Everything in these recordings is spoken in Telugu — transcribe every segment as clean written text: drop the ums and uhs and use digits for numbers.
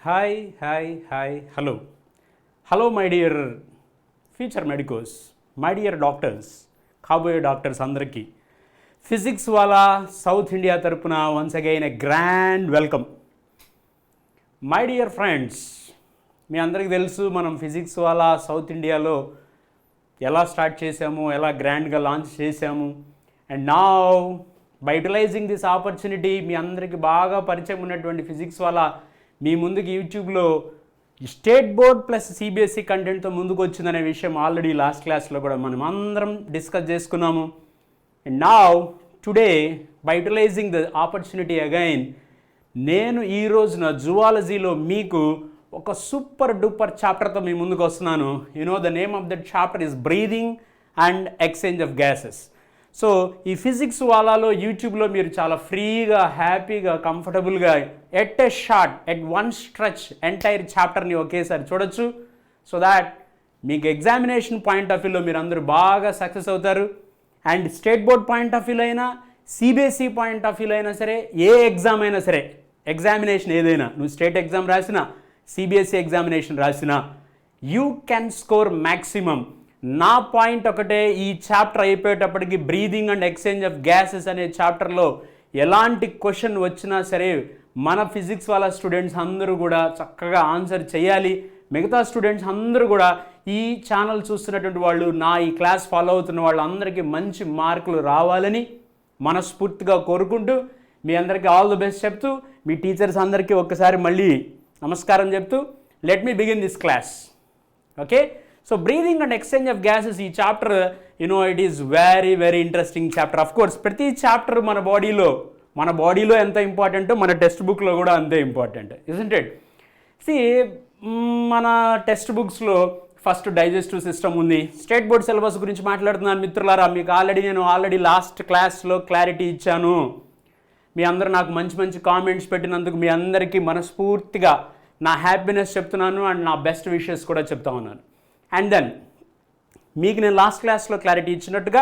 Hello. Hello, my dear future medicos, my dear doctors, కాబోయే డాక్టర్స్ అందరికీ ఫిజిక్స్ వాలా సౌత్ ఇండియా తరపున once again a grand welcome. My dear friends, మీ అందరికీ తెలుసు మనం ఫిజిక్స్ వాలా సౌత్ ఇండియాలో ఎలా స్టార్ట్ చేసాము, ఎలా గ్రాండ్గా లాంచ్ చేసాము. And now by utilising this opportunity మీ అందరికీ బాగా పరిచయం ఉన్నటువంటి ఫిజిక్స్ వాలా మీ ముందుకు యూట్యూబ్లో స్టేట్ బోర్డ్ ప్లస్ సిబిఎస్ఈ కంటెంట్తో ముందుకు వచ్చిందనే విషయం ఆల్రెడీ లాస్ట్ క్లాస్లో కూడా మనం అందరం డిస్కస్ చేసుకున్నాము. And now today by utilising the opportunity again నేను ఈ రోజున జువాలజీలో మీకు ఒక సూపర్ డూపర్ చాప్టర్తో మీ ముందుకు వస్తున్నాను. The name of that chapter is breathing and exchange of gases. So ఈ ఫిజిక్స్ వాలాలో యూట్యూబ్లో మీరు చాలా ఫ్రీగా, హ్యాపీగా, కంఫర్టబుల్గా at a short, at one stretch entire చాప్టర్ని ఒకేసారి చూడొచ్చు. సో దాట్ మీకు ఎగ్జామినేషన్ పాయింట్ ఆఫ్ వ్యూలో మీరు అందరూ బాగా సక్సెస్ అవుతారు. And state board point of వ్యూలో అయినా, సిబిఎస్ఈ పాయింట్ ఆఫ్ వ్యూలో అయినా సరే, ఏ ఎగ్జామ్ అయినా సరే, ఎగ్జామినేషన్ ఏదైనా, నువ్వు స్టేట్ ఎగ్జామ్ రాసినా, సిబిఎస్ఈ ఎగ్జామినేషన్ రాసినా, యూ కెన్ స్కోర్ మ్యాక్సిమం. నా పాయింట్ ఒకటే, ఈ చాప్టర్ అయిపోయేటప్పటికి breathing and exchange of gases అనే చాప్టర్లో ఎలాంటి క్వశ్చన్ వచ్చినా సరే మన ఫిజిక్స్ వాళ్ళ స్టూడెంట్స్ అందరూ కూడా చక్కగా ఆన్సర్ చేయాలి. మిగతా స్టూడెంట్స్ అందరూ కూడా ఈ ఛానల్ చూస్తున్నటువంటి వాళ్ళు, నా ఈ క్లాస్ ఫాలో అవుతున్న వాళ్ళందరికీ మంచి మార్కులు రావాలని మనస్ఫూర్తిగా కోరుకుంటూ మీ అందరికీ ఆల్ ది బెస్ట్ చెప్తూ, మీ టీచర్స్ అందరికీ ఒక్కసారి మళ్ళీ నమస్కారం చెప్తూ let me begin this class. Okay, so breathing and exchange of gases ఈ chapter it is very very interesting chapter. Of course ప్రతి చాప్టర్ మన బాడీలో ఎంత ఇంపార్టెంటో మన టెక్స్ట్ బుక్లో కూడా అంతే ఇంపార్టెంట్, ఇజంట్ ఇట్? మన టెక్స్ట్ బుక్స్లో ఫస్ట్ డైజెస్టివ్ సిస్టమ్ ఉంది. స్టేట్ బోర్డ్ సిలబస్ గురించి మాట్లాడుతున్నాను మిత్రులారా. మీకు నేను ఆల్రెడీ లాస్ట్ క్లాస్లో క్లారిటీ ఇచ్చాను. మీ అందరూ నాకు మంచి మంచి కామెంట్స్ పెట్టినందుకు మీ అందరికీ మనస్ఫూర్తిగా నా హ్యాపీనెస్ చెప్తున్నాను అండ్ నా బెస్ట్ విషెస్ కూడా చెప్తా ఉన్నాను. అండ్ దెన్ మీకు నేను లాస్ట్ క్లాస్లో క్లారిటీ ఇచ్చినట్టుగా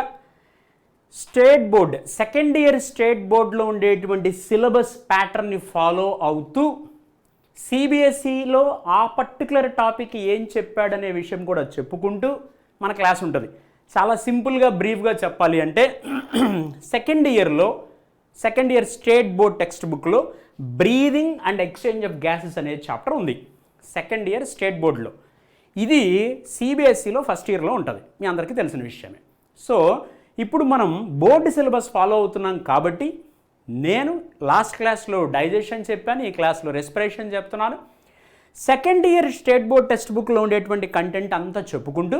state board second year state బోర్డ్లో ఉండేటువంటి సిలబస్ ప్యాటర్న్ని ఫాలో అవుతూ సిబిఎస్ఈలో ఆ పర్టికులర్ టాపిక్ ఏం చెప్పాడనే విషయం కూడా చెప్పుకుంటూ మన క్లాస్ ఉంటుంది. చాలా సింపుల్గా బ్రీఫ్గా చెప్పాలి అంటే second year state board text బుక్లో breathing and exchange of gases అనే చాప్టర్ ఉంది సెకండ్ ఇయర్ స్టేట్ బోర్డ్లో. ఇది సిబిఎస్ఈలో ఫస్ట్ ఇయర్లో ఉంటుంది, మీ అందరికీ తెలిసిన విషయమే. సో ఇప్పుడు మనం బోర్డు సిలబస్ ఫాలో అవుతున్నాం కాబట్టి నేను లాస్ట్ క్లాస్లో డైజెషన్ చెప్పాను, ఈ క్లాస్లో రెస్పిరేషన్ చెప్తున్నాను. Second year state board text బుక్లో ఉండేటువంటి కంటెంట్ అంతా చెప్పుకుంటూ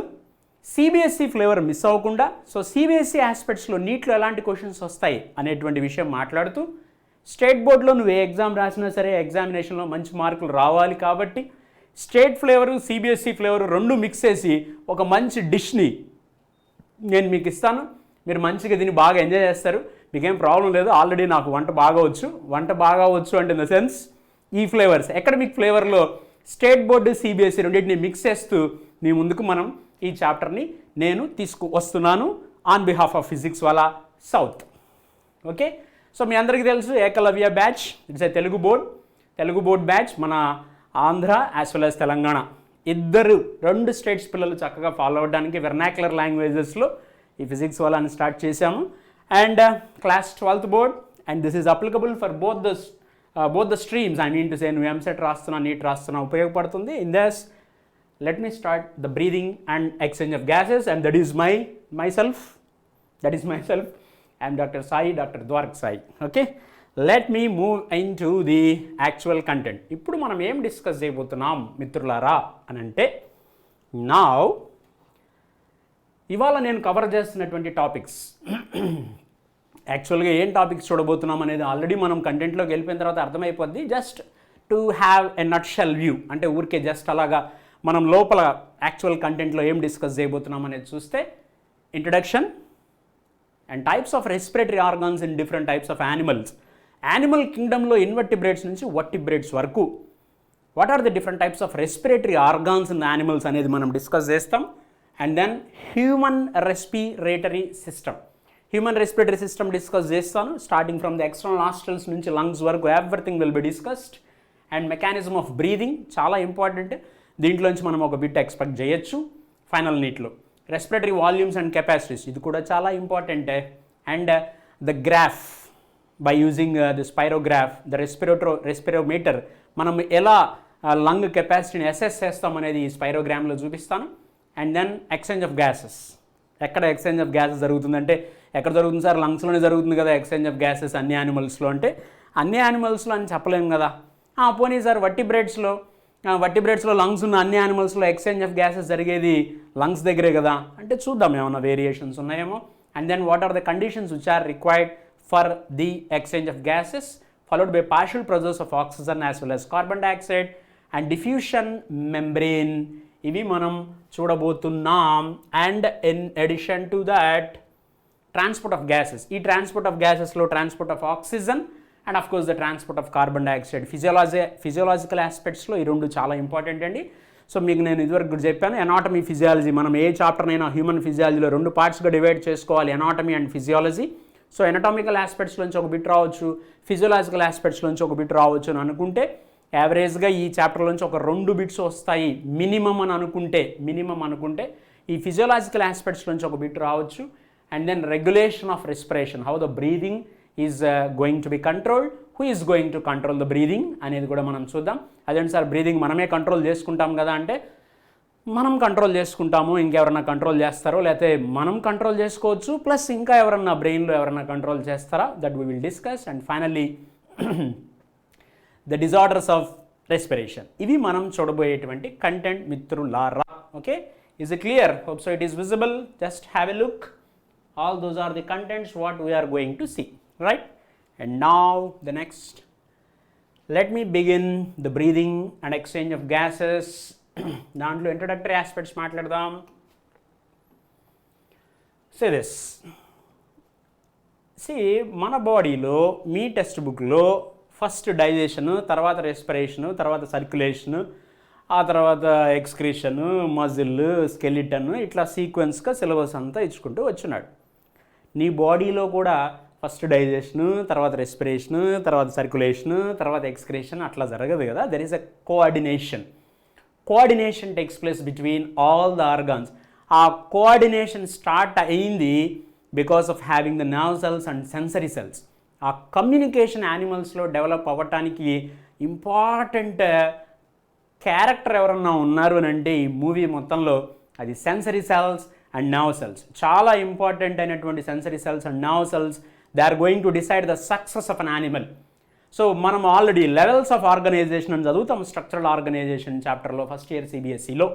సిబిఎస్ఈ ఫ్లేవర్ మిస్ అవ్వకుండా, సో సిబిఎస్ఈ ఆస్పెక్ట్స్లో నీట్లో ఎలాంటి క్వశ్చన్స్ వస్తాయి అనేటువంటి విషయం మాట్లాడుతూ, స్టేట్ బోర్డులో నువ్వు ఏ ఎగ్జామ్ రాసినా సరే ఎగ్జామినేషన్లో మంచి మార్కులు రావాలి కాబట్టి స్టేట్ ఫ్లేవరు, సిబిఎస్ఈ ఫ్లేవరు రెండు మిక్స్ చేసి ఒక మంచి డిష్ని నేను మీకు ఇస్తాను. మీరు మంచిగా దీన్ని బాగా ఎంజాయ్ చేస్తారు, మీకేం ప్రాబ్లం లేదు. ఆల్రెడీ నాకు వంట బాగా వచ్చు అంటే ఇన్ ద సెన్స్ ఈ ఫ్లేవర్స్ అకాడమిక్ ఫ్లేవర్లో స్టేట్ బోర్డు, సిబిఎస్ఈ రెండింటిని మిక్స్ చేస్తూ మీ ముందుకు మనం ఈ చాప్టర్ని నేను తీసుకువస్తున్నాను on behalf of Physics Wallah South. Okay, so మీ అందరికీ తెలుసు Ekalavya batch, it's a Telugu board batch. మన Andhra as well as Telangana రెండు స్టేట్స్ పిల్లలు చక్కగా ఫాలో అవ్వడానికి వెర్నాక్యులర్ లాంగ్వేజెస్లో ఈ ఫిజిక్స్ వాళ్ళని స్టార్ట్ చేశాము. And class 12th board, and this is applicable for both the streams. I mean to సే నువ్వు ఎంసెట్ రాస్తున్నా, నీట్ రాస్తున్నా ఉపయోగపడుతుంది. In this let me start the breathing and exchange of gases, and that is myself. I am Dr. Sai, Dr. Dwark Sai. Okay, let me move into the actual content. ఇప్పుడు మనం ఏం డిస్కస్ చేయబోతున్నాం మిత్రులారా అని అంటే, now ఇవాళ నేను కవర్ చేస్తున్నటువంటి టాపిక్స్ యాక్చువల్గా ఏం టాపిక్స్ చూడబోతున్నాం అనేది ఆల్రెడీ మనం కంటెంట్లోకి వెళ్ళిపోయిన తర్వాత అర్థమైపోద్ది. Just to have a nutshell view, అంటే ఊరికే జస్ట్ అలాగా మనం లోపల యాక్చువల్ కంటెంట్లో ఏం డిస్కస్ చేయబోతున్నాం అనేది చూస్తే, introduction and types of respiratory organs in different types of animal కింగ్డమ్లో ఇన్వర్టిబ్రేట్స్ నుంచి వర్టిబ్రేట్స్ వరకు what are the different types of respiratory organs in animals అనేది మనం డిస్కస్ చేస్తాం. And then human respiratory system discuss చేస్తాను. Starting from the external nostrils నుంచి లంగ్స్ వరకు everything will be discussed. And mechanism of breathing చాలా ఇంపార్టెంట్, దీంట్లోంచి మనం ఒక బిట్ ఎక్స్పెక్ట్ చేయొచ్చు ఫైనల్ నీట్లో. రెస్పిరేటరీ వాల్యూమ్స్ అండ్ కెపాసిటీస్, ఇది కూడా చాలా ఇంపార్టెంటే. And the graph by using the spirograph, the respirometer, మనం ఎలా లంగ్ కెపాసిటీని అసెస్ చేస్తామనేది ఈ స్పైరోగ్రామ్లో చూపిస్తాను. And then exchange of gases, ఎక్కడ ఎక్స్చేంజ్ ఆఫ్ గ్యాసెస్ జరుగుతుందంటే ఎక్కడ జరుగుతుంది సార్, లంగ్స్లోనే జరుగుతుంది కదా ఎక్స్చేంజ్ ఆఫ్ గ్యాసెస్ అన్ని యానిమల్స్లో అంటే, అన్ని యానిమల్స్లో అని చెప్పలేము కదా. పోనీ సార్ వర్టిబ్రేట్స్లో లంగ్స్ ఉన్న అన్ని యానిమల్స్లో ఎక్స్చేంజ్ ఆఫ్ గ్యాసెస్ జరిగేది లంగ్స్ దగ్గరే కదా అంటే, చూద్దాం ఏమన్నా వేరియేషన్స్ ఉన్నాయేమో. And then what are the conditions which are required for the exchange of gases, followed by partial pressures of oxygen as well as carbon dioxide and diffusion membrane, ఇవి మనం చూడబోతున్నాం. And in addition to that transport of gases, ఈ ట్రాన్స్పోర్ట్ ఆఫ్ గ్యాసెస్లో transport of oxygen and of course the transport of carbon dioxide. Physiological ఆస్పెక్ట్స్లో ఈ రెండు చాలా ఇంపార్టెంట్ అండి. సో మీకు నేను ఇదివరకు చెప్పాను ఎనాటమీ ఫిజియాలజీ, మనం ఏ చాప్టర్నైనా హ్యూమన్ ఫిజియాలజీలో 2 పార్ట్స్గా డివైడ్ చేసుకోవాలి, anatomy and physiology. So anatomical ఆస్పెక్ట్స్లోంచి ఒక బిట్ రావచ్చు, ఫిజియోలాజికల్ ఆస్పెక్ట్స్లోంచి ఒక బిట్ రావచ్చు అని అనుకుంటే, యావరేజ్గా ఈ చాప్టర్లోంచి ఒక 2 బిట్స్ వస్తాయి మినిమం అనుకుంటే ఈ ఫిజియోలాజికల్ ఆస్పెక్ట్స్లోంచి ఒక బిట్ రావచ్చు. And then regulation of respiration, how the breathing is going to be controlled, who is going to control the breathing అనేది కూడా మనం చూద్దాం. అదేంటి సార్ బ్రీదింగ్ మనమే కంట్రోల్ చేసుకుంటాం కదా అంటే, మనం కంట్రోల్ చేసుకుంటాము, ఇంకెవరన్నా కంట్రోల్ చేస్తారో, లేకపోతే మనం కంట్రోల్ చేసుకోవచ్చు, ప్లస్ ఇంకా ఎవరన్నా బ్రెయిన్లో ఎవరన్నా కంట్రోల్ చేస్తారా, that we will discuss. And finally the disorders of respiration, ఇవి మనం చూడబోయేటువంటి కంటెంట్ మిత్రులారా. Okay, is it clear? Hope so it is visible. Just have a look. All those are the contents what we are going to see, right? And now the next, let me begin the breathing and exchange of gases. దాంట్లో introductory aspects మాట్లాడదాం. Say this. See, మన బాడీలో మీ టెక్స్ట్ బుక్లో ఫస్ట్ డైజెషన్, తర్వాత రెస్పిరేషను, తర్వాత సర్క్యులేషను, ఆ తర్వాత ఎక్స్క్రీషను, మజిల్, స్కెలిటన్, ఇట్లా సీక్వెన్స్గా సిలబస్ అంతా ఇచ్చుకుంటూ వచ్చున్నాడు. నీ బాడీలో కూడా ఫస్ట్ డైజెషను, తర్వాత రెస్పిరేషను, తర్వాత సర్క్యులేషను, తర్వాత ఎక్స్క్రీషన్ అట్లా జరగదు కదా. There is a coordination takes place between all the organs. ఆ కోఆర్డినేషన్ స్టార్ట్ అయింది because of having the nerve cells and sensory cells. ఆ కమ్యూనికేషన్ యానిమల్స్లో డెవలప్ అవ్వటానికి ఇంపార్టెంట్ క్యారెక్టర్ ఎవరన్నా ఉన్నారు అని అంటే ఈ మూవీ మొత్తంలో అది sensory cells and nerve cells. చాలా ఇంపార్టెంట్ అయినటువంటి sensory cells and nerve cells, they are going to decide the success of an animal. So మనం ఆల్రెడీ లెవెల్స్ ఆఫ్ ఆర్గనైజేషన్ అని చదువుతాం స్ట్రక్చరల్ ఆర్గనైజేషన్ చాప్టర్లో, ఫస్ట్ ఇయర్ సిబిఎస్ఈలో.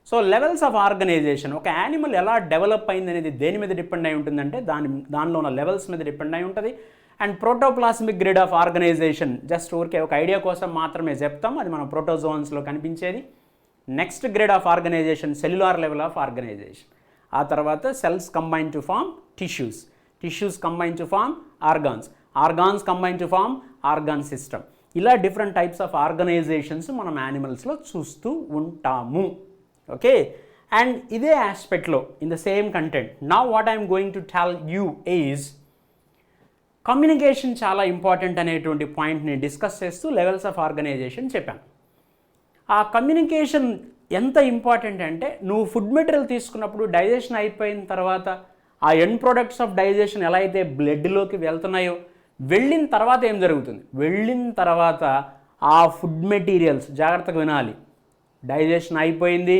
సో లెవెల్స్ ఆఫ్ ఆర్గనైజేషన్, ఒక యానిమల్ ఎలా డెవలప్ అయింది అనేది దేని మీద డిపెండ్ అయి ఉంటుందంటే దానిలో ఉన్న లెవెల్స్ మీద డిపెండ్ అయి ఉంటుంది. And protoplasmic grid of organisation, just ఊరికే ఒక ఐడియా కోసం మాత్రమే చెప్తాం, అది మన ప్రోటోజోన్స్లో కనిపించేది. Next grade of organisation cellular level of organisation. ఆ తర్వాత cells combine to form tissues combine to form organs combine to form organ system. ఇలా డిఫరెంట్ టైప్స్ ఆఫ్ ఆర్గనైజేషన్స్ మనం యానిమల్స్లో చూస్తూ ఉంటాము. ఓకే, అండ్ ఇదే ఆస్పెక్ట్లో in the same content now what I'm going to tell you is communication చాలా ఇంపార్టెంట్ అనేటువంటి పాయింట్ని డిస్కస్ చేస్తూ లెవెల్స్ ఆఫ్ ఆర్గనైజేషన్ చెప్పాను. ఆ కమ్యూనికేషన్ ఎంత ఇంపార్టెంట్ అంటే, నువ్వు ఫుడ్ మెటీరియల్ తీసుకున్నప్పుడు డైజెషన్ అయిపోయిన తర్వాత ఆ ఎండ్ ప్రొడక్ట్స్ ఆఫ్ డైజెషన్ ఎలా అయితే బ్లడ్లోకి వెళ్తున్నాయో, వెళ్ళిన తర్వాత ఏం జరుగుతుంది, వెళ్ళిన తర్వాత ఆ ఫుడ్ మెటీరియల్స్, జాగ్రత్తగా వినాలి, డైజెషన్ అయిపోయింది,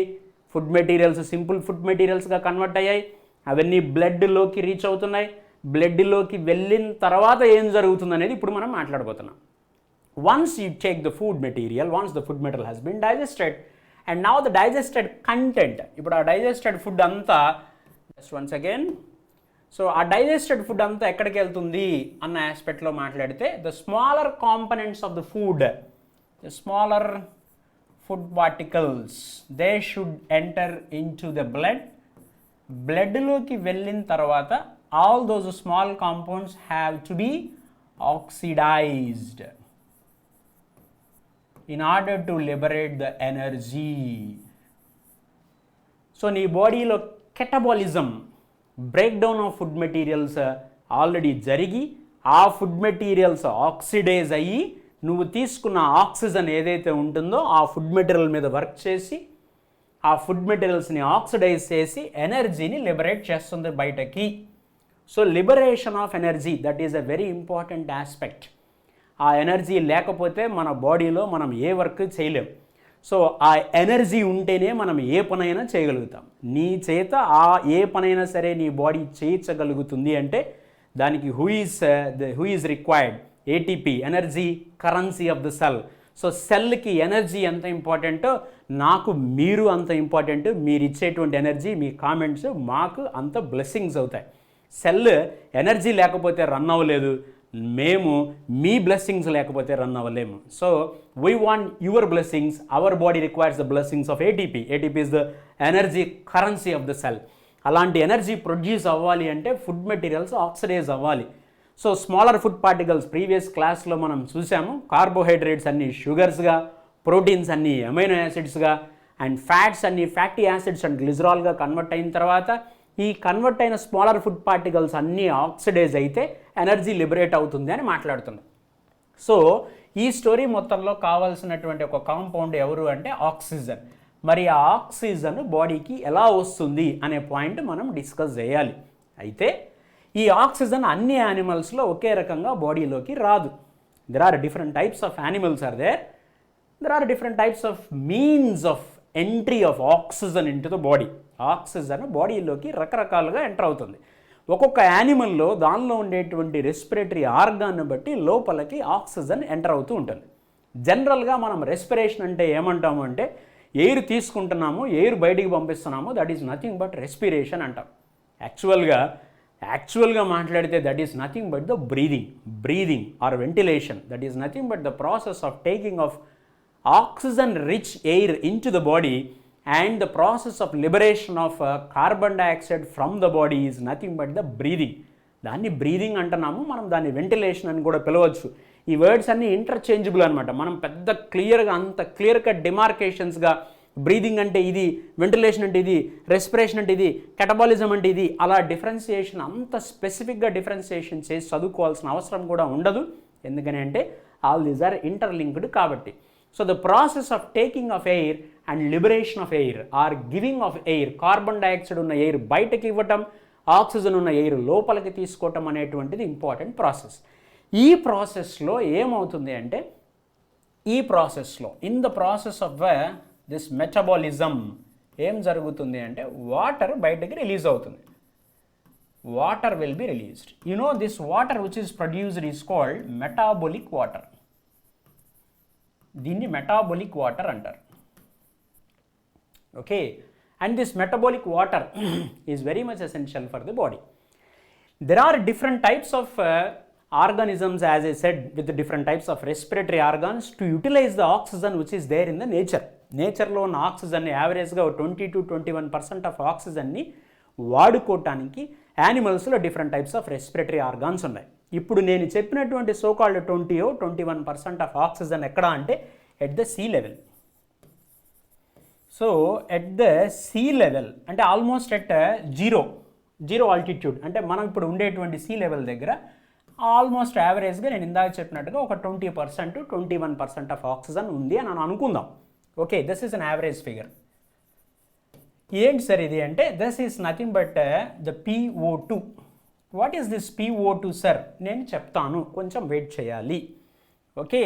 ఫుడ్ మెటీరియల్స్ సింపుల్ ఫుడ్ మెటీరియల్స్గా కన్వర్ట్ అయ్యాయి, అవన్నీ బ్లడ్లోకి రీచ్ అవుతున్నాయి. బ్లడ్లోకి వెళ్ళిన తర్వాత ఏం జరుగుతుంది అనేది ఇప్పుడు మనం మాట్లాడబోతున్నాం. Once you take the food material, once the food material has been digested and now the digested content, ఇప్పుడు ఆ డైజెస్టెడ్ ఫుడ్ అంతా జస్ట్ వన్స్ అగైన్, సో ఆ డైజెస్టెడ్ ఫుడ్ అంతా ఎక్కడికి వెళ్తుంది అన్న ఆస్పెక్ట్లో మాట్లాడితే, the smaller components of the food, the smaller food particles, they should enter in to the బ్లడ్లోకి వెళ్ళిన తర్వాత all those small compounds have to be oxidised in order to liberate the energy. So నీ బాడీలో catabolism, break down of food materials already జరిగి, ఆ ఫుడ్ మెటీరియల్స్ ఆక్సిడైజ్ అయ్యి నువ్వు తీసుకున్న ఆక్సిజన్ ఏదైతే ఉంటుందో ఆ ఫుడ్ మెటీరియల్ మీద వర్క్ చేసి ఆ ఫుడ్ మెటీరియల్స్ని ఆక్సిడైజ్ చేసి ఎనర్జీని లిబరేట్ చేస్తుంది బయటకి. So liberation of energy, that is a very important aspect. ఆ ఎనర్జీ లేకపోతే మన బాడీలో మనం ఏ వర్క్ చేయలేం. సో ఆ ఎనర్జీ ఉంటేనే మనం ఏ పనైనా చేయగలుగుతాం. నీ చేత ఆ ఏ పనైనా సరే నీ బాడీ చేయించగలుగుతుంది అంటే దానికి who is required? ATP, energy currency of the cell. So సెల్కి ఎనర్జీ ఎంత ఇంపార్టెంటో నాకు మీరు అంత ఇంపార్టెంట్. మీరు ఇచ్చేటువంటి ఎనర్జీ, మీ కామెంట్స్ మాకు అంత బ్లెస్సింగ్స్ అవుతాయి. సెల్ ఎనర్జీ లేకపోతే రన్ అవ్వలేదు, మేము మీ బ్లెస్సింగ్స్ లేకపోతే రన్ అవ్వలేము. So we want your blessings, our body requires the blessings of ATP. ATP is the energy currency of the cell. అలాంటి ఎనర్జీ ప్రొడ్యూస్ అవ్వాలి అంటే ఫుడ్ మెటీరియల్స్ ఆక్సిడైజ్ అవ్వాలి. So smaller food particles previous క్లాస్లో మనం చూసాము. కార్బోహైడ్రేట్స్ అన్ని షుగర్స్గా, ప్రోటీన్స్ అన్ని అమైనో యాసిడ్స్గా, అండ్ ఫ్యాట్స్ అన్ని ఫ్యాటీ యాసిడ్స్ అండ్ గ్లిజరాల్గా కన్వర్ట్ అయిన తర్వాత ఈ కన్వర్ట్ అయిన స్మాలర్ ఫుడ్ పార్టికల్స్ అన్నీ ఆక్సిడైజ్ అయితే ఎనర్జీ లిబరేట్ అవుతుంది అని మాట్లాడుతున్నాం. సో ఈ స్టోరీ మొత్తంలో కావాల్సినటువంటి ఒక కాంపౌండ్ ఎవరు అంటే ఆక్సిజన్. మరి ఆ ఆక్సిజన్ బాడీకి ఎలా వస్తుంది అనే పాయింట్ మనం డిస్కస్ చేయాలి. అయితే ఈ ఆక్సిజన్ అన్ని యానిమల్స్లో ఒకే రకంగా బాడీలోకి రాదు. There are different types of animals are there. There are different types of means of entry of oxygen in to the body. Oxygen బాడీలోకి రకరకాలుగా ఎంటర్ అవుతుంది. ఒక్కొక్క యానిమల్లో దానిలో ఉండేటువంటి రెస్పిరేటరీ ఆర్గాన్ని బట్టి లోపలికి ఆక్సిజన్ ఎంటర్ అవుతూ ఉంటుంది. జనరల్గా మనం రెస్పిరేషన్ అంటే ఏమంటాము అంటే ఎయిర్ తీసుకుంటున్నాము, ఎయిర్ బయటికి పంపిస్తున్నాము, that is nothing but respiration అంటాం. యాక్చువల్గా మాట్లాడితే that is nothing but the breathing or ventilation. That is nothing but the process of taking of oxygen rich air into the body, and the process of liberation of carbon dioxide from the body is nothing but the breathing. దాన్ని బ్రీదింగ్ అంటున్నాము, మనం దాన్ని వెంటిలేషన్ అని కూడా పిలవచ్చు. ఈ వర్డ్స్ అన్నీ ఇంటర్చేంజబుల్ అనమాట. మనం పెద్ద క్లియర్గా అంత క్లియర్ కట్ డిమార్కేషన్స్గా బ్రీదింగ్ అంటే ఇది, వెంటిలేషన్ అంటే ఇది, రెస్పిరేషన్ అంటే ఇది, కెటబాలిజం అంటే ఇది, అలా డిఫరెన్సియేషన్ అంత స్పెసిఫిక్గా డిఫరెన్సియేషన్ చేసి చదువుకోవాల్సిన అవసరం కూడా ఉండదు. ఎందుకని అంటే ఆల్ దీస్ ఆర్ ఇంటర్లింక్డ్ కాబట్టి. So the process of taking of air and liberation of air or giving of air, carbon dioxide ఉన్న ఎయిర్ బయటకి ఇవ్వటం, ఆక్సిజన్ ఉన్న ఎయిర్ లోపలికి తీసుకోవటం అనేటువంటిది ఇంపార్టెంట్ ప్రాసెస్. ఈ ప్రాసెస్లో ఏమవుతుంది అంటే in the process of this metabolism ఏం జరుగుతుంది అంటే వాటర్ బయటకి రిలీజ్ అవుతుంది. Water will be released. You know this water which is produced is called metabolic water. దీన్ని మెటాబోలిక్ వాటర్ అంటారు. Okay, and this metabolic water is very much essential for the body. There are different types of organisms, as I said, with the different types of respiratory organs to utilize the oxygen which is there in the nature. నేచర్లో ఉన్న ఆక్సిజన్ని యావరేజ్గా 20 to 21% ఆఫ్ ఆక్సిజన్ని వాడుకోవటానికి యానిమల్స్లో different types of respiratory organs ఉన్నాయి. ఇప్పుడు నేను చెప్పినటువంటి సోకాల్డ్ 21% ఆఫ్ ఆక్సిజన్ ఎక్కడ అంటే at the sea level. So at the sea level అంటే ఆల్మోస్ట్ ఎట్ జీరో ఆల్టిట్యూడ్, అంటే మనం ఇప్పుడు ఉండేటువంటి సీ లెవెల్ దగ్గర ఆల్మోస్ట్ యావరేజ్గా నేను ఇందాక చెప్పినట్టుగా ఒక 20% to 21% ఆఫ్ ఆక్సిజన్ ఉంది అని అనుకుందాం. Okay, this is an average figure. ఏంటి సార్ ఇది అంటే this is nothing but the PO2. What is this PO2 sir? నేను చెప్తాను, కొంచెం వెయిట్ చేయాలి. ఓకే,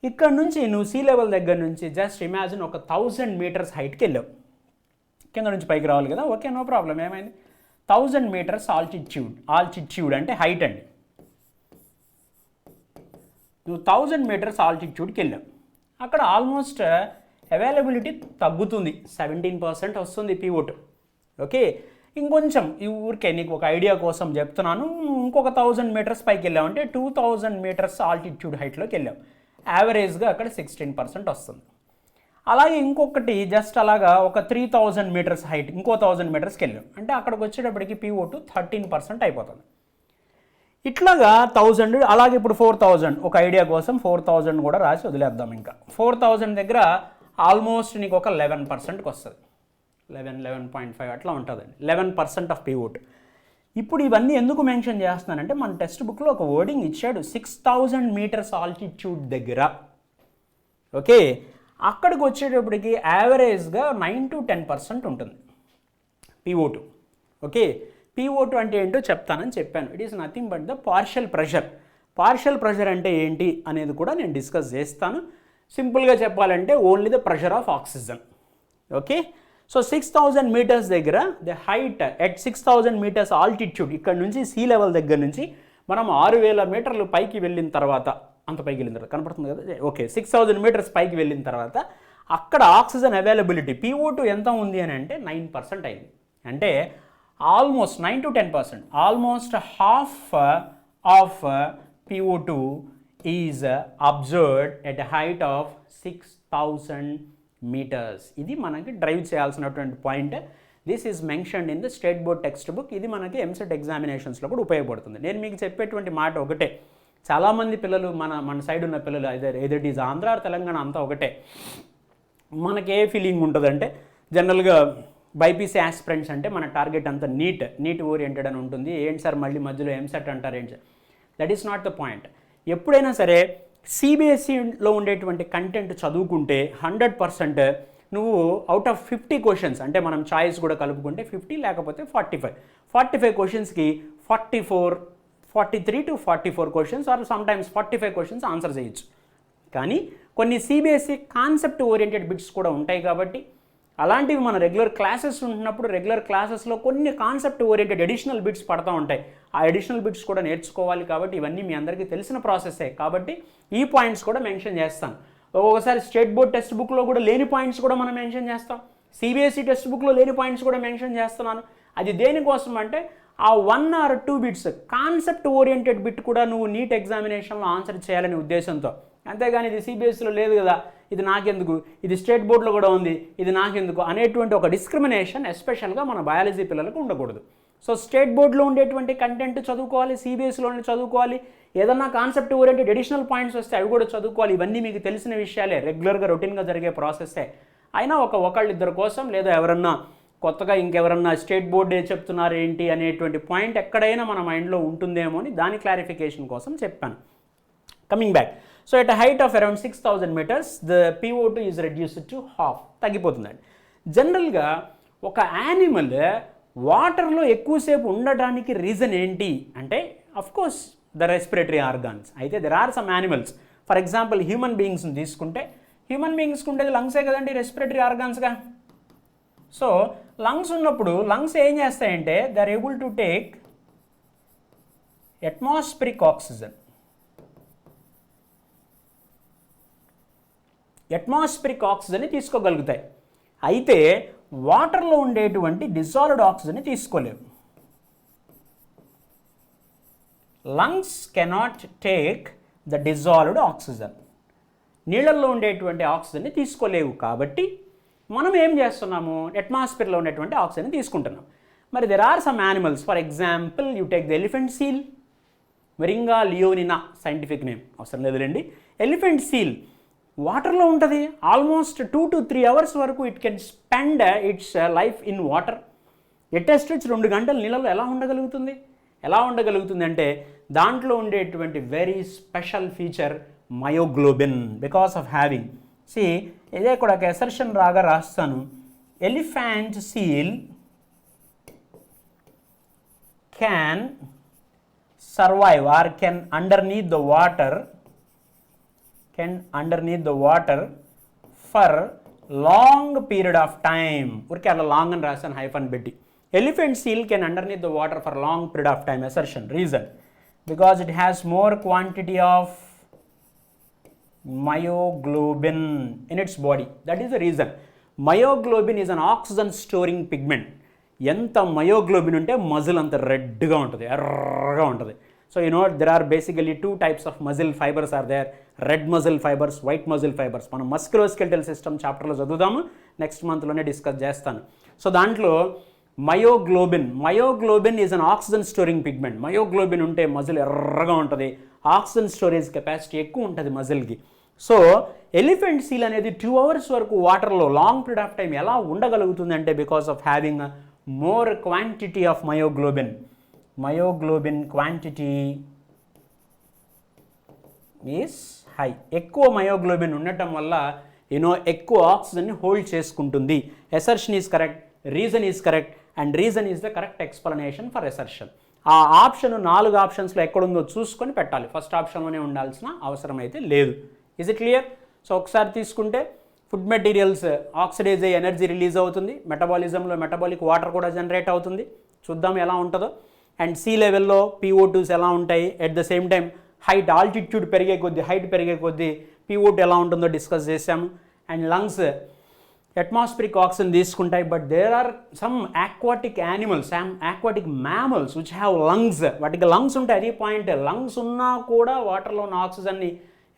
ఇక్కడ నుంచి నువ్వు సీ లెవెల్ దగ్గర నుంచి జస్ట్ ఇమాజిన్ ఒక 1000 meters హైట్కి వెళ్ళావు. కింద నుంచి పైకి రావాలి కదా. Okay, no problem. ఏమైంది? 1000 meters ఆల్టిట్యూడ్ అంటే హైట్ అండి. నువ్వు 1000 meters ఆల్టిట్యూడ్కి వెళ్ళావు. అక్కడ ఆల్మోస్ట్ అవైలబిలిటీ తగ్గుతుంది, 17% వస్తుంది PO2. ఓకే, ఇంకొంచెం ఈ ఊరికే నీకు ఒక ఐడియా కోసం చెప్తున్నాను. ఇంకొక 1000 meters పైకి వెళ్ళావు అంటే 2000 meters ఆల్టిట్యూడ్ హైట్లోకి వెళ్ళావు. యావరేజ్గా అక్కడ 16% వస్తుంది. అలాగే ఇంకొకటి జస్ట్ అలాగా ఒక 3000 meters హైట్ ఇంకో 1000 metersకి వెళ్ళాం అంటే అక్కడికి వచ్చేటప్పటికి PO2 13% అయిపోతుంది. ఇట్లాగా 1000, అలాగే ఇప్పుడు 4000, ఒక ఐడియా కోసం 4000 కూడా రాసి వదిలేద్దాం. ఇంకా 4000 దగ్గర ఆల్మోస్ట్ నీకు ఒక 11%కి వస్తుంది. 11.5 అట్లా ఉంటుందండి. 11% ఆఫ్ PO2. ఇప్పుడు ఇవన్నీ ఎందుకు మెన్షన్ చేస్తున్నానంటే మన టెక్స్ట్ బుక్లో ఒక వర్డింగ్ ఇచ్చాడు 6000 మీటర్స్ ఆల్టిట్యూడ్ దగ్గర. ఓకే, అక్కడికి వచ్చేటప్పటికి యావరేజ్గా 9 to 10% ఉంటుంది PO2. ఓకే, PO2 అంటే ఏంటో చెప్తానని చెప్పాను. It is nothing but the partial pressure. Partial pressure అంటే ఏంటి అనేది కూడా నేను డిస్కస్ చేస్తాను. సింపుల్గా చెప్పాలంటే only the pressure of oxygen. Okay, so 6000 metres దగ్గర the height at 6000 metres altitude, ఇక్కడ నుంచి సీ లెవెల్ దగ్గర నుంచి మనం 6000 మీటర్లు పైకి వెళ్ళిన తర్వాత, అంత పైకి వెళ్ళిన తర్వాత కనపడుతుంది కదా, ఓకే 6000 మీటర్స్ పైకి వెళ్ళిన తర్వాత అక్కడ ఆక్సిజన్ అవైలబిలిటీ PO2 ఎంత ఉంది అని అంటే 9% అయింది. అంటే almost 9 to 10%, almost half of PO2 is observed at height of 6000 metres. ఇది మనకి డ్రైవ్ చేయాల్సినటువంటి point. This is mentioned in the state board textbook. ఇది మనకి ఎంసెట్ ఎగ్జామినేషన్స్లో కూడా ఉపయోగపడుతుంది. నేను మీకు చెప్పేటువంటి మాట ఒకటే, చాలామంది పిల్లలు మన సైడ్ ఉన్న పిల్లలు either it is Andhra Telangana అంతా ఒకటే, మనకి ఏ ఫీలింగ్ ఉంటుందంటే జనరల్గా బైపీసీ ఆస్పిరెంట్స్ అంటే మన టార్గెట్ అంతా నీట్ ఓరియంటెడ్ అని ఉంటుంది. ఏంటి సార్ మళ్ళీ మధ్యలో ఎంసెట్ అంటారు ఏంటి sir? That is not the point. ఎప్పుడైనా సరే సిబిఎస్ఈలో ఉండేటువంటి కంటెంట్ చదువుకుంటే 100% నువ్వు అవుట్ ఆఫ్ 50 క్వశ్చన్స్, అంటే మనం చాయిస్ కూడా కలుపుకుంటే 50 లేకపోతే 45 క్వశ్చన్స్కి 43 to 44 questions or sometimes 45 questions answer చేయొచ్చు. కానీ కొన్ని సిబిఎస్ఈ కాన్సెప్ట్ ఓరియంటెడ్ బిట్స్ కూడా ఉంటాయి కాబట్టి అలాంటివి మన రెగ్యులర్ క్లాసెస్ ఉంటున్నప్పుడు రెగ్యులర్ క్లాసెస్లో కొన్ని కాన్సెప్ట్ ఓరియంటెడ్ అడిషనల్ బిట్స్ పడతా ఉంటాయి. ఆ అడిషనల్ బిట్స్ కూడా నేర్చుకోవాలి కాబట్టి ఇవన్నీ మీ అందరికీ తెలిసిన ప్రాసెసే కాబట్టి ఈ పాయింట్స్ కూడా మెన్షన్ చేస్తాను. ఒక్కొక్కసారి స్టేట్ బోర్డ్ టెక్స్ట్ బుక్లో కూడా లేని పాయింట్స్ కూడా మనం మెన్షన్ చేస్తాం. సిబిఎస్ఈ టెక్స్ట్ బుక్లో లేని పాయింట్స్ కూడా మెన్షన్ చేస్తున్నాను. అది దేనికోసం అంటే ఆ 1 or 2 bits concept oriented bit కూడా నువ్వు నీట్ ఎగ్జామినేషన్లో ఆన్సర్ చేయాలనే ఉద్దేశంతో. అంతేగాని ఇది సిబిఎస్ఈలో లేదు కదా, ఇది నాకెందుకు, ఇది స్టేట్ బోర్డులో కూడా ఉంది, ఇది నాకెందుకు అనేటువంటి ఒక డిస్క్రిమినేషన్ ఎస్పెషల్గా మన బయాలజీ పిల్లలకు ఉండకూడదు. సో స్టేట్ బోర్డులో ఉండేటువంటి కంటెంట్ చదువుకోవాలి, సిబిఎస్ఈలోనే చదువుకోవాలి. ఏదన్నా కాన్సెప్ట్ ఓరియంటెడ్ అడిషనల్ పాయింట్స్ వస్తే అవి కూడా చదువుకోవాలి. ఇవన్నీ మీకు తెలిసిన విషయాలే, రెగ్యులర్గా రొటీన్గా జరిగే ప్రాసెస్సే. అయినా ఒకళ్ళిద్దరి కోసం లేదా ఎవరన్నా కొత్తగా ఇంకెవరన్నా స్టేట్ బోర్డే చెప్తున్నారు ఏంటి అనేటువంటి పాయింట్ ఎక్కడైనా మన మైండ్లో ఉంటుందేమో అని దాని క్లారిఫికేషన్ కోసం చెప్పాను. Coming back, so at height of around 6000 metres the PO2 is reduced to half, తగ్గిపోతుందండి. జనరల్గా ఒక యానిమల్ వాటర్లో ఎక్కువసేపు ఉండడానికి రీజన్ ఏంటి అంటే అఫ్కోర్స్ ద రెస్పిరేటరీ ఆర్గాన్స్. అయితే there are some animals, for example human బీయింగ్స్ని తీసుకుంటే హ్యూమన్ బీయింగ్స్కి ఉండేది లంగ్సే కదండి, రెస్పిరేటరీ ఆర్గాన్స్గా. సో లంగ్స్ ఉన్నప్పుడు లంగ్స్ ఏం చేస్తాయంటే they are able to take atmospheric oxygen. Atmospheric ఆక్సిజన్ని తీసుకోగలుగుతాయి. అయితే వాటర్లో ఉండేటువంటి డిజాల్వ్డ్ ఆక్సిజన్ని తీసుకోలేవు. Lungs cannot take the dissolved oxygen. నీళ్ళల్లో ఉండేటువంటి ఆక్సిజన్ని తీసుకోలేవు కాబట్టి మనం ఏం చేస్తున్నాము, అట్మాస్ఫియర్లో ఉండేటువంటి ఆక్సిజన్ తీసుకుంటున్నాం. మరి there are some animals, for example you take the elephant seal, మెరింగా లియోనినా సైంటిఫిక్ నేమ్, అవసరం లేదులేండి. ఎలిఫెంట్ సీల్ వాటర్లో ఉంటుంది. ఆల్మోస్ట్ 2 to 3 hours వరకు it can spend its life in water. At least 2 గంటలు నీళ్ళలో ఎలా ఉండగలుగుతుంది అంటే దాంట్లో ఉండేటువంటి very special feature myoglobin, because of having ఇదే కూడా ఒక ఎసర్షన్ రాగా రాస్తాను. Elephant seal can survive or can underneath the water for long period of time. ఊరికే అలా లాంగ్ అని రాస్తాను హైఫన్ పెట్టి. Elephant seal can underneath the water for long period of time. Assertion, reason because it has more quantity of myoglobin in its body. That is the reason. Myoglobin is an oxygen storing pigment. ఎంత మయోగ్లోబిన్ ఉంటే మజిల్ అంత రెడ్గా ఉంటుంది, ఎర్రగా ఉంటుంది. So there are basically 2 types of muscle fibers are there. Red muscle fibres, white muscle fibres. మనం మస్క్యులోస్కెలిటల్ సిస్టమ్ చాప్టర్లో చదువుదాము, నెక్స్ట్ మంత్లోనే డిస్కస్ చేస్తాను. సో దాంట్లో myoglobin is an oxygen storing pigment. Myoglobin ఉంటే మజిల్ ఎర్రగా ఉంటుంది, ఆక్సిజన్ స్టోరేజ్ కెపాసిటీ ఎక్కువ ఉంటుంది మజిల్కి. సో ఎలిఫెంట్ సీల్ అనేది 2 hours వరకు వాటర్లో లాంగ్ పీరియడ్ ఆఫ్ టైం ఎలా ఉండగలుగుతుంది అంటే because of having more quantity of myoglobin. Myoglobin quantity is high. ఎక్కువ మయోగ్లోబిన్ ఉండటం వల్ల ఎక్కువ ఆక్సిజన్ని హోల్డ్ చేసుకుంటుంది. Assertion is correct, reason is correct, and reason is the correct explanation for assertion. ఆ ఆప్షన్ 4 ఆప్షన్స్లో ఎక్కడుందో చూసుకొని పెట్టాలి. ఫస్ట్ ఆప్షన్లోనే ఉండాల్సిన అవసరం అయితే లేదు. Is it clear? సో ఒకసారి తీసుకుంటే ఫుడ్ మెటీరియల్స్ ఆక్సిడైజ్ అయ్యి ఎనర్జీ రిలీజ్ అవుతుంది. మెటబాలిజంలో మెటబాలిక్ వాటర్ కూడా జనరేట్ అవుతుంది. చూద్దాం ఎలా ఉంటుందో. అండ్ సీ లెవెల్లో PO2s ఎలా ఉంటాయి. At the same time height, altitude పెరిగే కొద్దీ, హైట్ పెరిగే కొద్దీ PO2 ఎలా ఉంటుందో డిస్కస్ చేశాము. అండ్ లంగ్స్ అట్మాస్ఫిరిక్ ఆక్సిజన్ తీసుకుంటాయి. But there are some aquatic animals, aquatic mammals which have lungs. వాటికి లంగ్స్ ఉంటాయి. అది పాయింట్. లంగ్స్ ఉన్నా కూడా వాటర్లో ఉన్న ఆక్సిజన్ని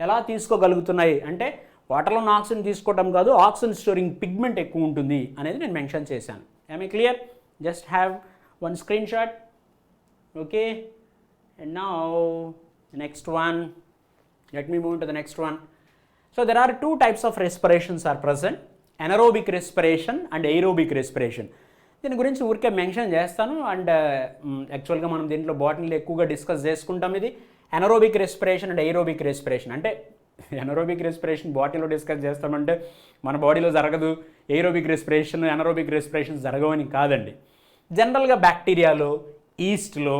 ఎలా తీసుకోగలుగుతున్నాయి అంటే వాటర్లో ఉన్న ఆక్సిజన్ తీసుకోవడం కాదు, ఆక్సిజన్ స్టోరింగ్ పిగ్మెంట్ ఎక్కువ ఉంటుంది అనేది నేను మెన్షన్ చేశాను. I clear? Just have one screen shot. Okay, and now next one, let me move to the next one. So there are 2 types of respirations are present, anaerobic respiration and aerobic respiration. దీని గురించి ఊరికే మెన్షన్ చేస్తాను. అండ్ యాక్చువల్గా మనం దీంట్లో బాటనీలో ఎక్కువగా డిస్కస్ చేసుకుంటాం. ఇది anaerobic respiration and aerobic respiration. అంటే anaerobic respiration బాటనీలో డిస్కస్ చేస్తామంటే మన బాడీలో జరగదు, aerobic respiration, anaerobic respiration జరగవని కాదండి. జనరల్గా బ్యాక్టీరియాలో, ఈస్ట్లో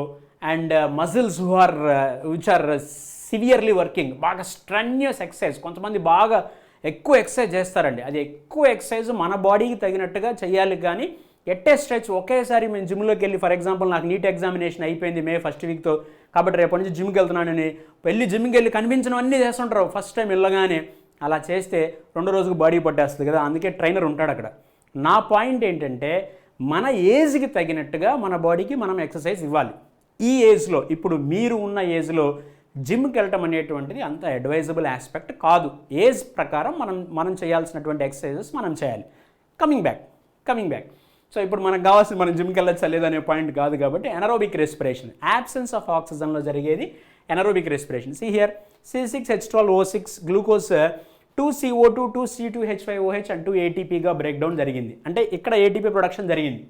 and muscles which are severely working, బాగా స్ట్రెన్యూస్ ఎక్సర్సైజ్, కొంతమంది బాగా ఎక్కువ ఎక్సర్సైజ్ చేస్తారండి. అది ఎక్కువ ఎక్సర్సైజ్ మన బాడీకి తగినట్టుగా చేయాలి. కానీ ఎట్టే స్ట్రెచ్ ఒకేసారి మేము జిమ్లోకి వెళ్ళి, ఫర్ ఎగ్జాంపుల్ నాకు నీట్ ఎగ్జామినేషన్ అయిపోయింది మే ఫస్ట్ వీక్తో, కాబట్టి రేపటి నుంచి జిమ్కి వెళ్తున్నానని వెళ్ళి జిమ్కి వెళ్ళి కనిపించినవన్నీ చేస్తుంటారు ఫస్ట్ టైం వెళ్ళగానే. అలా చేస్తే 2 రోజులకు బాడీ పట్టేస్తుంది కదా, అందుకే ట్రైనర్ ఉంటాడు అక్కడ. నా పాయింట్ ఏంటంటే మన ఏజ్కి తగినట్టుగా మన బాడీకి మనం ఎక్సర్సైజ్ ఇవ్వాలి. ఈ ఏజ్లో, ఇప్పుడు మీరు ఉన్న ఏజ్లో జిమ్కి వెళ్ళటం అనేటువంటిది అంత అడ్వైజబుల్ ఆస్పెక్ట్ కాదు. ఏజ్ ప్రకారం మనం చేయాల్సినటువంటి ఎక్సర్సైజెస్ మనం చేయాలి. Coming back. సో ఇప్పుడు మనకు కావాల్సింది మనం జిమ్కి వెళ్ళచ్చా లేదనే పాయింట్ కాదు. కాబట్టి anaerobic respiration, absence of oxygenలో జరిగేది anaerobic respiration. See here, C6H12O6 glucose 2CO2, 2C2H5OH and 2 ATPగా బ్రేక్ డౌన్ జరిగింది. అంటే ఇక్కడ ATP ప్రొడక్షన్ జరిగింది.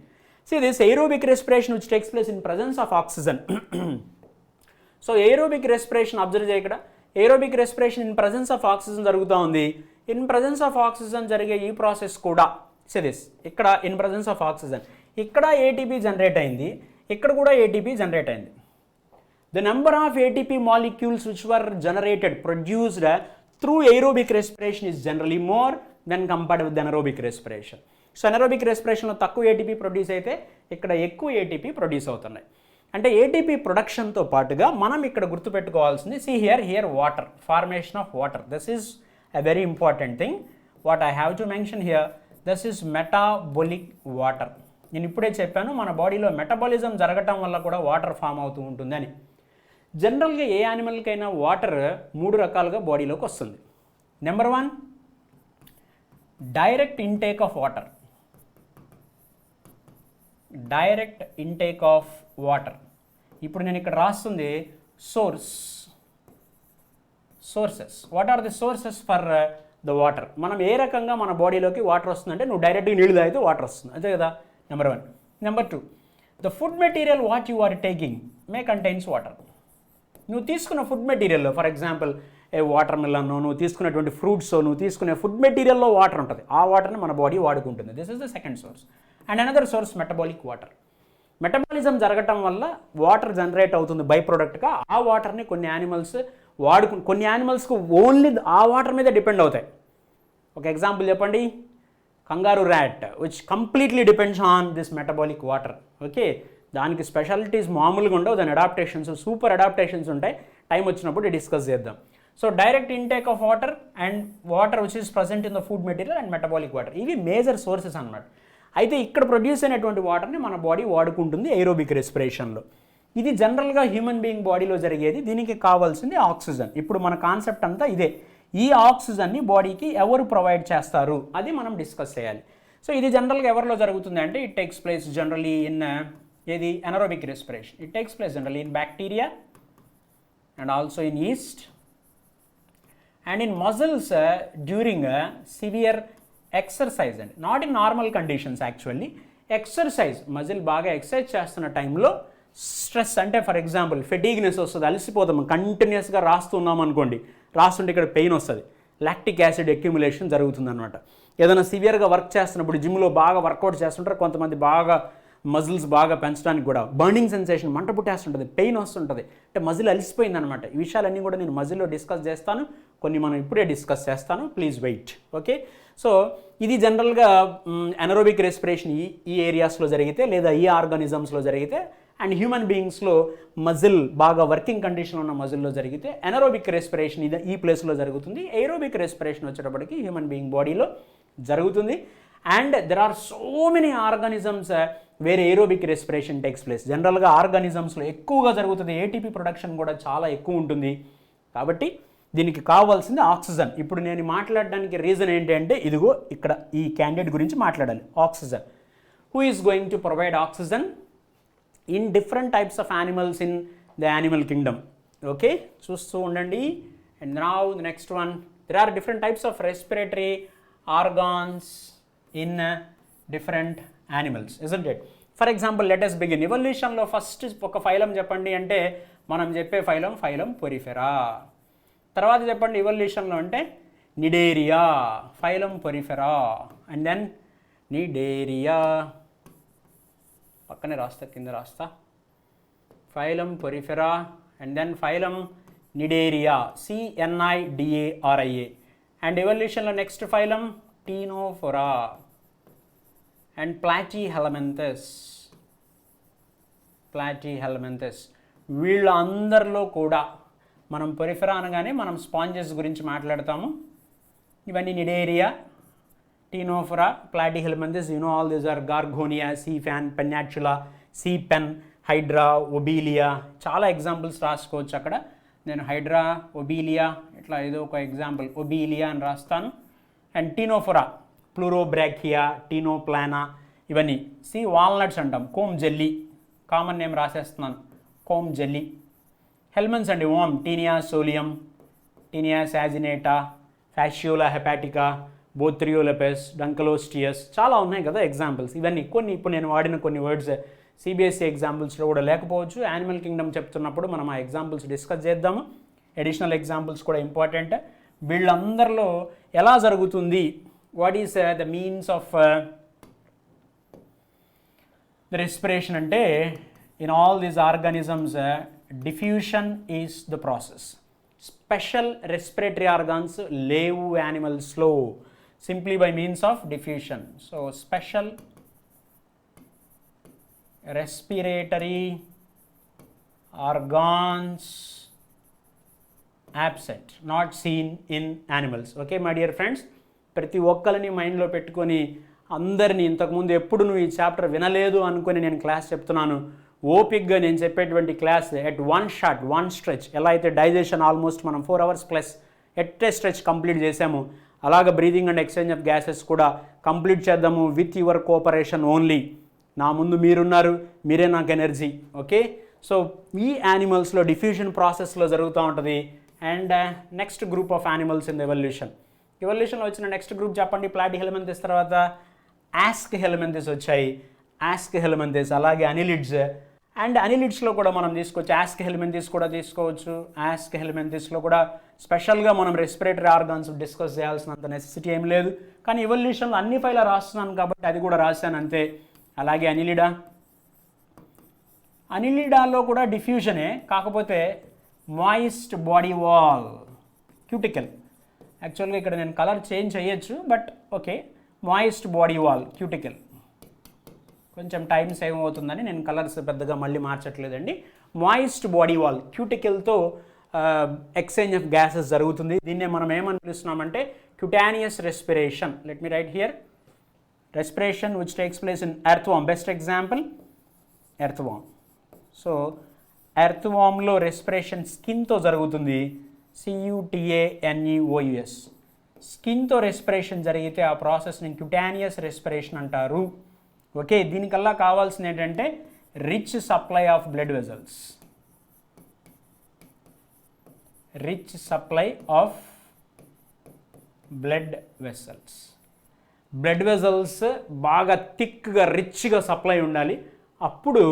See this aerobic respiration which takes place in presence of oxygen. So aerobic respiration observe చేయ, ఇక్కడ aerobic respiration in presence of oxygen జరుగుతూ ఉంది. ఇన్ presence of oxygen జరిగే ఈ ప్రాసెస్ కూడా, see this, ఇక్కడ in presence of oxygen, ఇక్కడ ATP జనరేట్ అయింది, ఇక్కడ కూడా ATP జనరేట్ అయింది. The number of ATP molecules which were generated, produced through aerobic respiration is generally more than compared with anaerobic respiration. So anaerobic రెస్పిరేషన్లో తక్కువ ATP ప్రొడ్యూస్ అయితే ఇక్కడ ఎక్కువ ATP ప్రొడ్యూస్ అవుతున్నాయి. అంటే ATP ప్రొడక్షన్తో పాటుగా మనం ఇక్కడ గుర్తుపెట్టుకోవాల్సింది, see here water, formation of water. This is a very important thing. What I have to mention here, this is metabolic water. నేను ఇప్పుడే చెప్పాను మన బాడీలో మెటబాలిజం జరగటం వల్ల కూడా వాటర్ ఫామ్ అవుతూ ఉంటుందని. జనరల్గా ఏ యానిమల్కైనా వాటర్ 3 రకాలుగా బాడీలోకి వస్తుంది. Number 1, direct intake of water. Direct intake of water. ఇప్పుడు నేను ఇక్కడ రాస్తుంది sources. What are the sources for the water? మనం ఏ రకంగా మన బాడీలోకి వాటర్ వస్తుందంటే, నువ్వు డైరెక్ట్గా నీళ్ళు తాగితే వాటర్ వస్తుంది, అంతే కదా. Number 1. Number 2, the food material what you are taking may contains water. నువ్వు తీసుకున్న ఫుడ్ మెటీరియల్లో, ఫర్ ఎగ్జాంపుల్ వాటర్ మిలన్, నువ్వు తీసుకున్నటువంటి ఫ్రూట్స్, నువ్వు తీసుకునే ఫుడ్ మెటీరియల్లో వాటర్ ఉంటుంది. ఆ వాటర్ని మన బాడీ వాడుకుంటుంది. This is the second source. And another source metabolic water. Metabolism జరగటం వల్ల వాటర్ జనరేట్ అవుతుంది బై ప్రోడక్ట్గా. ఆ వాటర్ని కొన్ని యానిమల్స్కి ఓన్లీ ఆ వాటర్ మీద డిపెండ్ అవుతాయి. ఒక ఎగ్జాంపుల్ చెప్పండి, kangaroo rat which completely depends on this metabolic water. Okay, దానికి స్పెషాలిటీస్ మామూలుగా ఉండవు, దాని అడాప్టేషన్స్, సూపర్ అడాప్టేషన్స్ ఉంటాయి. టైం వచ్చినప్పుడు డిస్కస్ చేద్దాం. So direct intake of water and water which is present in the food material and metabolic water, ఇవి మేజర్ సోర్సెస్ అన్నమాట. అయితే ఇక్కడ ప్రొడ్యూస్ అయినటువంటి వాటర్ని మన బాడీ వాడుకుంటుంది ఏరోబిక్ రెస్పిరేషన్లో. ఇది జనరల్గా హ్యూమన్ బీయింగ్ బాడీలో జరిగేది. దీనికి కావాల్సింది ఆక్సిజన్. ఇప్పుడు మన కాన్సెప్ట్ అంతా ఇదే. ఈ ఆక్సిజన్ని బాడీకి ఎవరు ప్రొవైడ్ చేస్తారు అది మనం డిస్కస్ చేయాలి. సో ఇది జనరల్గా ఎవరిలో జరుగుతుంది అంటే, it takes place generally in ఏది anaerobic respiration. It takes place generally in bacteria and also in yeast and in muscles during severe exercise, and not in normal conditions actually. Exercise, muscle బాగా ఎక్సర్సైజ్ చేస్తున్న టైంలో స్ట్రెస్ అంటే ఫర్ ఎగ్జాంపుల్ ఫెటీగ్నెస్ వస్తుంది, అలసిపోతాం, కంటిన్యూస్గా రాస్తున్నాం అనుకోండి, రాస్తుంటే ఇక్కడ పెయిన్ వస్తుంది, లాక్టిక్ యాసిడ్ అక్యుములేషన్ జరుగుతుందన్నమాట. ఏదైనా సివియర్గా వర్క్ చేస్తున్నప్పుడు జిమ్లో బాగా వర్కౌట్ చేస్తుంటారు కొంతమంది, బాగా మజిల్స్ బాగా పెంచడానికి కూడా బర్నింగ్ సెన్సేషన్, మంట పుట్టేస్తుంటుంది, పెయిన్ వస్తుంటుంది, అంటే మజిల్ అలిసిపోయిందనమాట. ఈ విషయాలన్నీ కూడా నేను మజిల్లో డిస్కస్ చేస్తాను, కొన్ని మనం ఇప్పుడే డిస్కస్ చేస్తాను, ప్లీజ్ వెయిట్. ఓకే, సో ఇది జనరల్గా అనరోబిక్ రెస్పిరేషన్ ఈ ఏరియాస్లో జరిగితే లేదా ఈ ఆర్గానిజమ్స్లో జరిగితే, అండ్ హ్యూమన్ బీయింగ్స్లో మజిల్ బాగా వర్కింగ్ కండిషన్ ఉన్న మజిల్లో జరిగితే అనరోబిక్ రెస్పిరేషన్ ఇది ఈ ప్లేస్లో జరుగుతుంది. ఏరోబిక్ రెస్పిరేషన్ వచ్చేటప్పటికి హ్యూమన్ బీయింగ్ బాడీలో జరుగుతుంది. And there are so many organisms వేరే ఏరోబిక్ రెస్పిరేషన్ టేక్స్ ప్లేస్. జనరల్గా ఆర్గానిజమ్స్లో ఎక్కువగా జరుగుతుంది, ఏటీపీ ప్రొడక్షన్ కూడా చాలా ఎక్కువ ఉంటుంది. కాబట్టి దీనికి కావాల్సింది ఆక్సిజన్. ఇప్పుడు నేను మాట్లాడడానికి రీజన్ ఏంటి అంటే, ఇదిగో ఇక్కడ ఈ క్యాండిడేట్ గురించి మాట్లాడాలి. Oxygen, who is going to provide oxygen in different types of animals in the animal kingdom. Okay, చూస్తూ ఉండండి. And now the next one, there are different types of respiratory organs in different animals, isn't it? For example let us begin. ఎవల్యూషన్లో ఫస్ట్ ఒక ఫైలం చెప్పండి అంటే మనం చెప్పే ఫైలం పొరిఫెరా. తర్వాత చెప్పండి ఎవల్యూషన్లో అంటే Cnidaria, phylum Porifera, and then Cnidaria, పక్కనే రాస్తా, కింద రాస్తా, phylum Porifera and then phylum Cnidaria, CNIDARIA. And ఎవల్యూషన్లో next phylum Ctenophora and Platyhelminthes. వీళ్ళందరిలో కూడా మనం పొరిఫెరా అనగానే మనం స్పాంజెస్ గురించి మాట్లాడతాము. ఇవన్నీ Cnidaria, Ctenophora, Platyhelminthes, all these are Gorgonia, sea fan, Pennatula, sea pen, Hydra, Obelia. చాలా ఎగ్జాంపుల్స్ రాసుకోవచ్చు అక్కడ. నేను హైడ్రా, ఒబీలియా, ఇట్లా ఏదో ఒక ఎగ్జాంపుల్ ఒబీలియా అని రాస్తాను. అండ్ టీనోఫోరా, ప్లూరోబ్రాకియా, టీనోప్లానా, ఇవన్నీ. వాల్నట్స్ అంటాం, కోమ్ జెల్లీ, కామన్ నేమ్ రాసేస్తున్నాను, కోమ్ జెల్లీ. హెల్మెంట్స్ అండి, um, Taenia solium, Taenia saginata, Fasciola hepatica, Bothriolepis, Dunkleosteus, చాలా ఉన్నాయి కదా ఎగ్జాంపుల్స్. ఇవన్నీ కొన్ని ఇప్పుడు నేను వాడిన కొన్ని వర్డ్స్ సిబిఎస్ఈ ఎగ్జాంపుల్స్లో కూడా లేకపోవచ్చు. యానిమల్ కింగ్డమ్ చెప్తున్నప్పుడు మనం ఆ ఎగ్జాంపుల్స్ డిస్కస్ చేద్దాము. అడిషనల్ ఎగ్జాంపుల్స్ కూడా ఇంపార్టెంట్. వీళ్ళందరిలో ఎలా జరుగుతుంది, what is the means of the respiration అంటే, in all these organisms diffusion is the process. Special respiratory organs లేవు యానిమల్స్లో, simply by means of diffusion. So special respiratory organs EAPCET not seen in animals. Okay my dear friends, ప్రతి ఒక్కరిని మైండ్లో పెట్టుకొని అందరినీ, ఇంతకుముందు ఎప్పుడు నువ్వు ఈ చాప్టర్ వినలేదు అనుకొని నేను క్లాస్ చెప్తున్నాను, ఓపిక్గా నేను చెప్పేటువంటి class at one shot, one stretch. ఎలా అయితే డైజెషన్ ఆల్మోస్ట్ మనం 4 hours plus at a stretch complete చేసాము, అలాగే breathing and exchange of gases కూడా కంప్లీట్ చేద్దాము విత్ యువర్ కోఆపరేషన్ ఓన్లీ. నా ముందు మీరున్నారు, మీరే నాకు ఎనర్జీ. ఓకే, సో ఈ యానిమల్స్లో డిఫ్యూజన్ ప్రాసెస్లో జరుగుతూ ఉంటుంది. And next group of animals in ఎవల్యూషన్లో వచ్చిన నెక్స్ట్ గ్రూప్ చెప్పండి. ప్లాటీహెలమెంథస్ తర్వాత ఆస్కిహెలమెంథస్ వచ్చాయి, ఆస్కిహెలమెంథస్, అలాగే అనిలిడ్స్. అండ్ అనిలిడ్స్లో కూడా మనం తీసుకోవచ్చు, ఆస్కిహెలమెంథస్ కూడా తీసుకోవచ్చు. ఆస్కిహెలమెంథస్లో కూడా స్పెషల్గా మనం రెస్పిరేటరీ ఆర్గాన్స్ డిస్కస్ చేయాల్సినంత నెసెసిటీ ఏం లేదు, కానీ ఎవల్యూషన్లో అన్ని ఫైలా రాస్తున్నాను కాబట్టి అది కూడా రాశాను అంతే. అలాగే అనిలిడాలో కూడా డిఫ్యూజనే, కాకపోతే మాయిస్ట్ బాడీ వాల్, క్యూటికల్. యాక్చువల్గా ఇక్కడ నేను కలర్ చేంజ్ చేయొచ్చు, but okay, moist body wall, cuticle. కొంచెం టైం సేవ్ అవుతుందని నేను కలర్స్ పెద్దగా మళ్ళీ మార్చట్లేదండి. మాయిస్ట్ బాడీ వాల్, క్యూటికల్తో ఎక్స్చేంజ్ ఆఫ్ గ్యాసెస్ జరుగుతుంది. దీన్నే మనం ఏమని పిలుస్తున్నామంటే cutaneous respiration. Let me write here. Respiration which takes place in earthworm. Best example, earthworm. So earthwormలో రెస్పిరేషన్ స్కిన్తో జరుగుతుంది, CUTANEOUS. స్కిన్తో రెస్పిరేషన్ జరిగితే ఆ ప్రాసెస్ని క్యూటానియస్ రెస్పిరేషన్ అంటారు. ఓకే, దీనికల్లా కావాల్సింది ఏంటంటే rich supply of blood vessels. Rich supply of blood vessels. Blood vessels బాగా థిక్గా రిచ్గా సప్లై ఉండాలి. అప్పుడు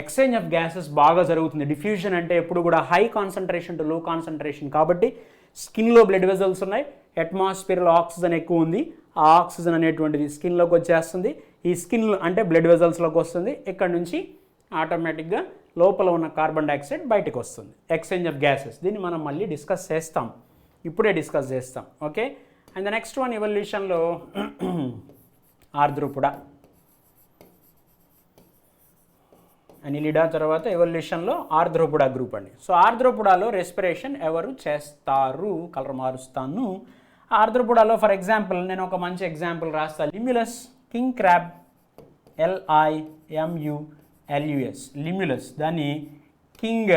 ఎక్స్చేంజ్ ఆఫ్ గ్యాసెస్ బాగా జరుగుతుంది. డిఫ్యూజన్ అంటే ఎప్పుడు కూడా high concentration to low concentration, కాబట్టి స్కిన్లో బ్లడ్ వెజల్స్ ఉన్నాయి, అట్మాస్ఫియర్లో ఆక్సిజన్ ఎక్కువ ఉంది, ఆ ఆక్సిజన్ అనేటువంటిది స్కిన్లోకి వచ్చేస్తుంది, ఈ స్కిన్ అంటే బ్లడ్ వెజల్స్లోకి వస్తుంది, ఇక్కడ నుంచి ఆటోమేటిక్గా లోపల ఉన్న కార్బన్ డైఆక్సైడ్ బయటకు వస్తుంది. ఎక్స్చేంజ్ ఆఫ్ గ్యాసెస్, దీన్ని మనం మళ్ళీ డిస్కస్ చేస్తాం, ఇప్పుడే డిస్కస్ చేస్తాం. Okay, and the next one ఎవల్యూషన్లో ఆర్ద్రపుడ, అనిలిడా తర్వాత ఎవల్యూషన్లో ఆర్ద్రోపుడ గ్రూప్ అండి. సో ఆర్ద్రోపుడాలో రెస్పిరేషన్ ఎవరు చేస్తారు? కలర్ మారుస్తాను. ఆర్ద్రోపుడాలో ఫర్ ఎగ్జాంపుల్ నేను ఒక మంచి ఎగ్జాంపుల్ రాస్తాను. లిమ్యులస్, కింగ్ క్రాబ్, LIMULUS, లిమ్యులస్, దాన్ని కింగ్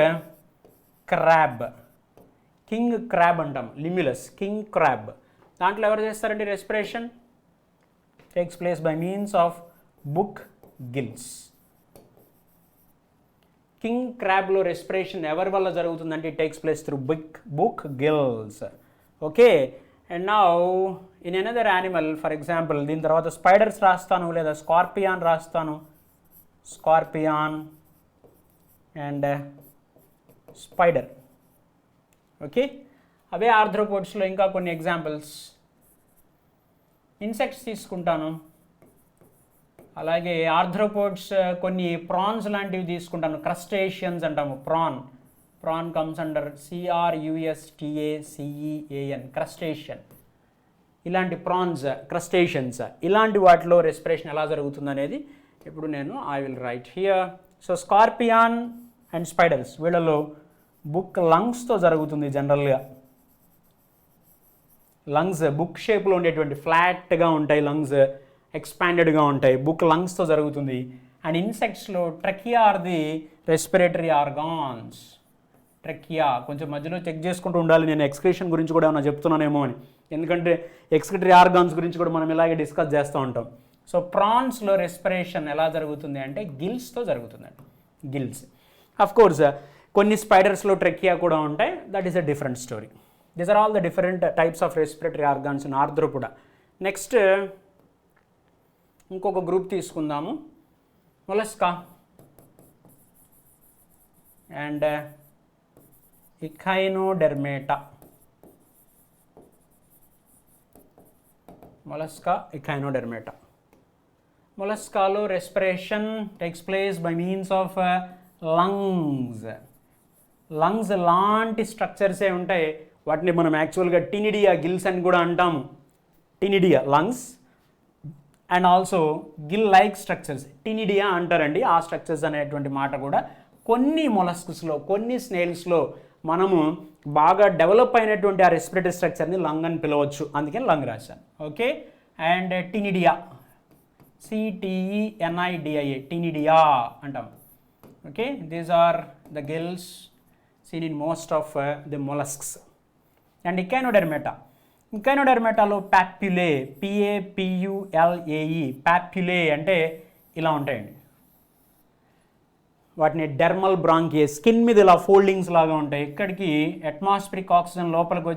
క్రాబ్ అంటాం. లిమ్యులస్, కింగ్ క్రాబ్, దాంట్లో ఎవరు చేస్తారండి respiration? Takes place by means of book gills. King క్రాబ్లో రెస్పిరేషన్ ఎవరి వల్ల జరుగుతుందంటే it takes place through book gills. Okay, and now in another animal for example, దీని తర్వాత స్పైడర్స్ రాస్తాను లేదా స్కార్పియాన్ రాస్తాను. Scorpion and spider. ఓకే, అవే ఆర్థ్రోపోడ్స్లో ఇంకా కొన్ని ఎగ్జాంపుల్స్. ఇన్సెక్ట్స్ తీసుకుంటాను, అలాగే ఆర్థ్రోపోడ్స్ కొన్ని ప్రాన్స్ లాంటివి తీసుకుంటాను. క్రస్టేషియన్స్ అంటాము. Prawn comes under CRUSTACEAN, crustacean. ఇలాంటి ప్రాన్స్, క్రస్టేషియన్స్, ఇలాంటి వాటిలో రెస్పిరేషన్ ఎలా జరుగుతుంది అనేది ఇప్పుడు నేను I will write here. So scorpion and spiders, వీళ్ళలో బుక్ లంగ్స్తో జరుగుతుంది. జనరల్గా లంగ్స్ బుక్ షేప్లో ఉండేటువంటి ఫ్లాట్గా ఉంటాయి, లంగ్స్ ఎక్స్పాండెడ్గా ఉంటాయి, బుక్ లంగ్స్తో జరుగుతుంది. అండ్ ఇన్సెక్ట్స్లో trachea are the respiratory organs. Trachea కొంచెం మధ్యలో చెక్ చేసుకుంటూ ఉండాలి, నేను ఎక్స్క్రీషన్ గురించి కూడా ఏమైనా చెప్తున్నానేమో అని, ఎందుకంటే ఎక్స్క్రిటరీ ఆర్గాన్స్ గురించి కూడా మనం ఇలాగే డిస్కస్ చేస్తూ ఉంటాం. సో ప్రాన్స్లో రెస్పిరేషన్ ఎలా జరుగుతుంది అంటే గిల్స్తో జరుగుతుందండి, గిల్స్. అఫ్ కోర్స్ కొన్ని స్పైడర్స్లో ట్రకియా కూడా ఉంటాయి, that is a different story. These are all the different types of respiratory organs in Arthropoda. Next ఇంకొక గ్రూప్ తీసుకుందాము, Mollusca and Echinodermata. Mollusca, Echinodermata. మొలస్కాలో respiration takes place by means of lungs లాంటి స్ట్రక్చర్సే ఉంటాయి, వాటిని మనం యాక్చువల్గా టినిడియా గిల్స్ అని కూడా అంటాము. Ctenidia lungs and also gill like structures ctenidia అంటారండి. ఆ స్ట్రక్చర్స్ అనేటువంటి మాట కూడా కొన్ని మొలస్క్స్లో, కొన్ని స్నేల్స్లో మనము బాగా డెవలప్ అయినటువంటి ఆ రెస్పిరేటరీ స్ట్రక్చర్ని లంగ్ అని పిలవచ్చు, అందుకని లంగ్ రాశాను. Okay, and ctenidia, CTENIDIA, ctenidia అంటాం. Okay, these are the gills seen in most of the mollusks. And ఇకైనోడెర్మేటాలో పాప్యులే, PAPULAE, పాప్యులే అంటే ఇలా ఉంటాయండి. వాటిని డెర్మల్ బ్రాంకియే, స్కిన్ మీద ఇలా ఫోల్డింగ్స్ లాగా ఉంటాయి. ఇక్కడికి అట్మాస్ఫిరిక్ ఆక్సిజన్ లోపలికి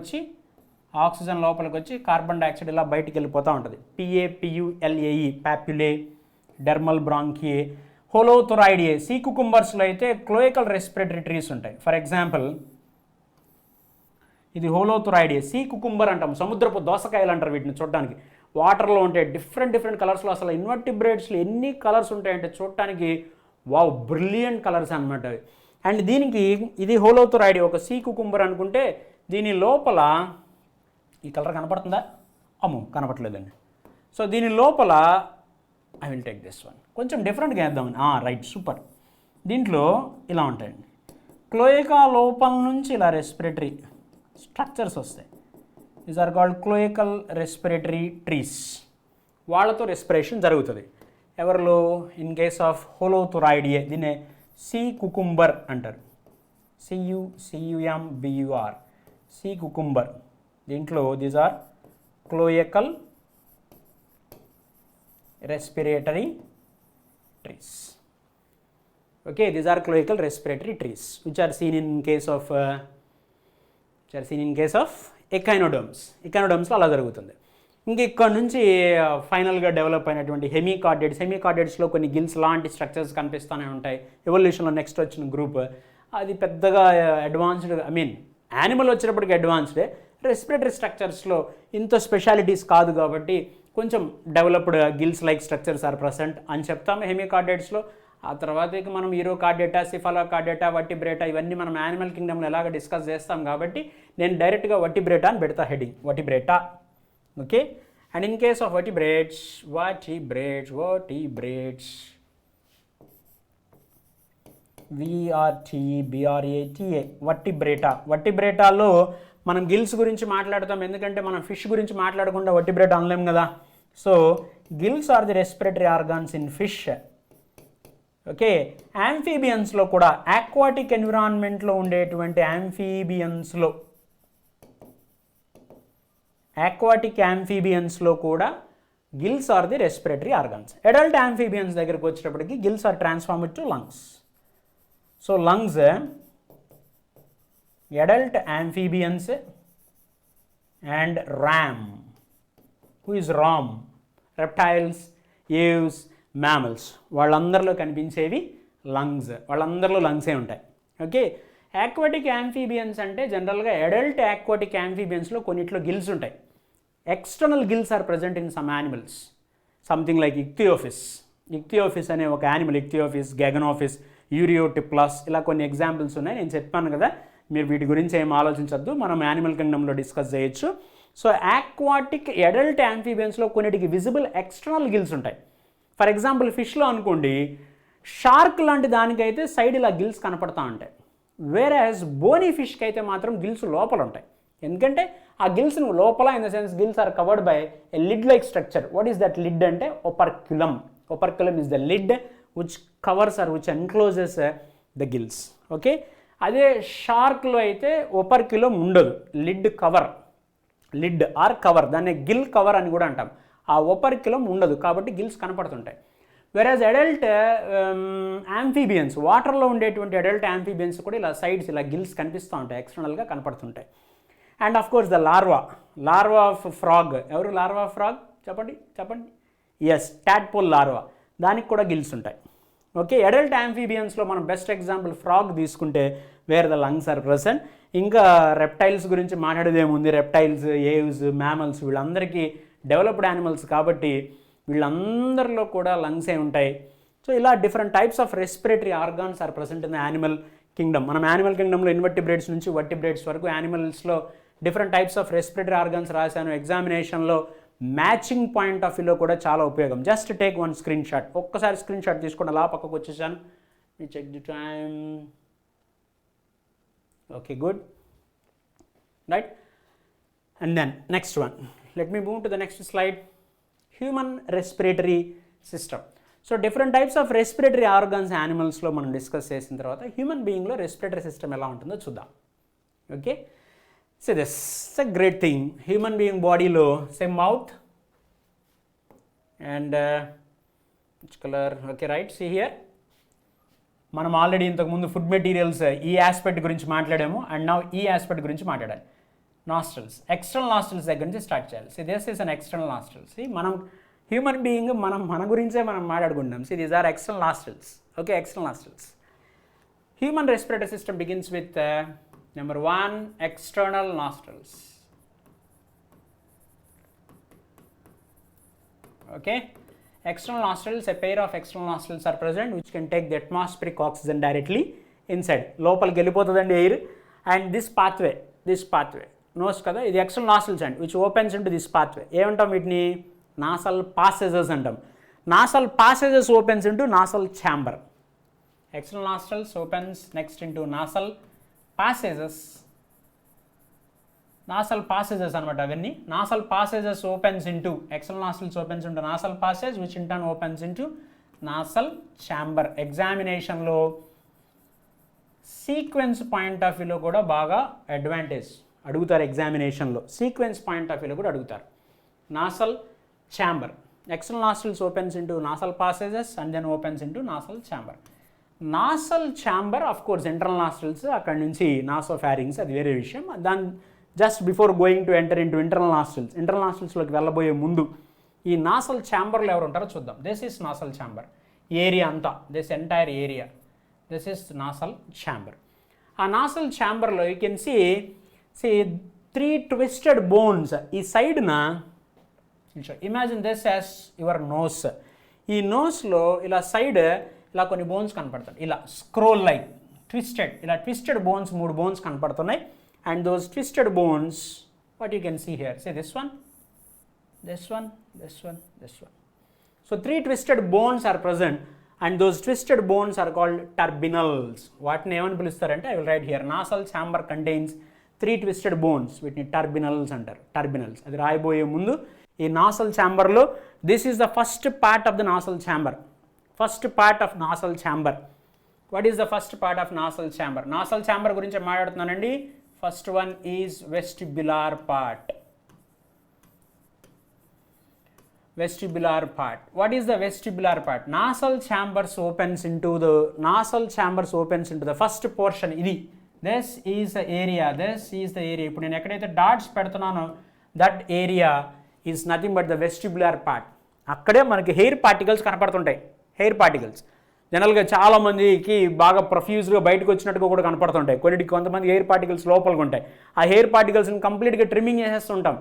వచ్చి కార్బన్ డైఆక్సైడ్ ఇలా బయటికి వెళ్ళిపోతూ ఉంటుంది. PAPULAE, papulae, dermal branchiae. Holothuroidea, sea కుకుంబర్స్లో అయితే క్లోయికల్ రెస్పిరేటరీ ట్రీస్ ఉంటాయి. ఫర్ ఎగ్జాంపుల్ ఇది హోలోథొరాయిడియే, సీ కుకుంబర్ అంటాం, సముద్రపు దోసకాయలు అంటారు వీటిని చూడడానికి. వాటర్లో ఉంటాయి, డిఫరెంట్ కలర్స్లో. అసలు ఇన్వర్టిబ్రేట్స్లో ఎన్ని కలర్స్ ఉంటాయంటే చూడటానికి వావ్, బ్రిలియంట్ కలర్స్ అనమాట అవి. అండ్ దీనికి ఇది హోలోథొరాయిడియే, ఒక సీ కుకుంబర్ అనుకుంటే దీని లోపల ఈ కలర్ కనపడుతుందా? అమ్మో కనపట్లేదండి. సో దీని లోపల I will take this one, కొంచెం డిఫరెంట్గా వేద్దామని. Right, super. దీంట్లో ఇలా ఉంటాయండి, క్లోయికా లోపల నుంచి ఇలా రెస్పిరేటరీ స్ట్రక్చర్స్ వస్తాయి. These are called cloacal respiratory trees. వాళ్ళతో రెస్పిరేషన్ జరుగుతుంది. ఎవరిలో? ఇన్ కేస్ ఆఫ్ హోలోథొరాయిడియే, దీన్నే సీ కుకుంబర్ అంటారు. CUCUMBUR, sea cucumber. దీంట్లో these are cloacal respiratory trees. Okay, these are cloacal respiratory trees which are seen in case of echinoderms. echinodermsలో అలా జరుగుతుంది. ఇంక ఇక్కడ నుంచి ఫైనల్గా డెవలప్ అయినటువంటి హెమీకార్డేట్స్లో కొన్ని గిల్స్ లాంటి స్ట్రక్చర్స్ కనిపిస్తూనే ఉంటాయి. ఎవల్యూషన్లో నెక్స్ట్ వచ్చిన గ్రూప్ అది పెద్దగా అడ్వాన్స్డ్, ఐ మీన్ యానిమల్ వచ్చేటప్పటికి అడ్వాన్స్డే. రెస్పిరేటరీ స్ట్రక్చర్స్లో ఇంత స్పెషాలిటీస్ కాదు కాబట్టి కొంచెం developed gills like structures are present అని చెప్తాము హెమీకార్డేట్స్లో. ఆ తర్వాత ఇక మనం ఈరోకార్డేటా, సిఫాలోకార్డేటా, వర్టిబ్రేటా ఇవన్నీ మనం యానిమల్ కింగ్డమ్లో ఎలాగ డిస్కస్ చేస్తాం కాబట్టి నేను డైరెక్ట్గా వర్టిబ్రేటా అని పెడతా heading, Vertebrata. Okay, and in case of vertebrates VRTBRATA వర్టిబ్రేటాలో మనం గిల్స్ గురించి మాట్లాడతాం, ఎందుకంటే మనం ఫిష్ గురించి మాట్లాడకుండా వర్టిబ్రేటా అనలేం కదా. So gills are the respiratory organs in fish. Okay, యాంఫీబియన్స్లో కూడా ఆక్వాటిక్ ఎన్విరాన్మెంట్లో ఉండేటువంటి యాంఫీబియన్స్లో కూడా gills are the respiratory organs. Adult amphibians దగ్గరికి వచ్చేటప్పటికి gills are transformed to lungs. So lungs, adult amphibians and RAM. Who is RAM? Reptiles, Aves, mammals వాళ్ళందరిలో కనిపించేవి లంగ్స్. వాళ్ళందరిలో లంగ్సే ఉంటాయి. ఓకే, ఆక్వాటిక్ యాంఫీబియన్స్ అంటే జనరల్గా అడల్ట్ ఆక్వాటిక్ యాంఫీబియన్స్లో కొన్నిట్లో గిల్స్ ఉంటాయి. External gills are present in some animals, something like Ichthyophis అనే ఒక యానిమల్, ఇక్థియోఫిస్, గెగనోఫిస్, యూరియోటిప్లాస్, ఇలా కొన్ని ఎగ్జాంపుల్స్ ఉన్నాయి. నేను చెప్పాను కదా, మీరు వీటి గురించి ఏం ఆలోచించద్దు, మనం యానిమల్ కింగ్డమ్లో డిస్కస్ చేయొచ్చు. సో ఆక్వాటిక్ అడల్ట్ యాంఫీబియన్స్లో కొన్నిటికి విజిబుల్ ఎక్స్టర్నల్ గిల్స్ ఉంటాయి. ఫర్ ఎగ్జాంపుల్ ఫిష్లో అనుకోండి, షార్క్ లాంటి దానికైతే సైడ్ ఇలా గిల్స్ కనపడతా ఉంటాయి. వేరేస్ బోనీ ఫిష్కి అయితే మాత్రం గిల్స్ లోపల ఉంటాయి. ఎందుకంటే ఆ గిల్స్ లోపల, in the sense gills are covered by a lid like structure. What is that lid అంటే operculum. Operculum is the lid which covers or which encloses the gills. Okay, అదే షార్క్లో అయితే operculum ఉండదు, లిడ్ ఆర్ కవర్, దాన్ని గిల్ కవర్ అని కూడా అంటాం. ఆ operculum ఉండదు కాబట్టి గిల్స్ కనపడుతుంటాయి. వెరాజ్ అడల్ట్ యాంఫీబియన్స్, వాటర్లో ఉండేటువంటి అడల్ట్ యాంఫీబియన్స్ కూడా ఇలా సైడ్స్ ఇలా గిల్స్ కనిపిస్తూ ఉంటాయి, ఎక్స్టర్నల్గా కనపడుతుంటాయి. And of course the larva of frog. ఎవరు లార్వా ఆఫ్ ఫ్రాగ్? చెప్పండి. ఎస్, టాడ్పోల్ లార్వా, దానికి కూడా గిల్స్ ఉంటాయి. ఓకే, అడల్ట్ యాంఫీబియన్స్లో మనం బెస్ట్ ఎగ్జాంపుల్ ఫ్రాగ్ తీసుకుంటే where the lungs are present. ఇంకా రెప్టైల్స్ గురించి మాట్లాడేదేముంది, రెప్టైల్స్, ఏవ్స్, మ్యామల్స్ వీళ్ళందరికీ డెవలప్డ్ యానిమల్స్ కాబట్టి వీళ్ళందరిలో కూడా లంగ్సే ఉంటాయి. సో ఇలా different types of respiratory organs are present in the animal kingdom. మనం యానిమల్ కింగ్డమ్లో ఇన్వర్టిబ్రేట్స్ నుంచి వర్టిబ్రేట్స్ వరకు యానిమల్స్లో different types of respiratory organs రాశాను. ఎగ్జామినేషన్లో మ్యాచింగ్ పాయింట్ ఆఫ్ వ్యూలో కూడా చాలా ఉపయోగం. Just take one screen shot. ఒక్కసారి స్క్రీన్ షాట్ తీసుకొని అలా పక్కకు వచ్చేసాను. Me check the time. Okay, good, right. And then next one, let me move to the next slide. Human respiratory system. So different types of respiratory organs యానిమల్స్లో మనం డిస్కస్ చేసిన తర్వాత హ్యూమన్ బీయింగ్లో రెస్పిరేటరీ సిస్టమ్ ఎలా ఉంటుందో చూద్దాం. Okay, so this is a great thing. Human being బాడీలో same mouth and which colour? Okay, right, see here. మనం ఆల్రెడీ ఇంతకుముందు ఫుడ్ మెటీరియల్స్ ఈ ఆస్పెక్ట్ గురించి మాట్లాడాము, అండ్ నౌ ఈ ఆస్పెక్ట్ గురించి మాట్లాడాలి. నాస్ట్రల్స్, ఎక్స్టర్నల్ నాస్ట్రల్స్ దగ్గర నుంచి స్టార్ట్ చేయాలి. See this is an external nostrils. మనం హ్యూమన్ బీయింగ్ మన గురించే మనం మాట్లాడుకుంటాం. See these are external nostrils. Okay, external nostrils. Human respiratory system begins with number 1, external nostrils. Okay, external nostrils, a pair of external nostrils are present which can take the atmospheric oxygen directly inside. లోపలికి వెళ్ళిపోతుందండి air. And this pathway nose కదా, ఇది external nostrils and which opens into this pathway. ఏమంటాం వీటిని? నాసల్ పాసేజెస్ అంటాం. Nasal passages opens into nasal chamber. External nostrils opens next into nasal passages అనమాట అవన్నీ. nasal passages opens into, external nostrils opens into nasal passage which in turn opens into nasal chamber. ఎగ్జామినేషన్లో సీక్వెన్స్ పాయింట్ ఆఫ్ వ్యూలో కూడా బాగా అడ్వాంటేజ్ అడుగుతారు. ఎగ్జామినేషన్లో సీక్వెన్స్ పాయింట్ ఆఫ్ వ్యూలో కూడా అడుగుతారు. nasal chamber, external nostrils opens into nasal passages and then opens into nasal chamber. Nasal chamber of course internal nostrils, అక్కడ నుంచి నాసోఫారింగ్స్, అది వేరే విషయం. Just before going to enter into internal nostrils. ఇంటర్నల్ నాస్ట్రిల్స్లోకి వెళ్ళబోయే ముందు ఈ నాసల్ ఛాంబర్లో ఎవరు ఉంటారో చూద్దాం. This is nasal chamber, area అంతా, this entire area, this is nasal chamber. ఆ నాసల్ ఛాంబర్లో you can see 3 twisted bones. ఈ సైడ్న imagine this as your nose. ఈ నోస్లో ఇలా సైడ్ ఇలా కొన్ని బోన్స్ కనపడతాయి, ఇలా స్క్రోల్ లైక్ ట్విస్టెడ్, ఇలా ట్విస్టెడ్ బోన్స్ 3 బోన్స్ కనపడుతున్నాయి. And those twisted bones what you can see here, say this one, this one, this one, this one. So 3 twisted bones are present and those twisted bones are called turbinals. What name అని పిలుస్తారంటే I will write here. Nasal chamber contains 3 twisted bones, వీటిని turbinals అంటారు. Turbinals అది రాయబోయే ముందు ఈ nasal chamber లో this is the first part of the nasal chamber. First part of nasal chamber. What is the first part of nasal chamber? Nasal chamber గురించి మాట్లాడుతున్నానండి. First one is vestibular part. Vestibular part. What is the vestibular part? Nasal chambers opens into the first portion. ఇది this is the area, this is the area. ఇప్పుడు నేను ఎక్కడైతే dots పెడుతున్నానో that area is nothing but the vestibular part. అక్కడే మనకి హెయిర్ పార్టికల్స్ కనపడుతుంటాయి. హెయిర్ పార్టికల్స్ జనరల్గా చాలామందికి బాగా ప్రొఫ్యూజ్గా బయటకు వచ్చినట్టుగా కూడా కనపడుతుంటాయి. కొంతమంది హెయిర్ పార్టికల్స్ లోపలికి ఉంటాయి. ఆ హెయిర్ పార్టికల్స్ని కంప్లీట్గా trimming చేసేస్తుంటాం.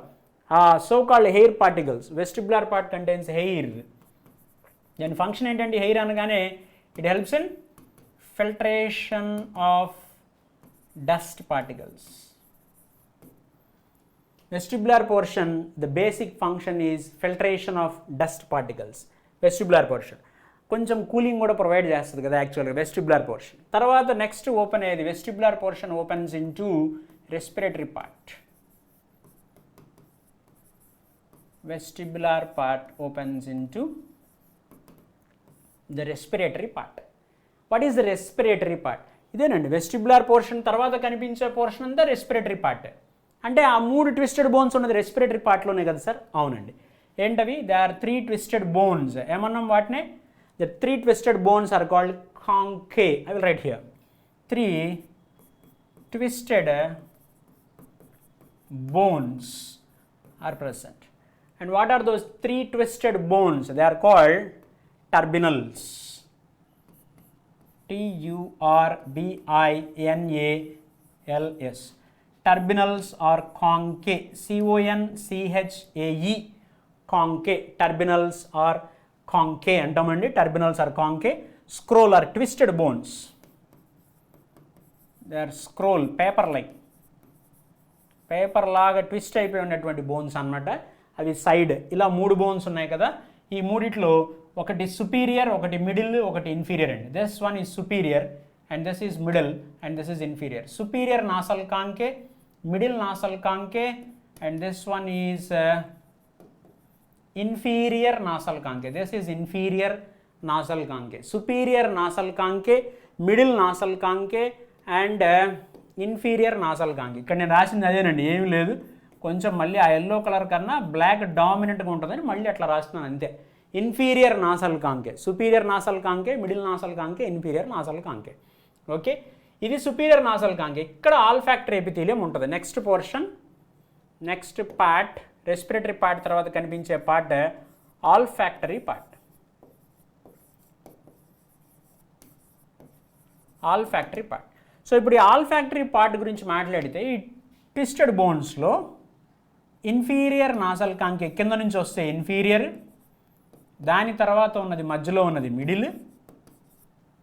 So-called hair particles. Vestibular part contains hair. Then function ఏంటంటే hair అనగానే it helps in filtration of dust particles. Vestibular portion, the basic function is filtration of dust particles. Vestibular portion కొంచెం కూలింగ్ కూడా ప్రొవైడ్ చేస్తుంది కదా యాక్చువల్గా వెస్టిబులర్ పోర్షన్. తర్వాత నెక్స్ట్ ఓపెన్ అయ్యేది vestibular portion opens into respiratory part. Vestibular part opens into the respiratory part. What is the respiratory part? ఇదేనండి వెస్టిబులర్ పోర్షన్ తర్వాత కనిపించే పోర్షన్ అంతా రెస్పిరేటరీ పార్ట్. అంటే ఆ 3 ట్విస్టెడ్ బోన్స్ ఉన్నది రెస్పిరేటరీ పార్ట్లోనే కదా సార్? అవునండి. ఏంటవి? They are 3 twisted bones. ఏమన్నాం వాటినే? The 3 twisted bones are called conchae. I will write here. 3 twisted bones are present. And what are those 3 twisted bones? They are called turbinals. Turbinals. Turbinals are concave. Conchae. Concave. Turbinals are concave. Antamandi. Turbinals are concave. Scroll are twisted bones. They are scroll, paper like. Paper లాగా ట్విస్ట్ అయిపోయి ఉన్నటువంటి బోన్స్ అన్నమాట. అవి సైడ్ ఇలా 3 బోన్స్ ఉన్నాయి కదా. ఈ మూడిట్లో ఒకటి సుపీరియర్, ఒకటి మిడిల్, ఒకటి ఇన్ఫీరియర్ అండి. This one is superior and this is middle and this is inferior. Superior nasal కాంకే, middle nasal కాంకే and this one is inferior nasal conchae. This is inferior nasal కాంకే. Superior nasal కాంకే, middle nasal కాంకే and inferior nasal కాంకే. ఇక్కడ నేను రాసింది అదేనండి, ఏమీ లేదు. కొంచెం మళ్ళీ ఆ ఎల్లో కలర్ కన్నా బ్లాక్ డామినెంట్గా ఉంటుందని మళ్ళీ అట్లా రాస్తున్నాను అంతే. Inferior nasal కాంకే, superior nasal కాంకే, middle nasal కాంకే, inferior nasal conchae. Okay, ఇది సుపీరియర్ నాసల్ కాంకే. ఇక్కడ ఆల్ఫాక్టరీ ఎపిథీలియం ఉంటుంది. Next portion, next part, respiratory part తర్వాత కనిపించే part olfactory part. Olfactory part. So ఇప్పుడు ఈ ఆల్ఫాక్టరీ పార్ట్ గురించి మాట్లాడితే ఈ ట్విస్టెడ్ బోన్స్లో ఇన్ఫీరియర్ నాసల్ కాంకే కింద నుంచి వస్తే ఇన్ఫీరియర్, దాని తర్వాత ఉన్నది మధ్యలో ఉన్నది మిడిల్,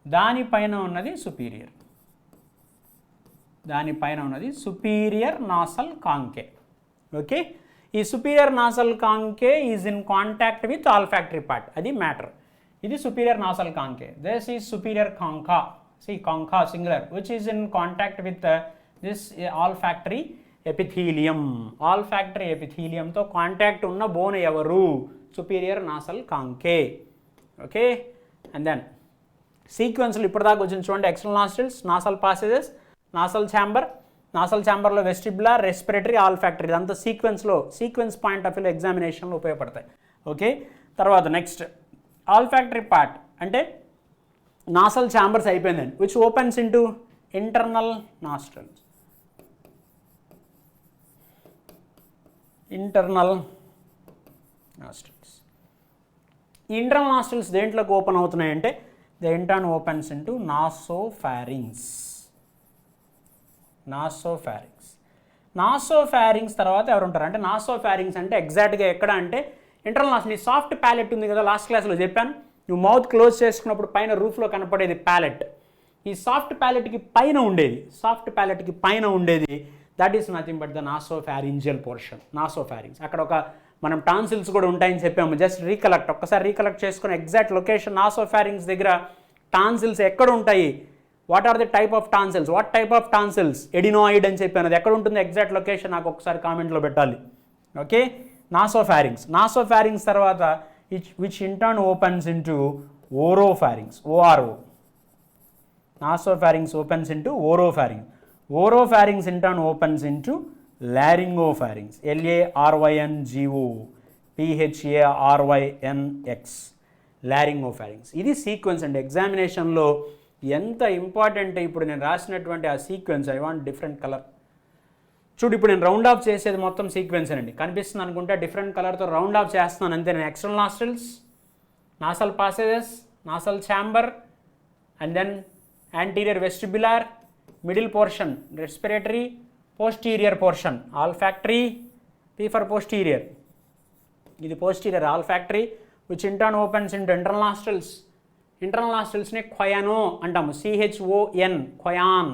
దానిపైన ఉన్నది సుపీరియర్, దానిపైన ఉన్నది సుపీరియర్ నాసల్ కాంకే. ఓకే, ఈ superior nasal conchae is in contact with olfactory part, అది మ్యాటర్. ఇది superior nasal conchae. This is superior concha, see concha singular, which is in contact with this olfactory epithelium. Olfactory epithelium తో కాంటాక్ట్ ఉన్న బోన్ ఎవరు? superior nasal conchae. Okay, and then సీక్వెన్స్లు ఇప్పటిదాకా వచ్చింది చూడండి. External nostrils, nasal passages, nasal chamber, nasal ఛాంబర్లో వెస్టిబులర్, రెస్పిరేటరీ, ఆల్ఫాక్టరీ, ఇదంతా సీక్వెన్స్లో, సీక్వెన్స్ పాయింట్ ఆఫ్ వ్యూలో ఎగ్జామినేషన్లో ఉపయోగపడతాయి. ఓకే, తర్వాత నెక్స్ట్ ఆల్ఫాక్టరీ పార్ట్ అంటే నాసల్ ఛాంబర్స్ అయిపోయిందండి, which opens into internal nostrils. Internal nostrils. ఈ ఇంటర్నల్ నాస్ట్రిల్స్ దేంట్లోకి ఓపెన్ అవుతున్నాయంటే the in turn opens into nasopharynx. Nasopharynx తర్వాత ఎవరు ఉంటారు అంటే నాసోఫారింగ్స్ అంటే ఎగ్జాక్ట్గా ఎక్కడ అంటే ఇంటర్నల్ నాస్ట్రిల్. సాఫ్ట్ ప్యాలెట్ ఉంది కదా, లాస్ట్ క్లాస్లో చెప్పాను, నువ్వు మౌత్ క్లోజ్ చేసుకున్నప్పుడు పైన రూఫ్లో కనపడేది ప్యాలెట్. ఈ సాఫ్ట్ ప్యాలెట్కి పైన ఉండేది that is nothing but the nasopharyngeal portion. Nasopharynx అక్కడ ఒక మనం టాన్సిల్స్ కూడా ఉంటాయని చెప్పాము. జస్ట్ ఒక్కసారి రీకలెక్ట్ చేసుకుని ఎగ్జాక్ట్ లొకేషన్ నాసోఫారింగ్స్ దగ్గర టాన్సిల్స్ ఎక్కడ ఉంటాయి, what are the type of tonsils, what type of tonsils, adenoid అని చెప్పాను. అది ఎక్కడ ఉంటుంది ఎగ్జాక్ట్ లొకేషన్ నాకు ఒకసారి కామెంట్లో పెట్టాలి. ఓకే, నాసోఫారింగ్స్ తర్వాత which in turn opens into oropharynx. ORO. Nasopharynx opens into oropharynx in turn opens into laryngopharynx. LARYNGO laryngopharynx. ఇది సీక్వెన్స్ అండి. ఎగ్జామినేషన్లో ఎంత ఇంపార్టెంట్. ఇప్పుడు నేను రాసినటువంటి ఆ sequence, I want different colour. చూడు, ఇప్పుడు నేను రౌండ్ ఆఫ్ చేసేది మొత్తం సీక్వెన్స్ అండి. కనిపిస్తుంది అనుకుంటే డిఫరెంట్ కలర్తో రౌండ్ ఆఫ్ చేస్తున్నాను అంతే. నేను external nostrils, nasal passages, nasal chamber, and then anterior vestibular, middle portion respiratory, posterior portion olfactory, P for posterior. ఇది posterior olfactory which in turn opens into internal nostrils. Internal నాస్ట్రిల్స్ని కొయానో అంటాము, CHON, కొయాన్,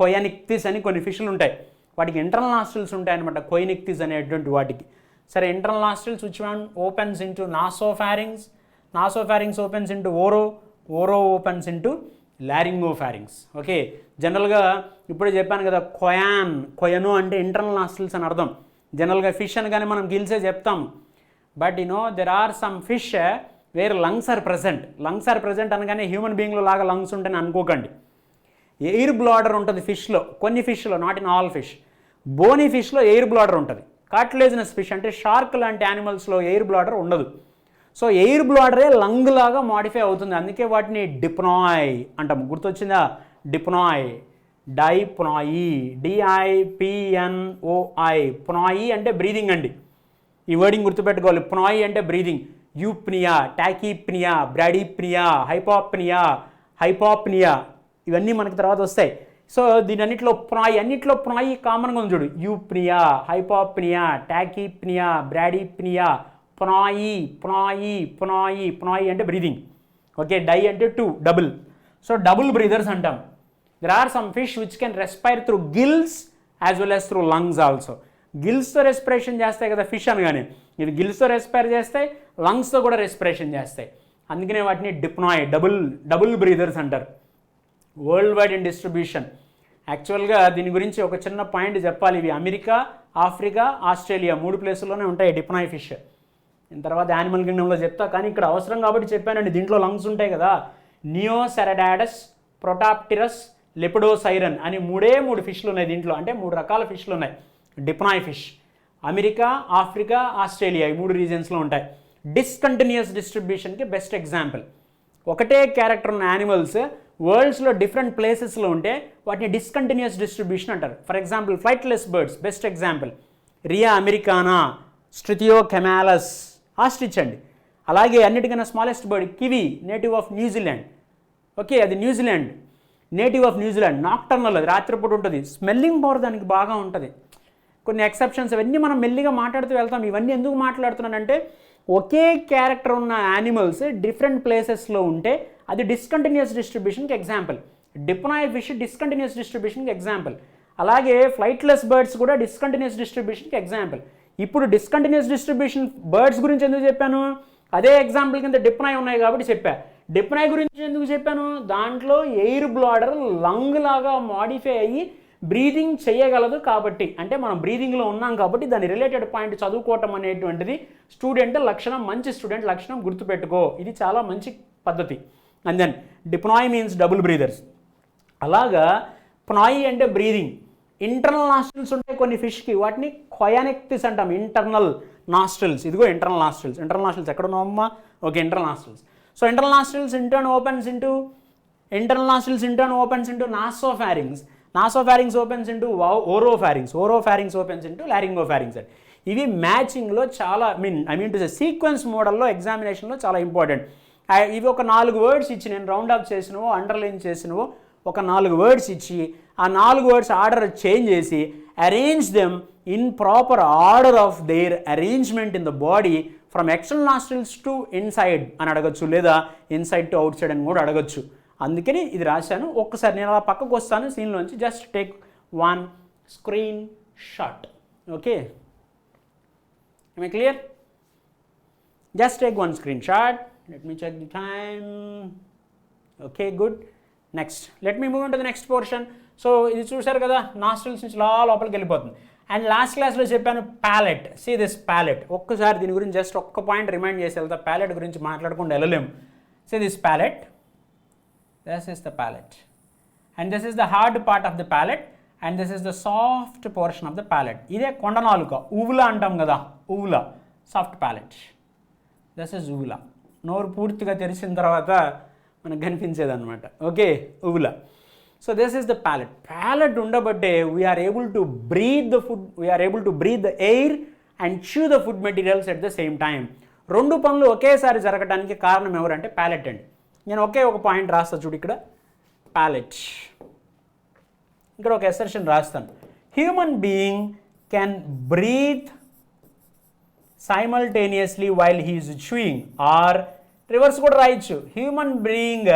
కొయానిక్తిస్ అని కొన్ని ఫిష్లు ఉంటాయి, వాటికి ఇంటర్నల్ నాస్ట్రిల్స్ ఉంటాయి అనమాట, కొయినిక్తిస్ అనేటువంటి వాటికి. సరే, internal nostrils which one opens into nasopharynx opens into oro opens into laryngopharynx. Okay, జనరల్గా ఇప్పుడే చెప్పాను కదా, కొయను అంటే ఇంటర్నల్ నాస్ట్రిల్స్ అని అర్థం. జనరల్గా ఫిష్ అనగానే మనం గిల్సే చెప్తాము, but there are some fish where lungs are present అనగానే హ్యూమన్ బీయింగ్లో లాగా లంగ్స్ ఉంటాయని అనుకోకండి. ఎయిర్ బ్లాడర్ ఉంటుంది ఫిష్లో, కొన్ని ఫిష్లో, not in all fish. Bony ఫిష్లో ఎయిర్ బ్లాడర్ ఉంటుంది. కార్టిలేజినస్ ఫిష్ అంటే షార్క్ లాంటి యానిమల్స్లో ఎయిర్ బ్లాడర్ ఉండదు. సో ఎయిర్ బ్లాడరే లంగ్ లాగా మాడిఫై అవుతుంది, అందుకే వాటిని డిప్నాయ్ అంటాము. గుర్తొచ్చిందా? డిప్నాయ్, డైప్నాయి, DIPNOI. ప్నాయి అంటే బ్రీదింగ్ అండి, ఈ వర్డింగ్ గుర్తుపెట్టుకోవాలి. ప్నాయి అంటే బ్రీదింగ్. యూప్నియా, టాకీప్నియా, బ్రాడీప్నియా, హైపాప్నియా ఇవన్నీ మనకి తర్వాత వస్తాయి. సో దీని అన్నింటిలో ప్నాయి కామన్గా ఉంది చూడు. యూప్నియా, హైపాప్నియా, టాకీప్నియా, బ్రాడీప్నియా, ప్నాయి అంటే బ్రీదింగ్. ఓకే, డై అంటే 2, డబుల్. సో డబుల్ బ్రీదర్స్ అంటాం. There are some fish which can respire through gills as well as through lungs also. గిల్స్తో రెస్పిరేషన్ చేస్తాయి కదా ఫిష్ అనగానే, ఇది గిల్స్తో రెస్పైర్ చేస్తాయి, లంగ్స్తో కూడా రెస్పిరేషన్ చేస్తాయి. అందుకనే వాటిని డిప్నాయ్, డబుల్ బ్రీదర్స్ అంటారు. World wide in distribution. యాక్చువల్గా దీని గురించి ఒక చిన్న పాయింట్ చెప్పాలి. ఇవి అమెరికా, ఆఫ్రికా, ఆస్ట్రేలియా 3 ప్లేసుల్లోనే ఉంటాయి డిప్నాయ్ ఫిష్. దీని తర్వాత యానిమల్ కింగ్డమ్లో చెప్తా, కానీ ఇక్కడ అవసరం కాబట్టి చెప్పానండి. దీంట్లో లంగ్స్ ఉంటాయి కదా. నియోసెరడాడస్, ప్రొటాప్టిరస్, లెపిడోసైరన్ అని 3 ఫిష్లు ఉన్నాయి దీంట్లో. అంటే 3 రకాల ఫిష్లు ఉన్నాయి Dipnoi fish. America, Africa, Australia ఈ 3 రీజన్స్లో ఉంటాయి. డిస్కంటిన్యూస్ డిస్ట్రిబ్యూషన్కి బెస్ట్ ఎగ్జాంపుల్. ఒకటే క్యారెక్టర్ ఉన్న యానిమల్స్ వరల్డ్స్లో డిఫరెంట్ ప్లేసెస్లో ఉంటే వాటిని డిస్కంటిన్యూస్ డిస్ట్రిబ్యూషన్ అంటారు. For example flightless birds best example. Rhea americana, Struthio camelus ostrich అండి. అలాగే అన్నిటికన్నా smallest bird kiwi, native of New Zealand. Okay, అది New Zealand, native of New Zealand. Nocturnal, అది రాత్రిపూట ఉంటుంది. స్మెల్లింగ్ పవర్ దానికి బాగా ఉంటుంది. కొన్ని ఎక్సెప్షన్స్ అవన్నీ మనం మెల్లిగా మాట్లాడుతూ వెళ్తాం. ఇవన్నీ ఎందుకు మాట్లాడుతున్నానంటే ఒకే క్యారెక్టర్ ఉన్న యానిమల్స్ డిఫరెంట్ ప్లేసెస్లో ఉంటే అది డిస్కంటిన్యూస్ డిస్ట్రిబ్యూషన్కి ఎగ్జాంపుల్. డిప్నాయ్ ఫిష్ డిస్కంటిన్యూస్ డిస్ట్రిబ్యూషన్కి ఎగ్జాంపుల్. అలాగే ఫ్లైట్లెస్ బర్డ్స్ కూడా డిస్కంటిన్యూస్ డిస్ట్రిబ్యూషన్కి ఎగ్జాంపుల్. ఇప్పుడు డిస్కంటిన్యూస్ డిస్ట్రిబ్యూషన్ బర్డ్స్ గురించి ఎందుకు చెప్పాను? అదే ఎగ్జాంపుల్ కింద డిప్నాయ్ ఉన్నాయి కాబట్టి చెప్పా. డిప్నాయ్ గురించి ఎందుకు చెప్పాను? దాంట్లో ఎయిర్ బ్లాడర్ లంగ్ లాగా మాడిఫై అయ్యి బ్రీదింగ్ చేయగలదు కాబట్టి, అంటే మనం బ్రీదింగ్లో ఉన్నాం కాబట్టి దాని రిలేటెడ్ పాయింట్ చదువుకోవటం అనేటువంటిది స్టూడెంట్ లక్షణం, మంచి స్టూడెంట్ లక్షణం, గుర్తుపెట్టుకో. ఇది చాలా మంచి పద్ధతి. And then Dipnoi means double breathers. అలాగా ప్నాయి అంటే బ్రీదింగ్. ఇంటర్నల్ నాస్ట్రిల్స్ ఉంటాయి కొన్ని ఫిష్కి, వాటిని కొయానిక్తిస్ అంటాం. ఇంటర్నల్ నాస్ట్రిల్స్, ఇదిగో ఇంటర్నల్ నాస్ట్రిల్స్. ఇంటర్నల్ నాస్ట్రిల్స్ ఎక్కడ ఉన్నామమ్మా? Okay, internal nostrils. So internal nostrils intern opens into nasopharynx. Nasopharynx opens into oropharynx. Oropharynx opens into laryngopharynx. ఇవి మ్యాచింగ్లో చాలా I mean to say sequence మోడల్లో ఎగ్జామినేషన్లో చాలా ఇంపార్టెంట్. ఇవి ఒక 4 వర్డ్స్ ఇచ్చి నేను రౌండ్ అప్ చేసినవో అండర్లైన్ చేసినవో ఒక 4 వర్డ్స్ ఇచ్చి ఆ 4 వర్డ్స్ ఆర్డర్ చేంజ్ చేసి arrange them in proper order of their arrangement in the body from external nostrils to inside అని అడగచ్చు, లేదా ఇన్సైడ్ టు అవుట్ సైడ్ అని కూడా అడగచ్చు. అందుకని ఇది రాశాను. ఒక్కసారి నేను అలా పక్కకు వస్తాను సీన్లోంచి, just take 1 screen shot. Okay, am I clear? Just take 1 screenshot. Let me check the time. Okay, good. Next, let me move on to the next portion. So ఇది చూసారు కదా, నాస్ట్రిల్స్ నుంచి లోపలికి వెళ్ళిపోతుంది. అండ్ లాస్ట్ క్లాస్లో చెప్పాను ప్యాలెట్. See this palette. ఒక్కసారి దీని గురించి జస్ట్ ఒక్క పాయింట్ రిమైండ్ చేసి వెళ్తా, ప్యాలెట్ గురించి మాట్లాడకుండా వెళ్ళలేము. See this palate, this is the palate and this is the hard part of the palate and this is the soft portion of the palate. ఇదే కొండనాలుక, ఊవులా అంటాం కదా, uvula, soft palate. This is uvula. నోరు పూర్తిగా తెరిచిన తర్వాత మనకు కనిపించేదన్నమాట. Okay, uvula. So this is the palate. Palate ఉండబట్టే we are able to breathe the food, we are able to breathe the air and chew the food materials at the same time. 2 పనులు ఒకేసారి జరగడానికి కారణం ఎవరంటే ప్యాలెట్ అండి. నేను ఒక పాయింట్ రాస్తా చూడు ఇక్కడ, ప్యాలెట్. ఇక్కడ ఒక ఎసర్షన్ రాస్తాను. Human being can breathe simultaneously while he is chewing, or reverse కూడా రాయొచ్చు, human being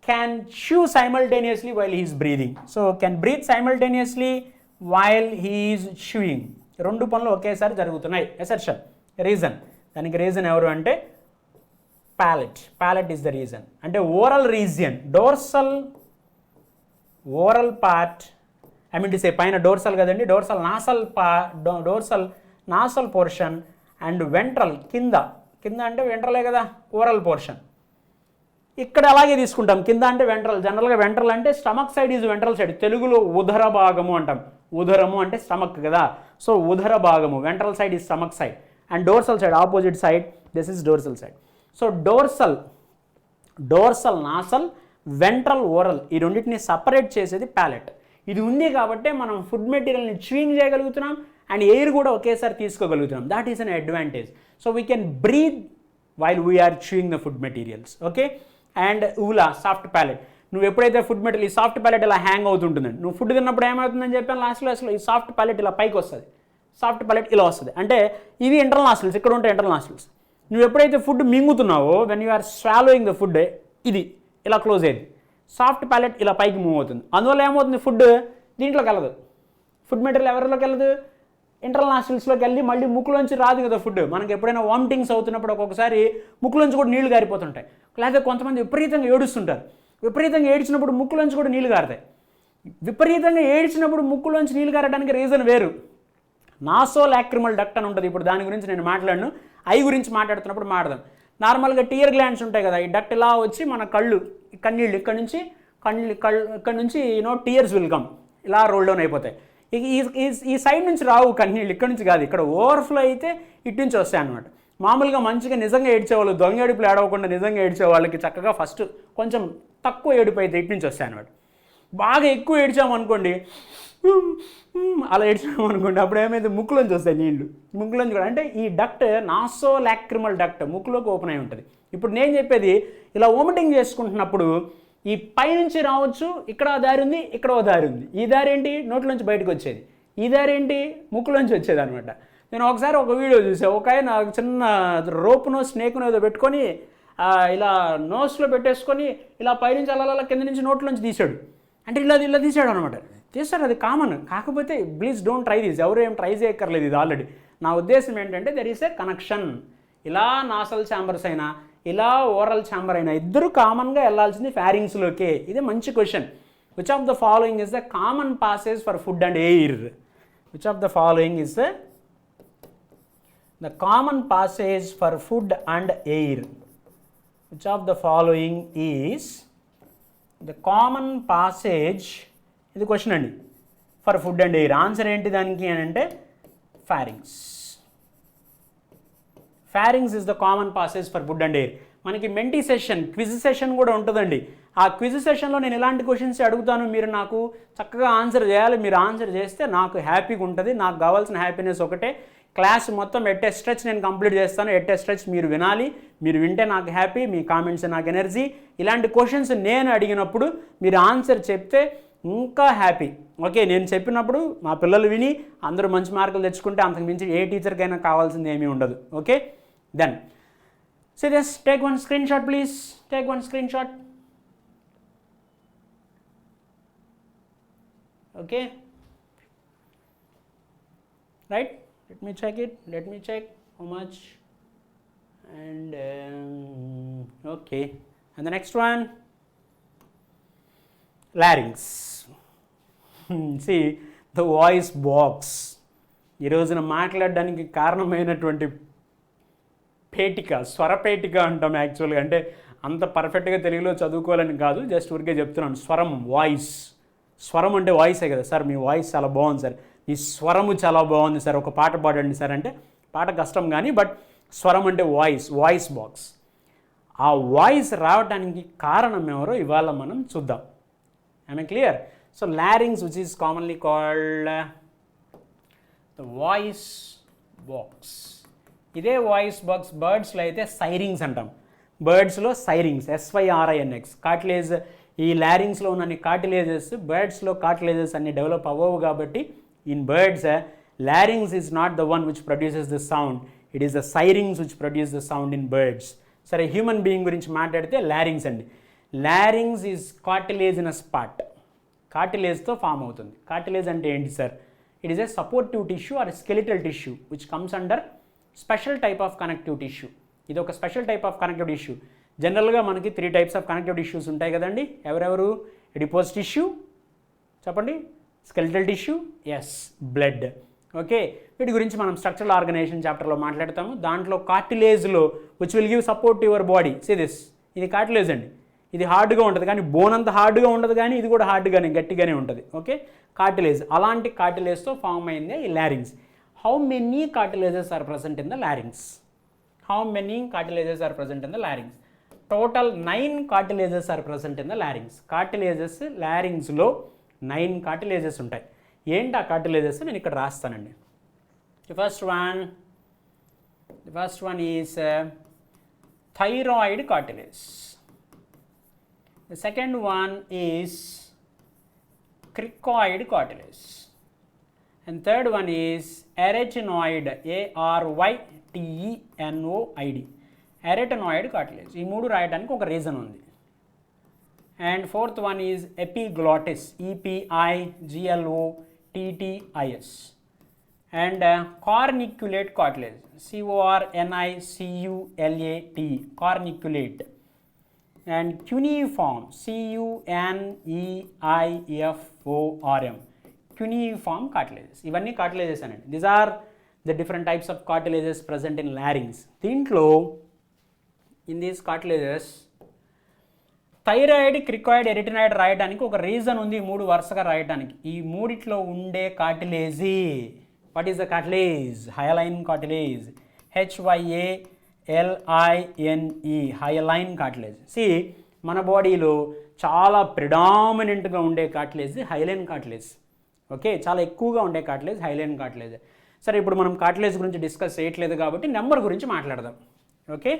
can chew simultaneously while he is breathing. So can breathe simultaneously while he is chewing. 2 పనులు ఒకేసారి జరుగుతున్నాయి. ఎసర్షన్. రీజన్, దానికి రీజన్ ఎవరు అంటే palate. Palate is the reason. అంటే oral region, oral part, I mean to say పైన డోర్సల్ కదండి, dorsal nasal portion and ventral కింద అంటే వెంట్రలే కదా, ఓరల్ పోర్షన్. ఇక్కడ అలాగే తీసుకుంటాం, కింద అంటే వెంట్రల్. జనరల్గా వెంట్రల్ అంటే stomach side is ventral side, తెలుగులో ఉదర భాగము అంటాం. ఉదరము అంటే స్టమక్ కదా, సో ఉదర భాగము, ventral side is stomach side and dorsal side opposite side, this is dorsal side. So dorsal nasal, ventral oral, ఈ రెండింటిని సపరేట్ చేసేది ప్యాలెట్. ఇది ఉంది కాబట్టి మనం ఫుడ్ మెటీరియల్ని చ్యూయింగ్ చేయగలుగుతున్నాం అండ్ ఎయిర్ కూడా ఒకేసారి తీసుకోగలుగుతున్నాం. That is an advantage. So we can breathe while we are chewing the food materials. Okay, and uvula, soft palate. నువ్వు ఎప్పుడైతే ఫుడ్ మెటీరియల్, ఈ సాఫ్ట్ ప్యాలెట్ ఇలా హ్యాంగ్ అవుతుంటుందండి. నువ్వు ఫుడ్ తిన్నప్పుడు ఏమవుతుందని చెప్పాను లాస్ట్ క్లాస్లో, ఈ సాఫ్ట్ ప్యాలెట్ ఇలా పైకి వస్తుంది, సాఫ్ట్ ప్యాలెట్ ఇలా వస్తుంది. అంటే ఇవి ఇంటర్నల్ నాస్ట్రిల్స్, ఇక్కడ ఉంటాయి ఇంటర్నల్ నాస్ట్రిల్స్. నువ్వు ఎప్పుడైతే ఫుడ్ మింగుతున్నావో, when you are swallowing the food, ఇది ఇలా క్లోజ్ అయ్యింది, సాఫ్ట్ ప్యాలెట్ ఇలా పైకి మూవ్ అవుతుంది. అందువల్ల ఏమవుతుంది, ఫుడ్ దీంట్లోకి వెళ్ళదు, ఫుడ్ మెటీరియల్ ఎవరిలోకి వెళ్ళదు, ఇంటర్నల్ నాస్ట్రిల్స్లోకి వెళ్ళి మళ్ళీ ముక్కులోంచి రాదు కదా ఫుడ్. మనకి ఎప్పుడైనా వామిటింగ్స్ అవుతున్నప్పుడు ఒక్కొక్కసారి ముక్కులోంచి కూడా నీళ్లు గారిపోతుంటాయి, లేకపోతే కొంతమంది విపరీతంగా ఏడుస్తుంటారు. విపరీతంగా ఏడ్చినప్పుడు ముక్కులోంచి కూడా నీళ్లు గారుతాయి. విపరీతంగా ఏడ్చినప్పుడు ముక్కులోంచి నీళ్లు గారడానికి రీజన్ వేరు, నాసోలాక్రిమల్ డక్ట్ అని ఉంటుంది. ఇప్పుడు దాని గురించి నేను మాట్లాడను, ఐ గురించి మాట్లాడుతున్నప్పుడు మాట్లాడదాం. నార్మల్గా టీయర్ గ్లాండ్స్ ఉంటాయి కదా, ఈ డక్ట్ ఇలా వచ్చి మన కన్నీళ్ళు ఇక్కడ నుంచి టీయర్స్ విల్ కమ్, ఇలా రోల్ డౌన్ అయిపోతాయి. ఈ సైడ్ నుంచి రావు కన్నీళ్ళు, ఇక్కడ నుంచి కాదు, ఇక్కడ ఓవర్ఫ్లో అయితే ఇటు నుంచి వస్తాయి అనమాట. మామూలుగా మంచిగా నిజంగా ఏడ్చేవాళ్ళు, దొంగ ఏడుపులు ఏడవకుండా నిజంగా ఏడ్చే వాళ్ళకి చక్కగా ఫస్ట్ కొంచెం తక్కువ ఏడుపు అయితే ఇటు నుంచి వస్తాయి అనమాట. బాగా ఎక్కువ ఏడ్చామనుకోండి, అలా ఏడ్చామనుకోండి, అప్పుడు ఏమైతే ముక్కులోంచి వస్తాయి నీళ్లు, ముక్కులోంచి కూడా. అంటే ఈ డక్ట్ నాసోలాక్రిమల్ డక్ట్ ముక్కులోకి ఓపెన్ అయి ఉంటుంది. ఇప్పుడు నేను చెప్పేది, ఇలా వామిటింగ్ చేసుకుంటున్నప్పుడు ఈ పైనుంచి రావచ్చు, ఇక్కడ దారి ఉంది, ఇక్కడ ఓ దారి ఉంది. ఈ దారి ఏంటి, నోట్లోంచి బయటకు వచ్చేది, ఈ దారి ఏంటి, ముక్కులోంచి వచ్చేది అనమాట. నేను ఒకసారి ఒక వీడియో చూసాను, ఒక ఆయన చిన్న రోపునో స్నేక్నో ఏదో పెట్టుకొని ఇలా నోస్లో పెట్టేసుకొని ఇలా పైనుంచి అలా కింద నుంచి నోట్లోంచి తీసాడు. అంటే ఇలా తీసాడు అనమాట. తీస్తారు, అది కామన్. కాకపోతే ప్లీజ్ డోంట్ ట్రై దిస్, ఎవరు ఏం ట్రై చేయక్కర్లేదు, ఇది ఆల్రెడీ. నా ఉద్దేశం ఏంటంటే దెర్ ఈస్ ఏ కనెక్షన్. ఇలా నాసల్ ఛాంబర్స్ అయినా ఇలా ఓరల్ ఛాంబర్ అయినా ఇద్దరు కామన్గా వెళ్ళాల్సింది ఫారింగ్స్లోకే. ఇది మంచి question. Which of the following is the common passage for food and air? Which of the following is the common passage for food and air? Which of the following is the common passage? ఇది క్వశ్చన్ అండి, for food and air. Answer ఏంటి దానికి అని అంటే pharynx. Pharynx is the common passage for food and air. మనకి మెంటీ సెషన్, క్విజ్ సెషన్ కూడా ఉంటుందండి. ఆ క్విజ్ సెషన్లో నేను ఇలాంటి క్వశ్చన్స్ అడుగుతాను, మీరు నాకు చక్కగా ఆన్సర్ చేయాలి. మీరు ఆన్సర్ చేస్తే నాకు హ్యాపీగా ఉంటుంది. నాకు కావాల్సిన హ్యాపీనెస్ ఒకటే, క్లాస్ మొత్తం ఎట్ ఏ స్ట్రెచ్ నేను కంప్లీట్ చేస్తాను. ఎట్ ఏ స్ట్రెచ్ మీరు వినాలి, మీరు వింటే నాకు హ్యాపీ, మీ కామెంట్స్ నాకు ఎనర్జీ. ఇలాంటి క్వశ్చన్స్ నేను అడిగినప్పుడు మీరు ఆన్సర్ చెప్తే ఇంకా హ్యాపీ. ఓకే, నేను చెప్పినప్పుడు మా పిల్లలు విని అందరూ మంచి మార్కులు తెచ్చుకుంటే అంతకు మించి ఏ టీచర్కైనా కావాల్సింది ఏమీ ఉండదు. Okay, then so just take one screen shot please, take one screen shot. Okay, right, let me check it, let me check how much, and okay, and the next one, larynx. See the voice box. ఈ రోజున మాట్లాడడానికి కారణమైనటువంటి పేటిక, స్వరపేటిక అంటాం యాక్చువల్గా. అంటే అంత పర్ఫెక్ట్గా తెలుగులో చదువుకోవాలని కాదు, జస్ట్ ఊరికే చెప్తున్నాను. స్వరం, వాయిస్. స్వరం అంటే వాయిసే కదా సార్, మీ వాయిస్ చాలా బాగుంది సార్, మీ స్వరము చాలా బాగుంది సార్, ఒక పాట పాడండి సార్ అంటే పాట కష్టం కానీ, బట్ స్వరం అంటే వాయిస్, వాయిస్ బాక్స్. ఆ వాయిస్ రావడానికి కారణం ఎవరో ఇవాళ మనం చూద్దాం. I clear? So లారింగ్స్ which is commonly called the voice box. ఇదే వాయిస్ బాక్స్ బర్డ్స్లో అయితే సైరింగ్స్ అంటాం. బర్డ్స్లో సైరింగ్స్, SYRINX. కార్టిలేజ్, ఈ లారింగ్స్లో ఉన్న కార్టిలేజెస్, బర్డ్స్లో కార్టిలేజెస్ అన్ని డెవలప్ అవ్వవు కాబట్టి in birds larynx is not the one which produces the sound, it is the syrinx which produce the sound in birds. సరే, హ్యూమన్ బీయింగ్ గురించి మాట్లాడితే లారింగ్స్ అండి. లారింగ్స్ ఈజ్ కార్టిలేజినస్ పార్ట్, కార్టిలేజ్తో ఫామ్ అవుతుంది. కార్టిలేజ్ అంటే ఏంటి sir? It is a supportive tissue or skeletal tissue which comes under special type of connective tissue. ఇది ఒక special type of connective tissue. జనరల్గా మనకి 3 types ఆఫ్ కనెక్టివ్ టిష్యూస్ ఉంటాయి కదండి. ఎవరెవరు? ఎడిపోజ్ టిష్యూ చెప్పండి, skeletal tissue, yes, blood. Okay, వీటి గురించి మనం స్ట్రక్చరల్ ఆర్గనైజేషన్ చాప్టర్లో మాట్లాడతాము. దాంట్లో కార్టిలేజ్లో which will give support to your body. See this, ఇది కార్టిలేజ్ అండి. ఇది హార్డ్గా ఉంటుంది కానీ బోన్ అంత హార్డ్గా ఉండదు, కానీ ఇది కూడా హార్డ్గానే గట్టిగానే ఉంటుంది. Okay, cartilage. అలాంటి కార్టిలేజ్తో ఫామ్ అయిందే ఈ larynx. How many cartilages are present in the larynx? How many cartilages are present in the larynx? Total 9 cartilages are present in the larynx. Cartilages larynxలో 9 cartilages ఉంటాయి. ఏంటి ఆ cartilages నేను ఇక్కడ రాస్తానండి. The first one is thyroid cartilage. The second one is cricoid cartilage. And third one is arytenoid, ARYTENOID, arytenoid cartilage. ఈ మూడు రాయడానికి ఒక రీజన్ ఉంది. And fourth one is epiglottis, EPIGLOTTIS. And corniculate cartilage, CORNICULAT, corniculate. And cuneiform, CUNEIFORM, cuneiform cartilages. ఇవన్నీ కార్టిలేజెస్ అనండి. These are the different types of cartilages present in larynx. దీంట్లో in these cartilages thyroid, cricoid, arytenoid రాయడానికి ఒక రీజన్ ఉంది. 3 వరుసగా రాయడానికి. ఈ మూడిట్లో ఉండే cartilage, what is the cartilage? Hyaline cartilage, HYALINE, hyaline cartilage. సి మన బాడీలో చాలా ప్రిడామినెంట్గా ఉండే కార్టిలేజ్ హైలైన్ కార్టిలేజ్. ఓకే, చాలా ఎక్కువగా ఉండే కార్టిలేజ్ హైలైన్ కార్టిలేజ్. సరే, ఇప్పుడు మనం కార్టిలేజ్ గురించి డిస్కస్ చేయట్లేదు కాబట్టి నెంబర్ గురించి మాట్లాడదాం. Okay,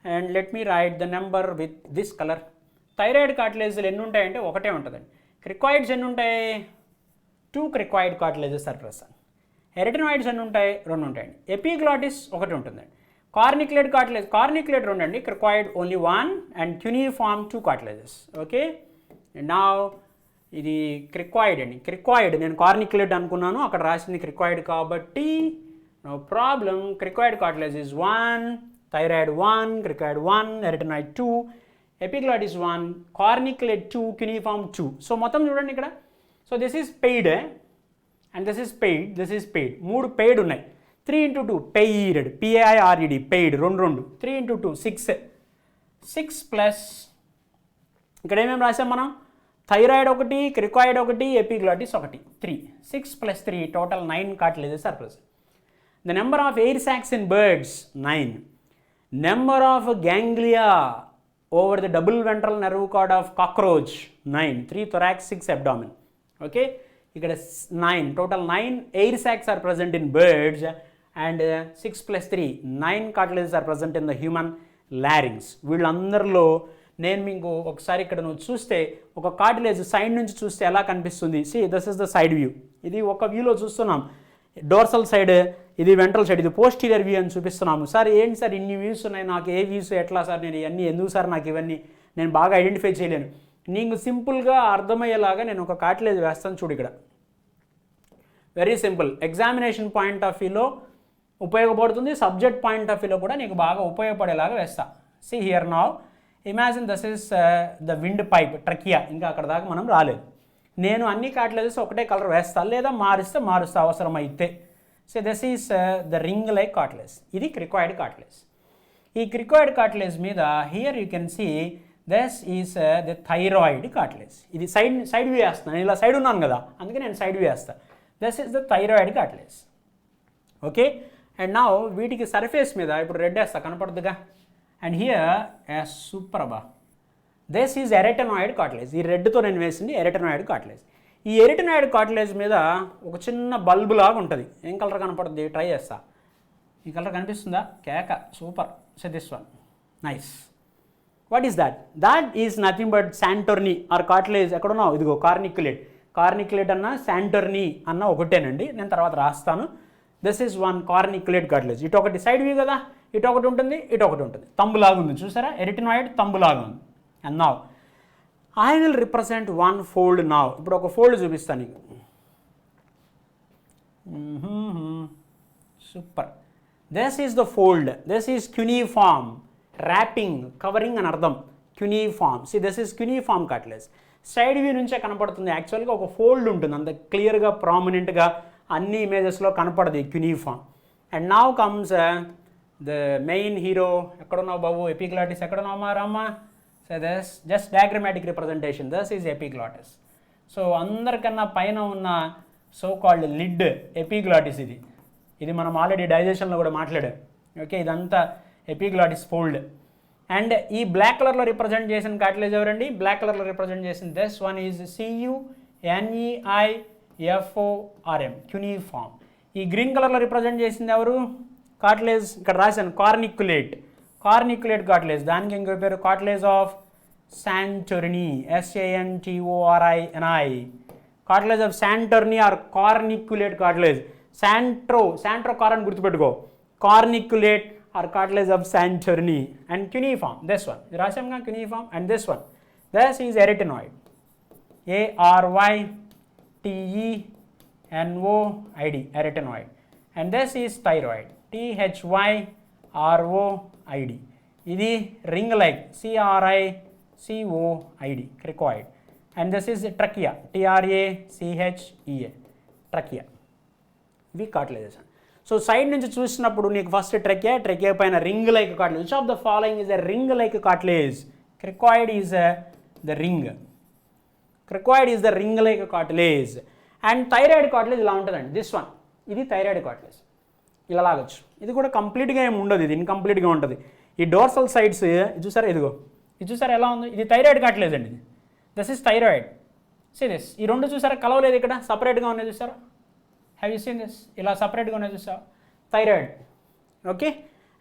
and let me write the number with this colour. Thyroid కార్టిలేజ్లు ఎన్ని ఉంటాయంటే ఒకటే ఉంటుందండి. క్రికాయిడ్స్ ఎన్ని ఉంటాయి? 2 cricoid cartilages are present. Arytenoids ఎన్ని ఉంటాయి? 2 ఉంటాయండి. ఎపిగ్లాటిస్ ఒకటి ఉంటుందండి. కార్నిక్యులేట్ కార్టిలేజ్, కార్నిక్యులేట్ 2 అండి, క్రికాయిడ్ ఓన్లీ 1, అండ్ క్యూనిఫార్మ్ 2 కార్టిలేజెస్. ఓకే, నా ఇది క్రికాయిడ్ అండి. క్రికాయిడ్ నేను కార్నిక్యులేట్ అనుకున్నాను, అక్కడ రాసింది క్రికాయిడ్ కాబట్టి no problem. క్రికాయిడ్ cartilage is 1, thyroid 1, క్రికాయిడ్ 1, ఎరిటనాయిడ్ 2, epiglottis 1, కార్నిక్యులేట్ 2, క్యూనిఫార్మ్ 2. So మొత్తం చూడండి ఇక్కడ. So this is paid and this is paid, this is paid. 3 paid ఉన్నాయి. 3 into 2 paid, PAIRED, paid 2. 3 into 2 6 plus ఇక్కడ ఏమేమి రాసాం మనం? Thyroid 1, క్రికాయిడ్ 1, epiglottis 1, 3. 6 plus 3, total 9 cartilages are present. The number of air sacs in birds, 9. Number of ganglia over the double ventral nerve cord of cockroach 9, 3 thorax, 6 abdomen. Okay, ఇక్కడ 9, total 9 air sacs are present in birds and 6 plus 3, 9 cartilages are present in the human larynx. వీళ్ళందరిలో నేను మీకు ఒకసారి ఇక్కడ నువ్వు చూస్తే ఒక కార్టిలేజ్ సైడ్ నుంచి చూస్తే ఎలా కనిపిస్తుంది, this is the side view. ఇది ఒక వ్యూలో చూస్తున్నాం, డోర్సల్ సైడ్, ఇది వెంట్రల్ సైడ్, ఇది పోస్టీరియర్ వ్యూ అని చూపిస్తున్నాము. సార్ ఏంటి సార్ ఇన్ని వ్యూస్ ఉన్నాయి, నాకు ఏ వ్యూస్ ఎట్లా సార్, నేను ఇవన్నీ ఎందుకు సార్ నాకు ఇవన్నీ నేను బాగా ఐడెంటిఫై చేయలేను. నీకు సింపుల్గా అర్థమయ్యేలాగా నేను ఒక కార్టిలేజ్ వేస్తాను చూడు. ఇక్కడ very simple, examination point of వ్యూలో ఉపయోగపడుతుంది, సబ్జెక్ట్ పాయింట్ ఆఫ్ వ్యూలో కూడా నీకు బాగా ఉపయోగపడేలాగా వేస్తా. See here now imagine this is the wind pipe trachea, ఇంకా అక్కడ దాకా మనం రాలేదు. నేను అన్ని కార్టిలేజెస్ ఒకటే కలర్ వేస్తాను, లేదా మారుస్తా అవసరమైతే. So this is the ring like cartilage, ఇది క్రికాయిడ్ కార్టిలేజ్. ఈ క్రికాయిడ్ కార్టిలేజ్ మీద here you can see this is the thyroid cartilage. ఇది సైడ్ వ్యూ వేస్తాను, నేను ఇలా సైడ్ ఉన్నాను కదా, అందుకే నేను సైడ్ వ్యూ వేస్తాను. This is the thyroid cartilage. Okay, and now వీటికి సర్ఫేస్ మీద ఇప్పుడు రెడ్ వేస్తా, కనపడుతుందిగా. అండ్ హియర్ సూపర్ అబ్బా, దిస్ ఈజ్ ఎరెటనాయిడ్ కార్టిలేజ్. ఈ రెడ్తో నేను వేసింది ఎరెటనాయిడ్ కార్టిలేజ్. ఈ ఎరెటనాయిడ్ కార్టిలేజ్ మీద ఒక చిన్న బల్బు లాగా ఉంటుంది. ఏం కలర్ కనపడుతుంది, ట్రై చేస్తా. ఈ కలర్ కనిపిస్తుందా, కేక, super. So this one nice. What is that? That is nothing but Santorini or cartilage. ఎక్కడున్నావు, ఇదిగో కార్నిక్యులేట్ అన్న శాంటోర్నీ అన్న ఒకటేనండి, నేను తర్వాత రాస్తాను. This is one corniculate cartilage. ఇటు ఒకటి సైడ్ వ్యూ కదా, ఇటు ఒకటి ఉంటుంది, ఇటు ఒకటి ఉంటుంది, తంబులాగా ఉంది చూసారా, ఎరిటనాయిడ్ తంబులాగా ఉంది. And now I will represent one fold. Now ఇప్పుడు ఒక ఫోల్డ్ చూపిస్తాను నీకు. Super. This is the fold, this is cuneiform, wrapping, covering అని అర్థం. Cuneiform, this is cuneiform cartilage. Side view నుంచే కనపడుతుంది, యాక్చువల్గా ఒక ఫోల్డ్ ఉంటుంది, అంత క్లియర్గా ప్రామినెంట్గా అన్ని ఇమేజెస్లో కనపడదు cuneiform. And now comes the main hero. ఎక్కడున్నావు బాబు, ఎపిగ్లాటిస్ ఎక్కడున్నావు మా రామ్మ? So this just diagrammatic representation, this is epiglottis. So అందరికన్నా పైన ఉన్న సో కాల్డ్ లిడ్ ఎపిగ్లాటిస్. ఇది మనం ఆల్రెడీ డైజెషన్లో కూడా మాట్లాడాం. ఓకే, ఇదంతా ఎపిగ్లాటిస్ ఫోల్డ్. అండ్ ఈ బ్లాక్ కలర్లో రిప్రజెంట్ చేసిన కార్టిలేజ్ ఎవరండి? బ్లాక్ కలర్లో రిప్రజెంట్ చేసిన దిస్ వన్ ఈజ్ CUNEIFORM, క్యూనిఫార్మ్. ఈ గ్రీన్ కలర్లో రిప్రజెంట్ చేసింది ఎవరు? కార్టిలేజ్, ఇక్కడ రాశాను కార్నిక్యులేట్ కార్టిలేజ్. దానికి ఇంకో పేరు cartilage of శాంటోర్నీ, SANTORINI. Cartilage of శాంటోర్నీ are కార్నిక్యులేట్ cartilage. Santro car అని గుర్తుపెట్టుకో. కార్నిక్యులేట్ are cartilage of శాంటోర్నీ. And క్యూనిఫార్మ్, this one ఇది రాశాంగా క్యూనిఫార్మ్. And this one, this is ఎరిటనాయిడ్, ARYTENOID, ఎరిటనాయిడ్. And this is thyroid, THYROID. ఇది ring like, CRICOID, క్రికాయిడ్. And this is trachea, TRACHEA, trachea. ఇవి కార్టిలేజెస్. సో సైడ్ నుంచి చూసినప్పుడు నీకు ఫస్ట్ ట్రకియా పైన ring like cartilage. Which of the following is a ring like cartilage? Cricoid is the ring. Cricoid is the ring like cartilage. And thyroid cartilage ఇలా ఉంటుందండి, దిస్ వన్, ఇది థైరాయిడ్ కార్టిలేజ్. ఇలా లాగొచ్చు. ఇది కూడా కంప్లీట్గా ఏమి ఉండదు, ఇది ఇన్కంప్లీట్గా ఉంటుంది. ఈ డోర్సల్ సైడ్స్ చూసారా, ఇదిగో ఇది చూసారా ఎలా ఉంది, ఇది థైరాయిడ్ కార్టిలేజ్ అండి. This is thyroid. See this, ఈ రెండు చూసారా కలవలేదు, ఇక్కడ సపరేట్గా ఉన్నాయి చూసారా. హ్యావ్ యూ సీన్ దిస్, ఇలా సపరేట్గా ఉన్నాయి చూసారా, thyroid. Okay,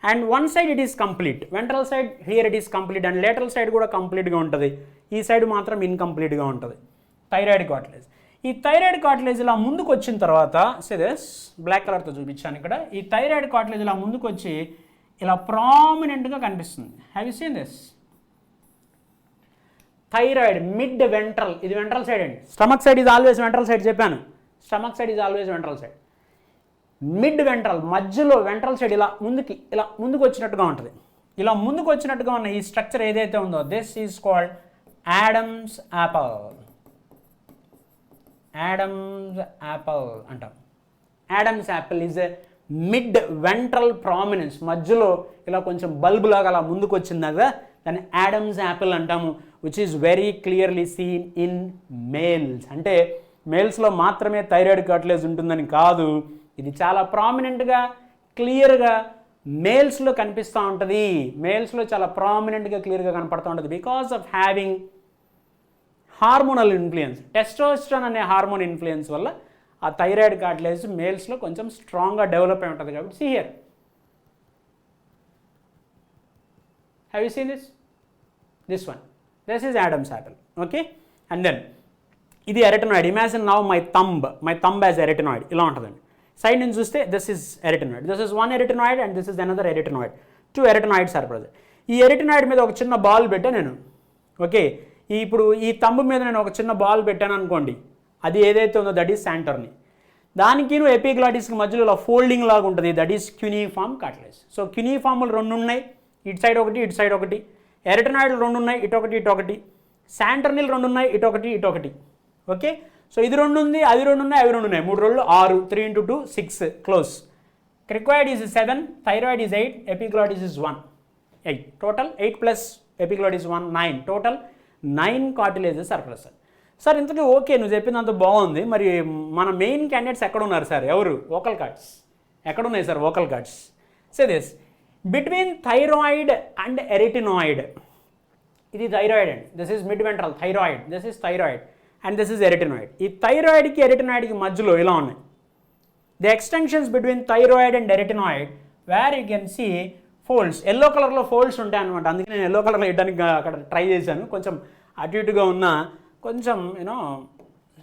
and one side it is complete, ventral side here it is complete, and lateral side కూడా కంప్లీట్గా ఉంటుంది, ఈ సైడ్ మాత్రం ఇన్కంప్లీట్గా ఉంటుంది. Thyroid cartilage. ఈ థైరాయిడ్ కార్టిలేజ్ ఇలా ముందుకు వచ్చిన తర్వాత, దిస్ బ్లాక్ కలర్తో చూపించాను ఇక్కడ, ఈ థైరాయిడ్ కార్టిలేజ్ ఇలా ముందుకు వచ్చి ఇలా ప్రామినెంట్గా కనిపిస్తుంది. Have you seen this? Thyroid mid ventral, ఇది వెంట్రల్ సైడ్ అండి. Stomach side is always ventral side చెప్పాను, stomach side is always ventral side. Mid ventral, మధ్యలో వెంట్రల్ సైడ్ ఇలా ముందుకు వచ్చినట్టుగా ఉంటుంది. ఇలా ముందుకు వచ్చినట్టుగా ఉన్న ఈ స్ట్రక్చర్ ఏదైతే ఉందో, this is called Adam's apple. Adam's apple అంటాం. Adam's apple is a mid ventral prominence, మధ్యలో ఇలా కొంచెం బల్బ్ లాగా అలా ముందుకు వచ్చింది కదా, దాన్ని యాడమ్స్ యాపిల్ అంటాము. Which is very clearly seen in males. అంటే మేల్స్లో మాత్రమే థైరాయిడ్ కార్టిలేజ్ ఉంటుందని కాదు, ఇది చాలా ప్రామినెంట్గా క్లియర్గా మేల్స్లో కనిపిస్తూ ఉంటుంది, మేల్స్లో చాలా ప్రామినెంట్గా క్లియర్గా కనపడుతూ ఉంటుంది because of having hormonal influence. Testosterone అనే హార్మోన్ ఇన్ఫ్లుయెన్స్ వల్ల ఆ థైరాయిడ్ కార్టిలేజ్ మేల్స్లో కొంచెం స్ట్రాంగ్గా డెవలప్ అయి ఉంటుంది కాబట్టి. See here, have you seen this one, this is Adam's apple. Okay, and then ఇది arytenoid. Imagine now my thumb as arytenoid. ఇలా ఉంటుందండి. సైడ్ నుంచి చూస్తే this is arytenoid, this is one arytenoid and this is another arytenoid. 2 arytenoids are present. ఈ ఎరిటనాయిడ్ మీద ఒక చిన్న బాల్ పెట్టా నేను. ఓకే, ఇప్పుడు ఈ థంబ్ మీద నేను ఒక చిన్న బాల్ పెట్టాను అనుకోండి, అది ఏదైతే ఉందో దట్ ఈస్ శాంటర్ని. దానికి ఎపిగ్లాటిస్కి మధ్యలో ఇలా ఫోల్డింగ్ లాగా ఉంటుంది, that is cuneiform cartilage. So క్యూనిఫామ్లు 2 ఉన్నాయి, ఇటు సైడ్ ఒకటి ఇటు సైడ్ ఒకటి. ఎరిటనాయిడ్లు 2 ఉన్నాయి, ఇటొకటి ఇటొకటి. శాంటర్నిల్ 2 ఉన్నాయి, ఇటొకటి ఇటొకటి. ఓకే, సో ఇది 2 ఉంది, అది 2 ఉన్నాయి, అవి 2 ఉన్నాయి. 3 2 6, 3 × 2 6, close. Cricoid is 7, thyroid is 8, epiglottis is 1, 8. Total 8 plus epiglottis 1, 9. Total 9 cartilages are present. Sir ఇంతకీ ఓకే, నువ్వు చెప్పిందంత బాగుంది, మరి మన మెయిన్ క్యాండిడేట్స్ ఎక్కడ ఉన్నారు సార్? ఎవరు? Vocal cords. ఎక్కడ ఉన్నాయి sir vocal cords? Say this between thyroid and arytenoid. ఇది థైరాయిడ్ అండి, this is mid ventral thyroid, this is thyroid and this is arytenoid. ఈ థైరాయిడ్కి ఎరిటినాయిడ్కి మధ్యలో ఇలా ఉన్నాయి the extensions between thyroid and arytenoid where you can see folds. Yellow కలర్లో ఫోల్డ్స్ ఉంటాయి అనమాట. అందుకే నేను ఎల్లో కలర్లో వేయడానికి అక్కడ ట్రై చేశాను. కొంచెం అటు ఇటుగా ఉన్న కొంచెం యూనో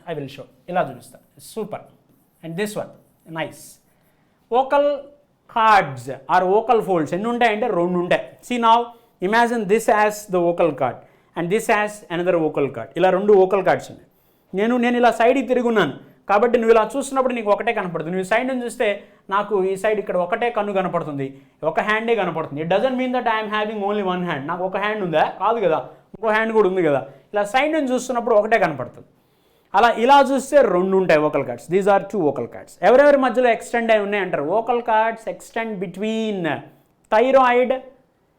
ఐ విల్ షో. ఇలా చూపిస్తాను. Super. And this one nice. Vocal cords or vocal folds ఎన్ని ఉంటాయంటే 2 ఉంటాయి. See now imagine this as the vocal cord and this as another vocal cord. ఇలా 2 వోకల్ కార్డ్స్ ఉన్నాయి. నేను ఇలా సైడ్కి తిరుగున్నాను కాబట్టి నువ్వు ఇలా చూస్తున్నప్పుడు నీకు ఒకటే కనపడుతుంది. నువ్వు సైడ్ నుంచి చూస్తే నాకు ఈ సైడ్ ఇక్కడ ఒకటే కన్ను కనపడుతుంది, ఒక హ్యాండే కనపడుతుంది. It doesn't mean that I'm having only 1 hand. నాకు ఒక హ్యాండ్ ఉందా? కాదు కదా, ఇంకో హ్యాండ్ కూడా ఉంది కదా. ఇలా సైడ్ నుంచి చూస్తున్నప్పుడు ఒకటే కనపడుతుంది. అలా ఇలా చూస్తే 2 ఉంటాయి vocal cords. These are 2 vocal cords. ఎవరెవరి మధ్యలో ఎక్స్టెండ్ అయి ఉన్నాయి అంటారు? Vocal cords extend between thyroid.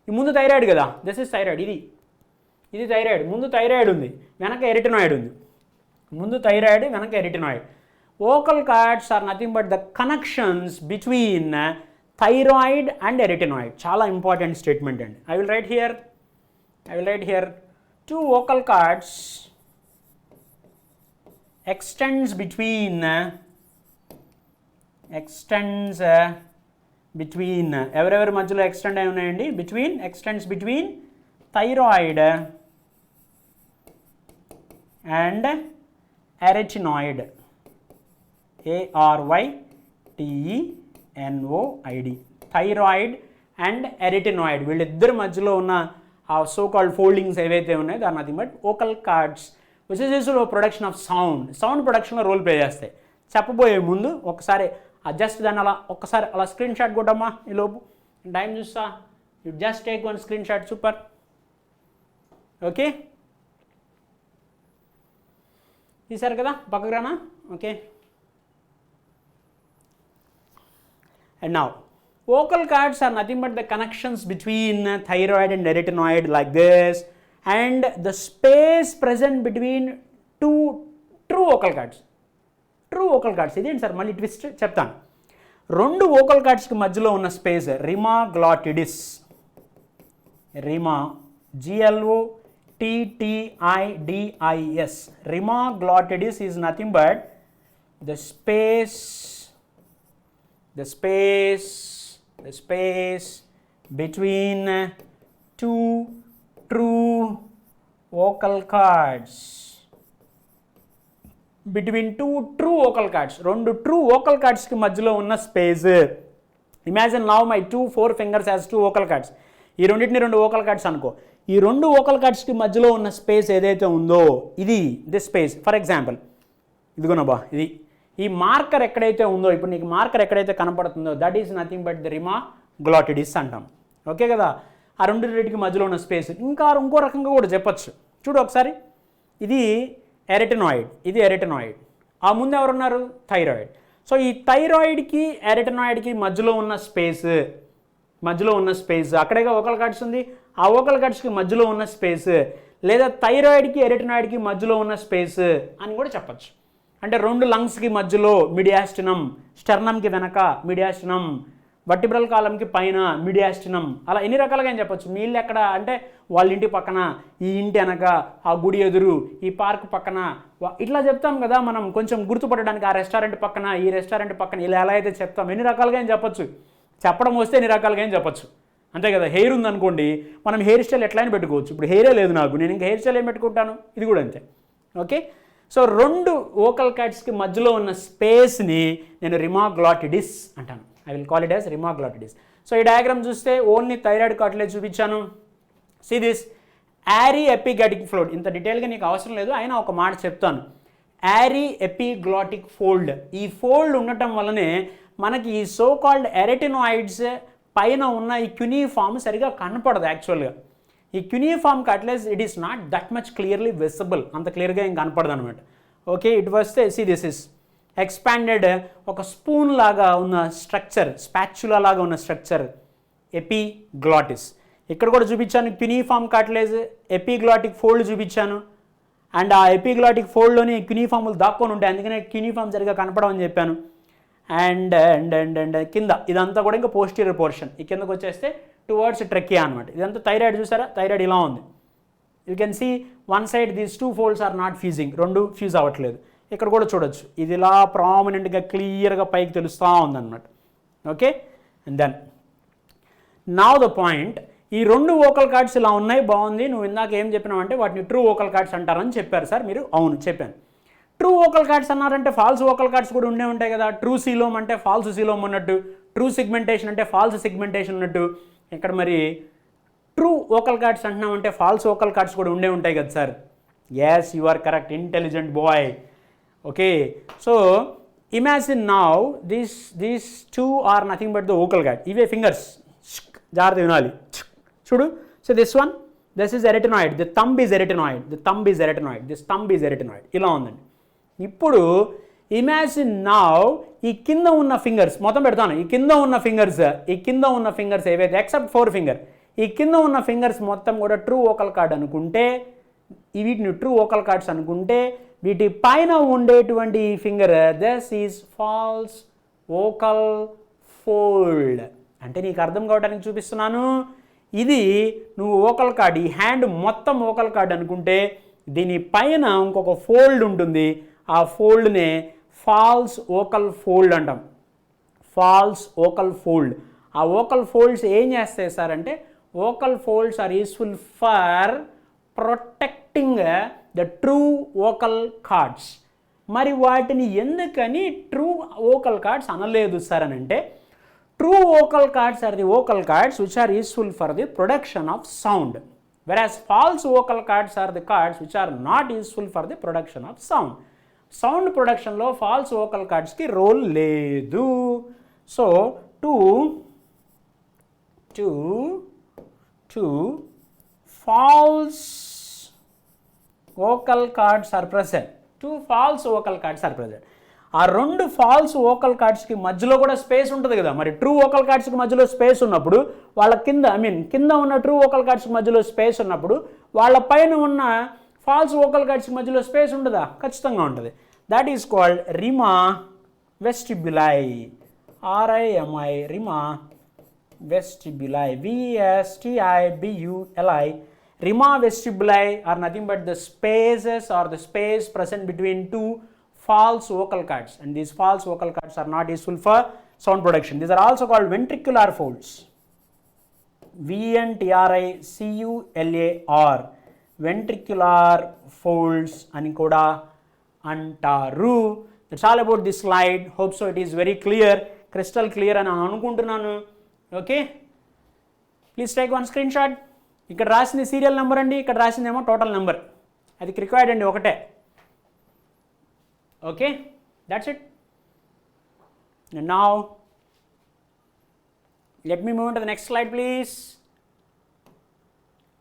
ఈ ముందు థైరాయిడ్ కదా, దిస్ ఇస్ థైరాయిడ్. ఇది థైరాయిడ్. ముందు థైరాయిడ్ ఉంది, వెనక ఎరిటినాయిడ్ ఉంది. ముందు థైరాయిడ్, వెనక ఎరిటినాయిడ్. Vocal cards are nothing but the connections between thyroid and erythenoid. Chala important statement and I will write here 2 vocal cards extends between ఎవరెవరి మధ్యలో ఎక్స్టెండ్ అయి ఉన్నాయండి? extends between thyroid and erythenoid. ARYTENOID. Thyroid and arytenoid వీళ్ళిద్దరి మధ్యలో ఉన్న ఆ సో కాల్డ్ ఫోల్డింగ్స్ ఏవైతే ఉన్నాయో దాని nothing but vocal cords which is used for production of sound ప్రొడక్షన్లో రోల్ ప్లే చేస్తాయి. చెప్పబోయే ముందు ఒకసారి జస్ట్ దాన్ని ఒక్కసారి అలా స్క్రీన్ షాట్ కొట్టమ్మా. ఈ లోపు టైం చూస్తా. You just take 1 screen shot. Super. Okay, తీసారు కదా? పక్కకు రానా? Okay. And now, vocal cords are nothing but the connections between thyroid and erythenoid like this, and the space present between 2 true vocal cords. True vocal cords. ఇదేంటి సార్ మళ్ళీ ట్విస్ట్ చెప్తాను. 2 vocal cords కి మధ్యలో ఉన్న space rima glottidis. Rima GLOTTIDIS. Rima glottidis is nothing but the space between 2 true vocal cords. Between 2 true vocal cords. 2 true vocal cords కి మధ్యలో ఉన్న space. Imagine now my 2 4 fingers has 2 vocal cords. ఈ రెండింటిని 2 vocal cords అనుకో. ఈ 2 vocal cords కి మధ్యలో ఉన్న స్పేస్ ఏదైతే ఉందో ఇది దిస్ స్పేస్. ఫర్ ఎగ్జాంపుల్ ఇదిగోనబ్బా, ఇది ఈ మార్కర్ ఎక్కడైతే ఉందో, ఇప్పుడు నీకు మార్కర్ ఎక్కడైతే కనపడుతుందో that is nothing but the rima glottidis అంటాం. ఓకే కదా? ఆ 2 రెండింటికి మధ్యలో ఉన్న స్పేస్. ఇంకో రకంగా కూడా చెప్పచ్చు. చూడు ఒకసారి, ఇది ఎరిటినాయిడ్, ఇది ఎరిటినాయిడ్. ఆ ముందు ఎవరున్నారు? థైరాయిడ్. సో ఈ థైరాయిడ్కి ఎరిటినాయిడ్కి మధ్యలో ఉన్న స్పేస్ అక్కడేగా వోకల్ కార్డ్స్ ఉంది. ఆ వోకల్ కార్డ్స్కి మధ్యలో ఉన్న స్పేస్, లేదా థైరాయిడ్కి ఎరిటినాయిడ్కి మధ్యలో ఉన్న స్పేస్ అని కూడా చెప్పచ్చు. అంటే 2 లంగ్స్కి మధ్యలో మిడియాస్టినం, స్టెర్నంకి వెనక మిడియాస్టినం, వర్టిబ్రల్ కాలంకి పైన మిడియాస్టినం, అలా ఎన్ని రకాలుగా ఏం చెప్పొచ్చు. మీ ఇల్లు ఎక్కడ అంటే వాళ్ళ ఇంటి పక్కన, ఈ ఇంటి అనక, ఆ గుడి ఎదురు, ఈ పార్క్ పక్కన, ఇట్లా చెప్తాం కదా మనం కొంచెం గుర్తుపట్టడానికి. ఆ రెస్టారెంట్ పక్కన, ఈ రెస్టారెంట్ పక్కన, ఇలా ఎలా అయితే చెప్తాం ఎన్ని రకాలుగా ఏం చెప్పొచ్చు. చెప్పడం వస్తే ఎన్ని రకాలుగా ఏం చెప్పొచ్చు, అంతే కదా. హెయిర్ ఉందనుకోండి, మనం హెయిర్ స్టైల్ ఎట్లయినా పెట్టుకోవచ్చు. ఇప్పుడు హెయిరే లేదు నాకు, నేను ఇంకా హెయిర్ స్టైల్ ఏం పెట్టుకుంటాను, ఇది కూడా అంతే. ఓకే, సో రెండు వోకల్ కార్డ్స్కి మధ్యలో ఉన్న స్పేస్ని నేను రిమాగ్లాటిడిస్ అంటాను. I will call it as rima glottidis. So ఈ డయాగ్రామ్ చూస్తే ఓన్లీ థైరాయిడ్ కార్టిలేజ్ చూపించాను. See this aryepiglottic fold. ఇంత డీటెయిల్గా నీకు అవసరం లేదు, అయినా ఒక మాట చెప్తాను. యారీ ఎపిగ్లాటిక్ ఫోల్డ్, ఈ ఫోల్డ్ ఉండటం వల్లనే మనకి ఈ సో కాల్డ్ ఎరెటినాయిడ్స్ పైన ఉన్న ఈ క్యూనిఫామ్ సరిగా కనపడదు. యాక్చువల్గా ఈ cuneiform cartilage it is not that much clearly visible, అంత క్లియర్గా ఏం కనపడదు అనమాట. ఓకే, ఇట్ వస్తే సి దిస్ ఇస్ ఎక్స్పాండెడ్ ఒక స్పూన్ లాగా ఉన్న స్ట్రక్చర్, స్పాచులా లాగా ఉన్న స్ట్రక్చర్ ఎపిగ్లాటిస్. ఇక్కడ కూడా చూపించాను క్యూనిఫామ్ కార్టిలేజ్, ఎపిగ్లాటిక్ ఫోల్డ్ చూపించాను. అండ్ ఆ ఎపిగ్లాటిక్ ఫోల్డ్లోని క్యూనిఫామ్లు దాక్కొని ఉంటాయి, అందుకనే క్యూనిఫామ్ సరిగా కనపడమని చెప్పాను. అండ్ అండ్ అండ్ అండ్ కింద ఇదంతా కూడా ఇంకా పోస్టీరియర్ పోర్షన్, ఈ కిందకు వచ్చేస్తే టువర్డ్స్ ట్రకియా అనమాట. ఇదంతా థైరాయిడ్. చూసారా, థైరాయిడ్ ఇలా ఉంది. You can see one side these two folds are not fusing, రెండు ఫ్యూజ్ అవ్వట్లేదు. ఇక్కడ కూడా చూడొచ్చు, ఇది ఇలా ప్రామినెంట్గా క్లియర్గా పైకి తెలుస్తూ ఉందన్నమాట. Okay, and then now the point, ఈ రెండు వోకల్ కార్డ్స్ ఇలా ఉన్నాయి, బాగుంది. నువ్వు ఇందాక ఏం చెప్పినావు అంటే వాటిని ట్రూ వోకల్ కార్డ్స్ అంటారని చెప్పారు సార్ మీరు. అవును చెప్పాను. ట్రూ వోకల్ కార్డ్స్ అన్నారంటే ఫాల్స్ వోకల్ కార్డ్స్ కూడా ఉండే ఉంటాయి కదా. ట్రూ సీలోమ్ అంటే ఫాల్స్ సీలోమ్ ఉన్నట్టు, ట్రూ సిగ్మెంటేషన్ అంటే ఫాల్స్ సిగ్మెంటేషన్ ఉన్నట్టు. ఇక్కడ మరి ట్రూ వోకల్ కార్డ్స్ అంటున్నామంటే ఫాల్స్ వోకల్ కార్డ్స్ కూడా ఉండే ఉంటాయి కదా sir. Yes, you are correct, intelligent boy. Okay, so imagine now these two are nothing but the vocal cord. ఇవే ఫింగర్స్, జాగ్రత్త వినాలి. చూడు, so this one, this is arytenoid, the thumb is arytenoid, the thumb is arytenoid, this thumb is arytenoid, ఇలా ఉందండి. ఇప్పుడు ఇమాజిన్ నౌ ఈ కింద ఉన్న ఫింగర్స్ మొత్తం పెడతాను. ఈ కింద ఉన్న ఫింగర్స్ ఏవైతే ఎక్సెప్ట్ 4 ఫింగర్, ఈ కింద ఉన్న ఫింగర్స్ మొత్తం కూడా ట్రూ వోకల్ కార్డ్ అనుకుంటే, వీటిని ట్రూ వోకల్ కార్డ్స్ అనుకుంటే, వీటి పైన ఉండేటువంటి ఈ finger this is false vocal fold. అంటే నీకు అర్థం కావడానికి చూపిస్తున్నాను. ఇది నువ్వు వోకల్ కార్డ్, ఈ హ్యాండ్ మొత్తం వోకల్ కార్డ్ అనుకుంటే, దీని పైన ఇంకొక ఫోల్డ్ ఉంటుంది. ఆ ఫోల్డ్నే ఫాల్స్ వోకల్ ఫోల్డ్ అంటాం. False vocal fold. ఆ వోకల్ ఫోల్డ్స్ ఏం చేస్తాయి సార్ అంటే, vocal folds are useful for protecting the true vocal cords. మరి వాటిని ఎందుకని ట్రూ వోకల్ కార్డ్స్ అనలేదు సార్ అని అంటే, true vocal cords are the vocal cords which are useful for the production of sound, whereas false vocal cards are the cards which are not useful for the production of sound. Sound production లో false vocal cards కి రోల్ లేదు. So two false vocal cards are present. Two false vocal cards are present. ఆ రెండు ఫాల్స్ వోకల్ కార్డ్స్కి మధ్యలో కూడా స్పేస్ ఉంటుంది కదా. మరి ట్రూ వోకల్ కార్డ్స్కి మధ్యలో స్పేస్ ఉన్నప్పుడు, వాళ్ళ కింద ఉన్న ట్రూ వోకల్ కార్డ్స్కి మధ్యలో స్పేస్ ఉన్నప్పుడు, వాళ్ళ పైన ఉన్న ఫాల్స్ వోకల్ కార్డ్స్కి మధ్యలో స్పేస్ ఉండదా? ఖచ్చితంగా ఉంటుంది. That is called rima vestibuli. RIMI, rima vestibuli, VESTIBULI. Rima vestibuli are nothing but the spaces are the space present between two false vocal cords, and these false vocal cords are not useful for sound production. These are also called ventricular folds. VENTRICULAR, ventricular folds ani kuda antaru. That's all about this slide. Hope so it is very clear, crystal clear ani anukuntunnanu. Okay, please take one screenshot. ఇక్కడ రాసింది సీరియల్ నెంబర్ అండి, ఇక్కడ రాసిందేమో టోటల్ నెంబర్. అది రిక్వైర్డ్ అండి, ఒకటే. Okay, that's it. And now let me move on to the next slide, please.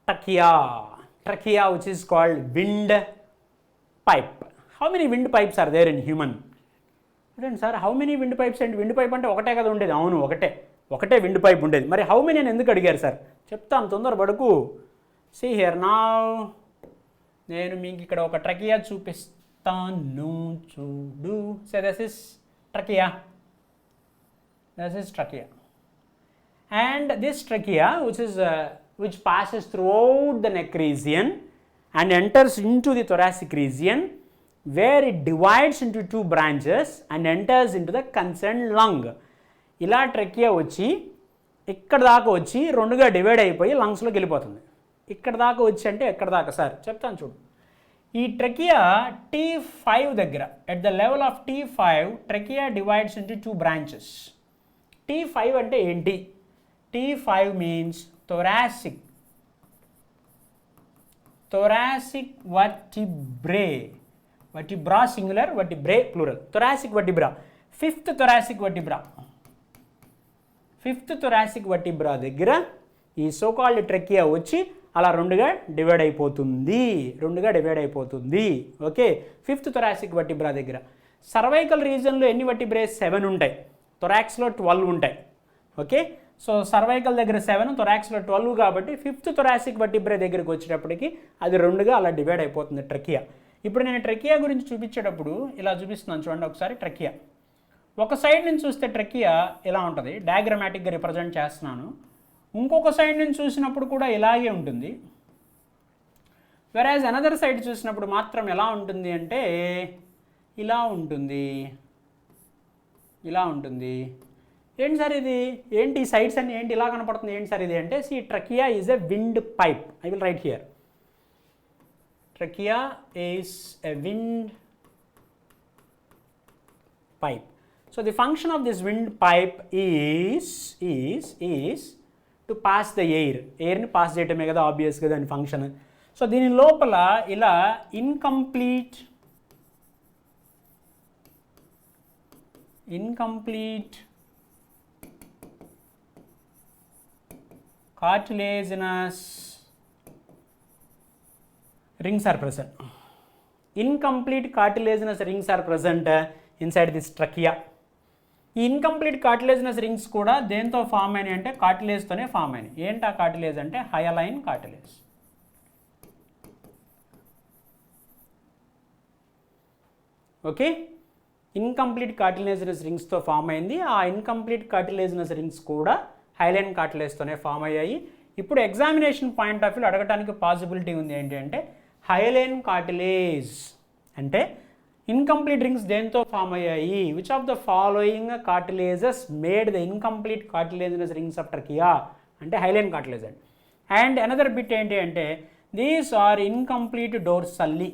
Trachea, which is called wind pipe. How many wind pipes are there in human? Sir, how many wind pipes? And wind pipe అంటే ఒకటే కదా ఉండేది. అవును, ఒకటే విండ్ పైప్ ఉండేది. మరి హౌ మెనీ అని ఎందుకు అడిగారు సార్? చెప్తాను, తొందరపడకు. సీ హియర్ నౌ, నేను మీకు ఇక్కడ ఒక ట్రకియా చూపిస్తాను, చూడు. So this is trachea. and this trachea which passes throughout the neck region and enters into the thoracic region where it divides into two branches and enters into the concerned lung. ఇలా ట్రకియా వచ్చి ఇక్కడ దాకా వచ్చి రెండుగా డివైడ్ అయిపోయి లంగ్స్లోకి వెళ్ళిపోతుంది. ఇక్కడ దాకా వచ్చి అంటే ఎక్కడ దాకా సార్ చెప్తాను చూడు. ఈ ట్రకియా T5 దగ్గర at the level of T5 trachea divides into two branches. T5 అంటే ఏంటి? T5 means thoracic vertebrae. Vertebra singular, vertebrae plural. Thoracic vertebra. Fifth thoracic vertebra దగ్గర ఈ సో కాల్డ్ ట్రకియా వచ్చి అలా రెండుగా డివైడ్ అయిపోతుంది. ఓకే, ఫిఫ్త్ థొరాసిక్ వర్టిబ్రా దగ్గర. సర్వైకల్ రీజన్లో ఎన్ని వర్టిబ్రే? 7 ఉంటాయి. థొరాక్స్లో 12 ఉంటాయి. ఓకే, సో సర్వైకల్ దగ్గర 7, థొరాక్స్లో 12 కాబట్టి ఫిఫ్త్ థొరాసిక్ వర్టిబ్రే దగ్గరికి వచ్చేటప్పటికి అది రెండుగా అలా డివైడ్ అయిపోతుంది ట్రకియా. ఇప్పుడు నేను ట్రకియా గురించి చూపించేటప్పుడు ఇలా చూపిస్తున్నాను చూడండి ఒకసారి. ట్రకియా ఒక సైడ్ నుంచి చూస్తే ట్రకియా ఇలా ఉంటుంది, డయాగ్రమాటిక్గా రిప్రజెంట్ చేస్తున్నాను. ఇంకొక సైడ్ నుంచి చూసినప్పుడు కూడా ఇలాగే ఉంటుంది. వెరాజ్ అనదర్ సైడ్ చూసినప్పుడు మాత్రం ఎలా ఉంటుంది అంటే ఇలా ఉంటుంది. ఏంటి సార్ ఇది? ఏంటి ఈ సైడ్స్ అన్ని ఏంటి ఇలా కనపడుతుంది? ఏంటి సార్ ఇది అంటే, see trachea is a wind pipe. I will write here. Trachea is a wind pipe. So the function of this wind pipe is to pass the air. Air ni pass cheyadame kada obvious ga dani function. So దీని లోపల ఇలా incomplete cartilaginous rings are present. Incomplete cartilaginous rings are present inside this trachea. ఈ ఇన్కంప్లీట్ కార్టిలేజినస్ రింగ్స్ కూడా దేంతో ఫామ్ అయినాయి అంటే కార్టిలేజ్తోనే ఫామ్ అయినాయి. ఏంటా కార్టిలేజ్ అంటే hyaline cartilage. Okay, incomplete cartilaginous రింగ్స్తో ఫామ్ అయింది. ఆ ఇన్కంప్లీట్ కార్టిలేజినస్ రింగ్స్ కూడా హైలైన్ కార్టిలేజ్తోనే ఫామ్ అయ్యాయి. ఇప్పుడు ఎగ్జామినేషన్ పాయింట్ ఆఫ్ వ్యూ అడగడానికి పాసిబిలిటీ ఉంది ఏంటి అంటే హైలైన్ కార్టిలేజ్ అంటే ఇన్కంప్లీట్ రింగ్స్ దేంతో ఫామ్ అయ్యాయి? Which of the following cartilages made the incomplete cartilaginous rings of trachea అంటే హైలైన్ కార్టిలేజ్ అండి. అండ్ అనదర్ బిట్ ఏంటి అంటే these are incomplete dorsally.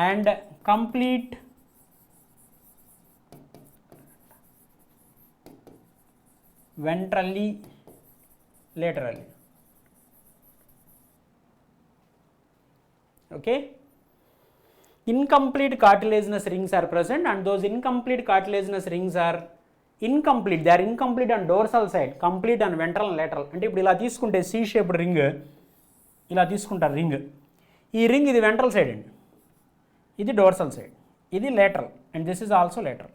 And complete ventrally laterally. Okay, incomplete cartilaginous rings are present and those incomplete cartilaginous rings are incomplete. They are incomplete on dorsal side, complete on ventral and lateral. అంటే ఇప్పుడు ఇలా తీసుకుంటే C shaped రింగ్ ఇలా తీసుకుంటారు రింగ్. ఈ రింగ్ ఇది వెంట్రల్ సైడ్ అండి, ఇది డోర్సల్ సైడ్, ఇది lateral and this is also lateral.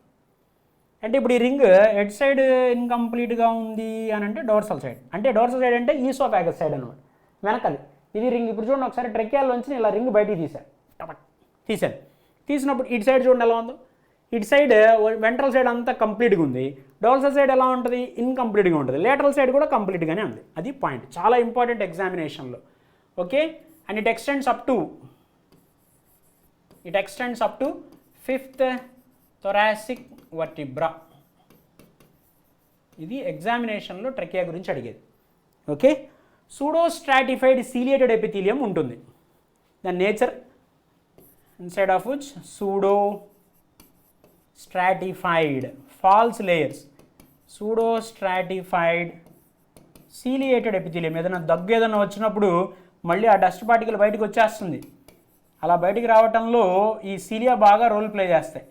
అంటే ఇప్పుడు ఈ రింగ్ హెడ్ సైడ్ ఇన్కంప్లీట్గా ఉంది అని అంటే డోర్సల్ సైడ్. అంటే డోర్సల్ సైడ్ అంటే ఈసోఫాగస్ సైడ్ అనమాట, వెనకాలి ఇది రింగ్. ఇప్పుడు చూడండి ఒకసారి ట్రకియాలోంచి ఇలా రింగ్ బయటికి తీసాను. తీసినప్పుడు ఇటు సైడ్ చూడండి ఎలా ఉందో. ఇటు సైడ్ వెంట్రల్ సైడ్ అంతా కంప్లీట్గా ఉంది, డోర్సల్ సైడ్ ఎలా ఉంటుంది? ఇన్కంప్లీట్గా ఉంటుంది. లేటరల్ సైడ్ కూడా కంప్లీట్గానే ఉంది. అది పాయింట్, చాలా ఇంపార్టెంట్ ఎగ్జామినేషన్లో. Okay, and it extends up to fifth thoracic vertebra. ఇది ఎగ్జామినేషన్లో ట్రకియా గురించి అడిగేది. Okay, pseudostratified ciliated epithelium ఉంటుంది. The nature inside of which pseudostratified false layers, pseudostratified ciliated epithelium. ఏదైనా దగ్గు ఏదైనా వచ్చినప్పుడు మళ్ళీ ఆ డస్ట్ పార్టికల్ బయటకు వచ్చేస్తుంది. అలా బయటికి రావటంలో ఈ సీలియా బాగా రోల్ ప్లే చేస్తాయి.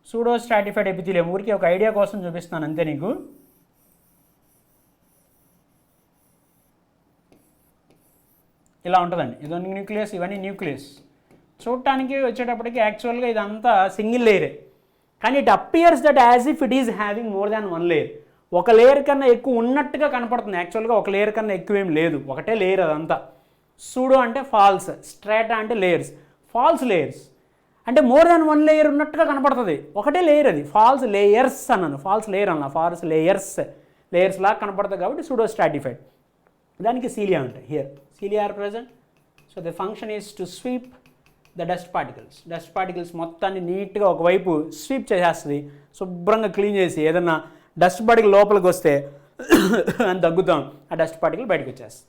సూడో స్ట్రాటిఫైడ్ ఎపిథీలియం ఊరికి ఒక ఐడియా కోసం చూపిస్తున్నాను అంతే నీకు. ఇలా ఉంటుందండి, ఇదొన్ని న్యూక్లియస్, ఇవన్నీ న్యూక్లియస్. చూడటానికి వచ్చేటప్పటికి యాక్చువల్గా ఇదంతా సింగిల్ లేయరే, కానీ it appears that as if it is having more than one layer. ఒక లేయర్ కన్నా ఎక్కువ ఉన్నట్టుగా కనపడుతుంది, యాక్చువల్గా ఒక లేయర్ కన్నా ఎక్కువ ఏం లేదు, ఒకటే లేయర్ అదంతా. సూడో అంటే ఫాల్స్, స్ట్రాటా అంటే లేయర్స్, ఫాల్స్ లేయర్స్. అంటే మోర్ దాన్ వన్ లేయర్ ఉన్నట్టుగా కనపడుతుంది. ఒకటే లేయర్ అది, ఫాల్స్ లేయర్స్ అన్నాను, ఫాల్స్ లేయర్ అన్న, ఫాల్స్ లేయర్స్ లాగా కనపడుతుంది కాబట్టి సూడో స్ట్రాటిఫైడ్. దానికి సీలియా ఉంటాయి. Here cilia are present. So the function is to sweep the dust particles మొత్తాన్ని నీట్గా ఒకవైపు స్వీప్ చేసేస్తుంది, శుభ్రంగా క్లీన్ చేసి ఏదన్నా డస్ట్ పార్టికల్ లోపలికి వస్తే అని తగ్గుతాం, ఆ డస్ట్ పార్టికల్ బయటకు వచ్చేస్తుంది.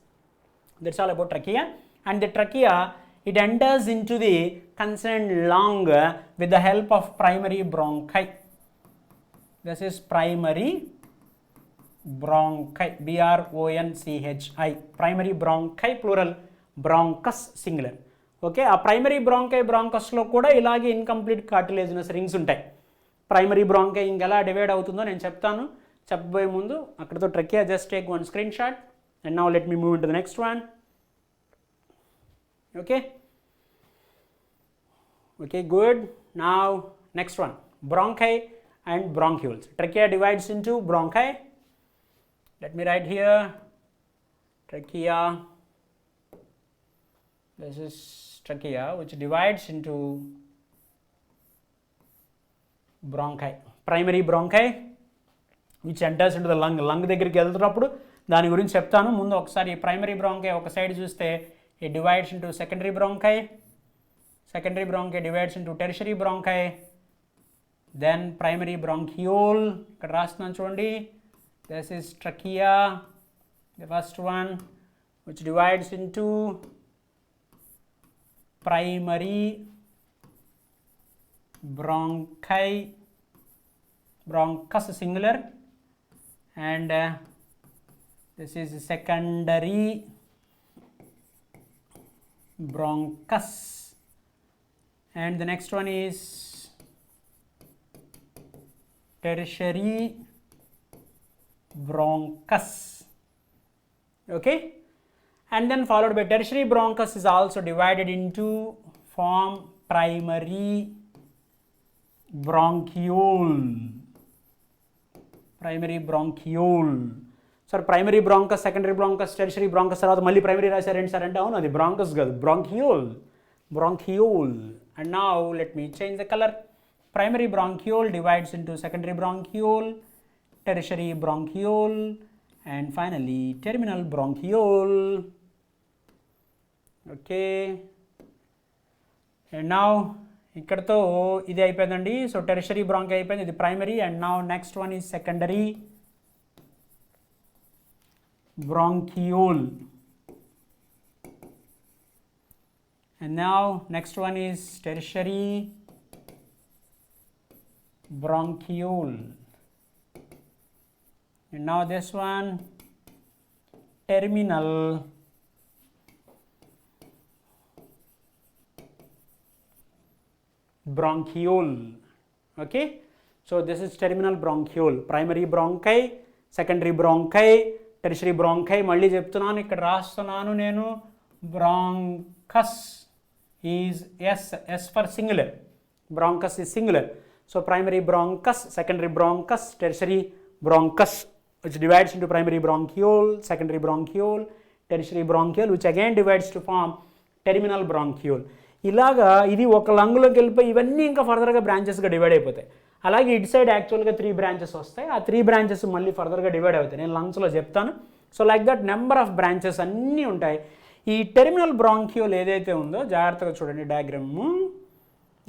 That's all about trachea. And the trachea it enters into the concerned lung with the help of primary bronchi. This is primary bronchi, BRONCHI, primary bronchi plural, bronchus singular. Okay, ఆ ప్రైమరీ బ్రాంకై బ్రాంకస్లో కూడా ఇలాగే ఇన్కంప్లీట్ కార్టిలేజినస్ రింగ్స్ ఉంటాయి. ప్రైమరీ బ్రాంకై ఇంకెలా డివైడ్ అవుతుందో నేను చెప్తాను. చెప్పబోయే ముందు అక్కడతో trachea just take one screen shot and now let me move in to the next one. Okay, good. Now next one, bronchi and bronchioles. Trachea divides into bronchi. Let me write here, trachea. This is trachea which divides into bronchi. Primary bronchi which enters into the lung దగ్గరికి వెళ్తున్నప్పుడు దాని గురించి చెప్తాను. ముందు ఒకసారి ప్రైమరీ బ్రాంకై ఒక సైడ్ చూస్తే it divides into secondary bronchi. Secondary bronchi divides into tertiary bronchi, then primary bronchiole. ఇక్కడ రాస్తున్నాను చూడండి. This is trachea, the first one, which divides into primary bronchi, bronchus singular, and this is secondary bronchus. And the next one is tertiary bronchus. Okay, and then followed by tertiary bronchus is also divided into form primary bronchiole. Sir primary bronchus, secondary bronchus, tertiary bronchus తర్వాత మళ్ళీ ప్రైమరీ రాశారండి సార్ అంటే అవును, అది బ్రాంకస్ కాదు, బ్రాంకియోల్. And now let me change the color. Primary bronchiole divides into secondary bronchiole, tertiary bronchiole, and finally terminal bronchiole. Okay, and now ikkadato idi ayipindandi. So tertiary bronchi ayipindi, idi primary, and now next one is secondary bronchiole. And now next one is tertiary bronchiole, and now this one terminal bronchiole. Okay, so this is terminal bronchiole, primary bronchi, secondary bronchi, tertiary bronchi. మళ్ళీ చెప్తున్నాను, ఇక్కడ రాస్తున్నాను నేను, bronchus is S for singular, bronchus is singular. So primary bronchus, secondary bronchus, tertiary bronchus, which divides into primary bronchiole, secondary bronchiole, tertiary bronchiole, which again divides to form terminal bronchiole. ఇలాగా ఇది ఒక లంగ్లోకి వెళ్ళిపోయి ఇవన్నీ ఇంకా ఫర్దర్గా బ్రాంచెస్గా డివైడ్ అయిపోతాయి. అలాగే ఇటు సైడ్ యాక్చువల్గా 3 బ్రాంచెస్ వస్తాయి, ఆ 3 బ్రాంచెస్ మళ్ళీ ఫర్దర్గా డివైడ్ అవుతాయి, నేను లంగ్స్లో చెప్తాను. So like that number of branches అన్నీ ఉంటాయి. ఈ టెర్మినల్ బ్రాంకియోల్ ఏదైతే ఉందో జాగ్రత్తగా చూడండి diagram.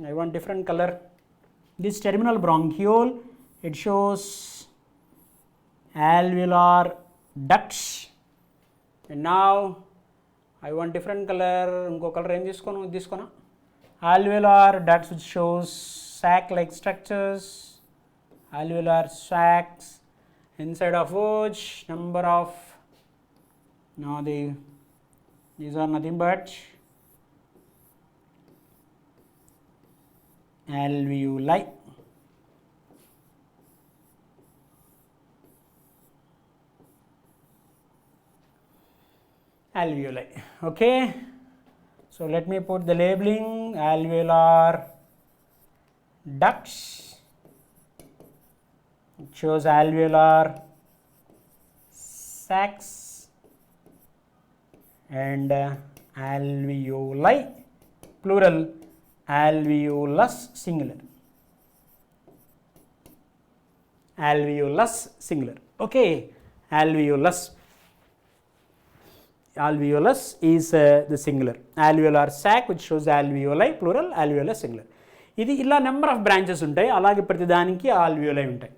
I want different colour. This terminal bronchiole it shows alveolar ducts, and now I want different color. ఇంకో కలర్ ఏం తీసుకోనా alveolar ducts which shows sac like structures, alveolar sacs, inside of which number of, now these are nothing but alveoli. Okay, so let me put the labeling. Alveolar ducts, it shows alveolar sacs and alveoli plural, alveolus singular. Alveolus singular. Okay, alveolus is the singular. Alveolar sac which shows alveoli plural, alveolus singular. ఇది ఇలా నెంబర్ ఆఫ్ బ్రాంచెస్ ఉంటాయి, అలాగే ప్రతిదానికి ఆల్వియోలై ఉంటాయి.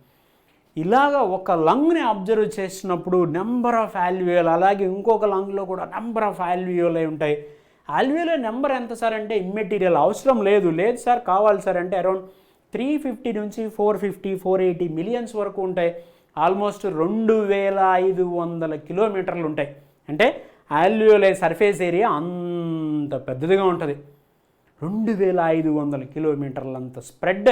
ఇలాగ ఒక లంగ్ని అబ్జర్వ్ చేసినప్పుడు నెంబర్ ఆఫ్ ఆల్వియోల్, అలాగే ఇంకొక లంగ్లో కూడా నెంబర్ ఆఫ్ ఆల్వియోలై ఉంటాయి. ఆల్వియోలై నెంబర్ ఎంత సార్ అంటే ఇమ్మెటీరియల్, అవసరం లేదు సార్ కావాలి సార్ అంటే అరౌండ్ 350 నుంచి 450 480 మిలియన్స్ వరకు ఉంటాయి. ఆల్మోస్ట్ 2500 కిలోమీటర్లు ఉంటాయి. అంటే ఆల్వియోలై సర్ఫేస్ ఏరియా అంత పెద్దదిగా ఉంటుంది. 2500 కిలోమీటర్లంత స్ప్రెడ్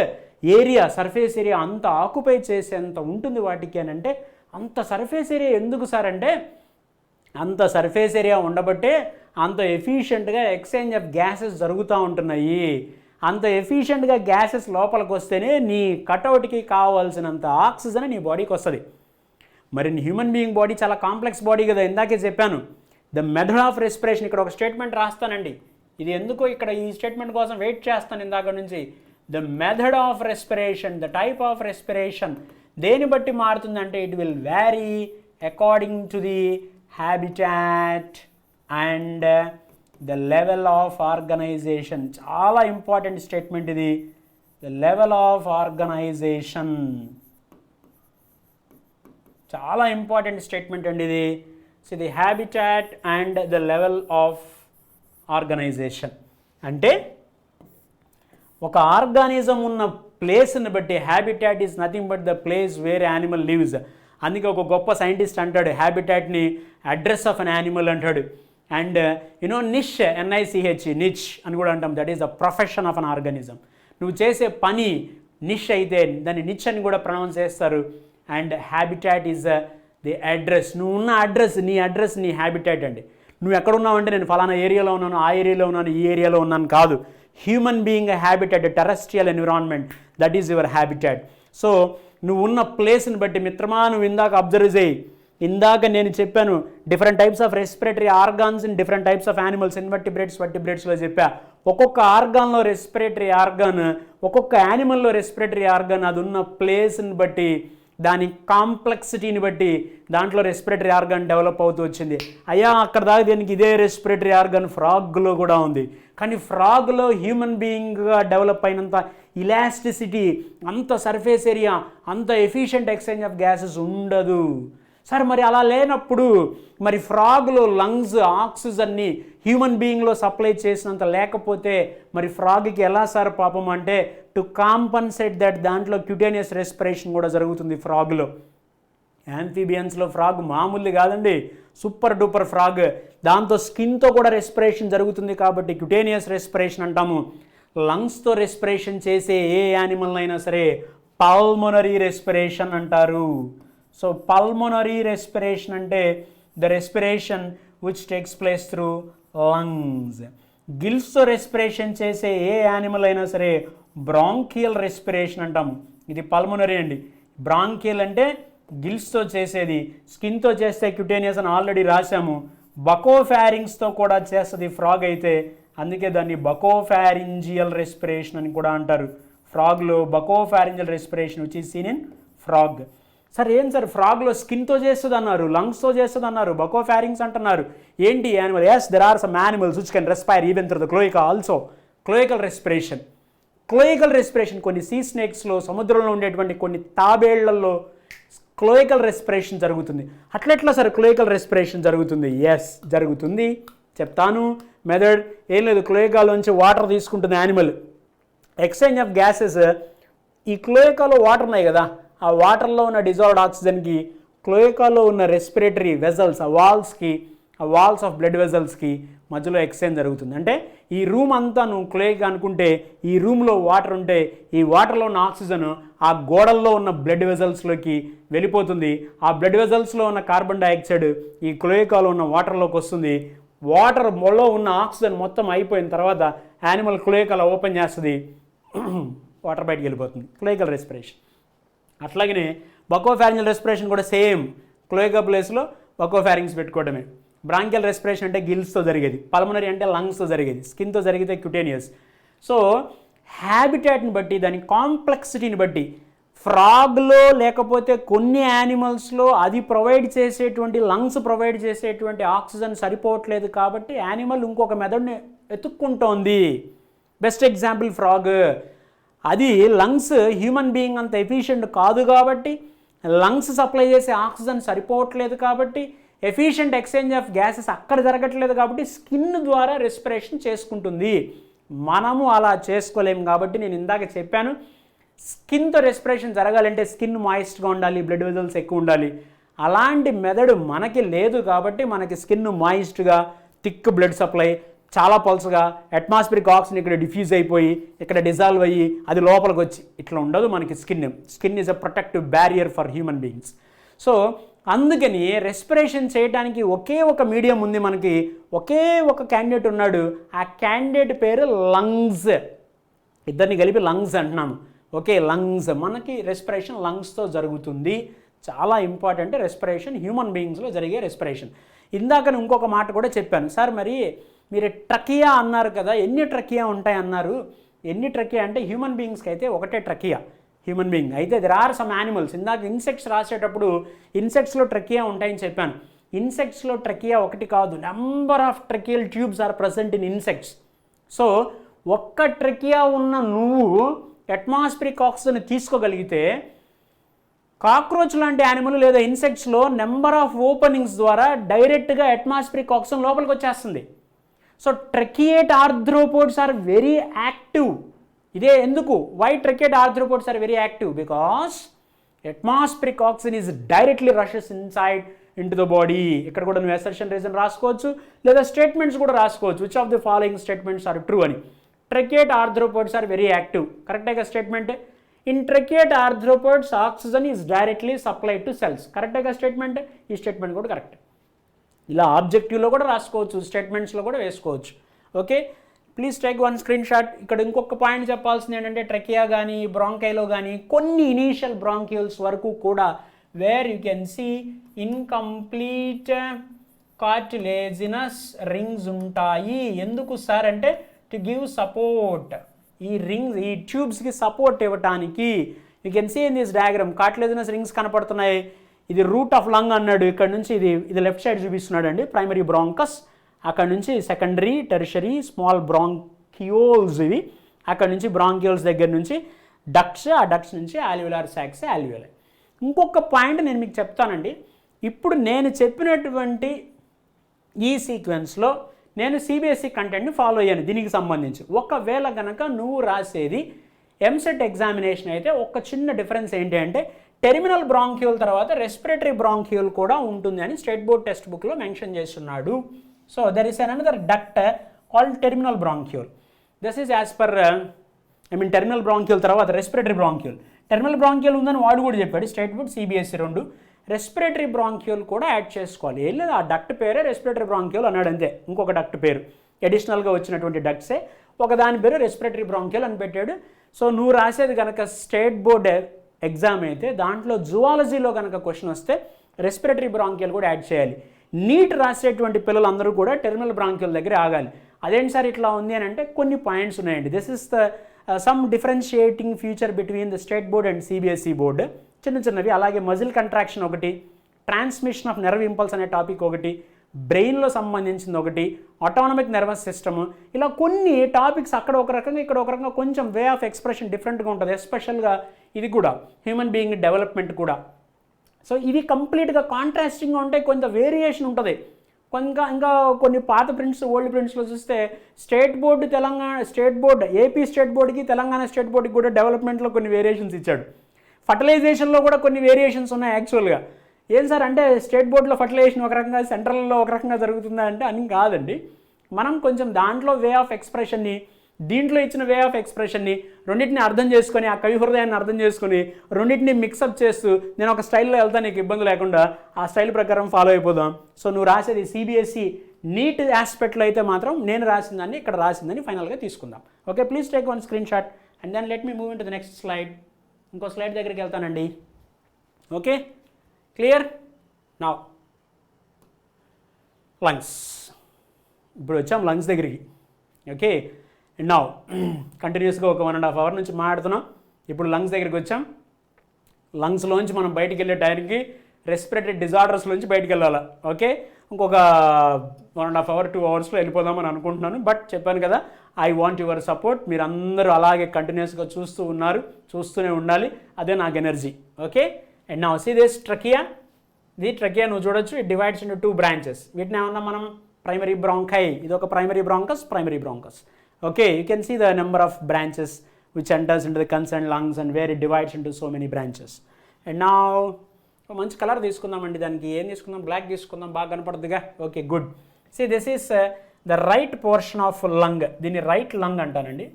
ఏరియా, సర్ఫేస్ ఏరియా అంత ఆక్యుపై చేసేంత ఉంటుంది వాటికి అని అంటే, అంత సర్ఫేస్ ఏరియా ఎందుకు సార్ అంటే, అంత సర్ఫేస్ ఏరియా ఉండబట్టే అంత ఎఫిషియెంట్గా ఎక్స్చేంజ్ ఆఫ్ గ్యాసెస్ జరుగుతూ ఉంటున్నాయి. అంత ఎఫిషియెంట్గా గ్యాసెస్ లోపలికి వస్తేనే నీ కటౌట్కి కావాల్సినంత ఆక్సిజన్ నీ బాడీకి వస్తుంది. మరి హ్యూమన్ బీయింగ్ బాడీ చాలా కాంప్లెక్స్ బాడీ కదా, ఇందాకే చెప్పాను. ద మెథడ్ ఆఫ్ రెస్పిరేషన్, ఇక్కడ ఒక స్టేట్మెంట్ రాస్తానండి, ఇది ఎందుకో ఇక్కడ ఈ స్టేట్మెంట్ కోసం వెయిట్ చేస్తాను ఇందాక నుంచి. The method of respiration, the type of respiration దేని బట్టి మారుతుందంటే it will vary according to the habitat and the level of organisation. చాలా ఇంపార్టెంట్ స్టేట్మెంట్ ఇది. ద లెవెల్ ఆఫ్ ఆర్గనైజేషన్ చాలా ఇంపార్టెంట్ స్టేట్మెంట్ అండి ఇది. So the habitat and the level of organisation అంటే ఒక ఆర్గానిజం ఉన్న ప్లేస్ని బట్టి, habitat is nothing but the place where animal lives. అందుకే ఒక గొప్ప సైంటిస్ట్ అంటాడు హ్యాబిటాట్ని అడ్రస్ ఆఫ్ అన్ యానిమల్ అంటాడు. అండ్ నిష్, NICH, నిచ్ అని కూడా అంటాం. That is the profession of an organism. నువ్వు చేసే పని నిష్ అయితే దాన్ని నిచ్ అని కూడా ప్రొనౌన్స్ చేస్తారు. And habitat is the address, నువ్వు ఉన్న అడ్రస్, నీ అడ్రస్ నీ హ్యాబిటాట్ అండి. నువ్వు ఎక్కడున్నావు అంటే నేను ఫలానా ఏరియాలో ఉన్నాను, ఆ ఏరియాలో ఉన్నాను, ఈ ఏరియాలో ఉన్నాను కాదు. Human being habitat, terrestrial environment, that is your habitat. So నువ్వు ఉన్న ప్లేస్ని బట్టి మిత్రమా, నువ్వు ఇందాక అబ్జర్వ్ చేయి. ఇందాక నేను చెప్పాను different types of respiratory organs in different types of animals, invertebrates వర్టిబ్రేట్స్లో చెప్పా. ఒక్కొక్క ఆర్గాన్లో రెస్పిరేటరీ ఆర్గాన్, ఒక్కొక్క యానిమల్లో రెస్పిరేటరీ ఆర్గాన్ అది ఉన్న ప్లేస్ని బట్టి, దాని కాంప్లెక్సిటీని బట్టి దాంట్లో రెస్పిరేటరీ ఆర్గాన్ డెవలప్ అవుతూ వచ్చింది. అయ్యా అక్కడ దాకా దీనికి ఇదే రెస్పిరేటరీ ఆర్గాన్ ఫ్రాగ్లో కూడా ఉంది. కానీ ఫ్రాగ్లో హ్యూమన్ బీయింగ్గా డెవలప్ అయినంత ఇలాస్టిసిటీ, అంత సర్ఫేస్ ఏరియా, అంత ఎఫిషియెంట్ ఎక్స్చేంజ్ ఆఫ్ గ్యాసెస్ ఉండదు సార్. మరి అలా లేనప్పుడు మరి ఫ్రాగ్లో లంగ్స్ ఆక్సిజన్ని హ్యూమన్ బీయింగ్లో సప్లై చేసినంత లేకపోతే మరి ఫ్రాగ్కి ఎలా సార్ పాపం అంటే, టు కాంపన్సేట్ దట్ దాంట్లో క్యూటేనియస్ రెస్పిరేషన్ కూడా జరుగుతుంది ఫ్రాగ్లో. యాంఫీబియన్స్లో ఫ్రాగ్ మామూలు కాదండి, సూపర్ డూపర్ ఫ్రాగ్. దాంతో స్కిన్తో కూడా రెస్పిరేషన్ జరుగుతుంది కాబట్టి క్యూటేనియస్ రెస్పిరేషన్ అంటాము. లంగ్స్తో రెస్పిరేషన్ చేసే ఏ యానిమల్ అయినా సరే పల్మోనరీ రెస్పిరేషన్ అంటారు. సో పల్మోనరీ రెస్పిరేషన్ అంటే the respiration which takes place through lungs. గిల్స్తో రెస్పిరేషన్ చేసే ఏ యానిమల్ అయినా సరే బ్రాంకియల్ రెస్పిరేషన్ అంటాము. ఇది పల్మోనరీ అండి. బ్రాంకియల్ అంటే గిల్స్తో చేసేది, స్కిన్తో చేస్తే క్యూటేనియస్ అని ఆల్రెడీ రాశాము. బకోఫారింగ్స్తో కూడా చేస్తుంది ఫ్రాగ్ అయితే, అందుకే దాన్ని బకోఫారింజియల్ రెస్పిరేషన్ అని కూడా అంటారు. ఫ్రాగ్లో buccopharyngeal respiration which is seen in frog. Sir ఏం సార్ ఫ్రాగ్లో స్కిన్తో చేస్తుంది అన్నారు, లంగ్స్తో చేస్తుంది అన్నారు, బకోఫారింగ్స్ అంటున్నారు, ఏంటి animal? Yes, there are some animals which can respire even through the cloaca also. Cloacal respiration, cloacal respiration కొన్ని సీ స్నేక్స్లో, సముద్రంలో ఉండేటువంటి కొన్ని తాబేళ్లలో క్లోయికల్ రెస్పిరేషన్ జరుగుతుంది. అట్లెట్లా సార్ క్లోయికల్ రెస్పిరేషన్ జరుగుతుంది? ఎస్ జరుగుతుంది, చెప్తాను. మెథడ్ ఏం లేదు, క్లోయికాలోంచి వాటర్ తీసుకుంటుంది యానిమల్. ఎక్స్చేంజ్ ఆఫ్ గ్యాసెస్, ఈ క్లోయికాలో వాటర్ ఉన్నాయి కదా, ఆ వాటర్లో ఉన్న డిజాల్వ్డ్ ఆక్సిజన్కి క్లోయికాలో ఉన్న రెస్పిరేటరీ వెజల్స్, ఆ వాల్స్ ఆఫ్ బ్లడ్ వెజల్స్కి మధ్యలో ఎక్స్చేంజ్ జరుగుతుంది. అంటే ఈ రూమ్ అంతా నువ్వు క్లోయికా అనుకుంటే, ఈ రూమ్లో వాటర్ ఉంటే ఈ వాటర్లో ఉన్న ఆక్సిజన్ ఆ గోడల్లో ఉన్న బ్లడ్ వెజల్స్లోకి వెళ్ళిపోతుంది. ఆ బ్లడ్ వెజల్స్లో ఉన్న కార్బన్ డైఆక్సైడ్ ఈ క్లోయికాలో ఉన్న వాటర్లోకి వస్తుంది. వాటర్ మొలో ఉన్న ఆక్సిజన్ మొత్తం అయిపోయిన తర్వాత యానిమల్ క్లోయికాలో ఓపెన్ చేస్తుంది, వాటర్ బయటకు వెళ్ళిపోతుంది. Cloacal respiration. అట్లాగనే బకోఫారింజియల్ రెస్పిరేషన్ కూడా సేమ్, క్లోయికా ప్లేస్లో బకోఫారింగ్స్ పెట్టుకోవడమే. బ్రాంకియల్ రెస్పిరేషన్ అంటే గిల్స్తో జరిగేది, పల్మనరీ అంటే లంగ్స్తో జరిగేది, స్కిన్తో జరిగితే క్యూటేనియస్. సో హ్యాబిటాట్ని బట్టి, దాని కాంప్లెక్సిటీని బట్టి, ఫ్రాగ్లో లేకపోతే కొన్ని యానిమల్స్లో అది ప్రొవైడ్ చేసేటువంటి లంగ్స్ ప్రొవైడ్ చేసేటువంటి ఆక్సిజన్ సరిపోవట్లేదు కాబట్టి యానిమల్ ఇంకొక మెథడ్ని ఎత్తుక్కుంటోంది. Best example frog. అది లంగ్స్ హ్యూమన్ బీయింగ్ అంత ఎఫిషియెంట్ కాదు కాబట్టి, లంగ్స్ సప్లై చేసే ఆక్సిజన్ సరిపోవట్లేదు కాబట్టి, ఎఫిషియెంట్ ఎక్స్చేంజ్ ఆఫ్ గ్యాసెస్ అక్కడ జరగట్లేదు కాబట్టి స్కిన్ ద్వారా రెస్పిరేషన్ చేసుకుంటుంది. మనము అలా చేసుకోలేము కాబట్టి నేను ఇందాక చెప్పాను, స్కిన్తో రెస్పిరేషన్ జరగాలంటే స్కిన్ మాయిస్ట్గా ఉండాలి, బ్లడ్ వెజల్స్ ఎక్కువ ఉండాలి. అలాంటి మెథడ్ మనకి లేదు కాబట్టి మనకి స్కిన్ మాయిస్ట్గా, థిక్ బ్లడ్ సప్లై, చాలా పల్స్గా, అట్మాస్ఫిరిక్ ఆక్సిజన్ ఇక్కడ డిఫ్యూజ్ అయిపోయి ఇక్కడ డిజాల్వ్ అయ్యి అది లోపలికి వచ్చి ఇట్లా ఉండదు మనకి skin. Skin is a protective barrier for human beings. So అందుకని రెస్పిరేషన్ చేయడానికి ఒకే ఒక మీడియం ఉంది మనకి, ఒకే ఒక క్యాండిడేట్ ఉన్నాడు. ఆ క్యాండిడేట్ పేరు లంగ్స్. ఇద్దరిని కలిపి లంగ్స్ అంటున్నాము. Okay, lungs. మనకి రెస్పిరేషన్ లంగ్స్తో జరుగుతుంది. చాలా ఇంపార్టెంట్ రెస్పిరేషన్, హ్యూమన్ బీయింగ్స్లో జరిగే రెస్పిరేషన్. ఇందాక ఇంకొక మాట కూడా చెప్పాను, సార్ మరి మీరు ట్రకియా అన్నారు కదా, ఎన్ని ట్రకియా ఉంటాయి అన్నారు. ఎన్ని ట్రకియా అంటే హ్యూమన్ బీయింగ్స్కి అయితే ఒకటే ట్రకియా హ్యూమన్ బీయింగ్. అయితే దెర్ ఆర్ సమ్ యానిమల్స్. ఇందాక ఇన్సెక్ట్స్ రాసేటప్పుడు ఇన్సెక్ట్స్లో ట్రకియా ఉంటాయని చెప్పాను. ఇన్సెక్ట్స్లో ట్రకియా ఒకటి కాదు, number of tracheal tubes are present in insects. So ఒక్క ట్రకియా ఉన్న నువ్వు అట్మాస్ఫిరిక్ ఆక్సిజన్ తీసుకోగలిగితే కాక్రోచ్ లాంటి యానిమల్ లేదా ఇన్సెక్ట్స్లో నెంబర్ ఆఫ్ ఓపెనింగ్స్ ద్వారా డైరెక్ట్గా అట్మాస్ఫిరిక్ ఆక్సిజన్ లోపలికి వచ్చేస్తుంది. So tracheate arthropods are very active. ఇదే ఎందుకు, why tracheate arthropods are very active? Because atmospheric oxygen is directly rushes inside in to the body. ఇక్కడ కూడా నువ్వు అసర్షన్ రీజన్ రాసుకోవచ్చు లేదా స్టేట్మెంట్స్ కూడా రాసుకోవచ్చు. Which of the following statements are true అని. Tracheate arthropods are very active, కరెక్ట్గా statement. In tracheate arthropods oxygen is directly supplied to cells, కరెక్ట్గా స్టేట్మెంట్. ఈ స్టేట్మెంట్ కూడా కరెక్ట్. ఇలా ఆబ్జెక్టివ్లో కూడా రాసుకోవచ్చు, స్టేట్మెంట్స్లో కూడా వేసుకోవచ్చు. Okay, please take one screen shot. ఇక్కడ ఇంకొక పాయింట్ చెప్పాల్సింది ఏంటంటే ట్రకియా కానీ బ్రాంకైలో కానీ కొన్ని ఇనీషియల్ బ్రాంక్యూల్స్ వరకు కూడా where you can see incomplete cartilaginous rings ఉంటాయి. ఎందుకు సార్ అంటే టు గివ్ సపోర్ట్. ఈ రింగ్స్, ఈ ట్యూబ్స్కి సపోర్ట్ ఇవ్వటానికి. You can see in this diagram cartilaginous rings కనపడుతున్నాయి. ఇది రూట్ ఆఫ్ లంగ్ అన్నాడు. ఇక్కడ నుంచి ఇది లెఫ్ట్ సైడ్ చూపిస్తున్నాడు అండి, ప్రైమరీ బ్రాంకస్. అక్కడ నుంచి సెకండరీ, టెరిషరీ, స్మాల్ బ్రాంకియోల్స్ ఇవి. అక్కడ నుంచి బ్రాంకియోల్స్ దగ్గర నుంచి డక్ట్స్, ఆ డక్ట్స్ నుంచి ఆల్వియోలార్ సాక్స్, ఆల్వియోలై. ఇంకొక పాయింట్ నేను మీకు చెప్తానండి. ఇప్పుడు నేను చెప్పినటువంటి ఈ సీక్వెన్స్లో నేను సిబిఎస్ఈ కంటెంట్ని ఫాలో అయ్యాను దీనికి సంబంధించి. ఒకవేళ కనుక నువ్వు రాసేది ఎంసెట్ ఎగ్జామినేషన్ అయితే ఒక చిన్న డిఫరెన్స్ ఏంటి అంటే టెర్మినల్ బ్రాంక్యూల్ తర్వాత రెస్పిరేటరీ బ్రాంక్యూల్ కూడా ఉంటుంది అని స్టేట్ బోర్డ్ టెక్స్ట్ బుక్లో మెన్షన్ చేస్తున్నాడు. So there is another duct called terminal bronchiole. This is as per terminal bronchiole తర్వాత రెస్పిరేటరీ బ్రాంక్యూల్. టెర్మినల్ బ్రాంక్యూల్ ఉందని వాడు కూడా చెప్పాడు స్టేట్ బోర్డ్, సిబిఎస్ఈ రెండు. రెస్పిరేటరీ బ్రాంక్యూల్ కూడా యాడ్ చేసుకోవాలి. ఏం లేదు, ఆ డక్ట్ పేరే రెస్పిరేటరీ బ్రాంక్యూల్ అన్నాడు అంతే. ఇంకొక డక్ట్ పేరు అడిషనల్గా వచ్చినటువంటి డక్ట్సే ఒక దాని పేరు రెస్పిరేటరీ బ్రాంక్యూల్ అని పెట్టాడు. సో నువ్వు రాసేది కనుక స్టేట్ బోర్డ్ ఎగ్జామ్ అయితే దాంట్లో జువాలజీలో కనుక క్వశ్చన్ వస్తే రెస్పిరేటరీ బ్రాంక్యూల్ కూడా యాడ్ చేయాలి. నీట్ రాసేటువంటి పిల్లలందరూ కూడా టెర్మినల్ బ్రాంక్యూల్ దగ్గర ఆగాలి. అదేంటి సార్ ఇట్లా ఉంది అని అంటే కొన్ని పాయింట్స్ ఉన్నాయండి. This is the sum differentiating feature between the state board and CBSE board. చిన్న చిన్నవి. అలాగే మజిల్ కంట్రాక్షన్ ఒకటి, ట్రాన్స్మిషన్ ఆఫ్ నెర్వ్ ఇంపల్స్ అనే టాపిక్ ఒకటి, బ్రెయిన్లో సంబంధించింది ఒకటి, ఆటోనమిక్ నర్వస్ సిస్టమ్. ఇలా కొన్ని టాపిక్స్ అక్కడ ఒక రకంగా ఇక్కడ ఒక రకంగా కొంచెం వే ఆఫ్ ఎక్స్ప్రెషన్ డిఫరెంట్గా ఉంటుంది. ఎస్పెషల్గా ఇది కూడా హ్యూమన్ బీయింగ్ డెవలప్మెంట్ కూడా. సో ఇవి కంప్లీట్గా కాంట్రాస్టింగ్గా ఉంటాయి, కొంత వేరియేషన్ ఉంటుంది. ఇంకా కొన్ని పాత ప్రింట్స్, ఓల్డ్ ప్రింట్స్లో చూస్తే state board Telangana state board, AP state బోర్డుకి తెలంగాణ స్టేట్ బోర్డుకి కూడా డెవలప్మెంట్లో కొన్ని వేరియేషన్స్ ఇచ్చాడు. ఫర్టిలైజేషన్లో కూడా కొన్ని వేరియేషన్స్ ఉన్నాయి యాక్చువల్గా. ఏం సార్ అంటే స్టేట్ బోర్డులో ఫర్టిలైజేషన్ ఒక రకంగా, సెంట్రల్లో ఒక రకంగా జరుగుతుందా అంటే అని కాదండి. మనం కొంచెం దాంట్లో వే ఆఫ్ ఎక్స్ప్రెషన్ని, దీంట్లో ఇచ్చిన వే ఆఫ్ ఎక్స్ప్రెషన్ని రెండింటిని అర్థం చేసుకొని, ఆ కవి హృదయాన్ని అర్థం చేసుకొని రెండింటిని మిక్సప్ చేస్తూ నేను ఒక స్టైల్లో వెళ్తాను, నీకు ఇబ్బంది లేకుండా ఆ స్టైల్ ప్రకారం ఫాలో అయిపోదాం. సో నువ్వు రాసేది సిబిఎస్ఈ నీట్ ఆస్పెక్ట్లో అయితే మాత్రం నేను రాసిందాన్ని ఇక్కడ రాసిందని ఫైనల్గా తీసుకుందాం. Okay, please take one screen shot and then let me move in to the next slide. ఇంకో స్లైడ్ దగ్గరికి వెళ్తానండి. Okay, clear? Now lungs. ఇప్పుడు వచ్చాం లంగ్స్ దగ్గరికి. ఓకే, నౌ కంటిన్యూస్గా ఒక 1.5 hour నుంచి మాట్లాడుతున్నాం. ఇప్పుడు లంగ్స్ దగ్గరికి వచ్చాం. లంగ్స్లోంచి మనం బయటికి వెళ్ళే టైంకి రెస్పిరేటరీ డిజార్డర్స్లోంచి బయటికి వెళ్ళాలి. ఓకే, ఇంకొక 1.5 hour 2 hours వెళ్ళిపోదామని అనుకుంటున్నాను. బట్ చెప్పాను కదా, ఐ వాంట్ యువర్ సపోర్ట్. మీరు అందరూ అలాగే కంటిన్యూస్గా చూస్తూనే ఉండాలి. అదే నాకు energy. Okay, and now see this trachea. ఇది ట్రకియా నువ్వు చూడొచ్చు. It divides into 2 branches. వీటిని ఏమన్నా మనం ప్రైమరీ బ్రాంకై. ఇది ఒక primary bronchus. Okay, you can see the number of branches which enters into the concerned lungs and where it divides into so many branches. And now మంచి కలర్ తీసుకుందామండి. దానికి ఏం తీసుకుందాం? బ్లాక్ తీసుకుందాం, బాగా కనపడుతుందిగా. Okay, good. See this is the right portion of lung. దీన్ని రైట్ లంగ్ అంటానండి,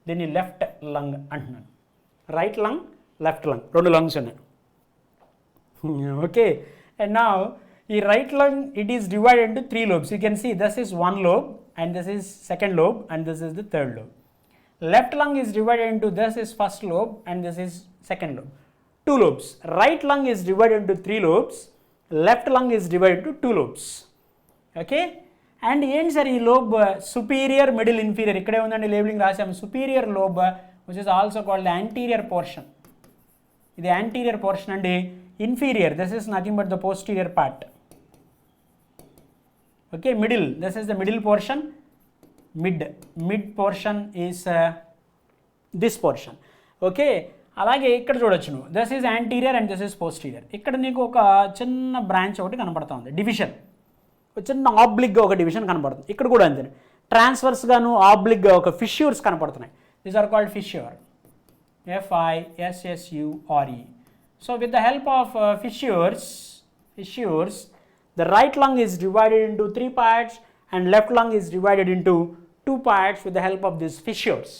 దీన్ని లెఫ్ట్ లంగ్ అంటున్నాను. Right lung, left lung, 2 lungs ఉన్నాయి. ఓకే, అండ్ నౌ ఈ right lung it is divided into 3 lobes. You can see this is 1 lobe and this is 2nd lobe and this is the 3rd lobe. Left lung is divided into this is 1st lobe and this is 2nd lobe. 2 lobes. Right lung is divided into 3 lobes. Left lung is divided into 2 lobes. Okay? And ఏంటి సార్ ఈ లోబ్? Superior, middle, inferior. ఇక్కడే ఉందండి లేబులింగ్ రాసాము. Superior lobe which is also called anterior portion. ఇది యాంటీరియర్ పోర్షన్ అండి. Inferior, this is nothing but the posterior part. Okay, middle, this is the middle portion. mid portion is this portion. Okay, అలాగే ఇక్కడ చూడొచ్చు నువ్వు, this is anterior and this is posterior. ఇక్కడ నీకు ఒక చిన్న బ్రాంచ్ ఒకటి కనపడుతూ ఉంది, డివిజన్. ఒక చిన్న ఆబ్లిక్గా ఒక డివిజన్ కనపడుతుంది. ఇక్కడ కూడా అంతే, ట్రాన్స్వర్స్గాను ఆబ్లిక్గా ఒక ఫిష్యూర్స్ కనపడుతున్నాయి. These are called fissure. FISSURE. So with the help of fissures the right lung is divided into 3 parts and left lung is divided into 2 parts with the help of these fissures.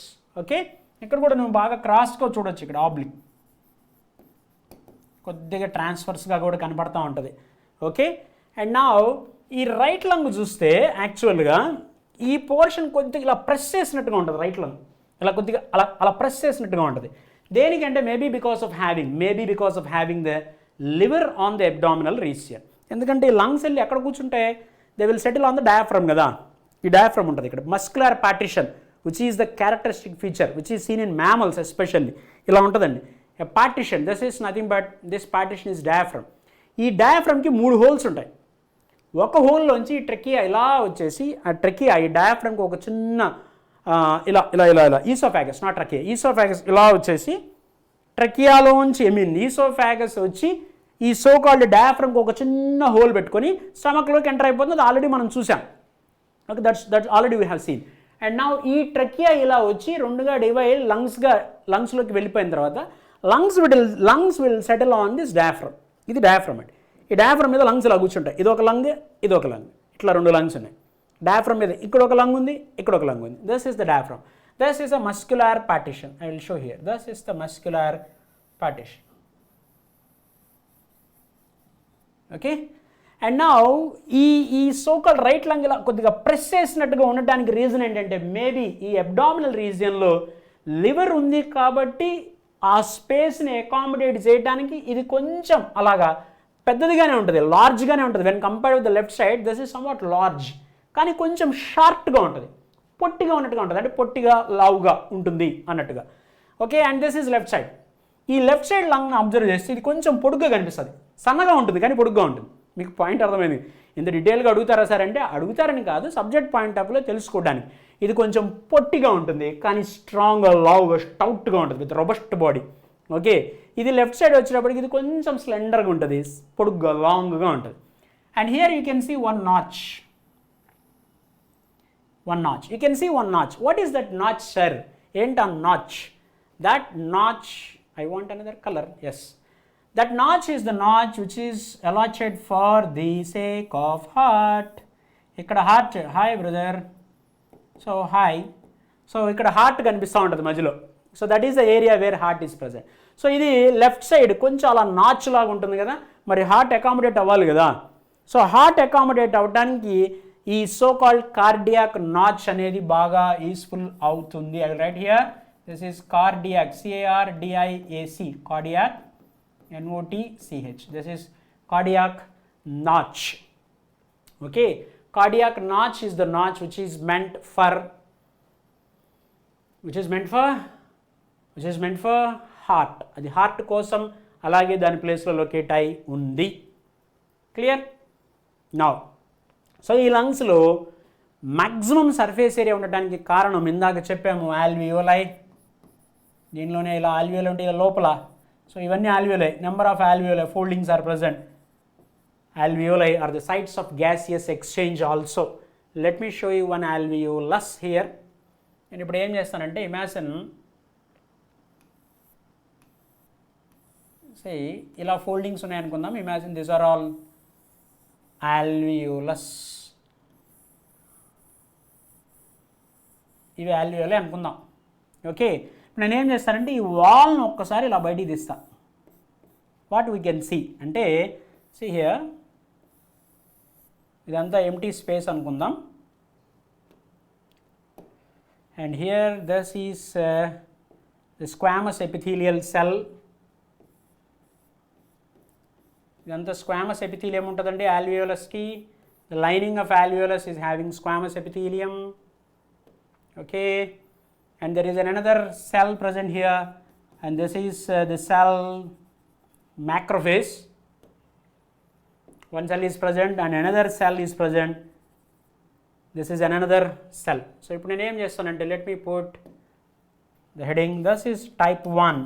Okay, ఇక్కడ కూడా నువ్వు బాగా క్రాస్గా చూడొచ్చు. ఇక్కడ ఆబ్లిక్ కొద్దిగా ట్రాన్స్ఫర్స్గా కూడా కనపడతా ఉంటుంది. ఓకే, అండ్ నా ఈ రైట్ లంగ్ చూస్తే యాక్చువల్గా ఈ పోర్షన్ కొద్దిగా ఇలా ప్రెస్ చేసినట్టుగా ఉంటుంది. రైట్ లంగ్ ఇలా కొద్దిగా అలా ప్రెస్ చేసినట్టుగా ఉంటుంది. దేనికంటే maybe because of having the liver on the abdominal region. ఎందుకంటే ఈ లంగ్స్ వెళ్ళి ఎక్కడ కూర్చుంటే they will settle on the diaphragm కదా. ఈ డయాఫ్రమ్ ఉంటుంది ఇక్కడ. Muscular partition which is the characteristic feature which is seen in mammals especially. ఇలా ఉంటుందండి a partition. This is nothing but this partition is diaphragm. ఈ డయాఫ్రమ్కి 3 holes ఉంటాయి. ఒక హోల్లోంచి ఈ ట్రకియా ఇలా వచ్చేసి ఆ ట్రకియా ఈ డయాఫ్రమ్కి ఒక చిన్న ఇలా ఈసోఫాగస్, నాట్ ట్రకియా, ఈసోఫాగస్ ఇలా వచ్చేసి ట్రకియాలోంచి ఈసోఫాగస్ వచ్చి ఈ సో కాల్డ్ డయాఫ్రమ్కి ఒక చిన్న హోల్ పెట్టుకొని స్టమక్లోకి ఎంటర్ అయిపోతుంది. ఆల్రెడీ మనం చూసాం. Okay, that's already we have seen. And now ఈ ట్రకియా ఇలా వచ్చి 2గా డివైడ్ లంగ్స్లోకి వెళ్ళిపోయిన తర్వాత lungs will settle on this diaphragm. ఇది డయాఫ్రమ్ అండి. ఈ డయాఫ్రమ్ మీద లంగ్స్ ఇలా కూర్చుంటాయి. ఇది ఒక లంగ్, ఇట్లా 2 lungs ఉన్నాయి. డయాఫ్రమ్ మీద ఇక్కడ ఒక లంగ్ ఉంది, ఇక్కడ ఒక లంగ్ ఉంది. This is the diaphragm. This is the muscular partition. I will show here. This is the muscular partition. Okay, and now ఈ సోకల్ రైట్ లంగ్ ఇలా కొద్దిగా ప్రెస్ చేసినట్టుగా ఉండటానికి రీజన్ ఏంటంటే మేబీ ఈ అబ్డామినల్ రీజియన్లో లివర్ ఉంది కాబట్టి ఆ స్పేస్ని అకామిడేట్ చేయడానికి ఇది కొంచెం అలాగా పెద్దదిగానే ఉంటుంది, లార్జ్గానే ఉంటుంది. When compared with the left side this is somewhat large, కానీ కొంచెం షార్ట్గా ఉంటుంది, పొట్టిగా ఉన్నట్టుగా ఉంటుంది. అంటే పొట్టిగా లావుగా ఉంటుంది అన్నట్టుగా. Okay, and this is left side. ఈ లెఫ్ట్ సైడ్ లంగ్ని అబ్జర్వ్ చేస్తే ఇది కొంచెం పొడుగ్గా కనిపిస్తుంది. సన్నగా ఉంటుంది కానీ పొడుగ్గా ఉంటుంది. మీకు పాయింట్ అర్థమైంది. ఇంత డీటెయిల్గా అడుగుతారా సార్ అంటే అడుగుతారని కాదు, సబ్జెక్ట్ పాయింట్ ఆఫ్ వ్యూలో తెలుసుకోవడానికి. ఇది కొంచెం పొట్టిగా ఉంటుంది కానీ స్ట్రాంగ్గా, లావుగా, స్టౌట్గా ఉంటుంది విత్ రోబస్ట్ బాడీ. ఓకే, ఇది లెఫ్ట్ సైడ్ వచ్చేటప్పటికి ఇది కొంచెం స్లెండర్గా ఉంటుంది, పొడుగ్గా, లాంగ్గా ఉంటుంది. And here you can see one notch. You can see one notch. What is that notch, sir? ఏంటి ఆ notch? That notch, I want another color. Yes, that notch is the notch which is allotted for the sake of heart. ikkada heart, hi brother, so hi, so ikkada heart కనిపిస్తూ ఉంటుంది మధ్యలో. So that is the area where heart is present. So ఇది లెఫ్ట్ సైడ్ కొంచెం అలా నాచ్ లాగా ఉంటుంది కదా, మరి హార్ట్ అకామిడేట్ అవ్వాలి కదా. సో హార్ట్ అకామిడేట్ అవ్వడానికి ఈ సో కాల్డ్ కార్డియాక్ నాచ్ అనేది బాగా యూస్ఫుల్ అవుతుంది. I will write here, this is cardiac, CARDIAC, cardiac, NOTCH. This is cardiac notch. Okay, cardiac notch is the notch which is meant for which is meant for heart. అది హార్ట్ కోసం అలాగే దాని ప్లేస్లో లొకేట్ అయి ఉంది. క్లియర్? నౌ సో ఈ లంగ్స్లో మ్యాక్సిమం సర్ఫేస్ ఏరియా ఉండటానికి కారణం ఇందాక చెప్పాము ఆల్వియోలై. దీనిలోనే ఇలా ఆల్వియోలై ఉంటే ఇలా లోపల. సో ఇవన్నీ alveoli. Number of alveoli foldings are present. Alveoli are the sites of gaseous exchange also. Let me show you one alveolus here. నేను ఇప్పుడు ఏం చేస్తానంటే ఇమాజిన్ సే ఇలా ఫోల్డింగ్స్ ఉన్నాయనుకుందాం. Imagine this are all alveolus. ఇవి alveoli అనుకుందాం. ఓకే, నేను ఏం చేస్తానంటే ఈ వాల్ను ఒక్కసారి ఇలా బయటికి తీస్తా. వాట్ వీ కెన్ సీ అంటే see here, ఇదంతా ఎంటీ స్పేస్ అనుకుందాం. And here this is the squamous epithelial cell. ఇదంతా స్క్వామస్ ఎపిథీలియం ఉంటుందండి ఆల్వియోలస్కి. The lining of alveolus is having squamous epithelium. Okay, and there is another cell present here, and this is the cell macrophage. One cell is present and another cell is present. This is another cell. So ఇప్పుడు నేను ఏం చేస్తానంటే let me put the heading. This is type 1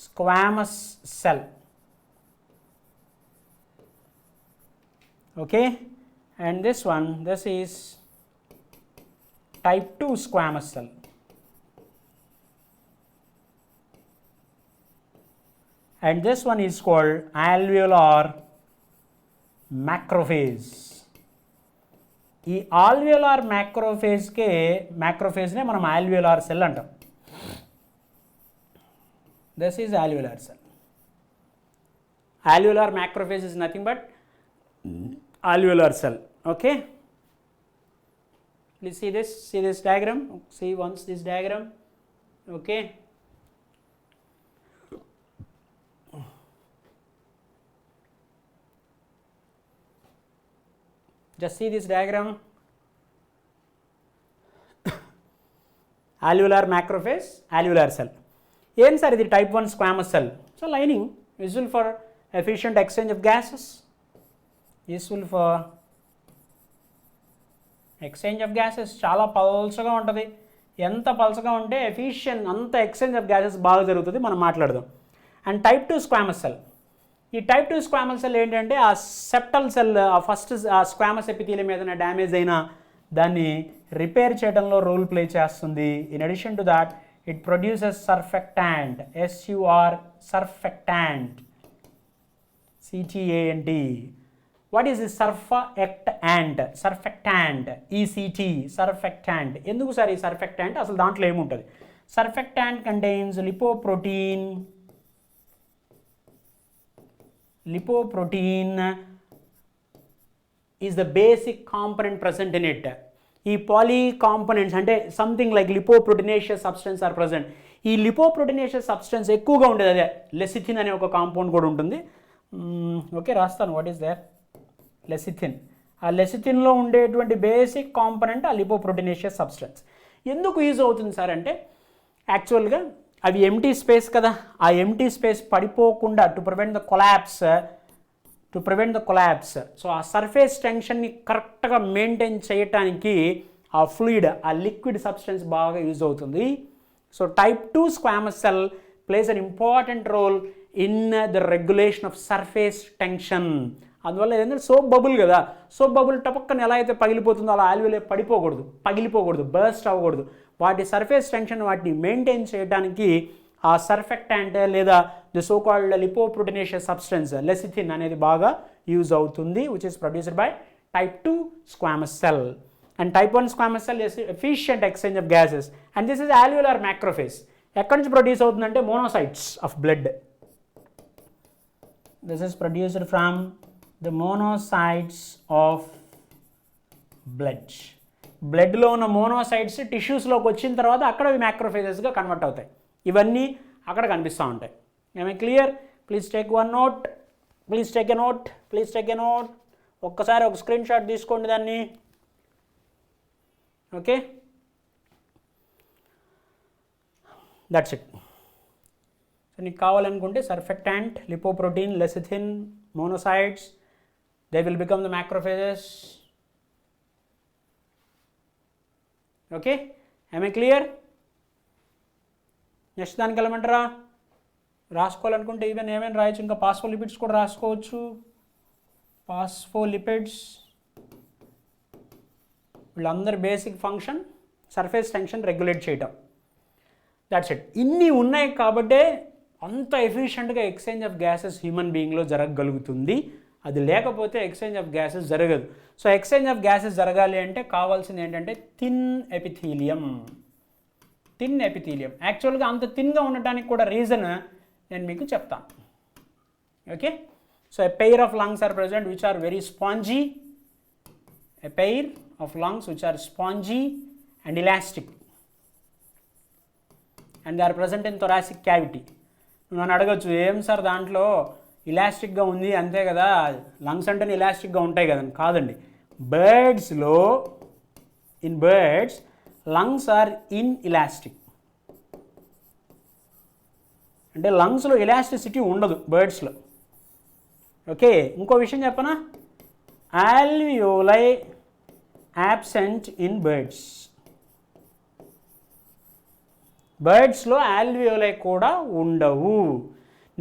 squamous cell. Okay, and this is type 2 squamous cell. And this one is called alveolar macrophage. ఈ alveolar macrophage నే మనం alveolar cell అంటాం. This is alveolar cell. Alveolar macrophage is nothing but alveolar cell. Okay, please see this diagram. See once this diagram. Okay, just see this diagram. Alveolar macrophage, alveolar cell. ఏం సార్ ఇది type 1 squamous cell? So lining useful for efficient exchange of gases. చాలా పల్చగా ఉంటుంది. ఎంత పల్చగా ఉంటే ఎఫిషియెంట్ అంత ఎక్స్చేంజ్ ఆఫ్ గ్యాసెస్ బాగా జరుగుతుంది. మనం మాట్లాడదాం. And type 2 squamous cell. ఈ type 2 స్క్వామస్ సెల్ ఏంటంటే ఆ సెప్టల్ సెల్ ఫస్ట్ ఆ స్క్వామస్ ఎపిథీలియం ఏదైనా డ్యామేజ్ అయినా దాన్ని రిపేర్ చేయడంలో రోల్ ప్లే చేస్తుంది. In addition to that it produces surfactant, surfactant, CTANT. What is the surfactant ECT, surfactant. ఎందుకు సార్ ఈ సర్ఫెక్టాంట్? అసలు దాంట్లో ఏముంటుంది? Surfactant contains lipoprotein is the basic component present in it. ఈ poly components అంటే something like lipoproteinaceous substance are present. ఈ lipoproteinaceous substance ఎక్కువగా ఉండేది అదే లెసిథిన్ అనే ఒక కాంపౌండ్ కూడా ఉంటుంది. ఓకే, రాస్తాను. What is there? లెసిథిన్. ఆ లెసిథిన్లో ఉండేటువంటి బేసిక్ కాంపొనెంట్ ఆ lipoproteinaceous substance. ఎందుకు యూజ్ అవుతుంది సార్ అంటే యాక్చువల్గా అవి ఎంటీ స్పేస్ కదా, ఆ ఎంటీ స్పేస్ పడిపోకుండా to prevent the collapse. So ఆ సర్ఫేస్ టెన్షన్ని కరెక్ట్గా మెయింటైన్ చేయటానికి ఆ ఫ్లూయిడ్, ఆ లిక్విడ్ సబ్స్టెన్స్ బాగా యూజ్ అవుతుంది. So type 2 squamous cell plays an important role in the regulation of surface tension. అందువల్ల ఏంటంటే సోప్ బబుల్ కదా, సోప్ బబుల్ టపక్కన ఎలా అయితే పగిలిపోతుందో అలా ఆల్వియోలై పగిలిపోకూడదు, బర్స్ట్ అవ్వకూడదు. వాటి సర్ఫేస్ టెన్షన్ వాటిని మెయింటైన్ చేయడానికి ఆ సర్ఫెక్టాంట్ లేదా the so called lipoproteinaceous substance lecithin అనేది బాగా యూజ్ అవుతుంది, which is produced by type 2 squamous cell. And type 1 squamous cell is efficient exchange of gases, and this is alveolar macrophage. ఎక్కడి నుంచి ప్రొడ్యూస్ అవుతుందంటే monocytes of blood. This is produced from the monocytes of blood. బ్లడ్లో ఉన్న మోనోసైట్స్ టిష్యూస్లోకి వచ్చిన తర్వాత అక్కడ అవి మ్యాక్రోఫేజెస్గా కన్వర్ట్ అవుతాయి. ఇవన్నీ అక్కడ కనిపిస్తూ ఉంటాయి. ఏమై clear? Please take a note. ఒక్కసారి ఒక స్క్రీన్ షాట్ తీసుకోండి దాన్ని. Okay, that's it. సో నీకు కావాలనుకుంటే surfactant, lipoprotein, lecithin, monocytes, they will become the macrophages. Okay, I clear? Next దానికి వెళ్ళమంటారా? రాసుకోవాలనుకుంటే ఈవెన్ ఏమైనా రాయొచ్చు, ఇంకా పాస్ఫోలిపిడ్స్ కూడా రాసుకోవచ్చు. పాస్ఫోలిపిడ్స్ వీళ్ళందరి basic function surface tension regulate చేయటం. That's it. ఇన్ని ఉన్నాయి కాబట్టే అంత ఎఫిషియెంట్గా ఎక్స్చేంజ్ ఆఫ్ గ్యాసెస్ హ్యూమన్ బీయింగ్లో జరగగలుగుతుంది. అది లేకపోతే ఎక్స్చేంజ్ ఆఫ్ గ్యాసెస్ జరగదు. సో ఎక్స్చేంజ్ ఆఫ్ గ్యాసెస్ జరగాలి అంటే కావాల్సింది ఏంటంటే థిన్ ఎపిథీలియం. థిన్ ఎపిథీలియం యాక్చువల్గా అంత థిన్గా ఉండటానికి కూడా రీజన్ నేను మీకు చెప్తాను. Okay, so a pair of lungs are present which are very spongy. A pair of lungs which are spongy and elastic and they are present in thoracic cavity. నన్ను అడగచ్చు, ఏం సార్ దాంట్లో ఇలాస్టిక్గా ఉంది అంతే కదా, లంగ్స్ అంటేనే ఇలాస్టిక్గా ఉంటాయి కదండి. కాదండి, బర్డ్స్లో in birds lungs are inelastic. అంటే లంగ్స్లో ఇలాస్టిసిటీ ఉండదు బర్డ్స్లో. ఓకే, ఇంకో విషయం చెప్పనా, alveoli absent in birds. బర్డ్స్లో alveoli కూడా ఉండవు.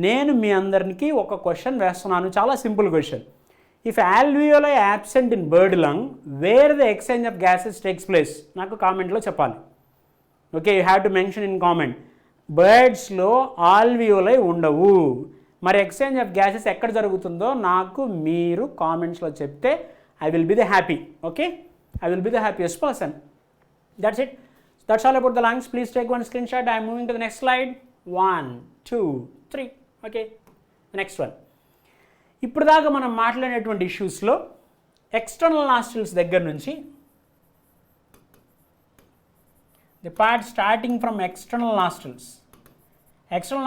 నేను మీ అందరికి ఒక క్వశ్చన్ వేస్తున్నాను, చాలా simple question. If alveoli absent in bird lung, where the exchange of gases takes place? నాకు కామెంట్లో చెప్పాలి. Okay, you have to mention in comment. బర్డ్స్లో alveoli ఉండవు, మరి ఎక్స్చేంజ్ ఆఫ్ గ్యాసెస్ ఎక్కడ జరుగుతుందో నాకు మీరు కామెంట్స్లో చెప్తే I will be the happy. Okay, I will be the happiest person. That's it. That's all about the lungs. Please take one screenshot. I am moving to the next slide. 1, 2, 3. Okay, the next one. ఇప్పుడు దాకా మనం మాట్లాడేటువంటి ఇష్యూస్లో ఎక్స్టర్నల్ నాస్ట్రిల్స్ దగ్గర నుంచి the part starting from external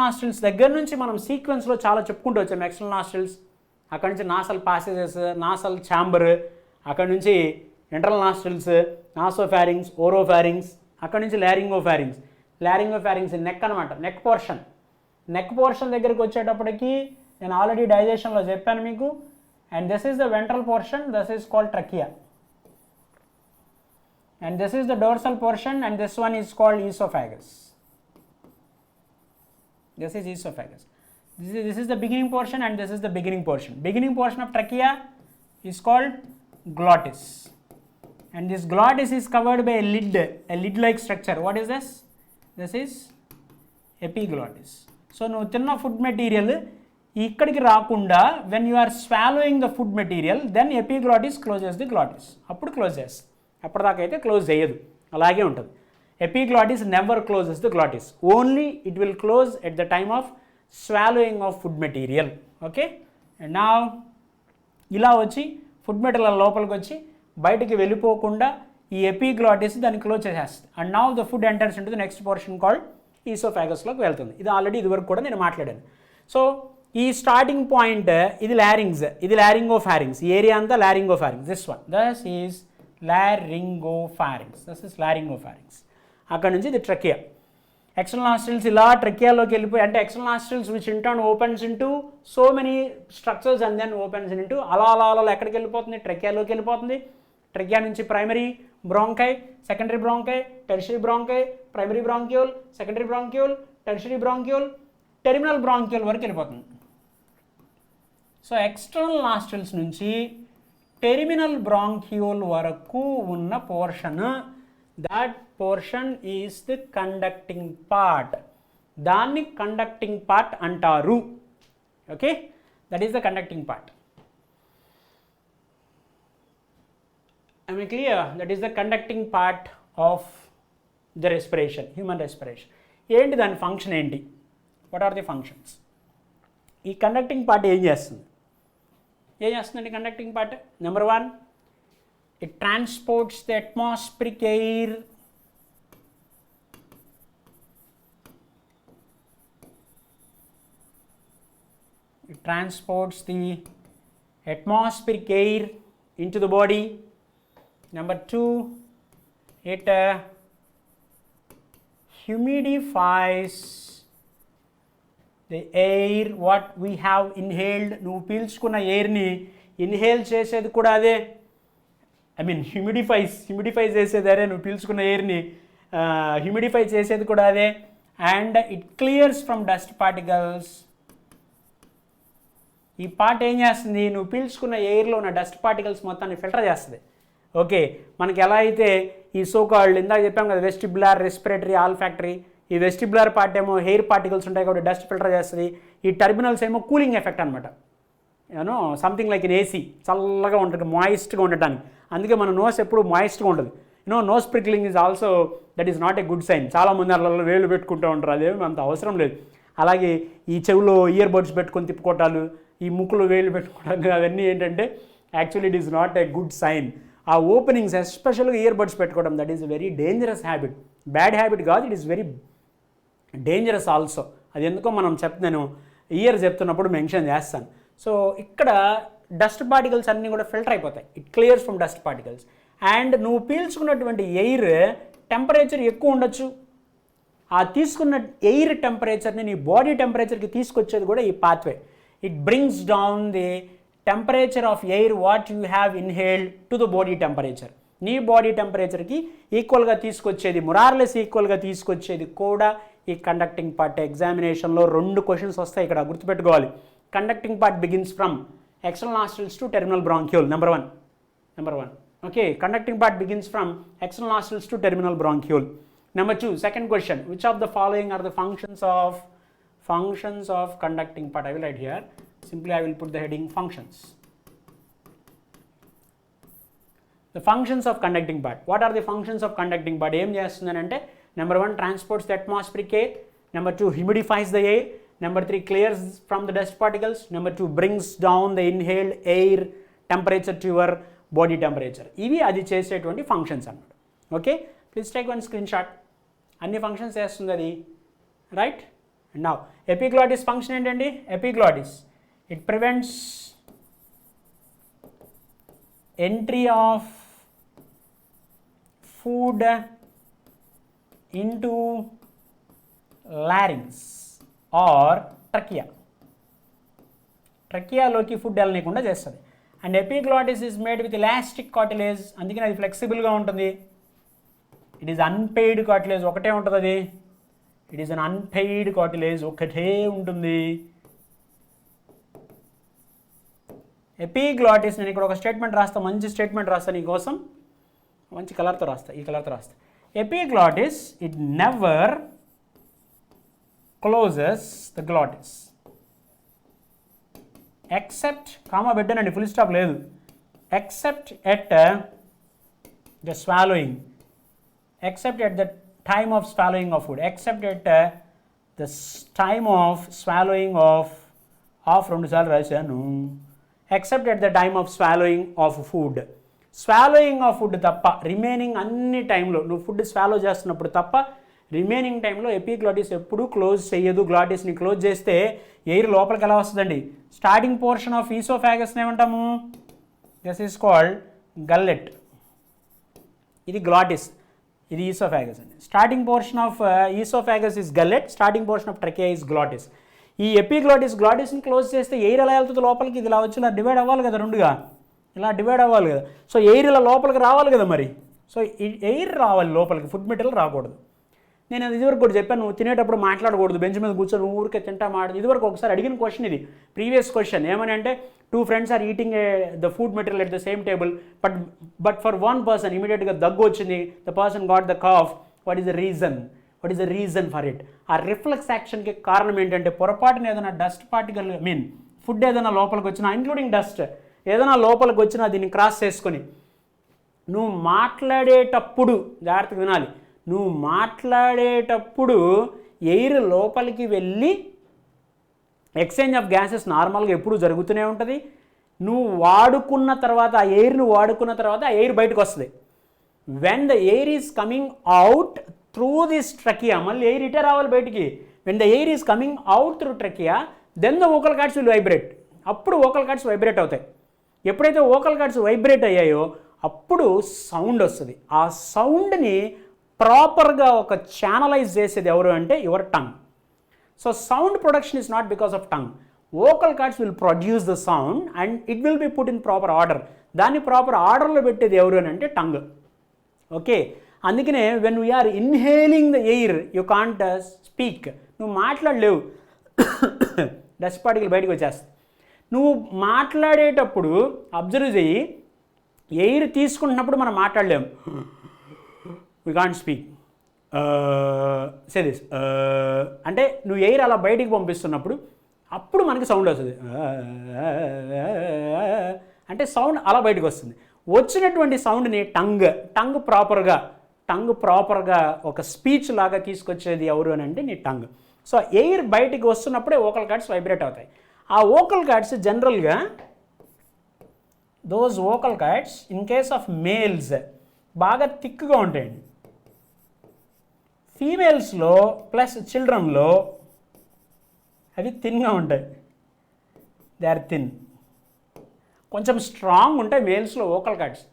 nostrils దగ్గర నుంచి మనం సీక్వెన్స్లో చాలా చెప్పుకుంటూ వచ్చాం. ఎక్స్టర్నల్ నాస్ట్రిల్స్, అక్కడ నుంచి నాసల్ పాసేజెస్, నాసల్ ఛాంబర్, అక్కడ నుంచి ఇంటర్నల్ నాస్ట్రిల్స్, నాసోఫారింగ్స్, ఓరోఫారింగ్స్, అక్కడ నుంచి లారింగోఫారింగ్స్ నెక్ అనమాట, నెక్ పోర్షన్ దగ్గరికి వచ్చేటప్పటికి నేను ఆల్రెడీ డైజెషన్లో చెప్పాను మీకు. And this is the ventral portion, this is called trachea, and this is the dorsal portion, and this one is called oesophagus. This is esophagus. This is the beginning portion, and this is the beginning portion of trachea is called glottis. And this glottis is covered by a lid like structure. What is this? This is epiglottis. So no tinna food material ikkadiki raakunda, when you are swallowing the food material, then epiglottis closes the glottis. Appudu close chestam, appadaka aithe close cheyadu, alage untadi. Epiglottis never closes the glottis, only it will close at the time of swallowing of food material. Okay, and now ila vachi food material lopaliki vachi బయటికి వెళ్ళిపోకుండా ఈ ఎపిగ్లాటిస్ దాన్ని క్లోజ్ చేసేస్తుంది. And now the food enters into the next portion called ఈసోఫాగస్లోకి వెళ్తుంది. ఇది ఆల్రెడీ ఇదివరకు కూడా నేను మాట్లాడాను. సో ఈ స్టార్టింగ్ పాయింట్ ఇది లారింగ్స్, ఇది లారింగోఫారింగ్స్, ఈ ఏరియా అంతా లారింగోఫారింగ్స్. This is లారింగోఫారింగ్స్. అక్కడ నుంచి ఇది ట్రకియా. ఎక్స్టర్నల్ నాస్ట్రిల్స్ ఇలా ట్రకియాలోకి వెళ్ళిపోయి, అంటే external nostrils which in turn opens into so many structures and then opens into అలా ఎక్కడికి వెళ్ళిపోతుంది, ట్రకియాలోకి వెళ్ళిపోతుంది. ట్రకియా నుంచి primary bronchi, secondary bronchi, tertiary bronchi, primary bronchiole, secondary bronchiole, tertiary bronchiole, terminal bronchiole వరకు వెళ్ళిపోతుంది. సో ఎక్స్టర్నల్ నాస్ట్రిల్స్ నుంచి టెర్మినల్ బ్రాంక్యూల్ వరకు ఉన్న portion, that portion is the conducting part. దాన్ని కండక్టింగ్ పార్ట్ అంటారు. Okay, that is the conducting part. Am I clear? That is the conducting part of the respiration, human respiration. ఏంటి దాని ఫంక్షన్ ఏంటి? What are the functions? ఈ కండక్టింగ్ పార్ట్ ఏం చేస్తుందండి conducting part? Number 1, it transports the atmospheric air into the body. Number 2, it humidifies the air what we have inhaled. నువ్వు పీల్చుకున్న ఎయిర్ని ఇన్హేల్ చేసేది కూడా అదే. ఐ మీన్ హ్యూమిడిఫై చేసేది అదే, నువ్వు పీల్చుకున్న ఎయిర్ని హ్యూమిడిఫై చేసేది కూడా అదే. And it clears from dust particles. ఈ పార్ట్ ఏం చేస్తుంది, నువ్వు పీల్చుకున్న ఎయిర్లో ఉన్న డస్ట్ పార్టికల్స్ మొత్తాన్ని ఫిల్టర్ చేస్తుంది. ఓకే, మనకి ఎలా అయితే ఈ సోకాల్డ్ ఇందాక చెప్పాం కదా వెస్టిబులర్, రెస్పిరేటరీ, ఆల్ఫాక్టరీ. ఈ వెస్టిబులర్ పార్ట్ ఏమో ఎయిర్ పార్టికల్స్ ఉంటాయి కాబట్టి డస్ట్ ఫిల్టర్ చేస్తుంది. ఈ టర్మినల్స్ ఏమో కూలింగ్ ఎఫెక్ట్ అనమాట. You know something like in AC, చల్లగా ఉంటుంది, మాయిస్ట్గా ఉండటానికి. అందుకే మన నోస్ ఎప్పుడు మాయిస్ట్గా ఉంటుంది. Nose prickling is also that is not a good sign. చాలామంది అలా వేలు పెట్టుకుంటూ ఉంటారు, అదేమి అంత అవసరం లేదు. అలాగే ఈ చెవిలో ఇయర్ బడ్స్ పెట్టుకొని తిప్పుకోవటాలు, ఈ ముక్కులో వేలు పెట్టుకోవడం, అవన్నీ ఏంటంటే actually it is not a good sign. ఆ ఓపెనింగ్స్ ఎస్పెషల్గా ఇయర్ బడ్స్ పెట్టుకోవడం that is very dangerous habit. Bad habit కాదు, it is very dangerous also. అది ఎందుకో మనం నేను ఇయర్ చెప్తున్నప్పుడు మెన్షన్ చేస్తాను. సో ఇక్కడ డస్ట్ పార్టికల్స్ అన్నీ కూడా ఫిల్టర్ అయిపోతాయి. It clears from dust particles. And నువ్వు పీల్చుకున్నటువంటి ఎయిర్ టెంపరేచర్ ఎక్కువ ఉండొచ్చు. ఆ తీసుకున్న ఎయిర్ టెంపరేచర్ని నీ బాడీ టెంపరేచర్కి తీసుకొచ్చేది కూడా ఈ pathway. It brings down the temperature of air what you have inhaled to the body temperature. నీ బాడీ టెంపరేచర్కి ఈక్వల్గా తీసుకొచ్చేది, మొరార్లెస్ ఈక్వల్గా తీసుకొచ్చేది కూడా ఈ కండక్టింగ్ పార్ట్. ఎగ్జామినేషన్లో 2 క్వశ్చన్స్ వస్తాయి ఇక్కడ, గుర్తుపెట్టుకోవాలి. Conducting part begins from external nostrils to terminal bronchiole. Number one. Okay, conducting part begins from external nostrils to terminal bronchiole. Number 2, second question, which of the following are the functions of conducting part? I will write here, simply I will put the heading functions. The functions of conducting part. What are the functions of conducting part? Em chestundante, number 1, transports the atmospheric air. Number 2, humidifies the air. Number 3, clears from the dust particles. Number 2, brings down the inhaled air temperature to your body temperature. ఇవి అది చేసేటువంటి ఫంక్షన్స్ అన్నమాట. Okay, please take one screen shot. అన్ని ఫంక్షన్స్ చేస్తుంది అది, right? And now epiglottis function ఏంటండి? Epiglottis it prevents entry of food into larynx or ట్రకియాలోకి ఫుడ్ వెళ్ళనీయకుండా చేస్తుంది. And epiglottis is made with elastic cartilage, అందుకని అది ఫ్లెక్సిబుల్గా ఉంటుంది. ఇట్ ఈజ్ అన్పెయిడ్ కార్టిలేజ్, ఒకటే ఉంటుంది అది. It is an unpaid cartilage, ఒకటే ఉంటుంది. ఎపిగ్లాటిస్, నేను ఇక్కడ ఒక స్టేట్మెంట్ రాస్తా, మంచి స్టేట్మెంట్ రాస్తా నీకోసం, మంచి కలర్తో రాస్తా, ఈ కలర్తో రాస్తా. Epiglottis it never closes the glottis except, comma పెట్టానండి, ఫుల్ స్టాప్ లేదు, except at the swallowing, except at the time of swallowing of food, except at the time of swallowing of 2 సార్లు రాశాను, except at the time of swallowing of food. Swallowing of food తప్ప రిమైనింగ్ అన్ని టైంలో, నువ్వు ఫుడ్ స్వాలో చేస్తున్నప్పుడు తప్ప రిమైనింగ్ టైంలో ఎపిగ్లాటిస్ ఎప్పుడూ క్లోజ్ చేయదు. గ్లాటిస్ని క్లోజ్ చేస్తే ఎయిర్ లోపలికి ఎలా వస్తుందండి? స్టార్టింగ్ పోర్షన్ ఆఫ్ ఈసోఫాగస్ని ఏమంటాము? This is called gullet. ఇది గ్లాటిస్, ఇది ఈసోఫాగస్ అండి. Starting portion of oesophagus is gullet, starting portion of trachea is glottis. ఈ గ్లాటిస్ని క్లోజ్ చేస్తే ఎయిర్ ఎలా వెళ్తుంది లోపలికి? ఇది ఇలా వచ్చి ఇలా డివైడ్ అవ్వాలి కదా, రెండుగా ఇలా డివైడ్ అవ్వాలి కదా. సో ఎయిర్ ఇలా లోపలికి రావాలి కదా మరి. సో ఎయిర్ రావాలి లోపలికి, ఫుడ్ మెటీరియల్ రాకూడదు. నేను అది ఇదివరకు కూడా చెప్పాను, నువ్వు తినేటప్పుడు మాట్లాడకూడదు, బెంచ్ మీద కూర్చొని ఊరికే తింటా మాడదు. ఇదివరకు ఒకసారి అడిగిన క్వశ్చన్ ఇది, ప్రీవియస్ క్వశ్చన్. ఏమని అంటే 2 friends are eating the food material at the same table, but for 1 person ఇమీడియట్గా దగ్గు వచ్చింది, the person got the cough. What is the reason for it? ఆ రిఫ్లెక్స్ యాక్షన్కి కారణం ఏంటంటే, పొరపాటున ఏదైనా డస్ట్ పార్టికల్ ఫుడ్ ఏదైనా లోపలికి వచ్చినా, ఇంక్లూడింగ్ డస్ట్ ఏదైనా లోపలికి వచ్చినా దీన్ని క్రాస్ చేసుకొని నువ్వు మాట్లాడేటప్పుడు, జాగ్రత్తగా వినాలి, నువ్వు మాట్లాడేటప్పుడు ఎయిర్ లోపలికి వెళ్ళి ఎక్స్చేంజ్ ఆఫ్ గ్యాసెస్ నార్మల్గా ఎప్పుడు జరుగుతూనే ఉంటుంది. నువ్వు వాడుకున్న తర్వాత, ఆ ఎయిర్ను వాడుకున్న తర్వాత ఆ ఎయిర్ బయటకు వస్తుంది. When the air is coming out through this trachea, మళ్ళీ ఎయిర్ ఇటే రావాలి బయటికి. When the air is coming out through trachea, then the vocal cords will vibrate. అప్పుడు వోకల్ కార్డ్స్ వైబ్రేట్ అవుతాయి. ఎప్పుడైతే వోకల్ కార్డ్స్ వైబ్రేట్ అయ్యాయో అప్పుడు సౌండ్ వస్తుంది. ఆ సౌండ్ని ప్రాపర్గా ఒక ఛానలైజ్ చేసేది ఎవరు అంటే your tongue. So sound production is not because of tongue. Vocal cords will produce the sound and it will be put in proper order. దాన్ని ప్రాపర్ ఆర్డర్లో పెట్టేది ఎవరు అని అంటే టంగ్. ఓకే, అందుకనే when we are inhaling the air you can't speak. నువ్వు మాట్లాడలేవు, డస్ట్ పార్టికల్ బయటకు వచ్చేస్తాయి. నువ్వు మాట్లాడేటప్పుడు అబ్జర్వ్ చెయ్యి, ఎయిర్ తీసుకుంటున్నప్పుడు మనం మాట్లాడలేము, we can't speak. Say this అంటే నువ్వు ఎయిర్ అలా బయటికి పంపిస్తున్నప్పుడు అప్పుడు మనకి సౌండ్ వస్తుంది, అంటే సౌండ్ అలా బయటకు వస్తుంది. వచ్చినటువంటి సౌండ్ని టంగ్ ప్రాపర్గా ఒక స్పీచ్ లాగా తీసుకొచ్చేది ఎవరు అని అంటే నీ టంగ్. సో ఎయిర్ బయటికి వస్తున్నప్పుడే వోకల్ కార్డ్స్ వైబ్రేట్ అవుతాయి. ఆ వోకల్ కార్డ్స్ జనరల్గా those vocal cords in case of males బాగా థిక్గా ఉంటాయండి. ఫీమేల్స్లో ప్లస్ చిల్డ్రన్లో అవి థిన్గా ఉంటాయి. They are thin. కొంచెం స్ట్రాంగ్ ఉంటాయి మేల్స్లో vocal cords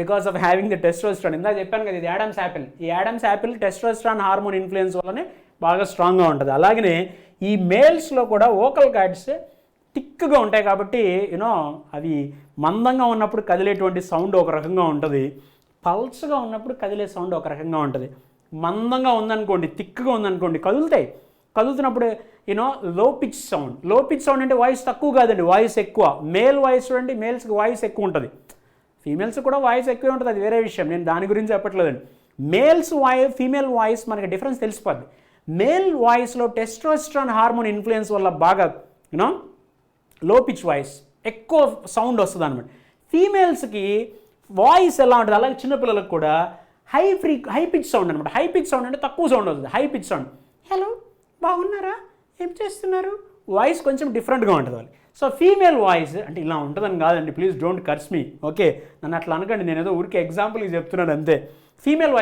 because of having the testosterone. ఇందా చెప్పాను కదా, ఇది యాడమ్స్ యాపిల్. ఈ Adam's apple testosterone hormone influence వల్లనే బాగా స్ట్రాంగ్గా ఉంటుంది. అలాగనే ఈ మేల్స్లో కూడా వోకల్ కార్డ్స్ థిక్గా ఉంటాయి కాబట్టి యూనో అవి మందంగా ఉన్నప్పుడు కదిలేటువంటి సౌండ్ ఒక రకంగా ఉంటుంది, పల్స్గా ఉన్నప్పుడు కదిలే సౌండ్ ఒక రకంగా ఉంటుంది. మందంగా ఉందనుకోండి, థిక్గా ఉందనుకోండి, కదులుతున్నప్పుడు యూనో లో పిచ్ సౌండ్ అంటే వాయిస్ తక్కువ కాదండి, వాయిస్ ఎక్కువ. మేల్ వాయిస్ చూడండి, మేల్స్కి వాయిస్ ఎక్కువ ఉంటుంది, ఫీమేల్స్ కూడా వాయిస్ ఎక్కువే ఉంటుంది, అది వేరే విషయం, నేను దాని గురించి చెప్పట్లేదండి. ఫీమేల్ వాయిస్ మనకి డిఫరెన్స్ తెలిసిపోద్ది. మేల్ వాయిస్లో టెస్టోస్టెరాన్ హార్మోన్ ఇన్ఫ్లుయెన్స్ వల్ల బాగా యూనో లో పిచ్ వాయిస్ ఎక్కువ సౌండ్ వస్తుంది అనమాట. ఫీమేల్స్కి వాయిస్ ఎలా ఉంటుంది, అలాగే చిన్నపిల్లలకు కూడా హై పిచ్ సౌండ్ అనమాట. హై పిచ్ సౌండ్ అంటే తక్కువ సౌండ్ వస్తుంది. హై పిచ్ సౌండ్, హలో బాగున్నారా, ఏం చేస్తున్నారు, వాయిస్ కొంచెం డిఫరెంట్గా ఉంటుంది వాళ్ళు. సో ఫీమేల్ వాయిస్ అంటే ఇలా ఉంటుందని కాదండి, please don't curse me, okay, నన్ను అట్లా అనకండి, నేను ఏదో ఊరికే ఎగ్జాంపుల్కి చెప్తున్నాను అంతే. ఫీమేల్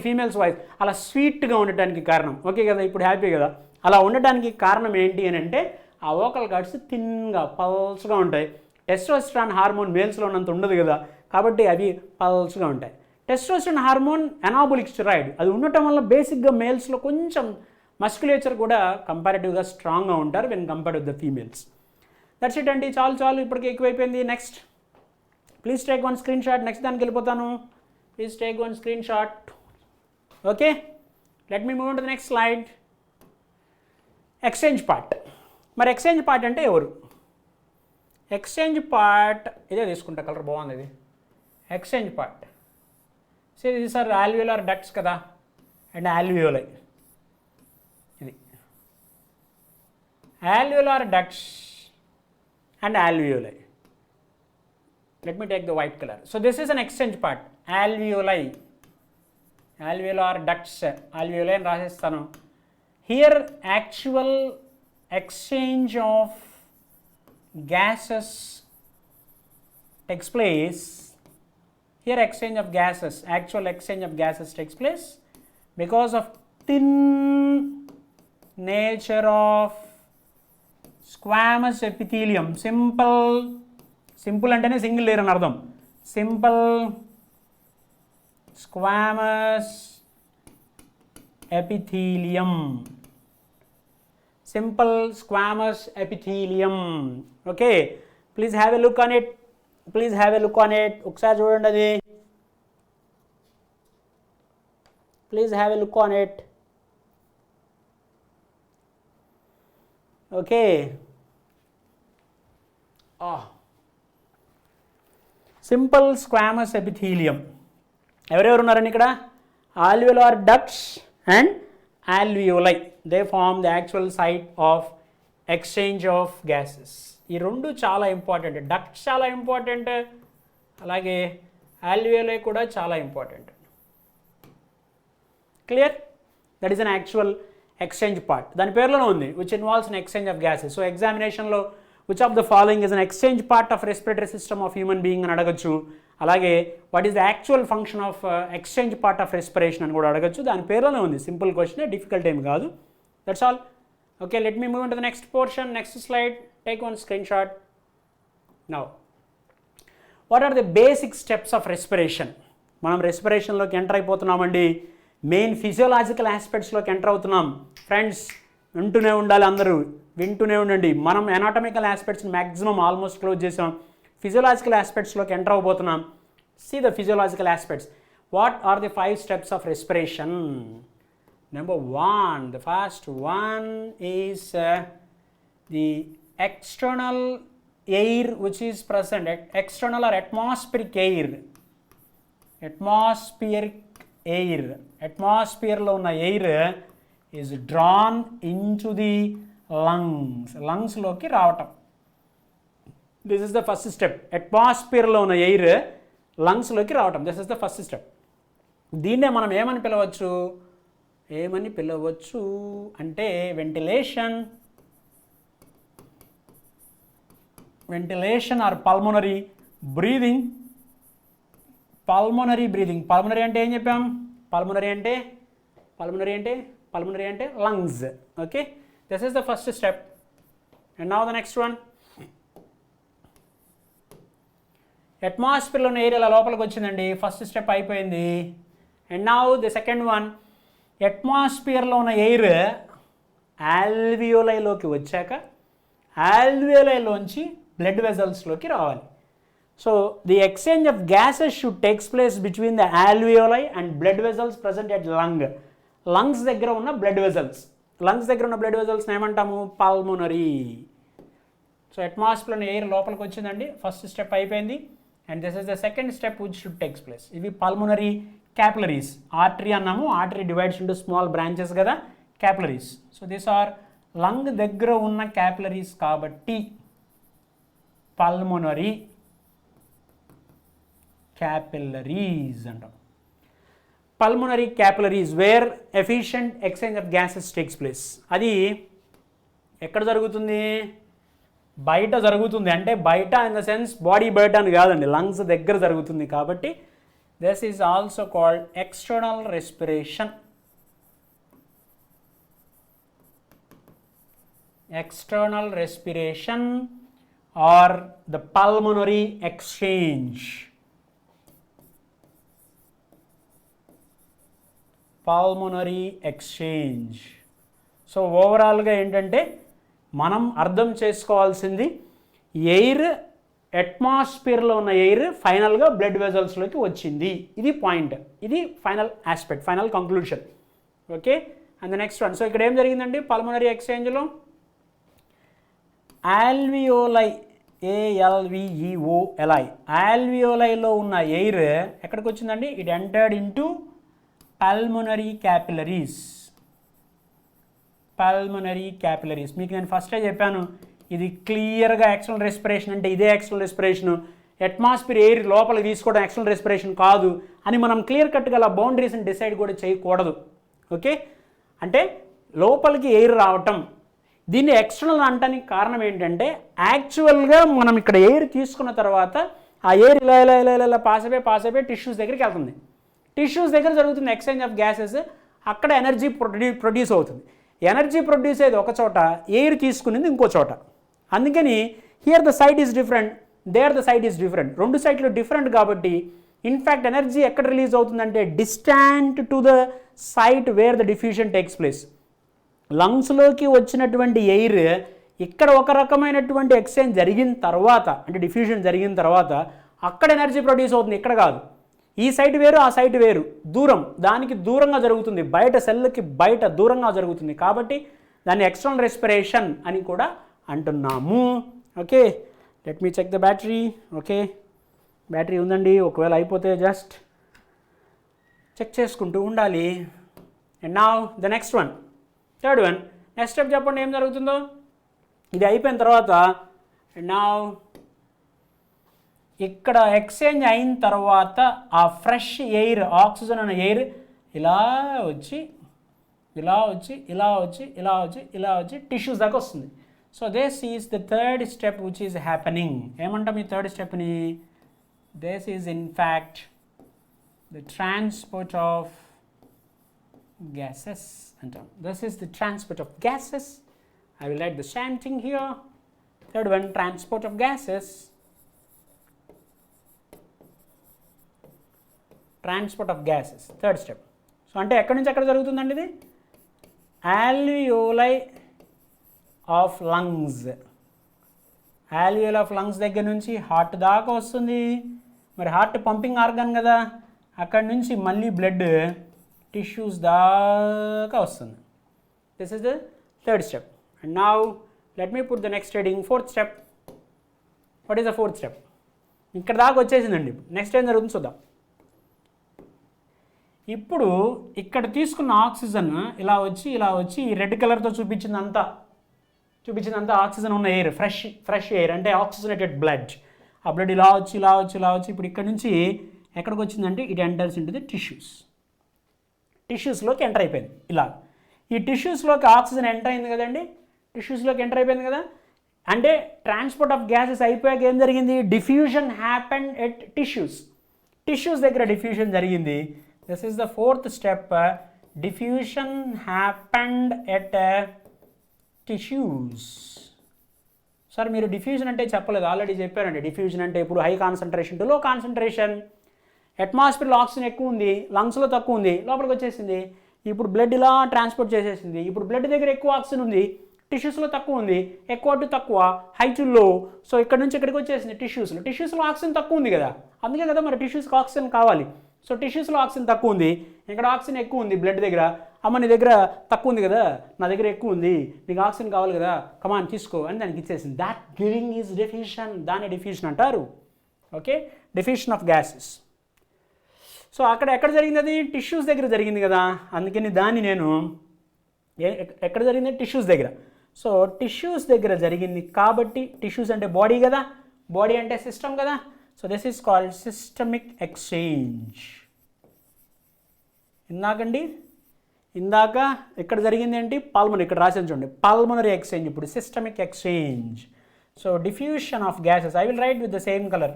ఫీమేల్స్ వాయిస్ అలా స్వీట్గా ఉండటానికి కారణం, ఓకే కదా, ఇప్పుడు హ్యాపీ కదా, అలా ఉండటానికి కారణం ఏంటి అని అంటే ఆ వోకల్ కార్డ్స్ థిన్గా పల్స్గా ఉంటాయి. టెస్టోస్టెరాన్ హార్మోన్ మేల్స్లో ఉన్నంత ఉండదు కదా, కాబట్టి అవి పల్స్గా ఉంటాయి. టెస్టోస్టెరాన్ హార్మోన్ అనాబోలిక్ స్టెరాయిడ్, అది ఉండటం వల్ల బేసిక్గా మేల్స్లో కొంచెం మస్కులేచర్ కూడా కంపారిటివ్గా స్ట్రాంగ్గా ఉంటారు when compared with the females. That's it అండి, చాలు ఇప్పటికి ఎక్కువైపోయింది. Next please take one screen shot. Next దానికి వెళ్ళిపోతాను. Please take one screen shot. Okay, let me move on to the next slide. Exchange part. మరి ఎక్స్చేంజ్ పార్ట్ అంటే ఎవరు? ఎక్స్చేంజ్ పార్ట్ ఇదే తీసుకుంటా, కలర్ బాగుంది ఇది. Exchange part these are alveolar ducts కదా, అండ్ ఆల్వియోలై. ఇది alveolar ducts and alveoli. Let me take the white color. So this is an exchange part. Alveoli, alveolar ducts, alveoli అని రాసేస్తాను. Here actual exchange of gases takes place. Here exchange of gases, actual exchange of gases takes place because of thin nature of squamous epithelium. Simple అంటేనే సింగిల్ లేయర్ అని అర్థం. Simple squamous epithelium, simple squamous epithelium. Okay, please have a look on it. ఒకసారి చూడండి అది, please have a look on it. Okay, simple squamous epithelium. ఎవరెవరు ఉన్నారని ఇక్కడ? Alveolar ducts and alveoli. They form the actual site of exchange of gases. ఈ రెండు చాలా ఇంపార్టెంట్. డక్ట్స్ చాలా ఇంపార్టెంట్, అలాగే ఆల్వియోలై కూడా చాలా important. Clear? That is an actual exchange part. దాని పేరులోనే ఉంది, which involves an exchange of gases. So ఎగ్జామినేషన్లో which of the following is an exchange part of respiratory system of human being అని అడగచ్చు. అలాగే what is the actual function of exchange part of respiration అని కూడా అడగచ్చు. దాని పేరులోనే ఉంది, సింపుల్ క్వశ్చన్, డిఫికల్ట్ ఏం కాదు. That's all. Okay, let me move to the next portion. Next slide, take one screen shot. Now what are the basic steps of respiration? మనం రెస్పిరేషన్లోకి ఎంటర్ అయిపోతున్నామండి. మెయిన్ ఫిజియోలాజికల్ ఆస్పెక్ట్స్లోకి ఎంటర్ అవుతున్నాం. ఫ్రెండ్స్ వింటూనే ఉండాలి, అందరూ వింటూనే ఉండండి. మనం ఎనాటమికల్ ఆస్పెక్ట్స్ని మ్యాక్సిమం ఆల్మోస్ట్ క్లోజ్ చేసాం. ఫిజియోలాజికల్ ఆస్పెక్ట్స్లోకి ఎంటర్ అవబోతున్నాం. See the physiological aspects. What are the 5 steps of respiration? Number 1, the first one is the external air which is present, external or atmospheric air. Atmospheric air. Atmosphere lo unna air is drawn into the lungs. Lungs loki ravatam. This is the first step. Atmosphere lo unna air లంగ్స్లోకి రావటం. This is the first step. దీన్నే మనం ఏమని పిలవచ్చు అంటే ventilation or pulmonary breathing. Pulmonary అంటే ఏం చెప్పాం? పల్మోనరీ అంటే lungs. Okay, this is the first step. And now the next one. అట్మాస్ఫియర్లోని ఎయిర్ ఇలా లోపలికి వచ్చిందండి, ఫస్ట్ స్టెప్ అయిపోయింది. And now the second one, అట్మాస్ఫియర్లో ఉన్న ఎయిర్ ఆల్వియోలైలోకి వచ్చాక ఆల్వియోలైలోంచి బ్లడ్ వెజల్స్లోకి రావాలి. So the exchange of gases should takes place between the alveoli and blood vessels present at lungs దగ్గర ఉన్న బ్లడ్ వెజల్స్ని ఏమంటాము? పల్మోనరీ. సో అట్మాస్ఫియర్లోని ఎయిర్ లోపలికి వచ్చిందండి, ఫస్ట్ స్టెప్ అయిపోయింది. And this is the second step which should takes place. ఇవి పల్మోనరీ క్యాపిలరీస్. ఆర్టరీ అన్నాము, artery divides into small branches కదా, capillaries. So these are lung దగ్గర ఉన్న క్యాపిలరీస్ కాబట్టి పల్మోనరీ క్యాపిలరీస్ అంటాం. Pulmonary capillaries where efficient exchange of gases takes place. అది ఎక్కడ జరుగుతుంది? బయట జరుగుతుంది. అంటే బయట ఇన్ ద సెన్స్ బాడీ బయట అని కాదండి, లంగ్స్ దగ్గర జరుగుతుంది. కాబట్టి this is also called external respiration. External respiration or the pulmonary exchange. Pulmonary exchange. So ఓవరాల్గా ఏంటంటే మనం అర్థం చేసుకోవాల్సింది, ఎయిర్ అట్మాస్ఫియర్లో ఉన్న ఎయిర్ ఫైనల్గా బ్లడ్ వెజల్స్లోకి వచ్చింది. ఇది పాయింట్, ఇది final aspect, final conclusion. Okay, and the next one. So ఇక్కడ ఏం జరిగిందండి పల్మోనరీ ఎక్స్చేంజ్లో? ఆల్వియోలై, ALVEOLI, ఆల్వియోలైలో ఉన్న ఎయిర్ ఎక్కడికి వచ్చిందండి? It entered into pulmonary capillaries. మీకు నేను ఫస్టే చెప్పాను, ఇది క్లియర్గా ఎక్స్టర్నల్ రెస్పిరేషన్ అంటే ఇదే ఎక్స్టర్నల్ రెస్పిరేషన్. అట్మాస్ఫియర్ ఎయిర్ లోపలికి తీసుకోవడం ఎక్స్టర్నల్ రెస్పిరేషన్ కాదు అని మనం క్లియర్ కట్గా అలా బౌండరీస్ని డిసైడ్ కూడా చేయకూడదు. ఓకే, అంటే లోపలికి ఎయిర్ రావటం, దీన్ని ఎక్స్టర్నల్ అంటానికి కారణం ఏంటంటే యాక్చువల్గా మనం ఇక్కడ ఎయిర్ తీసుకున్న తర్వాత ఆ ఎయిర్ ఇలా ఇలా ఇలా ఇలా పాస్ అయిపోయి టిష్యూస్ దగ్గరికి వెళ్తుంది. టిష్యూస్ దగ్గర జరుగుతుంది ఎక్స్చేంజ్ ఆఫ్ గ్యాసెస్. అక్కడ ఎనర్జీ ప్రొడ్యూస్ అవుతుంది. ఎనర్జీ ప్రొడ్యూస్ అయ్యేది ఒక చోట, ఎయిర్ తీసుకునేది ఇంకో చోట. అందుకని here the site is different, there the site is different. రెండు సైట్లు డిఫరెంట్ కాబట్టి ఇన్ఫ్యాక్ట్ ఎనర్జీ ఎక్కడ రిలీజ్ అవుతుందంటే distant to the site where the diffusion takes place. లంగ్స్లోకి వచ్చినటువంటి ఎయిర్ ఇక్కడ ఒక రకమైనటువంటి ఎక్స్చేంజ్ జరిగిన తర్వాత, అంటే డిఫ్యూజన్ జరిగిన తర్వాత అక్కడ ఎనర్జీ ప్రొడ్యూస్ అవుతుంది, ఇక్కడ కాదు. ఈ సైట్ వేరు, ఆ సైట్ వేరు, దూరం, దానికి దూరంగా జరుగుతుంది, బయట సెల్కి బయట దూరంగా జరుగుతుంది. కాబట్టి దాన్ని ఎక్స్టర్నల్ రెస్పిరేషన్ అని కూడా అంటున్నాము. Okay, let me check the battery. Okay, battery ఉందండి, ఒకవేళ అయిపోతే జస్ట్ చెక్ చేసుకుంటూ ఉండాలి. And now the next one, third one. Next step చెప్పండి ఏం జరుగుతుందో. ఇది అయిపోయిన తర్వాత నౌ ఇక్కడ ఎక్స్చేంజ్ అయిన తర్వాత ఆ ఫ్రెష్ ఎయిర్, ఆక్సిజన్ అనే ఎయిర్ ఇలా వచ్చి ఇలా వచ్చి ఇలా వచ్చి ఇలా వచ్చి ఇలా వచ్చి టిష్యూస్ దాకా వస్తుంది. So this is the third step which is happening. ఏమంటాం ఈ third stepney? This is in fact the transport of gases antam. This is the transport of gases. I will write the same thing here. Third one, transport of gases. Transport of gases, third step. So అంటే ఎక్కడి నుంచి ఎక్కడ జరుగుతుందండి ఇది? alveoli of lungs. alveoli of lungs దగ్గర నుంచి హార్ట్ దాకా వస్తుంది. మరి హార్ట్ పంపింగ్ ఆర్గాన్ కదా, అక్కడి నుంచి మళ్ళీ బ్లడ్ టిష్యూస్ దాకా వస్తుంది. This is the third step. And now let me put the next heading, fourth step. What is the fourth step? ఇక్కడ దాకా వచ్చేసిందండి. నెక్స్ట్ ఏం జరుగుతుంది చూద్దాం. ఇప్పుడు ఇక్కడ తీసుకున్న ఆక్సిజన్ ఇలా వచ్చి ఈ రెడ్ కలర్తో చూపించిందంతా ఆక్సిజన్ ఉన్న ఎయిర్, ఫ్రెష్ ఎయిర్, అంటే ఆక్సిజనేటెడ్ బ్లడ్. ఆ బ్లడ్ ఇలా వచ్చి ఇప్పుడు ఇక్కడ నుంచి ఎక్కడికి వచ్చిందంటే ఇట్ ఎంటర్స్ ఇంటు ది టిష్యూస్లోకి ఎంటర్ అయిపోయింది. ఇలా ఈ టిష్యూస్లోకి ఆక్సిజన్ ఎంటర్ అయింది కదండి, టిష్యూస్లోకి ఎంటర్ అయిపోయింది కదా. అంటే ట్రాన్స్పోర్ట్ ఆఫ్ గ్యాసెస్ అయిపోయాక ఏం జరిగింది? డిఫ్యూజన్ హ్యాపెండ్ ఎట్ టిష్యూస్ దగ్గర డిఫ్యూజన్ జరిగింది. This is the fourth step. Diffusion happened at tissues. Sir మీరు డిఫ్యూజన్ అంటే చెప్పలేదు, ఆల్రెడీ చెప్పారండి. డిఫ్యూజన్ అంటే ఇప్పుడు high concentration to low concentration. అట్మాస్ఫియర్లో ఆక్సిజన్ ఎక్కువ ఉంది, లంగ్స్లో తక్కువ ఉంది, లోపలికి వచ్చేసింది. ఇప్పుడు బ్లడ్ ఇలా ట్రాన్స్పోర్ట్ చేసేసింది. ఇప్పుడు బ్లడ్ దగ్గర ఎక్కువ ఆక్సిజన్ ఉంది, టిష్యూస్లో తక్కువ ఉంది, ఎక్కువ టు తక్కువ, హై టు లో. సో ఇక్కడ నుంచి ఇక్కడికి వచ్చేసింది టిష్యూస్లో ఆక్సిజన్ తక్కువ ఉంది కదా, అందుకే కదా మరి టిష్యూస్కి ఆక్సిజన్ కావాలి. సో టిష్యూస్లో ఆక్సిజన్ తక్కువ ఉంది, ఇక్కడ ఆక్సిజన్ ఎక్కువ ఉంది బ్లడ్ దగ్గర. అమ్మ నీ దగ్గర తక్కువ ఉంది కదా, నా దగ్గర ఎక్కువ ఉంది, నీకు ఆక్సిజన్ కావాలి కదా, కమాన్ తీసుకో అని దానికి ఇచ్చేసింది. That giving is diffusion. దాన్ని డిఫ్యూషన్ అంటారు. Okay, diffusion of gases. So అక్కడ ఎక్కడ జరిగింది? అది టిష్యూస్ దగ్గర జరిగింది కదా, అందుకని దాన్ని నేను ఎక్కడ జరిగింది? టిష్యూస్ దగ్గర. సో టిష్యూస్ దగ్గర జరిగింది కాబట్టి, టిష్యూస్ అంటే బాడీ కదా, బాడీ అంటే సిస్టమ్ కదా. So this is called systemic exchange. ఇందాక ఇక్కడ జరిగింది ఏంటి? పల్మనరీ. ఇక్కడ రాసాను చూడండి, పల్మనరీ ఎక్స్చేంజ్. ఇప్పుడు systemic exchange. So diffusion of gases, I will write with the same colour.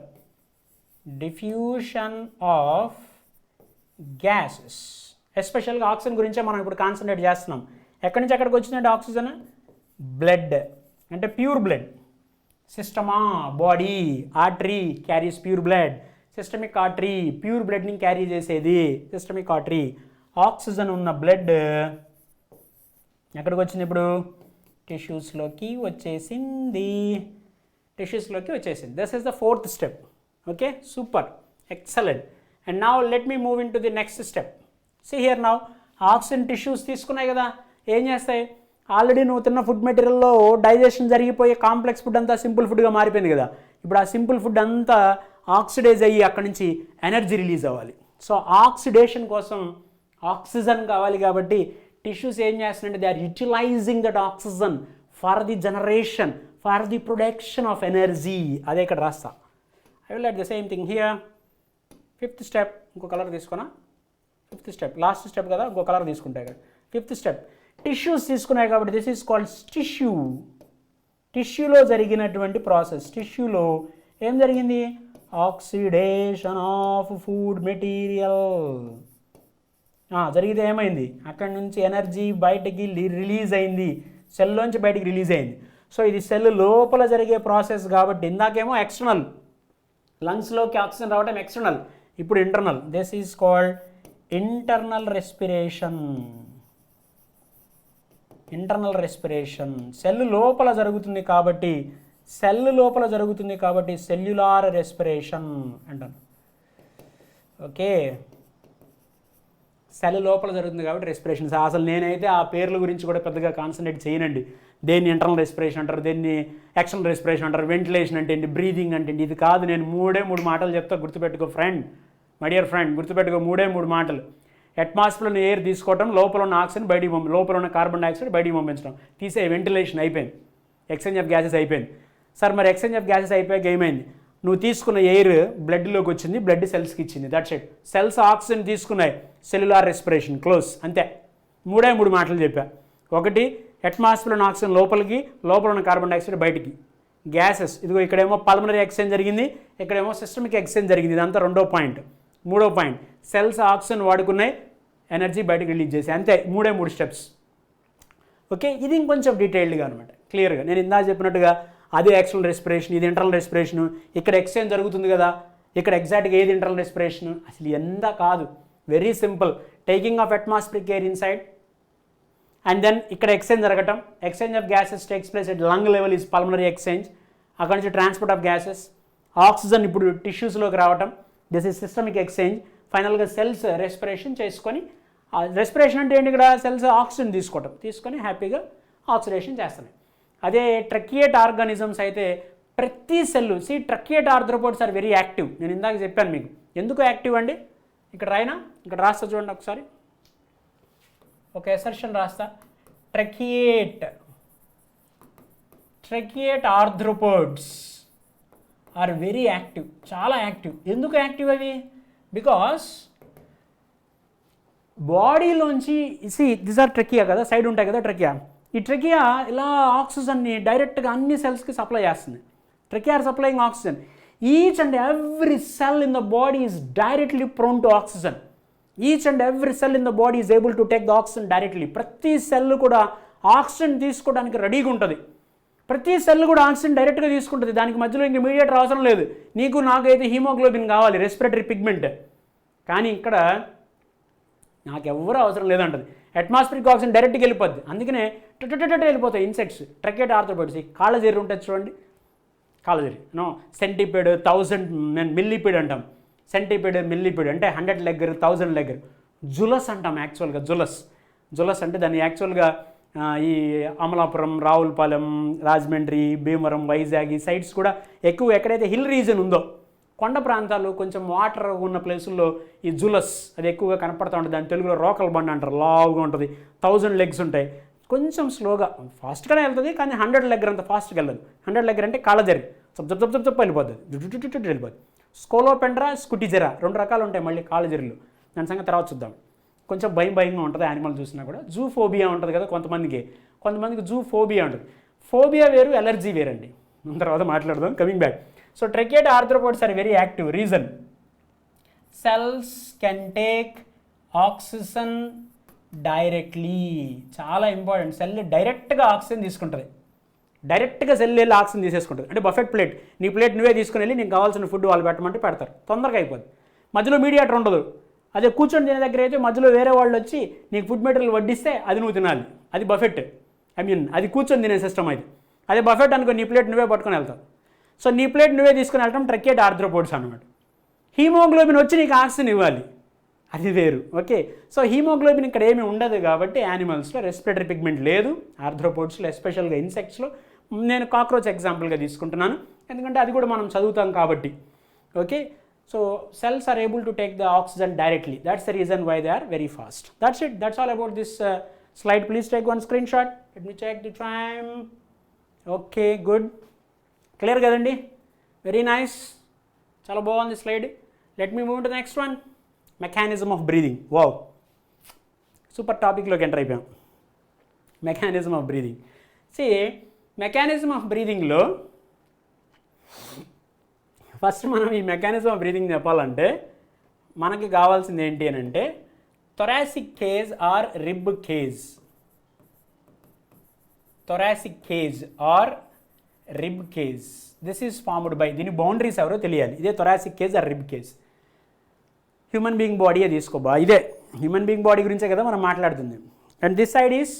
Diffusion of gases, ఎస్పెషల్గా ఆక్సిజన్ గురించే మనం ఇప్పుడు కాన్సన్ట్రేట్ చేస్తున్నాం. ఎక్కడి నుంచి ఎక్కడికి వచ్చిందంటే ఆక్సిజన్? బ్లడ్ అంటే ప్యూర్ బ్లడ్. సిస్టమా, body, artery carries pure blood. Systemic artery pure బ్లడ్ని క్యారీ చేసేది సిస్టమిక్ ఆర్టరీ. ఆక్సిజన్ ఉన్న బ్లడ్ ఎక్కడికి వచ్చింది? ఇప్పుడు టిష్యూస్లోకి వచ్చేసింది. This is the fourth step. Okay, super, excellent. And now let me move in to the next step. See here now, oxygen tissues తీసుకున్నాయి కదా, ఏం చేస్తాయి? ఆల్రెడీ నువ్వు తిన్న ఫుడ్ మెటీరియల్లో డైజెషన్ జరిగిపోయే కాంప్లెక్స్ ఫుడ్ అంతా సింపుల్ ఫుడ్గా మారిపోయింది కదా. ఇప్పుడు ఆ సింపుల్ ఫుడ్ అంతా ఆక్సిడైజ్ అయ్యి అక్కడి నుంచి ఎనర్జీ రిలీజ్ అవ్వాలి. సో ఆక్సిడేషన్ కోసం ఆక్సిజన్ కావాలి కాబట్టి టిష్యూస్ ఏం చేస్తున్నాయంటే they are utilizing that oxygen for the generation, for the production of energy. అదే ఇక్కడ రాస్తా. I will write the same thing here. Fifth step, ఇంకో కలర్ తీసుకున్నా. ఫిఫ్త్ స్టెప్ లాస్ట్ స్టెప్ కదా, ఇంకో కలర్ తీసుకుంటాయి కదా. ఫిఫ్త్ స్టెప్ టిష్యూస్ తీసుకున్నాయి కాబట్టి దిస్ ఈజ్ కాల్డ్ టిష్యూ. టిష్యూలో జరిగినటువంటి ప్రాసెస్. టిష్యూలో ఏం జరిగింది? ఆక్సిడేషన్ ఆఫ్ ఫుడ్ మెటీరియల్ జరిగితే ఏమైంది? అక్కడి నుంచి ఎనర్జీ బయటికి రిలీజ్ అయింది, సెల్లోంచి బయటికి రిలీజ్ అయింది. సో ఇది సెల్ లోపల జరిగే ప్రాసెస్ కాబట్టి, ఇందాకేమో ఎక్స్టర్నల్, లంగ్స్లోకి ఆక్సిజన్ రావడం ఎక్స్టర్నల్, ఇప్పుడు internal. This is called internal respiration. Cell లోపల జరుగుతుంది కాబట్టి సెల్యులార్ రెస్పిరేషన్ అంటాను. ఓకే, సెల్ లోపల జరుగుతుంది కాబట్టి రెస్పిరేషన్. అసలు నేనైతే ఆ పేర్ల గురించి కూడా పెద్దగా కాన్సన్ట్రేట్ చేయనండి. దేన్ని ఇంటర్నల్ రెస్పిరేషన్ అంటారు, దేన్ని ఎక్స్టర్నల్ రెస్పిరేషన్ అంటారు, వెంటిలేషన్ అంటే ఏంటి, బ్రీదింగ్ అంటే ఏంటి, ఇది కాదు. నేను మూడు మాటలు చెప్తా, గుర్తుపెట్టుకో ఫ్రెండ్, మై డియర్ ఫ్రెండ్, గుర్తుపెట్టుకో. మూడు మాటలు. అట్మాస్ఫియర్లో ఎయిర్ తీసుకోవడం, లోపల ఉన్న ఆక్సిజన్ బయటికి లోపల ఉన్న కార్బన్ డైఆక్సైడ్ బయటికి పంపించడం, తీసే వెంటిలేషన్ అయిపోయింది, ఎక్స్చేంజ్ ఆఫ్ గ్యాసెస్ అయిపోయింది. సార్ మరి ఎక్స్చేంజ్ ఆఫ్ గ్యాసెస్ అయిపోయాక ఏమైంది? నువ్వు తీసుకున్న ఎయిర్ బ్లడ్లోకి వచ్చింది, బ్లడ్ సెల్స్కి ఇచ్చింది, దట్స్ ఇట్. సెల్స్ ఆక్సిజన్ తీసుకున్నాయి, సెల్యులార్ రెస్పిరేషన్, క్లోజ్, అంతే. మూడు మాటలు చెప్పా. ఒకటి, అట్మాస్ఫియర్లో ఉన్న ఆక్సిజన్ లోపలికి, లోపల ఉన్న కార్బన్ డైఆక్సైడ్ బయటికి. గ్యాసెస్, ఇదిగో ఇక్కడేమో పల్మనరీ ఎక్స్చేంజ్ జరిగింది, ఇక్కడేమో సిస్టమిక్ ఎక్స్చేంజ్ జరిగింది, ఇదంతా రెండో పాయింట్. మూడో పాయింట్, సెల్స్ ఆక్సిజన్ వాడుకున్నాయి, ఎనర్జీ బయటకు రిలీజ్ చేసి, అంతే. మూడు స్టెప్స్. ఓకే, ఇది ఇంకొంచెం డీటెయిల్డ్గా అనమాట, క్లియర్గా. నేను ఇందాక చెప్పినట్టుగా అదే ఎక్స్టర్నల్ రెస్పిరేషన్, ఇది ఇంటర్నల్ రెస్పిరేషన్. ఇక్కడ ఎక్స్చేంజ్ జరుగుతుంది కదా, ఇక్కడ ఎగ్జాక్ట్గా ఏది ఇంటర్నల్ రెస్పిరేషన్ అసలు ఎంత కాదు. Very simple. Taking of atmospheric air inside and then ఇక్కడ ఎక్స్చేంజ్ జరగటం. Exchange of gases takes place at lung level is pulmonary exchange. అక్కడ నుంచి ట్రాన్స్పోర్ట్ ఆఫ్ గ్యాసెస్, ఆక్సిజన్ ఇప్పుడు టిష్యూస్లోకి రావటం, దిస్ ఈజ్ సిస్టమిక్ ఎక్స్చేంజ్. ఫైనల్గా సెల్స్ రెస్పిరేషన్ చేసుకొని, రెస్పిరేషన్ అంటే ఏంటి, ఇక్కడ సెల్స్ ఆక్సిజన్ తీసుకొని హ్యాపీగా ఆక్సిడేషన్ చేస్తున్నాయి. అదే ట్రకియేట్ ఆర్గానిజమ్స్ అయితే ప్రతి cell tracheate arthropods are very active. నేను ఇందాక చెప్పాను మీకు ఎందుకు యాక్టివ్ అండి. ఇక్కడ ఇక్కడ రాస్తా చూడండి ఒకసారి, ఒక ఎసర్షన్ రాస్తా. Tracheate arthropods are very active, చాలా యాక్టివ్. ఎందుకు యాక్టివ్ అవి? బికాస్ బాడీలోంచి దిస్ ఆర్ ట్రకియా కదా, సైడ్ ఉంటాయి కదా ట్రకియా. ఈ ట్రకియా ఇలా ఆక్సిజన్ని డైరెక్ట్గా అన్ని సెల్స్కి సప్లై చేస్తుంది. Trachea are supplying oxygen. Each and every cell in the body is directly prone to oxygen. Each and every cell in the body is able to take the oxygen directly. ప్రతి సెల్ కూడా ఆక్సిజన్ తీసుకోవడానికి రెడీగా ఉంటుంది. ప్రతి సెల్ కూడా ఆక్సిజన్ డైరెక్ట్గా తీసుకుంటుంది. దానికి మధ్యలో ఇంక మీడియేటర్ అవసరం లేదు. నీకు నాకైతే హీమోగ్లోబిన్ కావాలి, రెస్పిరేటరీ పిగ్మెంట్. కానీ ఇక్కడ నాకు ఎవరు అవసరం లేదంటది. అట్మాస్ఫిరిక్ ఆక్సిజన్ డైరెక్ట్గా వెళ్ళిపోద్ది. అందుకనే వెళ్ళిపోతాయి ఇన్సెక్ట్స్. ట్రకియేట్ ఆర్థ్రోపోడ్స్. కాళ్ళజెర్రి ఉంటుంది చూడండి, కాళ్ళజెర్రి సెంటిపీడ్ 1000 మిల్లీపీడ్ అంటాం. సెంటిపీడ్ మిల్లీపీడ్ అంటే 100 లెగ్గర్ 1000 లెగ్గర్. జులస్ అంటాం యాక్చువల్గా. జులస్ అంటే దాన్ని యాక్చువల్గా ఈ అమలాపురం, రావులపాలెం, రాజమండ్రి, భీమవరం, వైజాగ్ ఈ సైట్స్ కూడా ఎక్కువ ఎక్కడైతే హిల్ రీజన్ ఉందో, కొండ ప్రాంతాలు, కొంచెం వాటర్ ఉన్న ప్లేసుల్లో ఈ జులస్ అది ఎక్కువగా కనపడుతూ ఉంటుంది. దాని తెలుగులో రోకల్ బండ్ అంటారు. లావుగా ఉంటుంది, 1000 లెగ్స్ ఉంటాయి. కొంచెం స్లోగా ఫాస్ట్గానే వెళ్తుంది, కానీ 100 లెగ్గర్ అంత ఫాస్ట్గా వెళ్ళదు. 100 లెగ్గర్ అంటే కాళ్ళజెర్రి జప్ వెళ్ళిపోతుంది, వెళ్ళిపోతుంది. స్కోలోపెండ్రా, స్కుటిజెరా 2 రకాలు ఉంటాయి మళ్ళీ కాళ్ళజెర్రీలు. దాని సంగతి తర్వాత చూద్దాం. కొంచెం భయంగా ఉంటుంది యానిమల్ చూసినా కూడా. జూఫోబియా ఉంటుంది కదా కొంతమందికి జూఫోబియా ఉంటుంది. ఫోబియా వేరు, ఎలర్జీ వేరండి. తర్వాత మాట్లాడదాం. Coming back. So tracheate arthropods are very active. Reason, cells can take oxygen directly. చాలా ఇంపార్టెంట్. సెల్ డైరెక్ట్గా ఆక్సిజన్ తీసుకుంటుంది. డైరెక్ట్గా సెల్ వెళ్ళి ఆక్సిజన్ తీసేసుకుంటుంది. అంటే బఫెట్ ప్లేట్, నీ ప్లేట్ నువ్వే తీసుకుని వెళ్ళి నీకు కావాల్సిన ఫుడ్ వాళ్ళు పెట్టమంటే పెడతారు. తొందరగా అయిపోద్ది. మధ్యలో మీడియేటర్ ఉండదు. అదే కూర్చొని తినే దగ్గర అయితే మధ్యలో వేరే వాళ్ళు వచ్చి నీకు ఫుడ్ మెటీరియల్ వడ్డిస్తే అది నువ్వు తినాలి. అది బఫెట్. అది కూర్చొని తినే సిస్టమ్ అది. అదే బఫెట్ అనుకో, నీ ప్లేట్ నువ్వే పట్టుకొని వెళ్తావు. సో నీ ప్లేట్ నువ్వే తీసుకుని వెళ్ళటం ట్రకియేట్ ఆర్థ్రోపోడ్స్ అనమాట. హీమోగ్లోబిన్ వచ్చి నీకు ఆక్సిజన్ ఇవ్వాలి, అది వేరు. ఓకే, సో హీమోగ్లోబిన్ ఇక్కడ ఏమీ ఉండదు కాబట్టి యానిమల్స్లో రెస్పిరేటరీ పిగ్మెంట్ లేదు. ఆర్థ్రోపోడ్స్లో, ఎస్పెషల్గా ఇన్సెక్ట్స్లో. నేను కాక్రోచ్ ఎగ్జాంపుల్గా తీసుకుంటున్నాను, ఎందుకంటే అది కూడా మనం చదువుతాం కాబట్టి. Okay, so cells are able to take the oxygen directly. That's the reason why they are very fast. That's it. That's all about this slide. Please take one screenshot. Let me check the time. Okay, good. Clear kadandi? Very nice. Chala bagundi slide. Let me move to the next one. Mechanism of breathing. Wow. Super topic loki enter ayipam. Mechanism of breathing. See, mechanism of breathing lo first మనం ఈ మెకానిజం ఆఫ్ బ్రీతింగ్ చెప్పాలంటే మనకి కావాల్సింది ఏంటి అని అంటే thoracic cage or rib cage. Thoracic cage or rib cage, this is formed by, దీని బౌండరీస్ ఎవరో తెలియాలి. ఇదే thoracic cage or rib cage. Human being బాడీయే తీసుకోబా, ఇదే హ్యూమన్ బీయింగ్ బాడీ గురించే కదా మనం మాట్లాడుతుంది. అండ్ దిస్ సైడ్ ఈస్,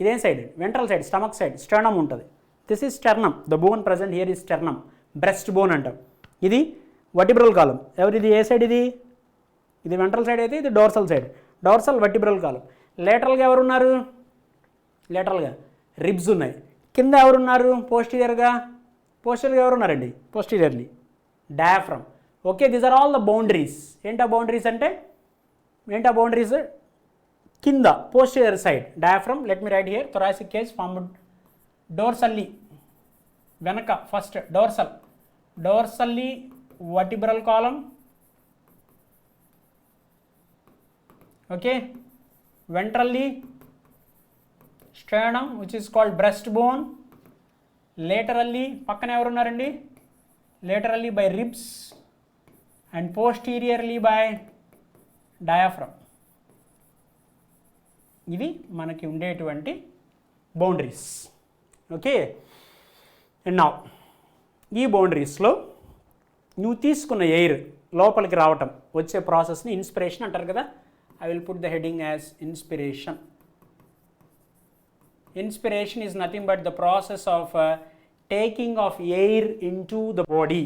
ఇదేం సైడ్? Ventral side, stomach side, sternum ఉంటుంది. This is sternum. The bone present here is sternum, breast bone అంటాం. ఇది వర్టిబ్రల్ కాలం. ఎవరిది? ఏ సైడ్ ఇది? ఇది వెంట్రల్ సైడ్ అయితే ఇది dorsal side. Dorsal vertebral column. లేటరల్గా ఎవరున్నారు? లేటరల్గా రిబ్స్ ఉన్నాయి. కింద ఎవరున్నారు? పోస్టీరియర్గా ఎవరున్నారండి? Posteriorly diaphragm. Okay, these are all the boundaries. ఏంటా బౌండరీస్ అంటే? బౌండరీస్ కింద posterior side diaphragm. Let me write here. Thoracic cage formed dorsally, వెనక first dorsally vertebral column. Okay, ventrally sternum which is called breast bone. Laterally పక్కన ఎవరున్నారండి? Laterally by ribs and posteriorly by diaphragm. ఇవి మనకి ఉండేటువంటి బౌండరీస్. ఓకే, అండ్ నౌ ఈ బౌండరీస్లో నువ్వు తీసుకున్న ఎయిర్ లోపలికి రావటం వచ్చే ప్రాసెస్ని ఇన్స్పిరేషన్ అంటారు కదా. I will put the heading as inspiration. Inspiration is nothing but the process of taking of air into the body.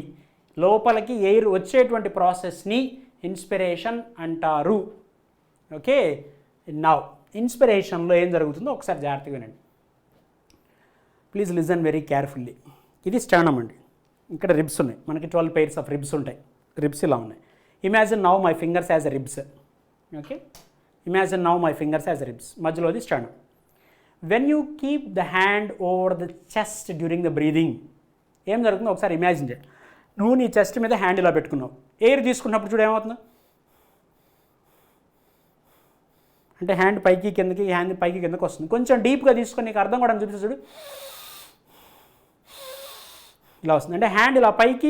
లోపలికి ఎయిర్ వచ్చేటువంటి ప్రాసెస్ని ఇన్స్పిరేషన్ అంటారు. ఓకే, నౌ ఇన్స్పిరేషన్లో ఏం జరుగుతుందో ఒకసారి జాగ్రత్తగా వినండి. Please listen very carefully. ఇది స్టర్నమ్ అండి. ఇక్కడ రిబ్స్ ఉన్నాయి, మనకి 12 pairs ఆఫ్ రిబ్స్ ఉంటాయి. రిబ్స్ ఇలా ఉన్నాయి. Imagine now my fingers as ribs. Okay, imagine now my fingers as ribs. మధ్యలోది sternum. When you keep the hand over the chest during the breathing, ఏం జరుగుతుందో ఒకసారి ఇమాజిన్ చేయండి. నువ్వు నీ చెస్ట్ మీద హ్యాండ్ ఇలా పెట్టుకున్నావు, ఎయిర్ తీసుకున్నప్పుడు చూడు ఏమవుతుందో. అంటే హ్యాండ్ పైకి కిందకి, హ్యాండ్ పైకి కిందకి వస్తుంది. కొంచెం డీప్గా తీసుకొని నీకు అర్థం కూడా చూపిస్తుంది చూడు, ఇలా వస్తుంది. అంటే హ్యాండ్ ఇలా పైకి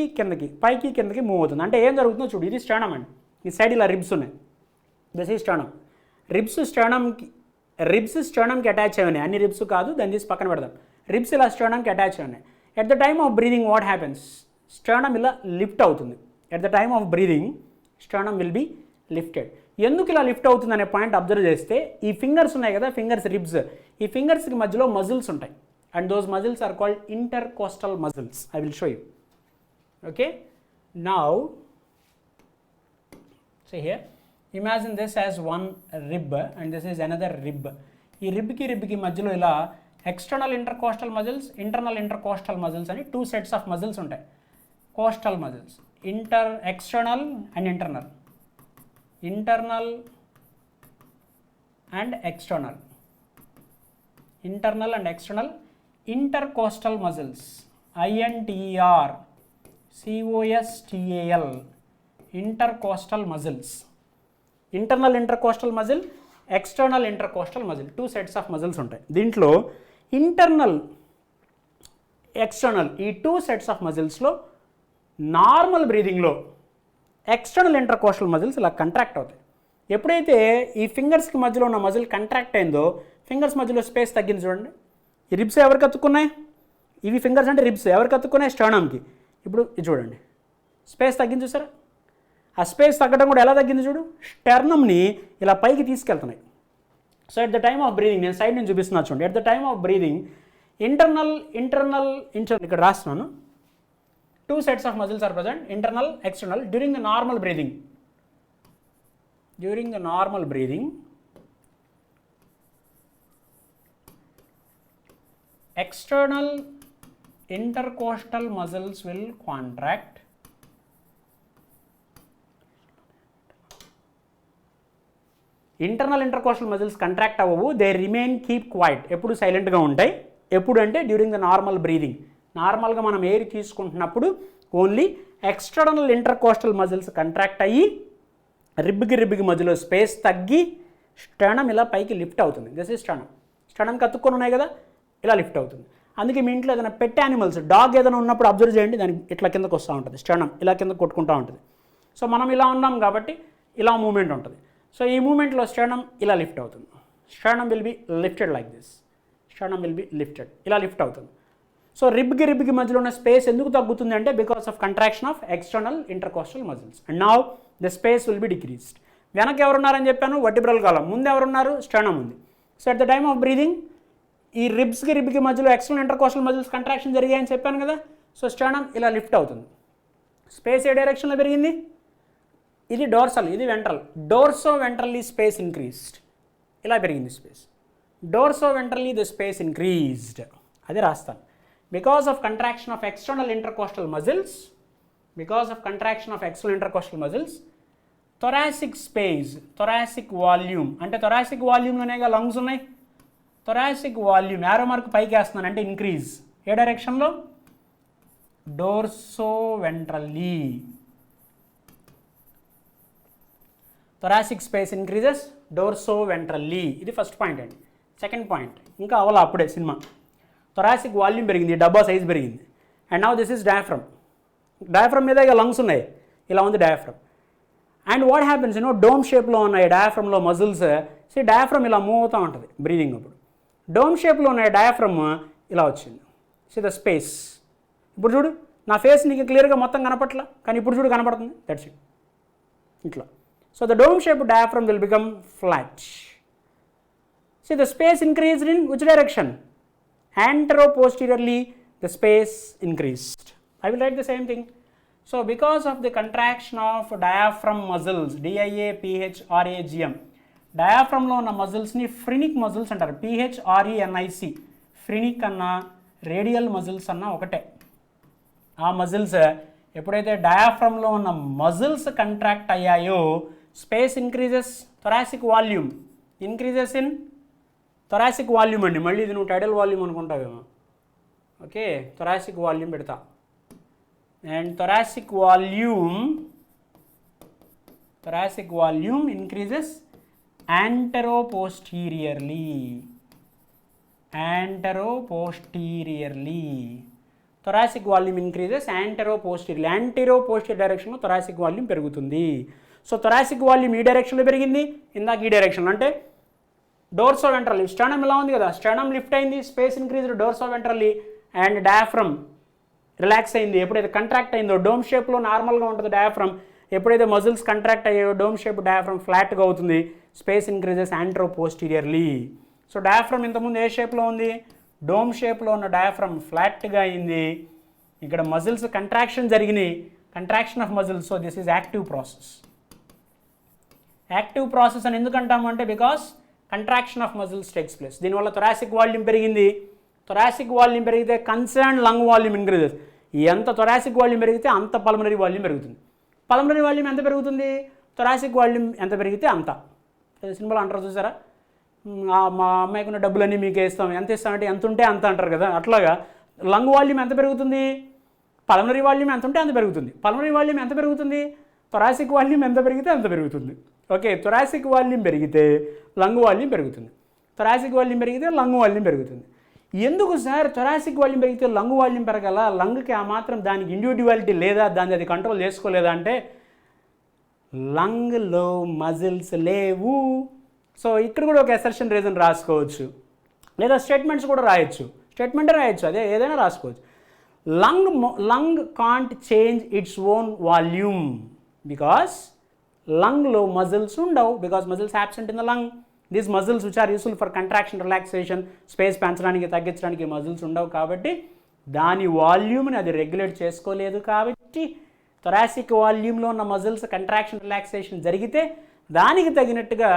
కిందకి మూవ్ అవుతుంది. అంటే ఏం జరుగుతుందో చూడు. ఇది స్టర్నమ్ అండి. ఈ సైడ్ ఇలా రిబ్స్ ఉన్నాయి. దిస్ ఈ స్టర్నమ్. రిబ్స్ స్టర్నమ్కి అటాచ్ అయి ఉన్నాయి. అన్ని రిబ్స్ కాదు, దాన్ని తీసి పక్కన పెడదాం. రిబ్స్ ఇలా స్టర్నమ్కి అటాచ్ అయి ఉన్నాయి. At the time of breathing what happens, sternum ఇలా లిఫ్ట్ అవుతుంది. At the time of breathing sternum will be lifted. ఎందుకు ఇలా లిఫ్ట్ అవుతుంది అనే పాయింట్ అబ్జర్వ్ చేస్తే, ఈ ఫింగర్స్ ఉన్నాయి కదా, ఫింగర్స్ రిబ్స్, ఈ ఫింగర్స్కి మధ్యలో మజిల్స్ ఉంటాయి. And those muscles are called intercostal muscles. I will show you. Okay, now see here, imagine this as one rib and this is another rib. ఈ రిబ్కి మధ్యలో ఇలా external intercostal muscles, internal intercostal muscles అని 2 sets ఆఫ్ మజిల్స్ ఉంటాయి. Costal muscles, external and internal and external, internal and external. Intercostal muscles, INTRCOSTAL, intercostal muscles. Internal intercostal muscle, external intercostal muscle, 2 sets of muscles ఉంటాయి. దీంట్లో ఇంటర్నల్, ఎక్స్టర్నల్ ఈ 2 sets ఆఫ్ మజిల్స్లో నార్మల్ బ్రీదింగ్లో ఎక్స్టర్నల్ ఇంటర్కోస్టల్ మజిల్స్ ఇలా కంట్రాక్ట్ అవుతాయి. ఎప్పుడైతే ఈ ఫింగర్స్కి మధ్యలో ఉన్న మజిల్ కంట్రాక్ట్ అయిందో, ఫింగర్స్ మధ్యలో స్పేస్ తగ్గింది చూడండి. ఈ రిబ్స్ ఎవరికి అతుక్కున్నాయి? ఇవి ఫింగర్స్ అంటే రిబ్స్ ఎవరికి అతుక్కున్నాయి? స్టర్నమ్కి. ఇప్పుడు ఇది చూడండి, స్పేస్ తగ్గింది చూసారా? ఆ స్పేస్ తగ్గడం కూడా ఎలా తగ్గింది చూడు, స్టర్నమ్ని ఇలా పైకి తీసుకెళ్తున్నాయి. So at the time of breathing, నేను సైడ్ నుంచి చూపిస్తున్నా చూడండి. At the time of breathing internal ఇక్కడ రాస్తున్నాను. 2 sets of muscles are present, internal, external. During the normal breathing external intercostal muscles will contract, internal intercostal muscles contract అవ్వవు, దే రిమైన్ కీప్ క్వైట్, ఎప్పుడు సైలెంట్గా ఉంటాయి. ఎప్పుడు అంటే డ్యూరింగ్ ద నార్మల్ బ్రీదింగ్. నార్మల్గా మనం ఎయిర్ తీసుకుంటున్నప్పుడు only external intercostal muscles contract అయ్యి రిబ్కి మధ్యలో స్పేస్ తగ్గి స్టర్నమ్ ఇలా పైకి లిఫ్ట్ అవుతుంది. దిస్ ఈజ్ స్టర్నమ్కి అతుక్కొని ఉన్నాయి కదా, ఇలా లిఫ్ట్ అవుతుంది. అందుకే మీ ఇంట్లో ఏదైనా పెట్ యానిమల్స్, డాగ్ ఏదైనా ఉన్నప్పుడు అబ్జర్వ్ చేయండి, దానికి ఇట్లా కిందకు వస్తూ ఉంటుంది, స్టర్నమ్ ఇలా కింద కొట్టుకుంటూ ఉంటుంది. సో మనం ఇలా ఉన్నాం కాబట్టి ఇలా మూమెంట్ ఉంటుంది. సో ఈ మూమెంట్లో స్టర్నమ్ ఇలా లిఫ్ట్ అవుతుంది. Sternum will be lifted like this. Sternum will be lifted, ఇలా లిఫ్ట్ అవుతుంది. సో రిబ్కి మధ్యలో ఉన్న స్పేస్ ఎందుకు తగ్గుతుంది అంటే because of contraction of external intercostal muscles. And now the space will be decreased. వెనక ఎవరున్నారని చెప్పాను? Vertebral column. ముందు ఎవరున్నారు? స్టర్నమ్ ఉంది. So at the time of breathing ఈ రిబ్కి మధ్యలో ఎక్స్టర్నల్ ఇంటర్కోస్టల్ మజిల్స్ కంట్రాక్షన్ జరిగాయని చెప్పాను కదా. సో స్టర్నమ్ ఇలా లిఫ్ట్ అవుతుంది. స్పేస్ ఏ డైరెక్షన్లో పెరిగింది? ఇది డోర్సల్, ఇది ventral. Dorsoventrally space increased, ఇలా పెరిగింది space. Dorsoventrally the space increased, అది రాస్తాను. Because of contraction of external intercostal muscles, thoracic space, thoracic volume, అంటే థొరాసిక్ వాల్యూమ్లోనేగా లంగ్స్ ఉన్నాయి. థొరాసిక్ వాల్యూమ్ యారో మార్క్ పైకి వేస్తున్నాను అంటే ఇంక్రీజ్. ఏ డైరెక్షన్లో? Dorsoventrally. Thoracic space increases dorsoventrally. ఇది ఫస్ట్ పాయింట్ అండి. సెకండ్ పాయింట్ ఇంకా అవ్వాలి అప్పుడే సినిమా. థొరాసిక్ వాల్యూమ్ పెరిగింది, డబ్బా సైజ్ పెరిగింది. And now this is diaphragm. Diaphragm మీద ఇక లంగ్స్ ఉన్నాయి, ఇలా ఉంది diaphragm. And what happens, dome షేప్లో ఉన్నాయి డయాఫ్రమ్లో మజిల్స్. సో డయాఫ్రమ్ ఇలా మూవ్ అవుతూ ఉంటుంది బ్రీదింగ్ అప్పుడు. డోమ్ షేప్లో ఉన్న డయాఫ్రమ్ ఇలా వచ్చింది. So the space. ఇప్పుడు చూడు, నా ఫేస్ నీకు క్లియర్గా మొత్తం కనపట్ల, కానీ ఇప్పుడు చూడు కనపడుతుంది. That's it. ఇట్లా. So the dome shaped diaphragm will become flat. See, the space increased in which direction? Antero-posteriorly the space increased. I will write the same thing. So because of the contraction of diaphragm muscles, DIAPHRAGM, diaphragm లో ఉన్న muscles ని phrenic muscles అంటారు. PHRENIC, phrenic అన్న రేడియల్ మజిల్స్ అన్న ఒకటే. ఆ మజిల్స్ ఎప్పుడైతే డయాఫ్రమ్లో ఉన్న మజిల్స్ కంట్రాక్ట్ అయ్యాయో space increases, thoracic volume increases in thoracic volume అండి. మళ్ళీ ఇది నువ్వు టైడల్ వాల్యూమ్ అనుకుంటావేమో. ఓకే, థొరాసిక్ వాల్యూమ్ పెడతా. And thoracic volume increases anteroposteriorly. Thoracic volume increases anteroposteriorly. anteroposterior డైరెక్షన్లో థొరాసిక్ వాల్యూమ్ పెరుగుతుంది. సో థొరాసిక్ వాల్యూమ్ ఈ డైరెక్షన్లో పెరిగింది, ఇందాక ఈ డైరెక్షన్లో. అంటే డోర్సోవెంట్రల్లీ స్టర్నమ్ ఇలా ఉంది కదా, స్టర్నమ్ లిఫ్ట్ అయింది, space increased dorsoventrally, and diaphragm relax అయింది. ఎప్పుడైతే కంట్రాక్ట్ అయిందో డోమ్ షేప్లో నార్మల్గా ఉంటుంది డయాఫ్రమ్, ఎప్పుడైతే మజిల్స్ కంట్రాక్ట్ అయ్యాయో డోమ్ షేప్ డయాఫ్రమ్ ఫ్లాట్గా అవుతుంది, space increases anteroposteriorly. So diaphragm ఇంతకుముందు ఏ షేప్లో ఉంది, డోమ్ షేప్లో ఉన్న డయాఫ్రమ్ ఫ్లాట్గా అయింది. ఇక్కడ మజిల్స్ కంట్రాక్షన్ జరిగినాయి, contraction of muscles. So this is active process. Active process అని ఎందుకు అంటాము అంటే because contraction of muscles takes place. దీనివల్ల థొరాసిక్ వాల్యూమ్ పెరిగింది. థొరాసిక్ వాల్యూమ్ పెరిగితే కన్సర్న్ లంగ్ వాల్యూమ్ ఇంక్రీజెస్. ఎంత థొరాసిక్ వాల్యూమ్ పెరిగితే అంత పల్మనరీ వాల్యూమ్ పెరుగుతుంది. పల్మనరీ వాల్యూమ్ ఎంత పెరుగుతుంది, థొరాసిక్ వాల్యూమ్ ఎంత పెరిగితే అంత. సినిమాలో అంటారు చూసారా, మా అమ్మాయికున్న డబ్బులన్నీ మీకు ఇస్తాం, ఎంత ఇస్తామంటే ఎంత ఉంటే అంత అంటారు కదా. అట్లాగా లంగ్ వాల్యూమ్ ఎంత పెరుగుతుంది, పల్మనరీ వాల్యూమ్ ఎంత ఉంటే అంత పెరుగుతుంది. పల్మనరీ వాల్యూమ్ ఎంత పెరుగుతుంది, థొరాసిక్ వాల్యూమ్ ఎంత పెరిగితే అంత పెరుగుతుంది. ఓకే, థొరాసిక్ వాల్యూమ్ పెరిగితే లంగ్ వాల్యూమ్ పెరుగుతుంది, థొరాసిక్ వాల్యూమ్ పెరిగితే లంగ్ వాల్యూమ్ పెరుగుతుంది. ఎందుకు సార్ థొరాసిక్ వాల్యూమ్ పెరిగితే లంగ్ వాల్యూమ్ పెరగాల, లంగ్కి ఆ మాత్రం దానికి ఇండివిడ్యువాలిటీ లేదా, దాన్ని అది కంట్రోల్ చేసుకోలేదా అంటే లంగ్లో మజిల్స్ లేవు. సో ఇక్కడ కూడా ఒక అసర్షన్ రీజన్ రాసుకోవచ్చు, లేదా స్టేట్మెంట్స్ కూడా రాయొచ్చు, స్టేట్మెంటే రాయొచ్చు, అదే ఏదైనా రాసుకోవచ్చు. Lung can't change its own volume because లంగ్లో మజిల్స్ ఉండవు, because muscles absent in the lung. These muscles which are useful for contraction, relaxation, space పెంచడానికి తగ్గించడానికి మజిల్స్ ఉండవు. కాబట్టి దాని వాల్యూమ్ని అది రెగ్యులేట్ చేసుకోలేదు. కాబట్టి థొరాసిక్ వాల్యూమ్లో ఉన్న మజిల్స్ కంట్రాక్షన్, రిలాక్సేషన్ జరిగితే దానికి తగినట్టుగా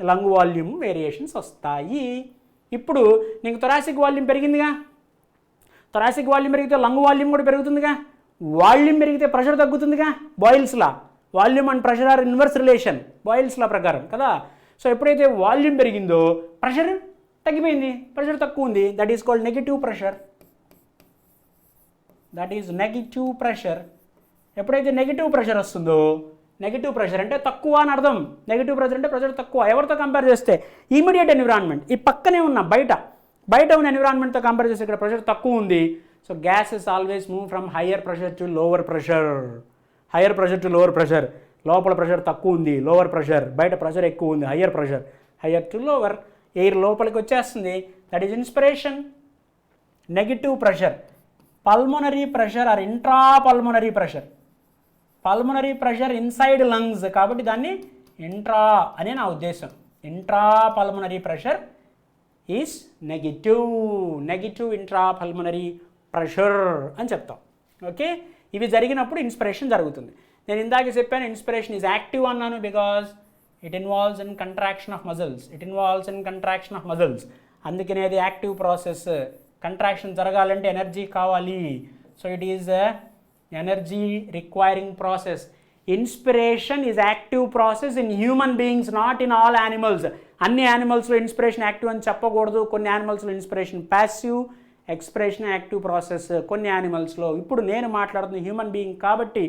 లంగ్ వాల్యూమ్ వేరియేషన్స్ వస్తాయి. ఇప్పుడు నీకు థొరాసిక్ వాల్యూమ్ పెరిగిందిగా, థొరాసిక్ వాల్యూమ్ పెరిగితే లంగ్ వాల్యూమ్ కూడా పెరుగుతుందిగా, వాల్యూమ్ పెరిగితే ప్రెషర్ తగ్గుతుందిగా. Boyle's law volume and pressure are inverse relation Boyle's law ప్రకారం కదా. సో ఎప్పుడైతే వాల్యూమ్ పెరిగిందో ప్రెషర్ తగ్గిపోయింది, ప్రెషర్ తక్కువ ఉంది, that is called negative pressure. That is negative pressure. ఎప్పుడైతే నెగిటివ్ ప్రెషర్ వస్తుందో, నెగిటివ్ ప్రెషర్ అంటే తక్కువ అని అర్థం. నెగిటివ్ ప్రెషర్ అంటే ప్రెషర్ తక్కువ. ఎవరితో కంపేర్ చేస్తే ఇమీడియట్ ఎన్విరాన్మెంట్, ఈ పక్కనే ఉన్న బయట ఉన్న ఎన్విరాన్మెంట్తో కంపేర్ చేస్తే ఇక్కడ ప్రెషర్ తక్కువ ఉంది. So gases always move from higher pressure to lower pressure. Higher pressure to lower pressure. లోపల ప్రెషర్ తక్కువ ఉంది, లోవర్ ప్రెషర్. బయట ప్రెషర్ ఎక్కువ ఉంది, higher pressure. Higher to lower, air లోపలికి వచ్చేస్తుంది. That is inspiration. Negative pressure, pulmonary pressure or intra pulmonary pressure. Pulmonary pressure inside lungs, కాబట్టి దాన్ని ఇంట్రా అనే నా ఉద్దేశం. Intra pulmonary pressure is negative intra pulmonary pressure అని చెప్తాం. ఓకే, ఇవి జరిగినప్పుడు ఇన్స్పిరేషన్ జరుగుతుంది. నేను ఇందాక చెప్పాను ఇన్స్పిరేషన్ ఈజ్ యాక్టివ్ అన్నాను because it involves in contraction of muscles. అందుకనే అది యాక్టివ్ ప్రాసెస్. కంట్రాక్షన్ జరగాలంటే ఎనర్జీ కావాలి. So it is energy requiring process. Inspiration is active process in human beings, not in all animals. అన్ని యానిమల్స్లో ఇన్స్పిరేషన్ యాక్టివ్ అని చెప్పకూడదు. కొన్ని యానిమల్స్లో inspiration passive, expression active process కొన్ని యానిమల్స్లో. ఇప్పుడు నేను మాట్లాడుతున్న హ్యూమన్ బీయింగ్ కాబట్టి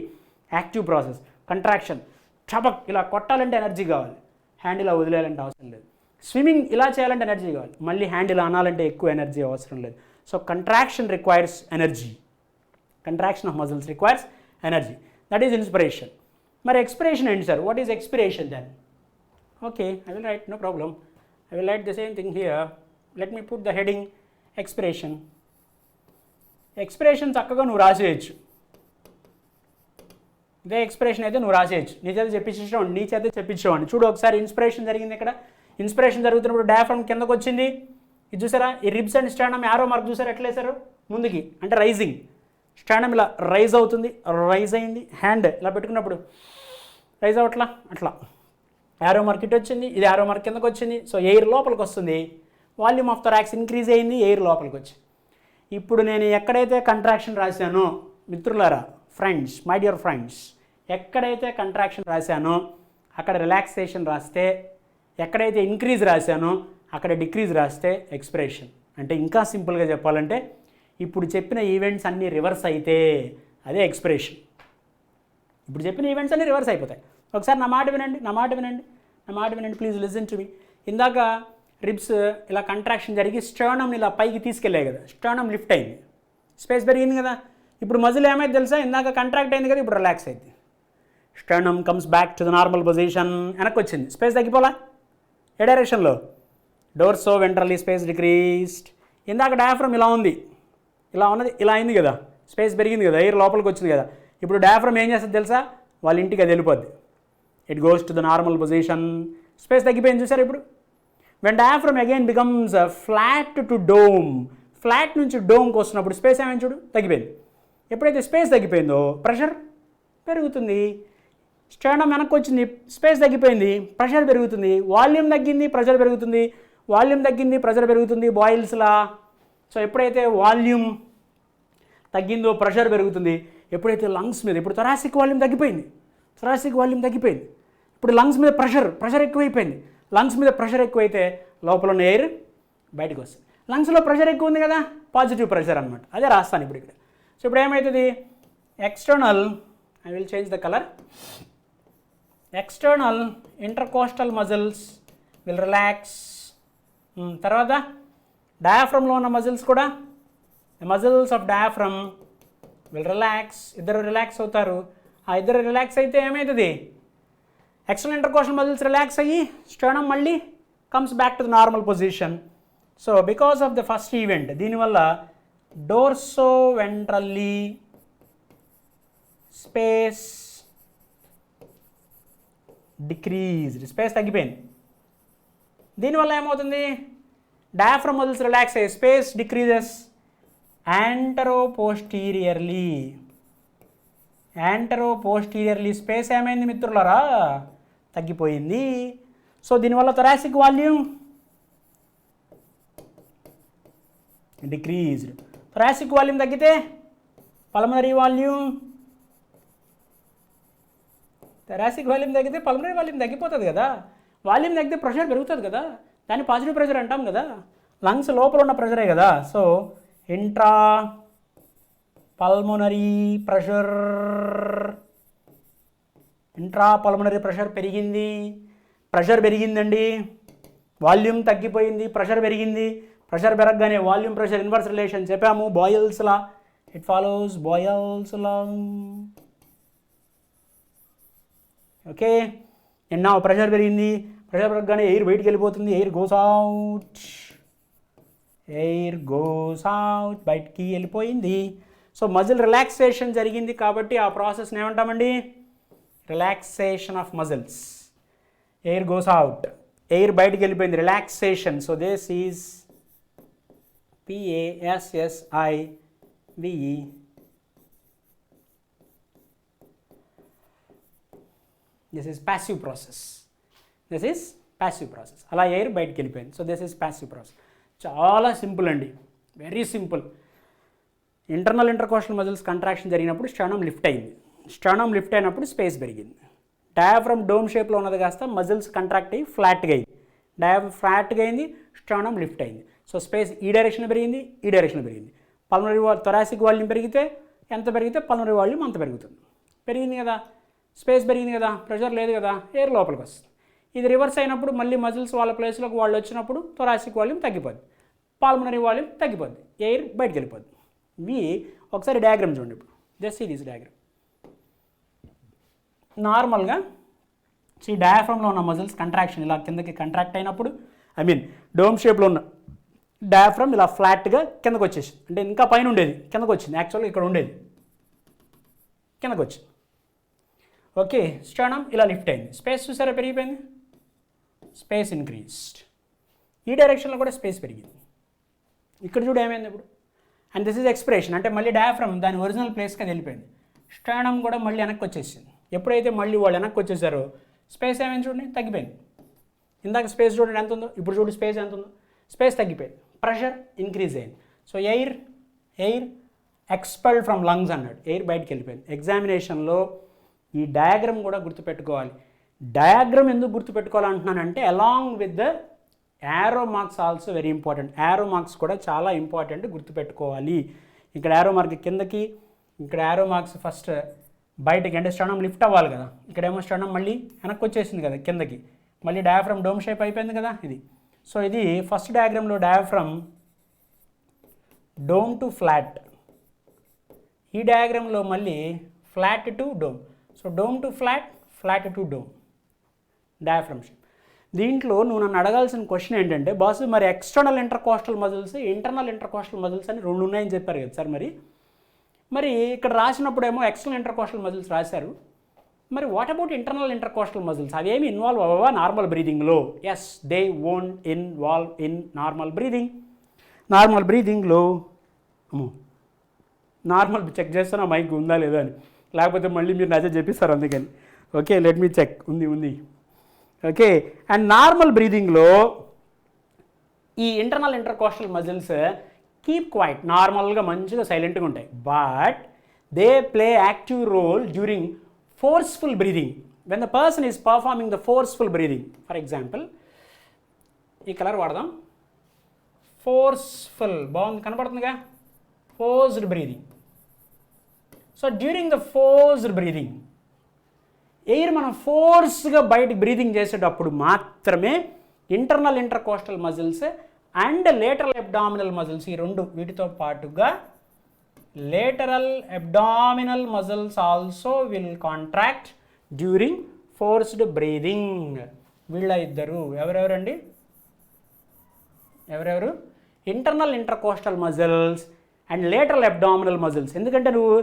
యాక్టివ్ ప్రాసెస్. కంట్రాక్షన్ చపక్ ఇలా కొట్టాలంటే ఎనర్జీ కావాలి, హ్యాండ్ ఇలా వదిలేయాలంటే అవసరం లేదు. స్విమ్మింగ్ ఇలా చేయాలంటే ఎనర్జీ కావాలి, మళ్ళీ హ్యాండ్ ఇలా అనాలంటే ఎక్కువ ఎనర్జీ అవసరం లేదు. So contraction requires energy. Contraction of muscles requires energy. That is inspiration. మరి ఎక్స్పిరేషన్ ఏంటి sir? What is expiration then? Okay, I will write, no problem. I will write the same thing here. Let me put the heading expiration. Expiration చక్కగా నువ్వు రాసేయచ్చు. ఇదే ఎక్స్ప్రెషన్ అయితే నువ్వు రాసేయచ్చు. నీ చేత చెప్పించేవాడిని. చూడు ఒకసారి ఇన్స్పిరేషన్ జరిగింది ఇక్కడ. ఇన్స్పిరేషన్ జరుగుతున్నప్పుడు డయాఫ్రమ్ కిందకు వచ్చింది. ఇది చూసారా, ఈ రిబ్స్ అండ్ స్టాండమ్ యారో మార్క్ చూసారా ఎట్లా వేసారు ముందుకి, అంటే రైజింగ్. స్టాండమ్ ఇలా రైజ్ అవుతుంది, రైజ్ అయింది. హ్యాండ్ ఇలా పెట్టుకున్నప్పుడు రైజ్ అవట్లా, అట్లా యారో మార్క్ ఇటు వచ్చింది, ఇది యారో మార్క్ కిందకు వచ్చింది. సో ఎయిర్ లోపలికి వస్తుంది, వాల్యూమ్ ఆఫ్ థొరాక్స్ ఇంక్రీజ్ అయింది, ఎయిర్ లోపలికి వచ్చి. ఇప్పుడు నేను ఎక్కడైతే కంట్రాక్షన్ రాశానో మిత్రులారా, ఫ్రెండ్స్, మై డియర్ ఫ్రెండ్స్, ఎక్కడైతే కంట్రాక్షన్ రాశానో అక్కడ రిలాక్సేషన్ రాస్తే, ఎక్కడైతే ఇంక్రీజ్ రాశానో అక్కడ డిక్రీజ్ రాస్తే ఎక్స్ప్రెషన్. అంటే ఇంకా సింపుల్గా చెప్పాలంటే ఇప్పుడు చెప్పిన ఈవెంట్స్ అన్నీ రివర్స్ అయితే అదే ఎక్స్ప్రెషన్. ఇప్పుడు చెప్పిన ఈవెంట్స్ అన్నీ రివర్స్ అయిపోతాయి. ఒకసారి నా మాట వినండి, ప్లీజ్ లిసన్ టు మీ. ఇందాక రిబ్స్ ఇలా కంట్రాక్షన్ జరిగి స్టర్నమ్ని ఇలా పైకి తీసుకెళ్ళాయి కదా, స్టర్నమ్ లిఫ్ట్ అయింది, స్పేస్ పెరిగింది కదా. ఇప్పుడు మజిల్ ఏమైంది తెలుసా, ఇందాక కంట్రాక్ట్ అయింది కదా, ఇప్పుడు రిలాక్స్ అయింది. Sternum comes back to the normal position, వెనక్కి వచ్చింది, స్పేస్ తగ్గిపోలా. ఏ డైరెక్షన్లో, డోర్సో వెంట్రల్లీ స్పేస్ డిక్రీస్డ్. ఇందాక డయాఫ్రమ్ ఇలా ఉంది, ఇలా ఉన్నది, ఇలా అయింది కదా, స్పేస్ పెరిగింది కదా, ఎయిర్ లోపలికి వచ్చింది కదా. ఇప్పుడు డయాఫ్రమ్ ఏం చేస్తుంది తెలుసా, వాళ్ళ ఇంటికి అది వెళ్ళిపోద్ది. It goes to the normal position, space తగ్గిపోయింది చూసారు. ఇప్పుడు when diaphragm again becomes flat to dome, flat నుంచి డోమ్కి వస్తున్నప్పుడు స్పేస్ ఏమైంది చూడు, తగ్గిపోయింది. ఎప్పుడైతే స్పేస్ తగ్గిపోయిందో ప్రెషర్ పెరుగుతుంది. స్టర్నమ్ వెనక్కి వచ్చింది, స్పేస్ తగ్గిపోయింది, ప్రెషర్ పెరుగుతుంది. వాల్యూమ్ తగ్గింది, ప్రెషర్ పెరుగుతుంది, వాల్యూమ్ తగ్గింది, ప్రెషర్ పెరుగుతుంది, బాయిల్స్లా. సో ఎప్పుడైతే వాల్యూమ్ తగ్గిందో ప్రెషర్ పెరుగుతుంది. ఎప్పుడైతే లంగ్స్ మీద, ఇప్పుడు థొరాసిక్ వాల్యూమ్ తగ్గిపోయింది, ఇప్పుడు లంగ్స్ మీద ప్రెషర్ ఎక్కువైపోయింది. లంగ్స్ మీద ప్రెషర్ ఎక్కువైతే లోపల ఉన్న ఎయిర్ బయటకు వస్తుంది. లంగ్స్లో ప్రెషర్ ఎక్కువ ఉంది కదా, పాజిటివ్ ప్రెషర్ అనమాట. అదే రాస్తాను ఇప్పుడు ఇక్కడ. సో ఇప్పుడు ఏమవుతుంది, external, I will change the colour, external intercostal muscles will relax. తర్వాత డయాఫ్రమ్లో ఉన్న మజిల్స్ కూడా, the muscles of diaphragm will relax. ఇద్దరు రిలాక్స్ అవుతారు. ఆ ఇద్దరు రిలాక్స్ అయితే ఏమవుతుంది, ఎక్స్టర్నల్ ఇంటర్కోస్టల్ మజిల్స్ రిలాక్స్ అయ్యి స్టర్నమ్ మళ్ళీ comes back to the normal position. So because of the first event, దీనివల్ల డోర్సో వెంట్రల్లీ స్పేస్ డిక్రీజ్డ్, స్పేస్ తగ్గిపోయింది. దీనివల్ల ఏమవుతుంది, డయాఫ్రమ్ మజిల్స్ రిలాక్స్ అయ్యి స్పేస్ డిక్రీజెస్. యాంటరోపోస్టీరియర్లీ స్పేస్ ఏమైంది మిత్రులారా, తగ్గిపోయింది. సో దీనివల్ల thoracic volume decreased. Thoracic volume తగ్గితే పల్మనరీ వాల్యూమ్, థొరాసిక్ వాల్యూమ్ తగ్గితే పల్మనరీ వాల్యూమ్ తగ్గిపోతుంది కదా. వాల్యూమ్ తగ్గితే ప్రెషర్ పెరుగుతుంది కదా, దాన్ని పాజిటివ్ ప్రెషర్ అంటాం కదా. లంగ్స్ లోపల ఉన్న ప్రెషరే కదా. సో ఇంట్రా పల్మనరీ ప్రెషర్ పెరిగింది. ప్రెషర్ పెరిగిందండి, వాల్యూమ్ తగ్గిపోయింది, ప్రెషర్ పెరిగింది. ప్రెషర్ పెరగగానే వాల్యూమ్ ప్రెషర్ ఇన్వర్స్ రిలేషన్ చెప్పాము, Boyle's law. It follows Boyle's law. Okay, ఎన్నా ప్రెషర్ పెరిగింది, ప్రెషర్ పెరగగానే ఎయిర్ బయటికి వెళ్ళిపోతుంది, ఎయిర్ గోస్ అవుట్, బయటికి వెళ్ళిపోయింది. సో మజిల్ రిలాక్సేషన్ జరిగింది కాబట్టి ఆ ప్రాసెస్ని ఏమంటామండి, relaxation of muscles. Air goes out, air బయటికి వెళ్ళిపోయింది, relaxation. So this is PASSIVE. This is passive process. అలా ఎయిర్ బయటికి వెళ్ళిపోయింది. So this is passive process. చాలా సింపుల్ అండి, very simple. Internal intercostal muscles contraction జరిగినప్పుడు స్టర్నమ్ లిఫ్ట్ అయింది. స్టర్నమ్ లిఫ్ట్ అయినప్పుడు స్పేస్ పెరిగింది. డయాఫ్రమ్ డోమ్ షేప్లో ఉన్నది కాస్త మజిల్స్ కంట్రాక్ట్ అయ్యి ఫ్లాట్గా అయింది. డయాఫ్రమ్ ఫ్లాట్గా అయింది, స్టర్నమ్ లిఫ్ట్ అయింది. సో స్పేస్ ఈ డైరెక్షన్ పెరిగింది, ఈ డైరెక్షన్ పెరిగింది. పల్మనరీ థొరాసిక్ వాల్యూమ్ పెరిగితే ఎంత పెరిగితే పల్మనరీ వాల్యూమ్ అంత పెరుగుతుంది. పెరిగింది కదా, స్పేస్ పెరిగింది కదా, ప్రెషర్ లేదు కదా, ఎయిర్ లోపలికి వస్తుంది. ఇది రివర్స్ అయినప్పుడు మళ్ళీ మజిల్స్ వాళ్ళ ప్లేస్లోకి వాళ్ళు వచ్చినప్పుడు థొరాసిక్ వాల్యూమ్ తగ్గిపోద్ది, పల్మనరీ వాల్యూమ్ తగ్గిపోద్ది, ఎయిర్ బయటకు వెళ్ళిపోద్ది. ఇవి ఒకసారి డయాగ్రామ్ చూడండి. ఇప్పుడు జస్ట్ సీ దిస్ డయాగ్రామ్. నార్మల్గా ఈ డయాఫ్రమ్లో ఉన్న మజిల్స్ కంట్రాక్షన్ ఇలా కిందకి కంట్రాక్ట్ అయినప్పుడు, డోమ్ షేప్లో ఉన్న డయాఫ్రమ్ ఇలా ఫ్లాట్గా కిందకు వచ్చేసి, అంటే ఇంకా పైన ఉండేది కిందకు వచ్చింది, యాక్చువల్గా ఇక్కడ ఉండేది కిందకు వచ్చింది. ఓకే, స్టర్నమ్ ఇలా లిఫ్ట్ అయింది, స్పేస్ చూసారా పెరిగిపోయింది, స్పేస్ ఇంక్రీజ్డ్. ఈ డైరెక్షన్లో కూడా స్పేస్ పెరిగింది. ఇక్కడ చూడు ఏమైంది ఇప్పుడు. అండ్ దిస్ ఈజ్ ఎక్స్పిరేషన్, అంటే మళ్ళీ డయాఫ్రమ్ దాని ఒరిజినల్ ప్లేస్కి వెళ్ళిపోయింది. స్టర్నమ్ కూడా మళ్ళీ వెనక్కి వచ్చేసింది. ఎప్పుడైతే మళ్ళీ వాళ్ళు వెనక్కి వచ్చేసారో స్పేస్ ఏమైంది చూడండి, తగ్గిపోయింది. ఇందాక స్పేస్ చూడండి ఎంత ఉందో, ఇప్పుడు చూడు స్పేస్ ఎంత ఉందో, స్పేస్ తగ్గిపోయింది, ప్రెషర్ ఇంక్రీజ్ అయింది. So air expelled from lungs అన్నాడు, ఎయిర్ బయటకు వెళ్ళిపోయింది. ఎగ్జామినేషన్లో ఈ డయాగ్రామ్ కూడా గుర్తుపెట్టుకోవాలి. డయాగ్రామ్ ఎందుకు గుర్తుపెట్టుకోవాలంటున్నానంటే along with the arrow marks also very important. Arrow marks కూడా చాలా ఇంపార్టెంట్, గుర్తుపెట్టుకోవాలి. ఇక్కడ యారో మార్క్ కిందకి, ఇక్కడ యారో మార్క్స్ ఫస్ట్ బయటకి, అంటే స్టర్నమ్ లిఫ్ట్ అవ్వాలి కదా, ఇక్కడేమో స్టర్నమ్ మళ్ళీ వెనక్కి వచ్చేసింది కదా కిందకి, మళ్ళీ డయాఫ్రమ్ డోమ్ షేప్ అయిపోయింది కదా ఇది. సో ఇది ఫస్ట్ డయాగ్రామ్లో డయాఫ్రమ్ డోమ్ టు ఫ్లాట్, ఈ డయాగ్రామ్లో మళ్ళీ flat to dome. So dome to flat, flat to dome, diaphragm shape. దీంట్లో నువ్వు నన్ను అడగాల్సిన క్వశ్చన్ ఏంటంటే, బాస్ మరి external intercostal muscles, internal intercostal muscles అని రెండు ఉన్నాయని చెప్పారు కదా సార్. మరి ఇక్కడ రాసినప్పుడేమో ఎక్స్టర్నల్ ఇంటర్కోస్టల్ మజిల్స్ రాశారు, మరి what about internal intercostal muscles? అవేమి ఇన్వాల్వ్ అవ్వవా నార్మల్ బ్రీదింగ్లో? Yes, they won't involve in normal breathing. Normal బ్రీదింగ్లో నార్మల్ చెక్ చేస్తున్నా మైక్ ఉందా లేదా అని, లేకపోతే మళ్ళీ మీరు నచ్చ చెప్పిస్తారు అందుకని. ఓకే, లెట్ మీ చెక్, ఉంది. ఓకే, అండ్ నార్మల్ బ్రీదింగ్లో ఈ internal intercostal muscles keep quiet, నార్మల్గా మంచిగా సైలెంట్గా ఉంటాయి. But they play active role during forceful breathing, when the person is performing the forceful breathing. For example ఈ కలర్ వాడదాం, ఫోర్స్ఫుల్, బాగుంది కనపడుతుందిగా, forced breathing. So during the forced breathing, air మనం ఫోర్స్గా బయటకు బ్రీదింగ్ చేసేటప్పుడు మాత్రమే internal intercostal muscles and lateral abdominal muscles, ఈ రెండు వీటితో పాటుగా lateral abdominal muscles also will contract during forced breathing. వీళ్ళ ఇద్దరు ఎవరెవరండి? Internal intercostal muscles and lateral abdominal muscles. ఎందుకంటే నువ్వు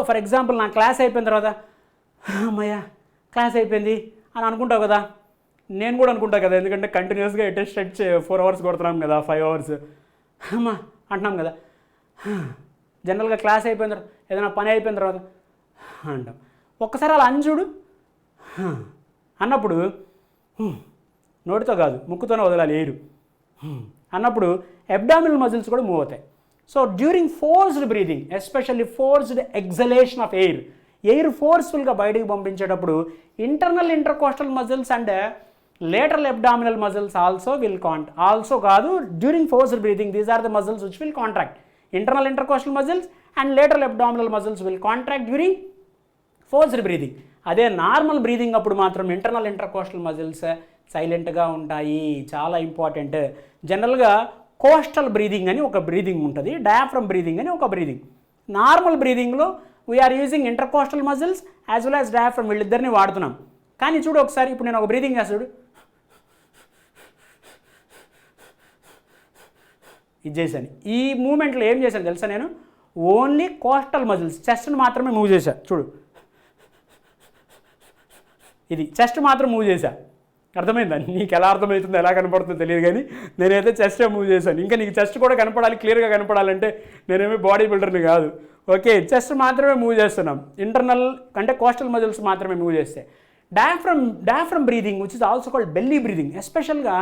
ఫర్ ఎగ్జాంపుల్ నా క్లాస్ అయిపోయిన తర్వాత అమ్మయ్య క్లాస్ అయిపోయింది అని అనుకుంటావు కదా, నేను కూడా అనుకుంటా కదా, ఎందుకంటే కంటిన్యూస్గా స్ట్రెచ్ 4 hours కొడుతున్నాం కదా, 5 hours అమ్మా అంటున్నాం కదా. జనరల్గా క్లాస్ అయిపోయిన తర్వాత, ఏదైనా పని అయిపోయిన తర్వాత అంటాం. ఒక్కసారి అలా అంజుడు అన్నప్పుడు నోటితో కాదు ముక్కుతోనే వదలాలి ఎయిర్ అన్నప్పుడు అబ్డామినల్ మజిల్స్ కూడా మూవ్ అవుతాయి. So during forced breathing, especially forced exhalation of air ఫోర్స్ఫుల్గా బయటికి పంపించేటప్పుడు internal intercostal muscles and lateral abdominal muscles also కాదు, during forced breathing these are the muscles which will contract. Internal intercostal muscles and lateral abdominal muscles will contract during forced breathing. అదే నార్మల్ బ్రీదింగ్ అప్పుడు మాత్రం ఇంటర్నల్ ఇంటర్కోస్టల్ మజిల్స్ సైలెంట్గా ఉంటాయి, చాలా ఇంపార్టెంట్. జనరల్గా కోస్టల్ బ్రీదింగ్ అని ఒక బ్రీదింగ్ ఉంటుంది, డయాఫ్రమ్ బ్రీదింగ్ అని ఒక బ్రీదింగ్. నార్మల్ బ్రీదింగ్లో we are using intercostal muscles as well as diaphragm, వీళ్ళిద్దరిని వాడుతున్నాం. కానీ చూడు ఒకసారి, ఇప్పుడు నేను ఒక బ్రీదింగ్ చేస్తాడు ఇది చేశాను, ఈ మూమెంట్లో ఏం చేశాను తెలుసా, నేను ఓన్లీ కోస్టల్ మజిల్స్ చెస్ట్ని మాత్రమే మూవ్ చేశాను. చూడు ఇది చెస్ట్ మాత్రం మూవ్ చేశా, అర్థమైందా? నీకు ఎలా అర్థమవుతుందో ఎలా కనపడుతుందో తెలియదు, కానీ నేనైతే చెస్టే మూవ్ చేశాను. ఇంకా నీకు చెస్ట్ కూడా కనపడాలి, క్లియర్గా కనపడాలంటే నేనేమి బాడీ బిల్డర్ని కాదు. ఓకే, చెస్ట్ మాత్రమే మూవ్ చేస్తున్నాం, ఇంటర్నల్ అంటే కోస్టల్ మజిల్స్ మాత్రమే మూవ్ చేస్తే. Diaphragm breathing which is also called belly breathing, ఎస్పెషల్గా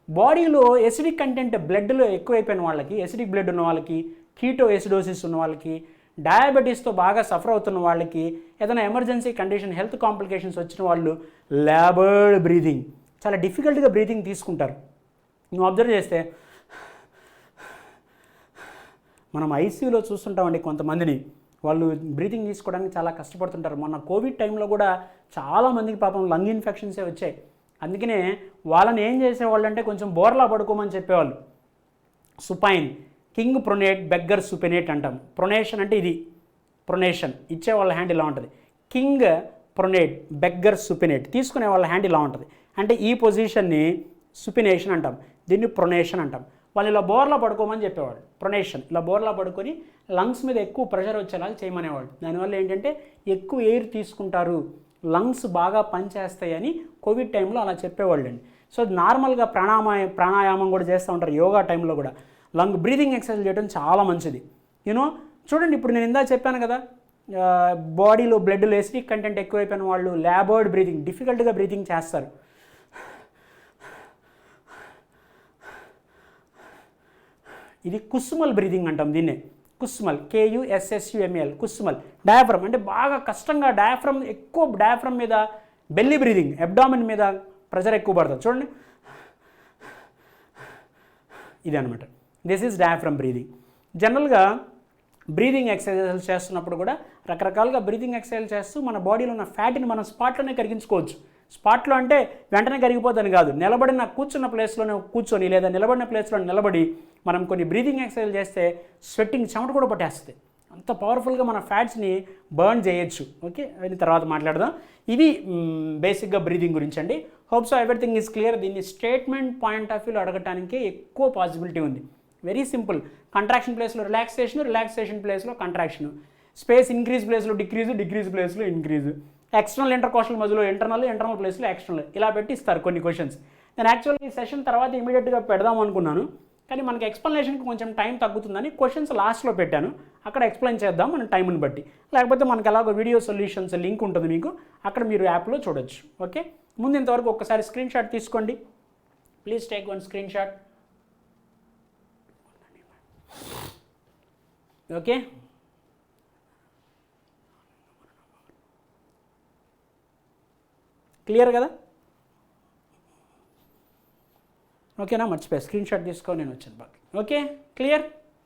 బాడీలో ఎసిడిక్ కంటెంట్ బ్లడ్లో ఎక్కువైపోయిన వాళ్ళకి, ఎసిడిక్ బ్లడ్ ఉన్న వాళ్ళకి, కీటో ఎసిడోసిస్ ఉన్న వాళ్ళకి, డయాబెటీస్తో బాగా సఫర్ అవుతున్న వాళ్ళకి, ఏదైనా ఎమర్జెన్సీ కండిషన్ హెల్త్ కాంప్లికేషన్స్ వచ్చిన వాళ్ళు లాబర్డ్ బ్రీదింగ్, చాలా డిఫికల్ట్గా బ్రీదింగ్ తీసుకుంటారు. నువ్వు అబ్జర్వ్ చేస్తే మనం ఐసీయూలో చూస్తుంటామండి కొంతమందిని, వాళ్ళు బ్రీతింగ్ తీసుకోవడానికి చాలా కష్టపడుతుంటారు. మొన్న కోవిడ్ టైంలో కూడా చాలామందికి పాపం లంగ్ ఇన్ఫెక్షన్సే వచ్చాయి. అందుకనే వాళ్ళని ఏం చేసేవాళ్ళు అంటే కొంచెం బోర్లా పడుకోమని చెప్పేవాళ్ళు. సుపైన్, కింగ్ ప్రొనేట్, బెగ్గర్ సుపెనేట్ అంటాం. ప్రొనేషన్ అంటే ఇది, ప్రొనేషన్ ఇచ్చే వాళ్ళ హ్యాండ్ ఇలా ఉంటుంది. కింగ్ ప్రొనేట్, బెగ్గర్ సుపెనేట్ తీసుకునే వాళ్ళ హ్యాండ్ ఇలా ఉంటుంది. అంటే ఈ పొజిషన్ని సుపినేషన్ అంటాం, దీన్ని ప్రొనేషన్ అంటాం. వాళ్ళు ఇలా బోర్లా పడుకోమని చెప్పేవాళ్ళు. ప్రొనేషన్, ఇలా బోర్లా పడుకొని లంగ్స్ మీద ఎక్కువ ప్రెషర్ వచ్చేలాగా చేయమనేవాళ్ళు. దానివల్ల ఏంటంటే ఎక్కువ ఎయిర్ తీసుకుంటారు, లంగ్స్ బాగా పనిచేస్తాయని కోవిడ్ టైంలో అలా చెప్పేవాళ్ళండి. సో నార్మల్గా ప్రాణాయామం కూడా చేస్తూ ఉంటారు యోగా టైంలో కూడా. బ్రీదింగ్ ఎక్సర్సైజ్ చేయడం చాలా మంచిది. చూడండి, ఇప్పుడు నేను ఇందా చెప్పాను కదా, బాడీలో బ్లడ్లో ఎసిడిక్ కంటెంట్ ఎక్కువైపోయిన వాళ్ళు లాబర్డ్ బ్రీతింగ్, డిఫికల్ట్గా బ్రీతింగ్ చేస్తారు. ఇది కుస్మల్ బ్రీతింగ్ అంటాం దీన్నే, కుస్మల్, KUSSUML, కుస్మల్. డయాఫ్రమ్ అంటే బాగా కష్టంగా డయాఫ్రమ్ మీద బెల్లీ బ్రీదింగ్, అబ్డామిన్ మీద ప్రెషర్ ఎక్కువ పడుతుంది. చూడండి, ఇది అనమాట. This is diaphragm breathing. జనరల్గా బ్రీదింగ్ ఎక్సర్సైజెస్ చేస్తున్నప్పుడు కూడా రకరకాలుగా బ్రీదింగ్ ఎక్సర్సైజ్ చేస్తూ మన బాడీలో ఉన్న ఫ్యాట్ని మనం స్పాట్లోనే కరిగించుకోవచ్చు. స్పాట్లో అంటే వెంటనే కరిగిపోదని కాదు, కూర్చున్న ప్లేస్లోనే కూర్చొని లేదా నిలబడిన ప్లేస్లో నిలబడి మనం కొన్ని బ్రీదింగ్ ఎక్సర్సైజ్ చేస్తే స్వెట్టింగ్ చెమట కూడా పట్టేస్తుంది. అంత పవర్ఫుల్గా మన ఫ్యాట్స్ని బర్న్ చేయొచ్చు. ఓకే, అది తర్వాత మాట్లాడదాం. ఇది బేసిక్గా బ్రీదింగ్ గురించి అండి. Hope so everything is clear. దీన్ని స్టేట్మెంట్ పాయింట్ ఆఫ్ వ్యూలో అడగటానికి ఎక్కువ పాసిబిలిటీ ఉంది. Very simple. కంట్రాక్షన్ ప్లేస్లో రిలాక్సేషన్ ప్లేస్లో కంట్రాక్షన్, స్పేస్ ఇంక్రీజ్ ప్లేస్లో డిక్రీజ్ ప్లేస్లో ఇంక్రీజ్, ఎక్స్టర్నల్ ఇంటర్కోస్టల్ మధ్యలో ఇంటర్నల్ ప్లేస్లో ఎక్స్టర్నల్, ఇలా పెట్టి ఇస్తారు కొన్ని క్వశ్చన్స్. నేను యాక్చువల్గా ఈ సెషన్ తర్వాత ఇమీడియట్గా పెడదాం అనుకున్నాను, కానీ మనకి ఎక్స్ప్లెనేషన్కి కొంచెం టైం తగ్గుతుందని క్వశ్చన్స్ లాస్ట్లో పెట్టాను. అక్కడ ఎక్స్ప్లెయిన్ చేద్దాం మన టైంని బట్టి. లేకపోతే మనకి ఎలాగో వీడియో సొల్యూషన్స్ లింక్ ఉంటుంది మీకు, అక్కడ మీరు యాప్లో చూడొచ్చు. ఓకే, ముందు ఇంతవరకు ఒక్కసారి స్క్రీన్ షాట్ తీసుకోండి. Please take one screen shot. Okay, clear కదా? ఓకేనా? మర్చిపోయా, స్క్రీన్ షాట్ తీసుకొని నేను వచ్చాను బాగా. Okay, clear.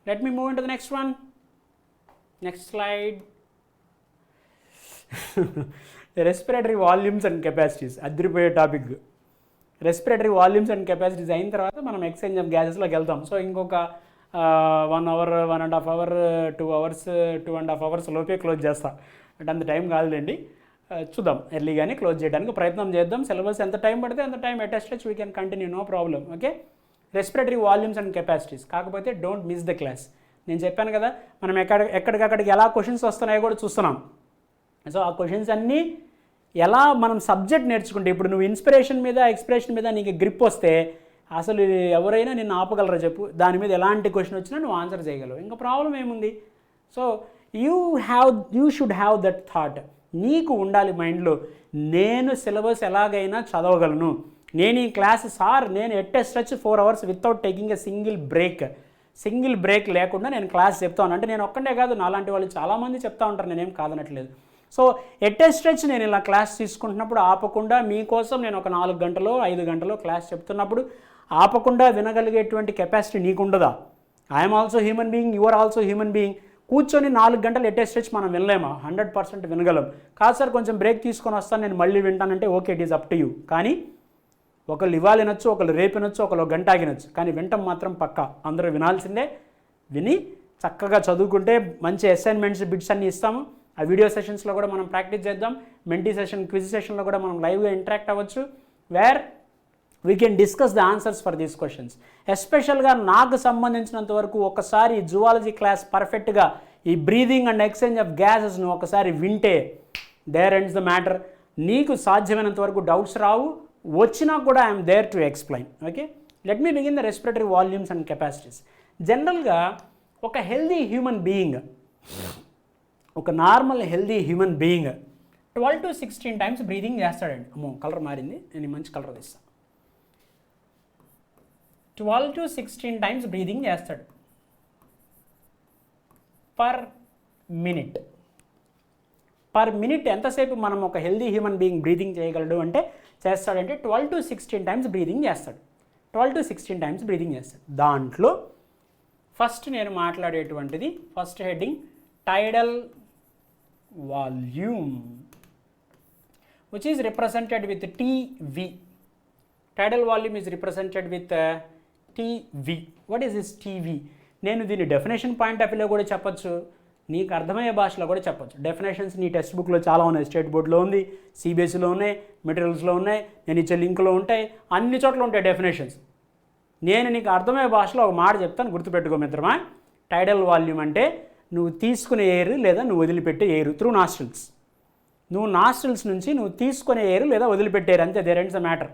Let me move in to the next one. Next slide. Respiratory volumes and capacities, అదిరిపోయే topic. Respiratory volumes and capacities అయిన తర్వాత మనం ఎక్స్చేంజ్ ఆఫ్ గ్యాసెస్లోకి వెళ్తాం. సో ఇంకొక 1 hour, 1.5 hour, 2 hours, 2.5 hours లోపే క్లోజ్ చేస్తా. అంటే అంత టైం కాదులేండి, చూద్దాం ఎర్లీగానే క్లోజ్ చేయడానికి ప్రయత్నం చేద్దాం. సిలబస్ ఎంత టైం పడితే అంత time at least we can continue, no problem. Okay, respiratory volumes and capacities. కాకపోతే డోంట్ మిస్ ద క్లాస్. నేను చెప్పాను కదా, మనం ఎక్కడికక్కడికి ఎలా క్వశ్చన్స్ వస్తున్నాయో కూడా చూస్తున్నాం. సో ఆ క్వశ్చన్స్ అన్నీ ఎలా మనం సబ్జెక్ట్ నేర్చుకుంటే, ఇప్పుడు నువ్వు ఇన్స్పిరేషన్ మీద ఎక్స్ప్రెషన్ మీద నీకు గ్రిప్ వస్తే అసలు ఎవరైనా నిన్ను ఆపగలరా చెప్పు? దాని మీద ఎలాంటి క్వశ్చన్ వచ్చినా నువ్వు ఆన్సర్ చేయగలవు, ఇంకా ప్రాబ్లం ఏముంది? So you should have that thought. నీకు ఉండాలి మైండ్లో, నేను సిలబస్ ఎలాగైనా చదవగలను, నేను ఈ క్లాస్ నేను ఎట్టెస్ట్ 4 hours without taking a single break లేకుండా నేను క్లాస్ చెప్తాను. అంటే నేను ఒక్కడే కాదు, నాలాంటి వాళ్ళు చాలామంది చెప్తా ఉంటారు, నేనేం కాదనట్లేదు. సో ఎట్టెస్ట్ నేను ఇలా క్లాస్ తీసుకుంటున్నప్పుడు ఆపకుండా మీకోసం నేను ఒక 4 గంటలో 5 గంటలో క్లాస్ చెప్తున్నప్పుడు ఆపకుండా వినగలిగేటువంటి కెపాసిటీ నీకుండదా? I'm also human being, you are also human being. కూర్చొని 4 గంటలు ఎట్టెస్ట్ మనం వినలేమా? 100% వినగలం. కాదు సార్ కొంచెం బ్రేక్ తీసుకొని వస్తాను నేను మళ్ళీ వింటానంటే okay, it is up to you. కానీ ఒకళ్ళు ఇవాళ వినొచ్చు, ఒకళ్ళు రేపు వినొచ్చు, ఒకళ్ళు గంట ఆగినొచ్చు, కానీ వినటం మాత్రం పక్కా అందరూ వినాల్సిందే. విని చక్కగా చదువుకుంటే మంచి అసైన్మెంట్స్ బిట్స్ అన్నీ ఇస్తాము. ఆ వీడియో సెషన్స్లో కూడా మనం ప్రాక్టీస్ చేద్దాం. మెంటీ సెషన్, క్విజ్ సెషన్లో కూడా మనం లైవ్గా ఇంటరాక్ట్ అవ్వచ్చు, where we can discuss the answers for these questions. ఎస్పెషల్గా నాకు సంబంధించినంత వరకు ఒకసారి జువాలజీ క్లాస్ పర్ఫెక్ట్గా ఈ బ్రీదింగ్ అండ్ ఎక్స్చేంజ్ ఆఫ్ గ్యాసెస్ను ఒకసారి వింటే దేర్ ఎండ్స్ ద మ్యాటర్. నీకు సాధ్యమైనంత వరకు డౌట్స్ రావు, వచ్చినా కూడా I'm there to explain. Okay, let me begin the respiratory volumes and capacities. జనరల్గా ఒక హెల్దీ హ్యూమన్ బీయింగ్, ఒక normal healthy human being 12 to 16 times breathing చేస్తాడండి. అమ్మో కలర్ మారింది, నేను మంచి కలర్ తీస్తాను. 12 to 16 times బ్రీదింగ్ చేస్తాడు పర్ మినిట్. ఎంతసేపు మనం ఒక హెల్దీ హ్యూమన్ బీయింగ్ బ్రీదింగ్ చేయగలడు అంటే చేస్తాడంటే 12 to 16 times బ్రీదింగ్ చేస్తాడు. 12 to 16 times బ్రీదింగ్ చేస్తాడు. దాంట్లో ఫస్ట్ నేను మాట్లాడేటువంటిది first heading tidal volume, which is represented with TV. Tidal volume is represented with TV. What is this TV? నేను దీన్ని డెఫినేషన్ పాయింట్ ఆఫ్ వ్యూలో కూడా చెప్పచ్చు, నీకు అర్థమయ్యే భాషలో కూడా చెప్పచ్చు. డెఫినేషన్స్ నీ టెక్స్ట్ బుక్లో చాలా ఉన్నాయి, స్టేట్ బోర్డులో ఉంది, సిబిఎస్ఈలో ఉన్నాయి, మెటీరియల్స్లో ఉన్నాయి, నేను ఇచ్చే లింక్లో ఉంటాయి, అన్ని చోట్ల ఉంటాయి డెఫినేషన్స్. నేను నీకు అర్థమయ్యే భాషలో ఒక మాట చెప్తాను, గుర్తుపెట్టుకో మిత్రమా. టైడల్ వాల్యూమ్ అంటే నువ్వు తీసుకునే ఎయిర్ లేదా నువ్వు వదిలిపెట్టే ఎయిర్ త్రూ నాస్ట్రిల్స్. నువ్వు నాస్ట్రిల్స్ నుంచి నువ్వు తీసుకునే ఎయిర్ లేదా వదిలిపెట్టే ఎయిర్, అంతే. There ends the matter.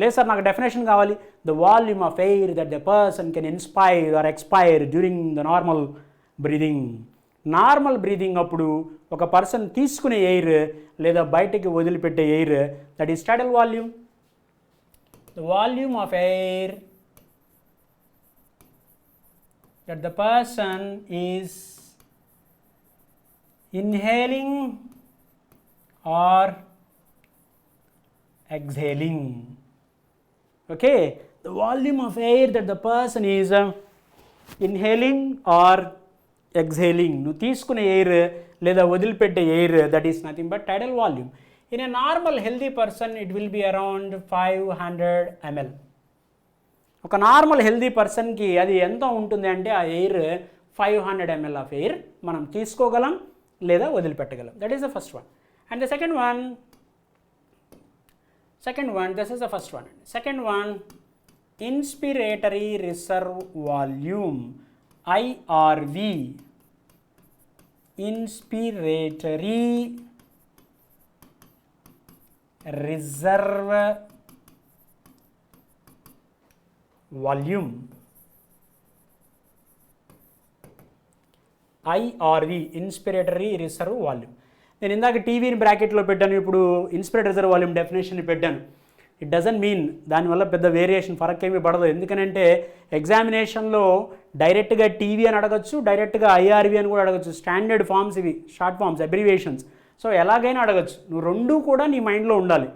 లేదు సార్ నాకు డెఫినేషన్ కావాలి. The volume of air that the person can inspire or expire during the normal breathing. Normal breathing అప్పుడు ఒక పర్సన్ తీసుకునే ఎయిర్ లేదా బయటికి వదిలిపెట్టే air, that is tidal volume. The volume of air that the person is inhaling or exhaling. Okay, the volume of air that the person is inhaling or exhaling, nu తీసుకునే ఎయిర్ లేదా వదిలిపెట్టే air, that is nothing but tidal volume. In a normal healthy person it will be around 500 ml. ఒక నార్మల్ హెల్దీ పర్సన్కి అది ఎంత ఉంటుంది అంటే ఆ ఎయిర్ 500 ml ఆఫ్ ఎయిర్ మనం తీసుకోగలం లేదా వదిలిపెట్టగలం. That is the first one. And the second one this is the first one. Second one, inspiratory reserve volume, IRV. Inspiratory reserve volume, IRV, inspiratory reserve volume. నేను ఇందాక టీవీని బ్రాకెట్లో పెట్టాను, ఇప్పుడు ఇన్స్పిరేటరీ రిజర్వ్ వాల్యూమ్ డెఫినేషన్ పెట్టాను. ఇట్ డజంట్ మీన్ దానివల్ల పెద్ద వేరియేషన్ ఫరక్ ఏమీ పడదు. ఎందుకనంటే ఎగ్జామినేషన్లో డైరెక్ట్గా టీవీ అని అడగచ్చు, డైరెక్ట్గా ఐఆర్వి అని కూడా అడగచ్చు. స్టాండర్డ్ ఫామ్స్ ఇవి, షార్ట్ ఫామ్స్, అబ్రివియేషన్స్. సో ఎలాగైనా అడగచ్చు, నువ్వు రెండూ కూడా నీ మైండ్లో ఉండాలి.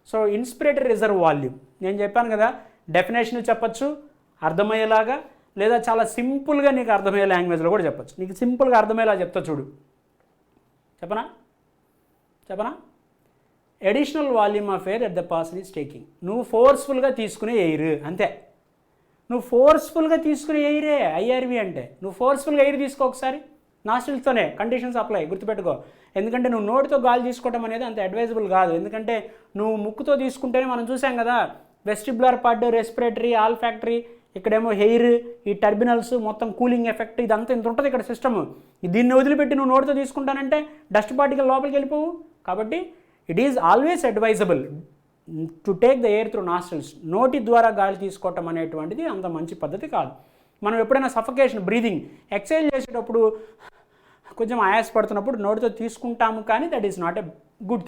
సో ఇన్స్పిరేటరీ రిజర్వ్ వాల్యూమ్ నేను చెప్పాను కదా, డెఫినేషన్ చెప్పచ్చు అర్థమయ్యేలాగా, లేదా చాలా సింపుల్గా నీకు అర్థమయ్యే లాంగ్వేజ్లో కూడా చెప్పచ్చు. నీకు సింపుల్గా అర్థమయ్యేలా చెప్తా చూడు. చెప్పనా? Additional volume of air at the person is taking. నువ్వు ఫోర్స్ఫుల్గా తీసుకునే ఎయిర్, అంతే. నువ్వు ఫోర్స్ఫుల్గా తీసుకునే ఎయిరే ఐఆర్వి అంటే. నువ్వు ఫోర్స్ఫుల్గా ఎయిర్ తీసుకో ఒకసారి, నాస్ట్రిల్స్తోనే. కండిషన్స్ అప్లై, గుర్తుపెట్టుకో. ఎందుకంటే నువ్వు నోటితో గాలి తీసుకోవడం అనేది అంత అడ్వైజబుల్ కాదు. ఎందుకంటే నువ్వు ముక్కుతో తీసుకుంటేనే మనం చూసాం కదా, వెస్టిబులర్ పార్ట్, రెస్పిరేటరీ, ఆల్ఫాక్టరీ, ఇక్కడేమో హెయిర్, ఈ టర్బినల్స్, మొత్తం కూలింగ్ ఎఫెక్ట్, ఇదంతా ఇంత ఉంటుంది ఇక్కడ సిస్టమ్. దీన్ని వదిలిపెట్టి నువ్వు నోటితో తీసుకుంటానంటే డస్ట్ పార్టికల్ లోపలికి వెళ్ళిపోవు. కాబట్టి it is always advisable to take the air through nostrils. నోటి ద్వారా గాలి తీసుకోవటం అనేటువంటిది అంత మంచి పద్ధతి కాదు. మనం ఎప్పుడైనా సఫకేషన్, బ్రీదింగ్, ఎక్సైల్ చేసేటప్పుడు కొంచెం ఆయాసపడుతున్నప్పుడు నోటితో తీసుకుంటాము, కానీ that is not a good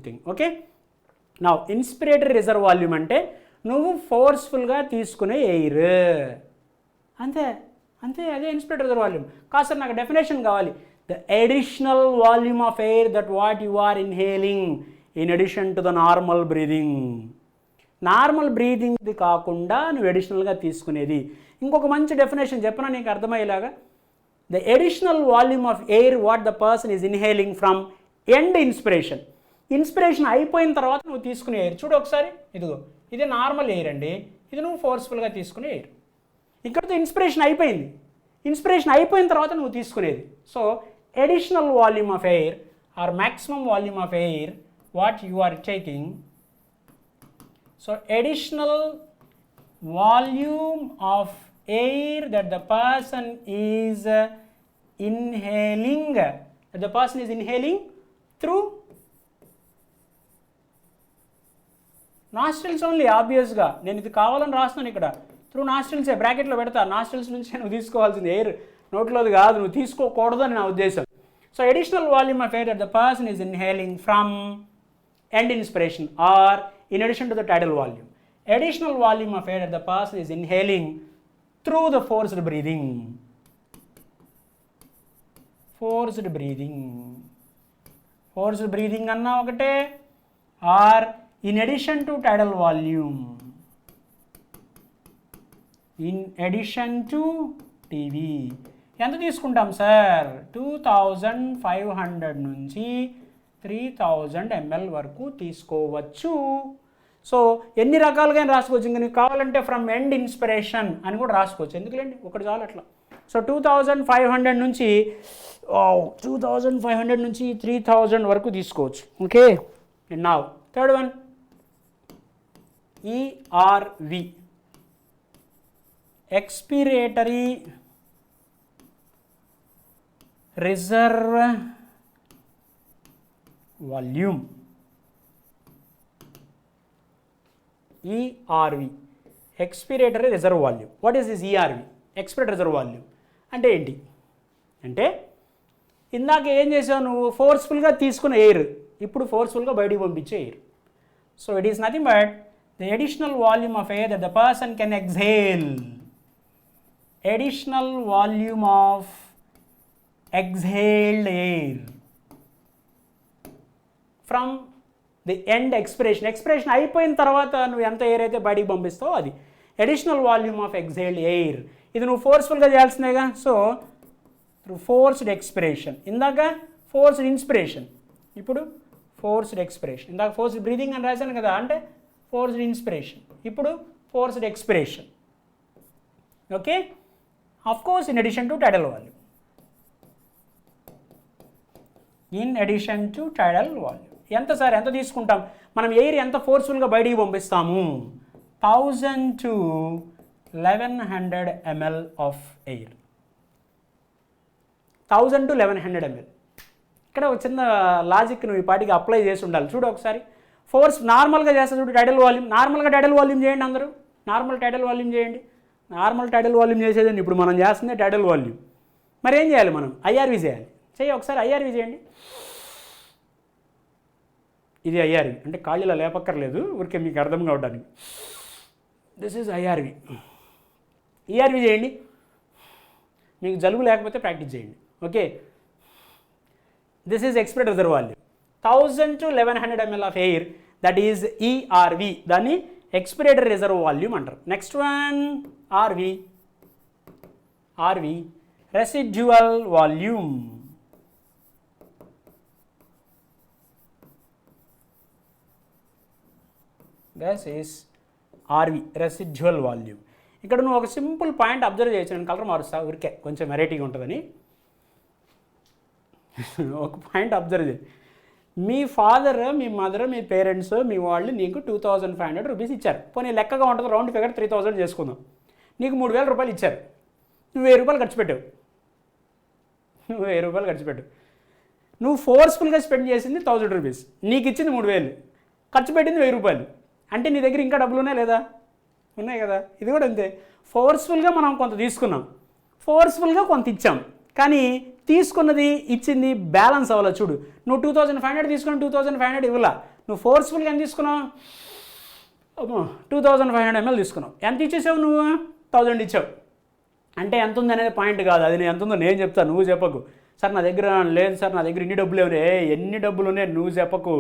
thing. Okay, నా ఇన్స్పిరేటరీ రిజర్వ్ వాల్యూమ్ అంటే నువ్వు ఫోర్స్ఫుల్గా తీసుకునే ఎయిర్, అంతే. అదే ఇన్స్పిరేటరీ రిజర్వ్ వాల్యూమ్. కాదు సార్ నాకు డెఫినేషన్ కావాలి. The additional volume of air that what you are inhaling in addition to the normal breathing. Normal బ్రీదింగ్ది కాకుండా నువ్వు అడిషనల్గా తీసుకునేది. ఇంకొక మంచి డెఫినేషన్ చెప్పనా నీకు అర్థమయ్యేలాగా. The additional volume of air what the person is inhaling from end inspiration. Inspiration అయిపోయిన తర్వాత నువ్వు తీసుకునే ఎయిర్ చూడు ఒకసారి. ఇదిగో ఇది నార్మల్ ఎయిర్ అండి, ఇది నువ్వు ఫోర్స్ఫుల్గా తీసుకునే ఎయిర్. ఇక్కడితో ఇన్స్పిరేషన్ అయిపోయింది. ఇన్స్పిరేషన్ అయిపోయిన తర్వాత నువ్వు తీసుకునేది. So additional volume of air or maximum volume of air what you are taking. So additional volume of air that the person is inhaling, through nostrils only. ఆబ్వియస్గా నేను ఇది కావాలని రాస్తున్నాను ఇక్కడ, త్రూ నాస్ట్రిల్సే బ్రాకెట్లో పెడతా. నాస్ట్రిల్స్ నుంచి నువ్వు తీసుకోవాల్సింది ఎయిర్, నోట్లోది కాదు. నువ్వు తీసుకోకూడదు అని నా ఉద్దేశం. So additional volume of air that the person is inhaling from end inspiration or in addition to the tidal volume. Additional volume of air that the person is inhaling through the forced breathing. Forced breathing అన్నా ఒకటే, ఆర్ in addition to tidal volume, in addition to TV. ఎంత తీసుకుంటాం సార్? 2500 నుంచి 3000 ml వరకు తీసుకోవచ్చు. సో ఎన్ని రకాలుగా రాసుకోవచ్చు. ఇంకా నీకు కావాలంటే ఫ్రమ్ ఎండ్ ఇన్స్పిరేషన్ అని కూడా రాసుకోవచ్చు. ఎందుకులేండి, ఒకటి చాలు అట్లా. సో 2500 నుంచి 3000 వరకు తీసుకోవచ్చు. Okay, and now third one, ERV, expiratory reserve volume, ERV expiratory reserve volume. What is this ERV? Expiratory reserve volume అంటే ఏంటి అంటే ఇందాక ఏం చేసావు నువ్వు, ఫోర్స్ఫుల్గా తీసుకున్న ఎయిర్ ఇప్పుడు ఫోర్స్ఫుల్గా బయటికి పంపించే air. So it is nothing but the additional volume of air that the person can exhale. Additional volume of exhaled air from the end expiration. Expiration అయిపోయిన తర్వాత నువ్వు ఎంత ఎయిర్ అయితే బయటికి పంపిస్తావో అది అడిషనల్ వాల్యూమ్ ఆఫ్ ఎక్స్హేల్డ్ ఎయిర్. ఇది నువ్వు ఫోర్స్ఫుల్గా చేయాల్సిందేగా. సో త్రూ ఫోర్స్డ్ ఎక్స్పిరేషన్, ఇందాక ఫోర్స్డ్ ఇన్స్పిరేషన్, ఇప్పుడు ఫోర్స్డ్ ఎక్స్పిరేషన్. ఇందాక ఫోర్స్డ్ బ్రీదింగ్ అని రాశాను కదా, అంటే ఫోర్స్డ్ ఇన్స్పిరేషన్, ఇప్పుడు forced expiration. Okay, of course in addition to టైడల్ volume. In addition to టైడల్ volume ఎంత సార్, ఎంత తీసుకుంటాం మనం, ఎయిర్ ఎంత ఫోర్స్ఫుల్గా బయటికి పంపిస్తాము? 1000 to 1100 ml of air. 1000 to 1100 ml. ఇక్కడ ఒక చిన్న లాజిక్ నువ్వు ఈ పాటికి అప్లై చేసి ఉండాలి. చూడు ఒకసారి, ఫోర్స్ నార్మల్గా చేస్తా చూడు, టైడల్ వాల్యూమ్. నార్మల్గా టైడల్ వాల్యూమ్ చేయండి అందరూ, నార్మల్ టైడల్ వాల్యూమ్ చేయండి. నార్మల్ టైడల్ వాల్యూమ్ చేసేదండి ఇప్పుడు మనం చేస్తుంది టైడల్ వాల్యూమ్. మరి ఏం చేయాలి మనం? ఐఆర్వి చేయాలి. చెయ్యి ఒకసారి ఐఆర్వి చేయండి. ఇది ఐఆర్వి అంటే కాళ్ళలో లేపక్కర్లేదు, ఊరికే మీకు అర్థం కావడానికి. This is IRV. ఈఆర్వి చేయండి, మీకు జలుబు లేకపోతే ప్రాక్టీస్ చేయండి. Okay, this is expiratory reserve volume. 1000 to 1100 ml of air, that is ERV. దాన్ని ఎక్స్పిరేటరీ రిజర్వ్ వాల్యూమ్ అంటారు. Next one RV. RV residual volume. This is RV, residual volume. ఇక్కడ నువ్వు ఒక సింపుల్ పాయింట్ అబ్జర్వ్ చేయొచ్చు. నేను కలర్ మారుస్తా ఊరికే కొంచెం వెరైటీగా ఉంటుందని. ఒక పాయింట్ అబ్జర్వ్ చేయి. మీ ఫాదర్, మీ మదర్, మీ పేరెంట్స్, మీ వాళ్ళు నీకు 2500 రూపీస్ ఇచ్చారు. పోనీ లెక్కగా ఉంటుంది, రౌండ్ ఫిగర్ 3000 చేసుకుందాం. నీకు 3000 రూపాయలు ఇచ్చారు, నువ్వు 1000 రూపాయలు ఖర్చు పెట్టావు. నువ్వు 1000 రూపాయలు ఖర్చు పెట్టావు. నువ్వు ఫోర్స్ఫుల్గా స్పెండ్ చేసింది 1000 రూపీస్, నీకు ఇచ్చింది 3000, ఖర్చు పెట్టింది 1000 రూపాయలు. అంటే నీ దగ్గర ఇంకా డబ్బులు ఉన్నాయి లేదా? ఉన్నాయి కదా. ఇది కూడా అంతే, ఫోర్స్ఫుల్గా మనం కొంత తీసుకున్నాం, ఫోర్స్ఫుల్గా కొంత ఇచ్చాం, కానీ తీసుకున్నది ఇచ్చింది బ్యాలెన్స్ అవ్వాలి. చూడు, నువ్వు 2500 తీసుకున్నావు, 2500 ఇవ్వాల. నువ్వు ఫోర్స్ఫుల్గా ఎంత తీసుకున్నావు? 2500 ml తీసుకున్నావు. ఎంత ఇచ్చేసావు నువ్వు? 1000 ఇచ్చావు. అంటే ఎంత ఉంది అనేది పాయింట్ కాదు, అది నేను ఎంత ఉందో నేను చెప్తాను, నువ్వు చెప్పకు. సార్ నా దగ్గర లేదు సార్, నా దగ్గర ఇన్ని డబ్బులు ఏమన్నా, ఎన్ని డబ్బులు ఉన్నాయి నువ్వు చెప్పకు,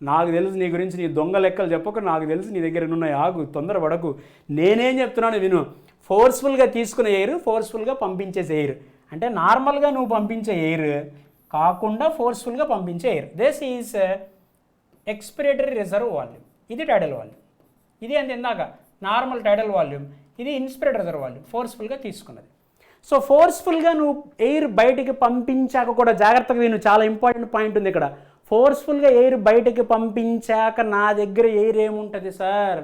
నాకు తెలుసు నీ గురించి, నీ దొంగ లెక్కలు చెప్పకు, నాకు తెలుసు నీ దగ్గర ఉన్నాయి, ఆగు, తొందరపడకు. నేనేం చెప్తున్నాను విను. ఫోర్స్ఫుల్గా తీసుకునే ఎయిర్, ఫోర్స్ఫుల్గా పంపించేసే ఎయిర్. అంటే నార్మల్గా నువ్వు పంపించే ఎయిర్ కాకుండా ఫోర్స్ఫుల్గా పంపించే air. This is expiratory reserve volume. ఇది టైడల్ వాల్యూమ్. ఇది అంత ఇందాక నార్మల్ టైడల్ వాల్యూమ్, ఇది ఇన్స్పిరేటరీ రిజర్వ్ వాల్యూమ్, ఫోర్స్ఫుల్గా తీసుకున్నది. సో ఫోర్స్ఫుల్గా నువ్వు ఎయిర్ బయటికి పంపించాక కూడా జాగ్రత్తగా విను, చాలా ఇంపార్టెంట్ పాయింట్ ఉంది ఇక్కడ. ఫోర్స్ఫుల్గా ఎయిర్ బయటికి పంపించాక నా దగ్గర ఎయిర్ ఏముంటుంది సార్,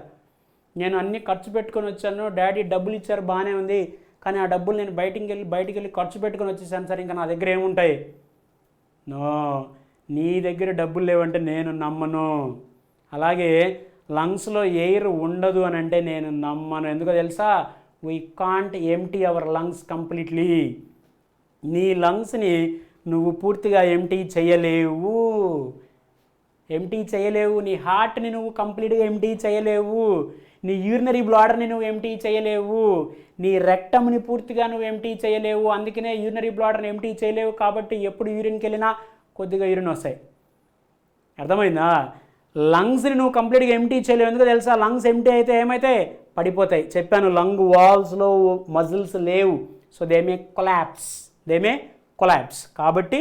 నేను అన్నీ ఖర్చు పెట్టుకొని వచ్చాను, డాడీ డబ్బులు ఇచ్చారు బాగానే ఉంది, కానీ ఆ డబ్బులు నేను బయటికి వెళ్ళి ఖర్చు పెట్టుకొని వచ్చేసాను సార్, ఇంకా నా దగ్గర ఏముంటాయి? నో, నీ దగ్గర డబ్బులు లేవంటే నేను నమ్మను. అలాగే లంగ్స్లో ఎయిర్ ఉండదు అని అంటే నేను నమ్మను. ఎందుకో తెలుసా? We can't empty our lungs completely. నీ లంగ్స్ని నువ్వు పూర్తిగా ఎంటీ చేయలేవు, నీ హార్ట్ని నువ్వు కంప్లీట్గా ఎంటీ చేయలేవు, నీ యూరినరీ బ్లాడర్ని నువ్వు ఎంటీ చేయలేవు, నీ రెక్టమ్ని పూర్తిగా నువ్వు ఎంటీ చేయలేవు. అందుకనే యూరినరీ బ్లాడర్ని ఎంటీ చేయలేవు, కాబట్టి ఎప్పుడు యూరిన్కి వెళ్ళినా కొద్దిగా యూరిన్ వస్తాయి. అర్థమైందా? లంగ్స్ని నువ్వు కంప్లీట్గా ఎంటీ చేయలేవు. ఎందుకో తెలుసా? లంగ్స్ ఎంటీ అయితే ఏమైతే పడిపోతాయి. చెప్పాను, లంగ్ వాల్స్లో మజిల్స్ లేవు. So they may collapse. కాబట్టి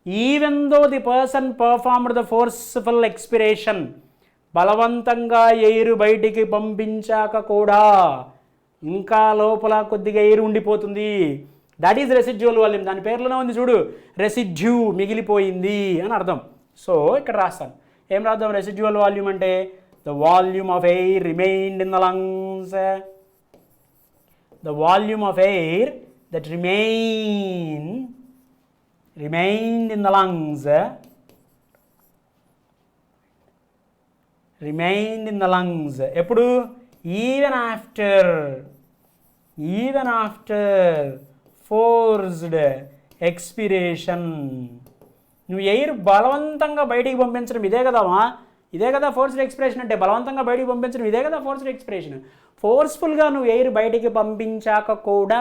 even though the person performed the forceful expiration, బలవంతంగా ఎయిర్ బయటికి పంపించాక కూడా ఇంకా లోపల కొద్దిగా ఎయిర్ ఉండిపోతుంది. That is residual volume. దాని పేర్లోనే ఉంది చూడు, రెసిడ్యూ, మిగిలిపోయింది అని అర్థం. సో ఇక్కడ రాస్తాను, ఏం రాద్దాం? రెసిడ్యువల్ వాల్యూమ్ అంటే the volume of air remained in the lungs, the volume of air that remained in the lungs remained in the lungs. ఎప్పుడు? Even after forced expiration. నువ్వు ఎయిర్ బలవంతంగా బయటికి పంపించడం ఇదే కదమ్మా, ఇదే కదా ఫోర్స్డ్ ఎక్స్పిరేషన్ అంటే. బలవంతంగా బయటికి పంపించడం ఇదే కదా ఫోర్స్డ్ ఎక్స్పిరేషన్. ఫోర్స్ఫుల్గా నువ్వు ఎయిర్ బయటికి పంపించాక కూడా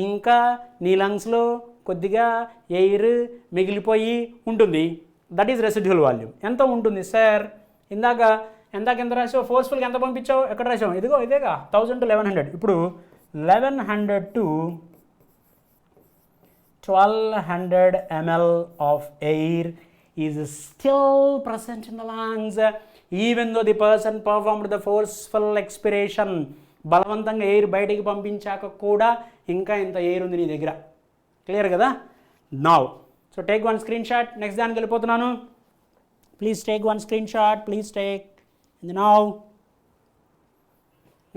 ఇంకా నీ లంగ్స్లో కొద్దిగా ఎయిర్ మిగిలిపోయి ఉంటుంది. That is residual volume. ఎంత ఉంటుంది సార్? ఇందాక ఎంత రాసావు? ఫోర్స్ఫుల్గా ఎంత పంపించావు? ఎక్కడ రాసావు? ఇదిగో ఇదేగా 1000 to 1100. ఇప్పుడు 1100 to 1200 ml of air is still present in the lungs even though the person performed the forceful expiration. బలవంతంగా ఎయిర్ బయటికి పంపించాక కూడా ఇంకా ఇంత ఎయిర్ ఉంది నీ దగ్గర. క్లియర్ కదా? Now so take one screen shot. Next దానికి వెళ్ళిపోతున్నాను. Please take one screen shot. Please take now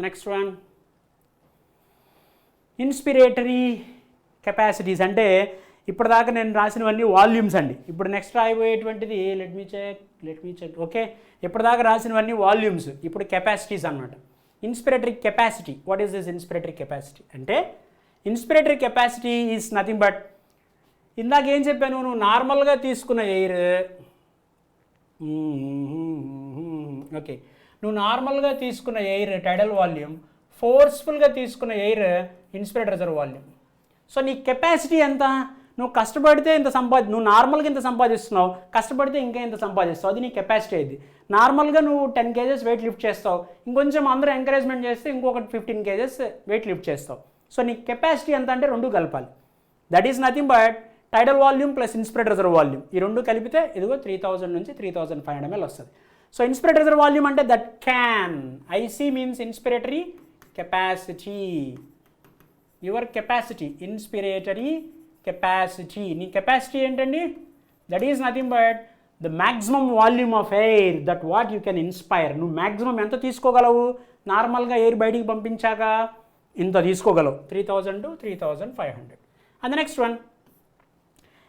next one. Inspiratory capacities అంటే ఇప్పటిదాకా నేను రాసినవన్నీ వాల్యూమ్స్ అండి. ఇప్పుడు నెక్స్ట్ రాయబోయేటువంటిది లెట్ మీ చెక్. ఓకే, ఇప్పటిదాకా రాసినవన్నీ వాల్యూమ్స్. ఇప్పుడు కెపాసిటీస్ అన్నమాట. Inspiratory capacity. What is this inspiratory capacity అంటే? Inspiratory capacity is nothing but, ఇందాక ఏం చెప్పాను, నువ్వు నార్మల్గా తీసుకున్న ఎయిర్, ఓకే, నువ్వు నార్మల్గా తీసుకున్న ఎయిర్ టైడల్ వాల్యూమ్, ఫోర్స్ఫుల్గా తీసుకున్న ఎయిర్ ఇన్స్పిరేటర్ రిజర్వ్ వాల్యూమ్. సో నీ కెపాసిటీ ఎంత? నువ్వు కష్టపడితే ఇంత నువ్వు నార్మల్గా ఇంత సంపాదిస్తున్నావు, కష్టపడితే ఇంకా ఇంత సంపాదిస్తావు. అది నీ కెపాసిటీ అయింది. నార్మల్గా నువ్వు 10 kgs వెయిట్ లిఫ్ట్ చేస్తావు, ఇంకొంచెం అందరూ ఎంకరేజ్మెంట్ చేస్తే ఇంకొక 15 kgs వెయిట్ లిఫ్ట్ చేస్తావు. సో నీ కెపాసిటీ ఎంత అంటే రెండు కలపాలి. That is nothing but tidal volume plus inspiratory reserve volume. ఈ రెండు కలిపితే ఇదిగో 3000 నుంచి 3500 ml వస్తుంది. సో ఇన్స్పిరేటర్ రిజర్వ్ వాల్యూమ్ అంటే that can. IC means inspiratory capacity. Your capacity, inspiratory capacity. నీ కెపాసిటీ ఏంటండి? That is nothing but the maximum volume of air that what you can inspire. నువ్వు మ్యాక్సిమం ఎంత తీసుకోగలవు? నార్మల్గా ఎయిర్ బయటికి పంపించాక ఇంత తీసుకోగలవు, 3000 to 3500. And next one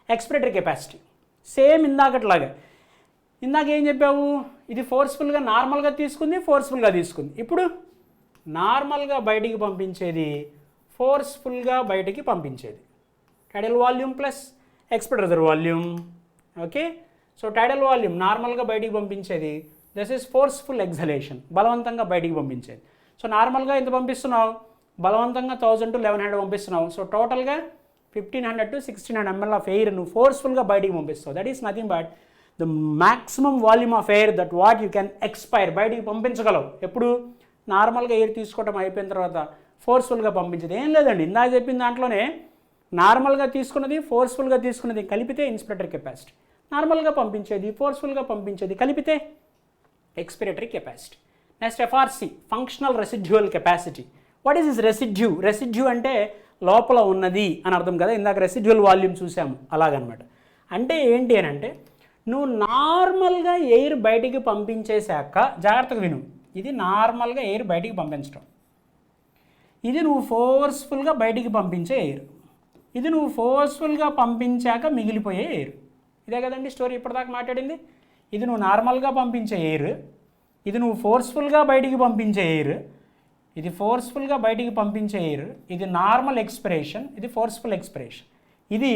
expiratory capacity. Same ఇందాకట్లాగా. ఇందాక ఏం చెప్పావు? ఇది ఫోర్స్ఫుల్గా నార్మల్గా తీసుకుంది, ఫోర్స్ఫుల్గా తీసుకుంది. ఇప్పుడు నార్మల్గా బయటికి పంపించేది, ఫోర్స్ఫుల్గా బయటికి పంపించేది. Tidal volume plus expiratory reserve volume. Okay, so tidal volume నార్మల్గా బయటికి పంపించేది, దిస్ ఈజ్ ఫోర్స్ఫుల్ ఎక్సలేషన్, బలవంతంగా బయటికి పంపించేది. సో నార్మల్గా ఎంత పంపిస్తున్నావు? బలవంతంగా 1000 to 1100 పంపిస్తున్నావు. సో టోటల్గా 1500 to 1600 ml ఆఫ్ ఎయిర్ నువ్వు ఫోర్స్ఫుల్గా బయటికి పంపిస్తావు. That is nothing but the maximum volume of air that what you can expire. బయటికి పంపించగలవు. ఎప్పుడు? నార్మల్గా ఎయిర్ తీసుకోవడం అయిపోయిన తర్వాత ఫోర్స్ఫుల్గా పంపించేది. ఏం లేదండి, ఇందాక చెప్పిన దాంట్లోనే నార్మల్గా తీసుకున్నది, ఫోర్స్ఫుల్గా తీసుకున్నది కలిపితే ఇన్స్పిరేటరీ కెపాసిటీ. నార్మల్గా పంపించేది, ఫోర్స్ఫుల్గా పంపించేది కలిపితే expiratory capacity. Next FRC, functional residual capacity. What is this residue? Residue అంటే లోపల ఉన్నది అని అర్థం కదా. ఇందాక రెసిడ్యువల్ వాల్యూమ్ చూసాము, అలాగనమాట. అంటే ఏంటి అని అంటే, నువ్వు నార్మల్గా ఎయిర్ బయటికి పంపించేశాక, జాగ్రత్తగా విను, ఇది నార్మల్గా ఎయిర్ బయటికి పంపించడం, ఇది నువ్వు ఫోర్స్ఫుల్గా బయటికి పంపించే ఎయిర్, ఇది నువ్వు ఫోర్స్ఫుల్గా పంపించాక మిగిలిపోయే ఎయిర్. ఇదే కదండి స్టోరీ ఇప్పటిదాకా మాట్లాడింది. ఇది నువ్వు నార్మల్గా పంపించే ఎయిర్, ఇది నువ్వు ఫోర్స్ఫుల్గా బయటికి పంపించే ఎయిర్, ఇది ఫోర్స్ఫుల్గా బయటికి పంపించే ఎయిర్, ఇది నార్మల్ ఎక్స్పిరేషన్, ఇది ఫోర్స్ఫుల్ ఎక్స్పిరేషన్. ఇది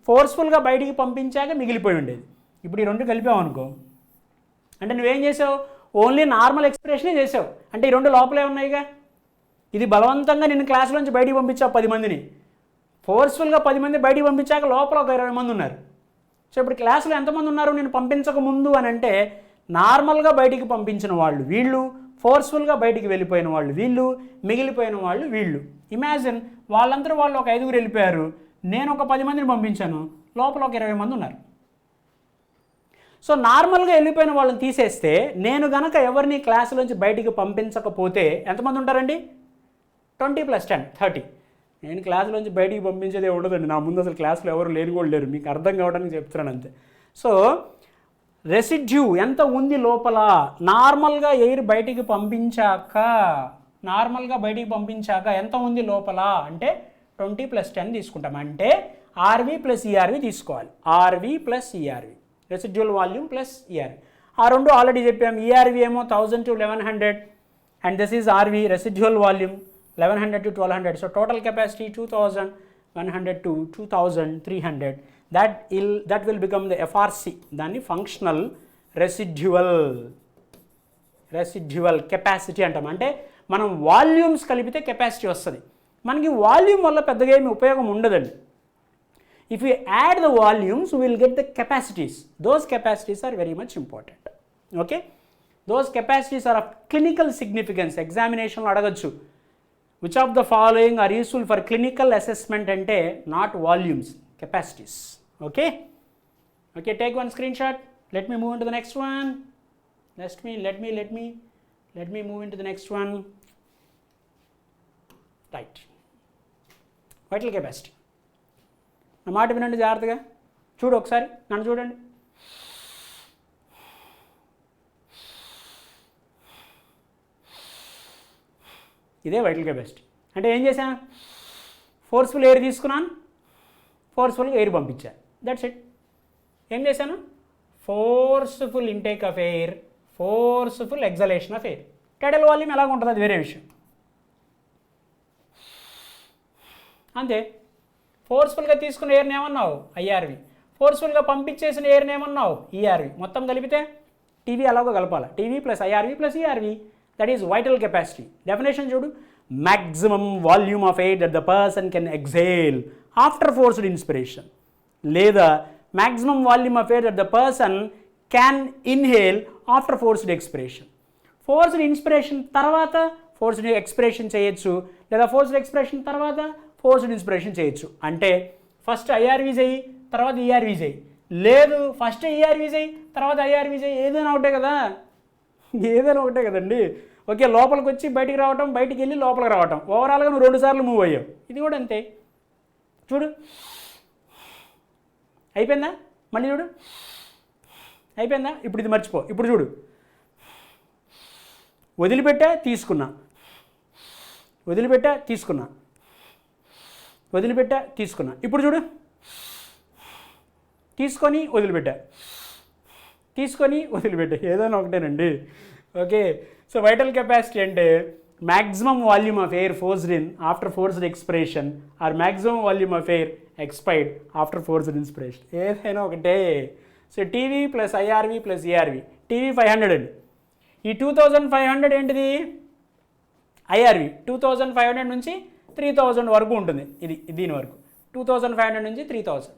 ఫోర్స్ఫుల్గా బయటికి పంపించాక మిగిలిపోయి ఉండేది. ఇప్పుడు ఈ రెండు కలిపావు అంటే నువ్వేం చేసావు? ఓన్లీ నార్మల్ ఎక్స్పిరేషనే చేసావు. అంటే ఈ రెండు లోపలే ఉన్నాయిగా. ఇది బలవంతంగా నిన్ను క్లాసులోంచి బయటికి పంపించావు 10 మందిని, ఫోర్స్ఫుల్గా 10 మంది బయటికి పంపించాక లోపల ఒక 20 మంది ఉన్నారు. సో ఇప్పుడు క్లాసులో ఎంతమంది ఉన్నారు నేను పంపించక ముందు అని అంటే, నార్మల్గా బయటికి పంపించిన వాళ్ళు వీళ్ళు, ఫోర్స్ఫుల్గా బయటికి వెళ్ళిపోయిన వాళ్ళు వీళ్ళు, మిగిలిపోయిన వాళ్ళు వీళ్ళు. ఇమాజిన్ వాళ్ళందరూ వాళ్ళు ఒక 5గురు వెళ్ళిపోయారు, నేను ఒక 10 మందిని పంపించాను, లోపల ఒక 20 మంది ఉన్నారు. సో నార్మల్గా వెళ్ళిపోయిన వాళ్ళని తీసేస్తే, నేను గనక ఎవరిని క్లాసులోంచి బయటికి పంపించకపోతే ఎంతమంది ఉంటారండి? 20 + 10 30. నేను క్లాసులోంచి బయటికి పంపించేదే ఉండదండి. నా ముందు అసలు క్లాసులో ఎవరు లేని కూడా లేరు, మీకు అర్థం కావడానికి చెప్తున్నాను అంతే. సో రెసిడ్యూ ఎంత ఉంది లోపల? నార్మల్గా ఎయిర్ బయటికి పంపించాక, ఎంత ఉంది లోపల అంటే 20 + 10 తీసుకుంటాం. అంటే RV + ERV తీసుకోవాలి. RV + ERV, residual volume plus ERV. ఆ రెండు ఆల్రెడీ చెప్పాం. ఈఆర్వి ఏమో 1000 to 1100 and this is RV residual volume 1100 to 1200. So total capacity 2100 to 2300. that will become the FRC. దాన్ని ఫంక్షనల్ రెసిడ్యువల్ కెపాసిటీ అంటాం. అంటే మనం వాల్యూమ్స్ కలిపితే కెపాసిటీ వస్తుంది. మనకి వాల్యూమ్ వల్ల పెద్దగా ఏమి ఉపయోగం ఉండదండి. If we add the volumes, we will get the capacities. Those capacities are very much important. Okay? Those capacities are of clinical significance. Examination అడగచ్చు. Which of the following are useful for clinical assessment అంటే not volumes, capacities. Okay? Okay, take one screenshot. Let me move into the next one. Let me move into the next one. Right. Vital capacity. నా మాట వినండి జాగ్రత్తగా. చూడు ఒకసారి, నన్ను చూడండి. ఇదే వైటల్ కెపాసిటీ. అంటే ఏం చేశాను? ఫోర్స్ఫుల్ ఎయిర్ తీసుకున్నాను, ఫోర్స్ఫుల్గా ఎయిర్ పంపించాను. That's it. ఏం చేశాను? Forceful intake of air, forceful exhalation of air. టైడల్ volume ఎలాగ ఉంటుంది అది వేరే విషయం. అంతే. ఫోర్స్ఫుల్గా తీసుకున్న ఎయిర్ని ఏమన్నావు? ఐఆర్వి. ఫోర్స్ఫుల్గా పంపించేసిన ఎయిర్ని ఏమన్నావు? ఈఆర్వి. మొత్తం కలిపితే టీవీ అలాగో కలపాలి. TV plus IRV plus ERV, that is vital capacity. Definition చూడు. Maximum volume of air that the person can exhale after forced inspiration, లేదా maximum volume of air that the person can inhale after forced expiration. Forced inspiration తర్వాత ఫోర్స్డ్ ఎక్స్పిరేషన్ చేయొచ్చు, లేదా ఫోర్స్డ్ ఎక్స్పిరేషన్ తర్వాత ఫోర్స్డ్ ఇన్స్పిరేషన్ చేయొచ్చు. అంటే ఫస్ట్ ఐఆర్వి చేయి, తర్వాత ఈఆర్వి చేయి. లేదు ఫస్ట్ ఈఆర్వి చేయి, తర్వాత ఐఆర్వి చేయి. ఏదైనా ఒకటే కదా, ఏదైనా ఒకటే కదండి. ఓకే, లోపలికి వచ్చి బయటికి రావటం, బయటికి వెళ్ళి లోపలికి రావటం. ఓవరాల్గా నువ్వు 2 సార్లు మూవ్ అయ్యావు. ఇది కూడా అంతే. చూడు, అయిపోయిందా? మళ్ళీ చూడు, అయిపోయిందా? ఇప్పుడు ఇది మర్చిపో. ఇప్పుడు చూడు, వదిలిపెట్టా, తీసుకున్నా, వదిలిపెట్టా, తీసుకున్నా, వదిలిపెట్టా, తీసుకున్నా. ఇప్పుడు చూడు, తీసుకొని వదిలిపెట్టా, తీసుకొని వదిలిపెట్టా. ఏదైనా ఒకటేనండి. ఓకే, సో వైటల్ కెపాసిటీ అంటే maximum volume of air forced in after forced expiration or maximum volume of air expired after forced inspiration. ఏదైనా ఒకటే. So TV plus IRV plus ERV. TV 500 అండి. ఈ 2500 ఏంటిది? ఐఆర్వి. 2500 నుంచి 3000 వరకు ఉంటుంది. ఇది దీని వరకు 2500 నుంచి 3000.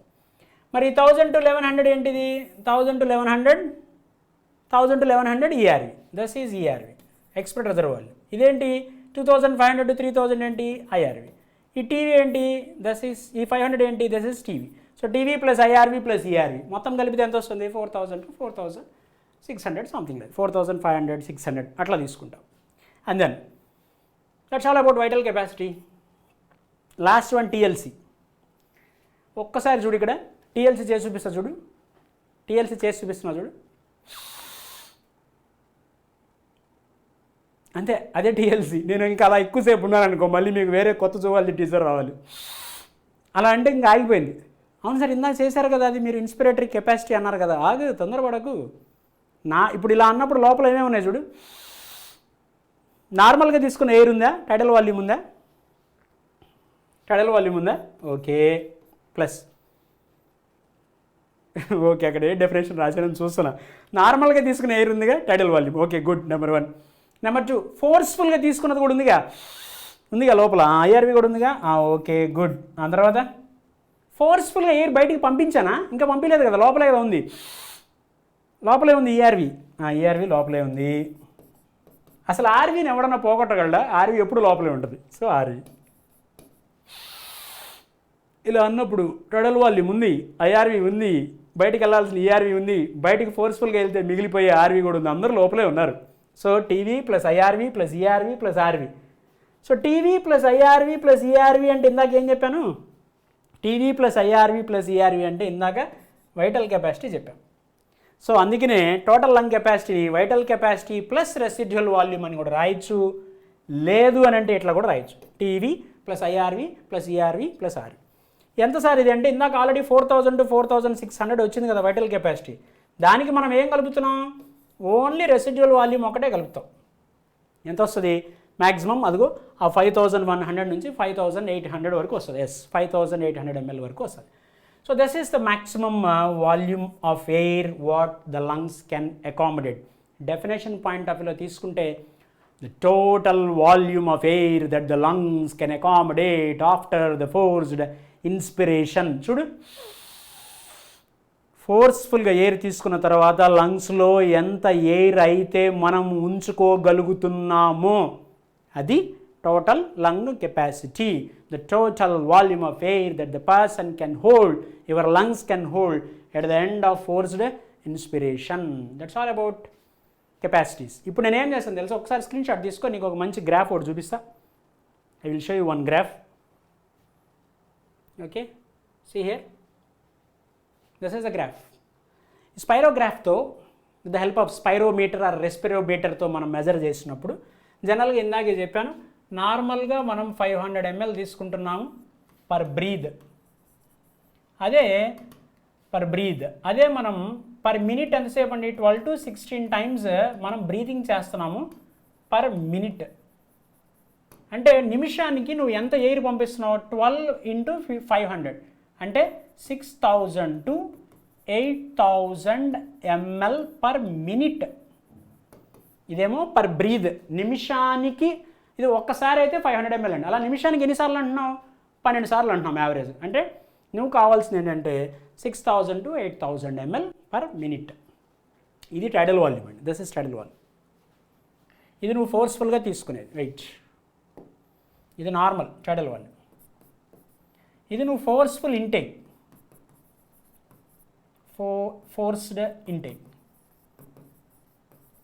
మరి 1000 to 1100 ఏంటిది? 1000 to 1100 ERV. This is ERV, expiratory reserve. ఇదేంటి? 2500 to 3000 ఏంటి? ఐఆర్వి. ఈ టీవీ ఏంటి? దస్ ఈజ్, ఈ 500 ఏంటి? This is TV. So TV plus IRV plus ERV మొత్తం కలిపితే ఎంత వస్తుంది? 4000 to 4600 సంథింగ్, లేదు 4500 600 అట్లా తీసుకుంటాం. And then that's all about vital capacity. Last one TLC. ఒక్కసారి చూడు, ఇక్కడ టీఎల్సీ చేసి చూపిస్తా చూడు. టీఎల్సీ చేసి చూపిస్తున్నా చూడు. అంతే, అదే టీఎల్సీ. నేను ఇంకా అలా ఎక్కువసేపు ఉన్నాను అనుకో, మళ్ళీ మీకు వేరే కొత్త చూడాలి, టీచర్ రావాలి. అలా అంటే ఇంకా ఆగిపోయింది. అవును సార్ ఇందాక చేశారు కదా అది, మీరు ఇన్స్పిరేటరీ కెపాసిటీ అన్నారు కదా. ఆగు, తొందరపడకు. ఇప్పుడు ఇలా అన్నప్పుడు లోపల ఏమేమి ఉన్నాయి చూడు. నార్మల్గా తీసుకున్న ఎయిర్ ఉందా? టైడల్ వాల్యూమ్ ఉందా? టైడల్ వాల్యూమ్ ఉందా? ఓకే, ప్లస్ ఓకే, అక్కడ ఏ డెఫినేషన్ రాశానని చూస్తున్నా. నార్మల్గా తీసుకున్న ఎయిర్ ఉందిగా, టైడల్ volume. Okay, good. Number 1. Number 2, ఫోర్స్ఫుల్గా తీసుకున్నది కూడా ఉందిగా లోపల. ఐఆర్వి కూడా ఉందిగా. Okay, good. ఆ తర్వాత ఫోర్స్ఫుల్గా ఎయిర్ బయటికి పంపించానా? ఇంకా పంపించలేదు కదా, లోపలే కదా ఉంది. లోపలే ఉంది ఈఆర్వి. ఈఆర్వి లోపలే ఉంది. అసలు ఆర్వీని ఎవడన్నా పోగొట్టగలడా? ఆర్వీ ఎప్పుడు లోపలే ఉంటుంది. So RV. ఇలా అన్నప్పుడు టైడల్ వాల్యూమ్ ఉంది, ఐఆర్వి ఉంది, బయటికి వెళ్ళాల్సిన ఈఆర్వి ఉంది, బయటికి ఫోర్స్ఫుల్గా వెళ్తే మిగిలిపోయే ఆర్వి కూడా ఉంది. అందరూ లోపలే ఉన్నారు. So TV plus IRV plus ERV plus RV. So TV plus IRV plus ERV అంటే ఇందాక ఏం చెప్పాను? TV plus IRV plus ERV అంటే ఇందాక వైటల్ కెపాసిటీ చెప్పాను. సో అందుకనే total lung capacity vital capacity plus residual volume అని కూడా రాయొచ్చు. లేదు అని అంటే ఇట్లా కూడా రాయొచ్చు. TV plus IRV plus ERV plus RV. ఎంత సార్ ఇది అంటే ఇందాక ఆల్రెడీ 4000 to 4600 వచ్చింది కదా వైటల్ కెపాసిటీ. దానికి మనం ఏం కలుపుతున్నాం? ఓన్లీ రెసిడ్యువల్ వాల్యూమ్ ఒకటే కలుపుతాం. ఎంత వస్తుంది మ్యాక్సిమం? అదిగో ఆ 5100 నుంచి 5800 వరకు వస్తుంది. 5800 ml వరకు వస్తుంది. So this is the maximum volume of air what the lungs can accommodate. Definition point of వ్యూలో తీసుకుంటే the total volume of air that the lungs can accommodate after the forced inspiration. చూడు, ఫోర్స్ఫుల్గా ఎయిర్ తీసుకున్న తర్వాత లంగ్స్లో ఎంత ఎయిర్ అయితే మనం ఉంచుకోగలుగుతున్నామో అది total lung capacity. The total volume of air that the person can hold, your lungs can hold at the end of forced inspiration. That's all about capacities. ఇప్పుడు నేను ఏం చేస్తాను తెలుసా, ఒకసారి స్క్రీన్ షాట్ తీసుకో, నీకు ఒక మంచి గ్రాఫ్ ఒకటి చూపిస్తా. I will show you one graph. Okay, see here, this is the graph. స్పైరోగ్రాఫ్తో with the help of spirometer or రెస్పిరోమీటర్తో మనం మెజర్ చేసినప్పుడు జనరల్గా ఇందాకే చెప్పాను, నార్మల్గా మనం 500 ml తీసుకుంటున్నాము పర్ బ్రీద్. అదే మనం పర్ మినిట్ ఎంతసేపు అండి, 12 to 16 times మనం బ్రీతింగ్ చేస్తున్నాము పర్ మినిట్. అంటే నిమిషానికి నువ్వు ఎంత ఎయిర్ పంపిస్తున్నావు? 12 into 500 అంటే 6000 to 8000 ml పర్ మినిట్. ఇదేమో పర్ బ్రీద్, నిమిషానికి. ఇది ఒక్కసారి అయితే 500 ml అండి. అలా నిమిషానికి ఎన్నిసార్లు అంటున్నావు? 12 సార్లు అంటున్నాం యావరేజ్. అంటే నువ్వు కావాల్సింది ఏంటంటే 6000 to 8000 ml పర్ మినిట్. ఇది టైడల్ వాల్యూమ్ అండి. This is టైడల్ volume. ఇది నువ్వు ఫోర్స్ఫుల్గా తీసుకునేది వెయిట్. ఇది నార్మల్ టైడల్ వాల్యూమ్. ఇది నువ్వు forceful intake, forced intake.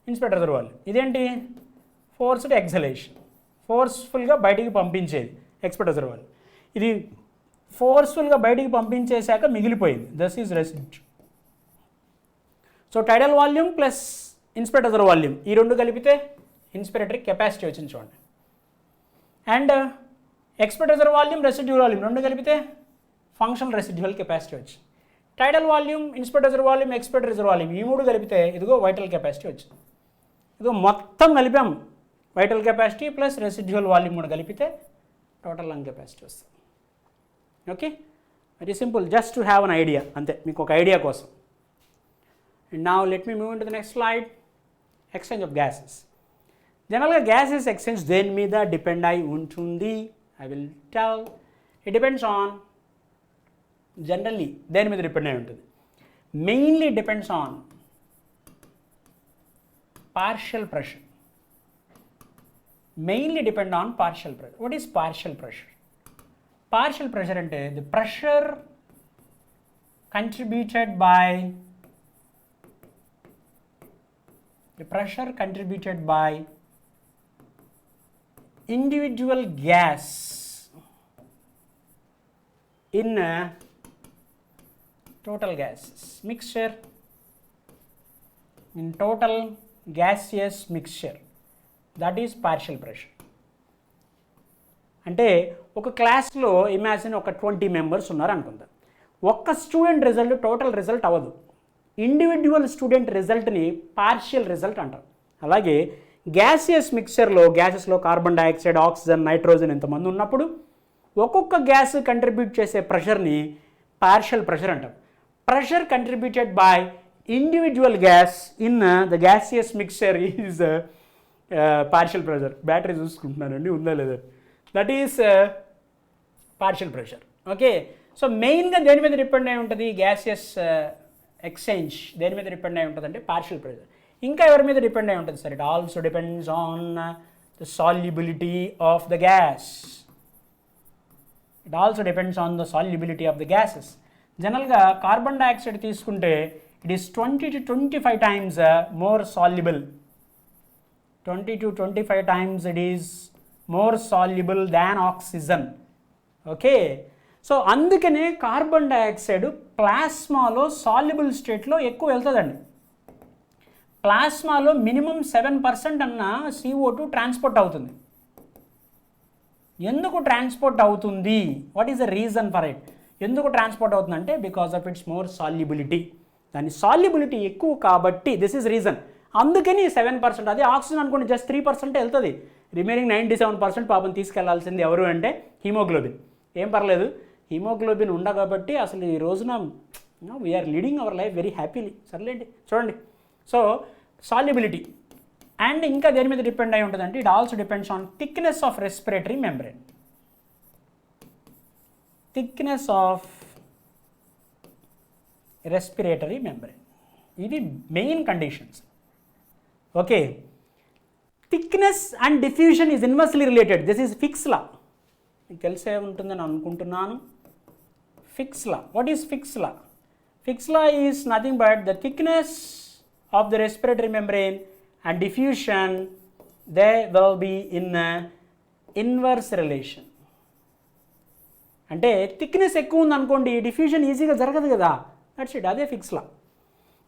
Inspiratory reserve volume. ఇదేంటి? ఫోర్స్డ్ ఎక్సలేషన్, ఫోర్స్ఫుల్గా బయటికి పంపించేది ఎక్స్పెక్టర్ రిజర్వాల్యూమ్. ఇది ఫోర్స్ఫుల్గా బయటికి పంపించేశాక మిగిలిపోయింది. This is residue. So tidal volume plus inspiratory volume ఈ రెండు కలిపితే ఇన్స్పిరేటరీ కెపాసిటీ వచ్చింది చూడండి. And expiratory volume residual volume రెండు కలిపితే ఫంక్షనల్ రెసిడ్యూల్ కెపాసిటీ వచ్చింది. Tidal volume, inspiratory volume, expiratory volume ఈ మూడు కలిపితే ఇదిగో వైటల్ కెపాసిటీ వచ్చింది. ఇదిగో మొత్తం కలిపాం. Vital capacity plus residual volume కూడా కలిపితే టోటల్ లంగ్ కెపాసిటీ వస్తుంది. Okay, very simple, just to have an idea, అంతే, మీకు ఒక ఐడియా కోసం. And now let me move in to the next slide. Exchange of gases. జనరల్గా గ్యాసెస్ ఎక్స్చేంజ్ దేని మీద డిపెండ్ అయి ఉంటుంది? I will tell. It depends on, generally దేని మీద డిపెండ్ అయి ఉంటుంది? Mainly depends on partial pressure. Mainly depend on partial pressure. What is partial pressure? Partial pressure ante the pressure contributed by individual gas in a total gases mixture, in total gaseous mixture, that is partial pressure. అంటే ఒక క్లాస్లో ఇమాజిన్ ఒక 20 members ఉన్నారు అనుకుందాం. ఒక్క స్టూడెంట్ రిజల్ట్ టోటల్ రిజల్ట్ అవ్వదు. ఇండివిజువల్ స్టూడెంట్ రిజల్ట్ని పార్షియల్ రిజల్ట్ అంటారు. అలాగే గ్యాసియస్ మిక్చర్లో, గ్యాసెస్లో కార్బన్ డైఆక్సైడ్, ఆక్సిజన్, నైట్రోజన్ ఇంతమంది ఉన్నప్పుడు ఒక్కొక్క గ్యాస్ కంట్రిబ్యూట్ చేసే ప్రెషర్ని పార్షియల్ ప్రెషర్ అంటాం. Pressure contributed by individual gas in the gaseous mixture is partial pressure. Battery చూసుకుంటున్నానండి, ఉందా లేదా? That is partial pressure. Okay, so మెయిన్గా దేని మీద డిపెండ్ అయి ఉంటుంది? గ్యాసియస్ ఎక్స్చేంజ్ దేని మీద డిపెండ్ అయి ఉంటుంది అంటే పార్షియల్ ప్రెషర్. ఇంకా ఎవరి మీద డిపెండ్ అయి ఉంటుంది sir? It also depends on the solubility of the gas. It also depends on the solubility of the gases. జనరల్గా కార్బన్ డైఆక్సైడ్ తీసుకుంటే it is 20 to 25 times more soluble. 20 to 25 times it is more soluble than oxygen. Okay, so అందుకనే కార్బన్ డైఆక్సైడ్ ప్లాస్మాలో సాల్యుబుల్ స్టేట్లో ఎక్కువ వెళ్తుందండి. ప్లాస్మాలో మినిమం 7% అన్న CO2 ట్రాన్స్పోర్ట్ అవుతుంది. ఎందుకు ట్రాన్స్పోర్ట్ అవుతుంది? What is the reason for it? ఎందుకు ట్రాన్స్పోర్ట్ అవుతుందంటే because of it's more solubility. దాని సాల్యుబిలిటీ ఎక్కువ కాబట్టి దిస్ ఈజ్ రీజన్. అందుకని 7%. అదే ఆక్సిజన్ అనుకోండి జస్ట్ 3% వెళ్తుంది, రిమైనింగ్ 97% పాపం తీసుకెళ్లాల్సింది ఎవరు అంటే హిమోగ్లోబిన్. ఏం పర్లేదు, హిమోగ్లోబిన్ ఉండబట్టి అసలు ఈ రోజున we are leading our life very happily. సర్లేండి చూడండి. సో సాల్యుబిలిటీ అండ్ ఇంకా దేని మీద డిపెండ్ అయి ఉంటుందంటే it also depends on thickness of respiratory membrane. Thickness of respiratory membrane, ఇవి main conditions. Okay, thickness and diffusion is inversely related. This is Fick's law, మీకు తెలిసే ఉంటుందని అనుకుంటున్నాను. Fick's law, what is Fick's law? Fick's law is nothing but the thickness of the respiratory membrane and diffusion, they will be in inverse relation. అంటే థిక్నెస్ ఎక్కువ ఉంది అనుకోండి, డిఫ్యూజన్ ఈజీగా జరగదు కదా, దట్స్ ఇట్. అదే ఫిక్స్ లా.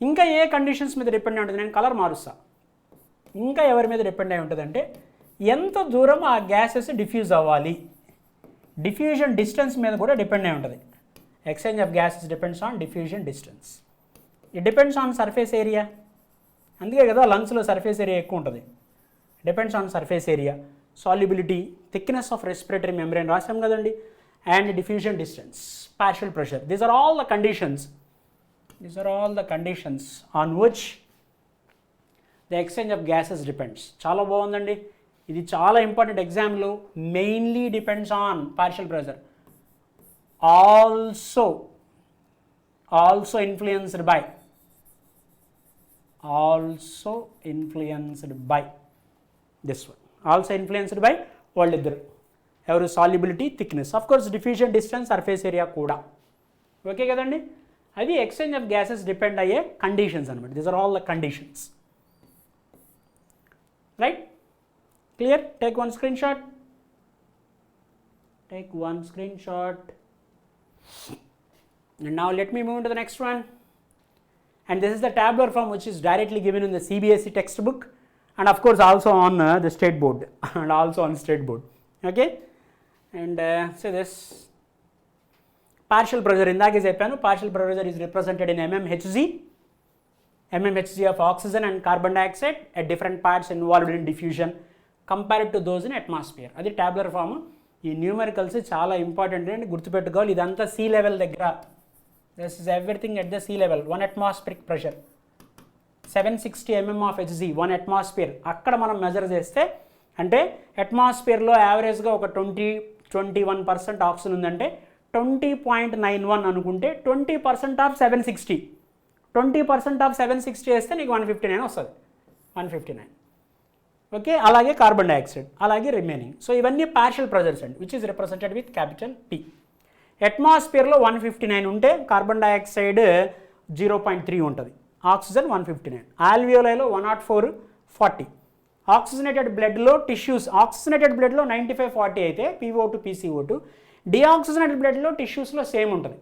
ఇంకా ఏ కండిషన్స్ మీద డిపెండ్ అయి ఉంటుంది, నేను కలర్ మారుస్తా. ఇంకా ఎవరి మీద డిపెండ్ అయి ఉంటుంది అంటే ఎంత దూరం ఆ గ్యాసెస్ డిఫ్యూజ్ అవ్వాలి, డిఫ్యూజన్ డిస్టెన్స్ మీద కూడా డిపెండ్ అయి ఉంటుంది. Exchange of gases depends on diffusion distance. It depends on surface area. అందుకే కదా లంగ్స్లో సర్ఫేస్ ఏరియా ఎక్కువ ఉంటుంది. Depends on surface area, solubility, thickness of respiratory membrane రాసాం కదండి, and diffusion distance, partial pressure. These are all the conditions, these are all the conditions on which the exchange of gases depends. చాలా బాగుందండి, ఇది చాలా ఇంపార్టెంట్ ఎగ్జామ్లో. Mainly depends on partial pressure, also influenced by this one, also influenced by వాళ్ళిద్దరు ఎవరు, solubility, thickness, of course diffusion distance, surface area కూడా. ఓకే కదండి, అది ఎక్స్చేంజ్ ఆఫ్ గ్యాసెస్ డిపెండ్ అయ్యే కండిషన్స్ అనమాట. These are all the conditions, right? Clear? Take one screen shot, and now let me move to the next one. And this is the tabular form which is directly given in the CBSE textbook, and of course also on the state board and also on state board. Okay, and say this partial pressure, indake cheppanu, partial pressure is represented in mmHg of oxygen and carbon dioxide at different parts involved in diffusion compared to those in atmosphere. Adi tabular form. ఈ న్యూమరికల్స్ చాలా ఇంపార్టెంట్ అండి, గుర్తుపెట్టుకోవాలి. ఇదంతా సీ లెవెల్ దగ్గర, this is everything at the sea level. 1 atmospheric pressure 760 mm of Hg, 1 atmosphere. అక్కడ మనం మెజర్ చేస్తే అంటే అట్మాస్ఫియర్లో యావరేజ్గా ఒక 21% ఆక్సిజన్ ఉందంటే 20.91 అనుకుంటే 20% ఆఫ్ 760, 20% ఆఫ్ 760 వేస్తే నీకు 159 వస్తుంది, 159. ఓకే, అలాగే కార్బన్ డైఆక్సైడ్, అలాగే రిమైనింగ్. సో ఇవన్నీ పార్షియల్ ప్రెజర్స్ అండి, which is represented with capital P. అట్మాస్ఫియర్లో 159 ఉంటే కార్బన్ డైఆక్సైడ్ 0.3 ఉంటుంది, ఆక్సిజన్ 159. ఆల్వియోలైలో 104, 40. ఆక్సిజనేటెడ్ బ్లడ్లో టిష్యూస్, ఆక్సిజనేటెడ్ బ్లడ్లో 95-40 అయితే PO2 PCO2, డిఆక్సిజనేటెడ్ బ్లడ్లో టిష్యూస్లో సేమ్ ఉంటుంది.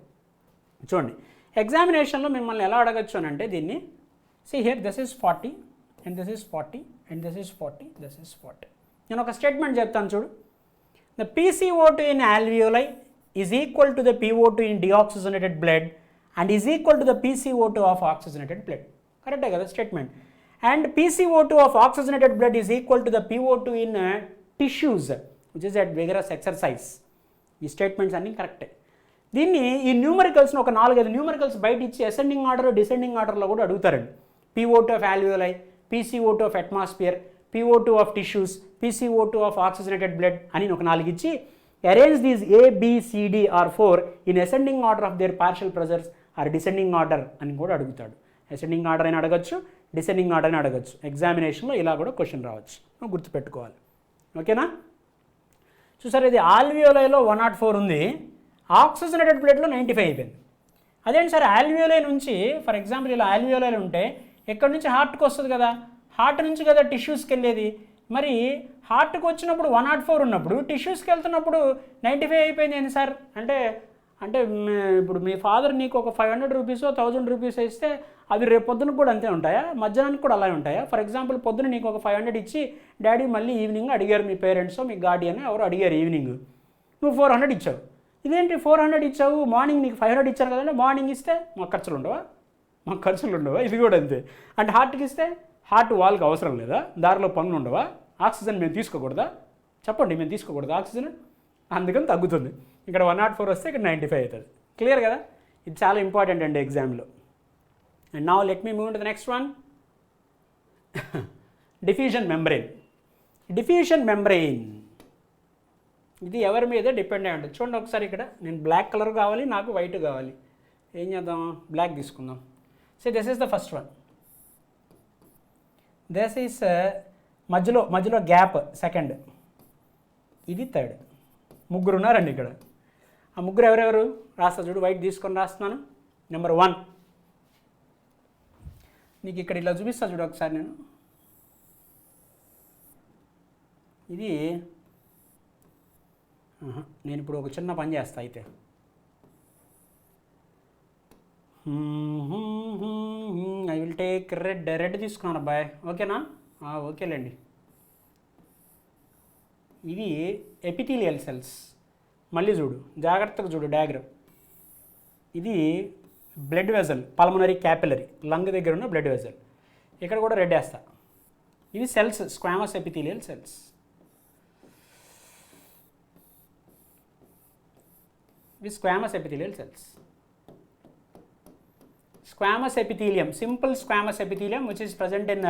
చూడండి ఎగ్జామినేషన్లో మిమ్మల్ని ఎలా అడగచ్చు అని అంటే దీన్ని, see here this is 40 and this is 40 and this is 40, this is 40. నేను ఒక స్టేట్మెంట్ చెప్తాను చూడు. The PCO2 in alveoli is equal to the PO2 in deoxygenated blood and is equal to the PCO2 of oxygenated blood. కరెక్టే కదా statement. And PCO2 of oxygenated blood is equal to the PO2 in tissues which is at vigorous exercise. ఈ స్టేట్మెంట్స్ అన్నీ కరెక్టే. దీన్ని ఈ న్యూమరికల్స్ని ఒక 4-5 న్యూమరికల్స్ బయట ఇచ్చి అసెండింగ్ ఆర్డర్ డిసెండింగ్ ఆర్డర్లో కూడా అడుగుతారండి. PO2 of alveoli, PCO2 of atmosphere, PO2 of tissues, PCO2 of oxygenated blood అని ఒక 4 ఇచ్చి arrange these A, B, C, D or 4 in ascending order of their partial pressures or descending order అని కూడా అడుగుతాడు. అసెండింగ్ ఆర్డర్ అయినా అడగచ్చు, డిసెండింగ్ ఆర్డర్ అయినా అడగచ్చు. ఎగ్జామినేషన్లో ఇలా కూడా క్వశ్చన్ రావచ్చు, నువ్వు గుర్తుపెట్టుకోవాలి. ఓకేనా? చూసారు, ఇది ఆల్వియోలైలో 104 ఉంది, ఆక్సిజనేటెడ్ బ్లడ్లో 95 అయిపోయింది. అదేంటి సార్, ఆల్వియోలై నుంచి ఫర్ ఎగ్జాంపుల్ ఇలా ఆల్వియోలైలు ఉంటే ఎక్కడి నుంచి హార్ట్కి వస్తుంది కదా, హార్ట్ నుంచి కదా టిష్యూస్కి వెళ్ళేది. మరి హార్ట్కి వచ్చినప్పుడు 104 ఉన్నప్పుడు టిష్యూస్కి వెళ్తున్నప్పుడు 95 అయిపోయింది ఏంటి సార్ అంటే, ఇప్పుడు మీ ఫాదర్ నీకు ఒక 500 రూపీస్ 1000 రూపీస్ ఇస్తే అవి రేపు పొద్దున కూడా అంతే ఉంటాయా, మధ్యాహ్నానికి కూడా అలాగే ఉంటాయా? ఫర్ ఎగ్జాంపుల్ పొద్దున నీకు ఒక 500 ఇచ్చి డాడీ మళ్ళీ ఈవినింగ్ అడిగారు, మీ పేరెంట్స్ మీ గార్డియన్ ఎవరు అడిగారు ఈవినింగ్, నువ్వు 400 ఇచ్చావు. ఇదేంటి 400 ఇచ్చావు, మార్నింగ్ నీకు 500 ఇచ్చారు కదండి, మార్నింగ్ ఇస్తే మాకు ఖర్చులు ఉండవా? ఇది కూడా అంతే. అంటే హార్ట్కి ఇస్తే హార్ట్ వాల్కి అవసరం లేదా? దారిలో పనులు ఉండవా? ఆక్సిజన్ మేము తీసుకోకూడదా? చెప్పండి, మేము తీసుకోకూడదా ఆక్సిజన్? అందుకని తగ్గుతుంది. ఇక్కడ 104 వస్తే ఇక్కడ 95 అవుతుంది. క్లియర్ కదా? ఇది చాలా ఇంపార్టెంట్ అండి ఎగ్జామ్లో. And now let me move to the next one. Diffusion membrane. Diffusion membrane ఇది ఎవరి మీద డిపెండ్ అయి ఉంటుంది. చూడండి ఒకసారి, ఇక్కడ నేను బ్లాక్ కలర్ కావాలి, నాకు వైట్ కావాలి. ఏం చేద్దాం? బ్లాక్ తీసుకుందాం. So this is the first one. This is మధ్యలో గ్యాప్ సెకండ్, ఇది థర్డ్. ముగ్గురు ఉన్నారండి ఇక్కడ. ఆ ముగ్గురు ఎవరెవరు రాస్తా చూడు. వైట్ తీసుకొని రాస్తున్నాను. నెంబర్ 1 నీకు ఇక్కడ ఇలా చూపిస్తా చూడు ఒకసారి. నేను ఇప్పుడు ఒక చిన్న పని చేస్తా అయితే. ఐ విల్ టేక్ రెడ్ తీసుకున్నాను అబ్బాయి. ఓకేనా? ఓకేలేండి. ఇవి ఎపిథీలియల్ సెల్స్. మళ్ళీ చూడు, జాగ్రత్తగా చూడు డయాగ్రామ్. ఇది blood vessel, pulmonary capillary, lung దగ్గర ఉన్న బ్లడ్ వెజల్. ఇక్కడ కూడా రెడ్ వేస్తా. ఇవి సెల్స్, స్క్వామస్ ఎపిథీలియల్ సెల్స్. ఇవి squamous epithelial cells. Squamous epithelium, simple squamous epithelium which is present in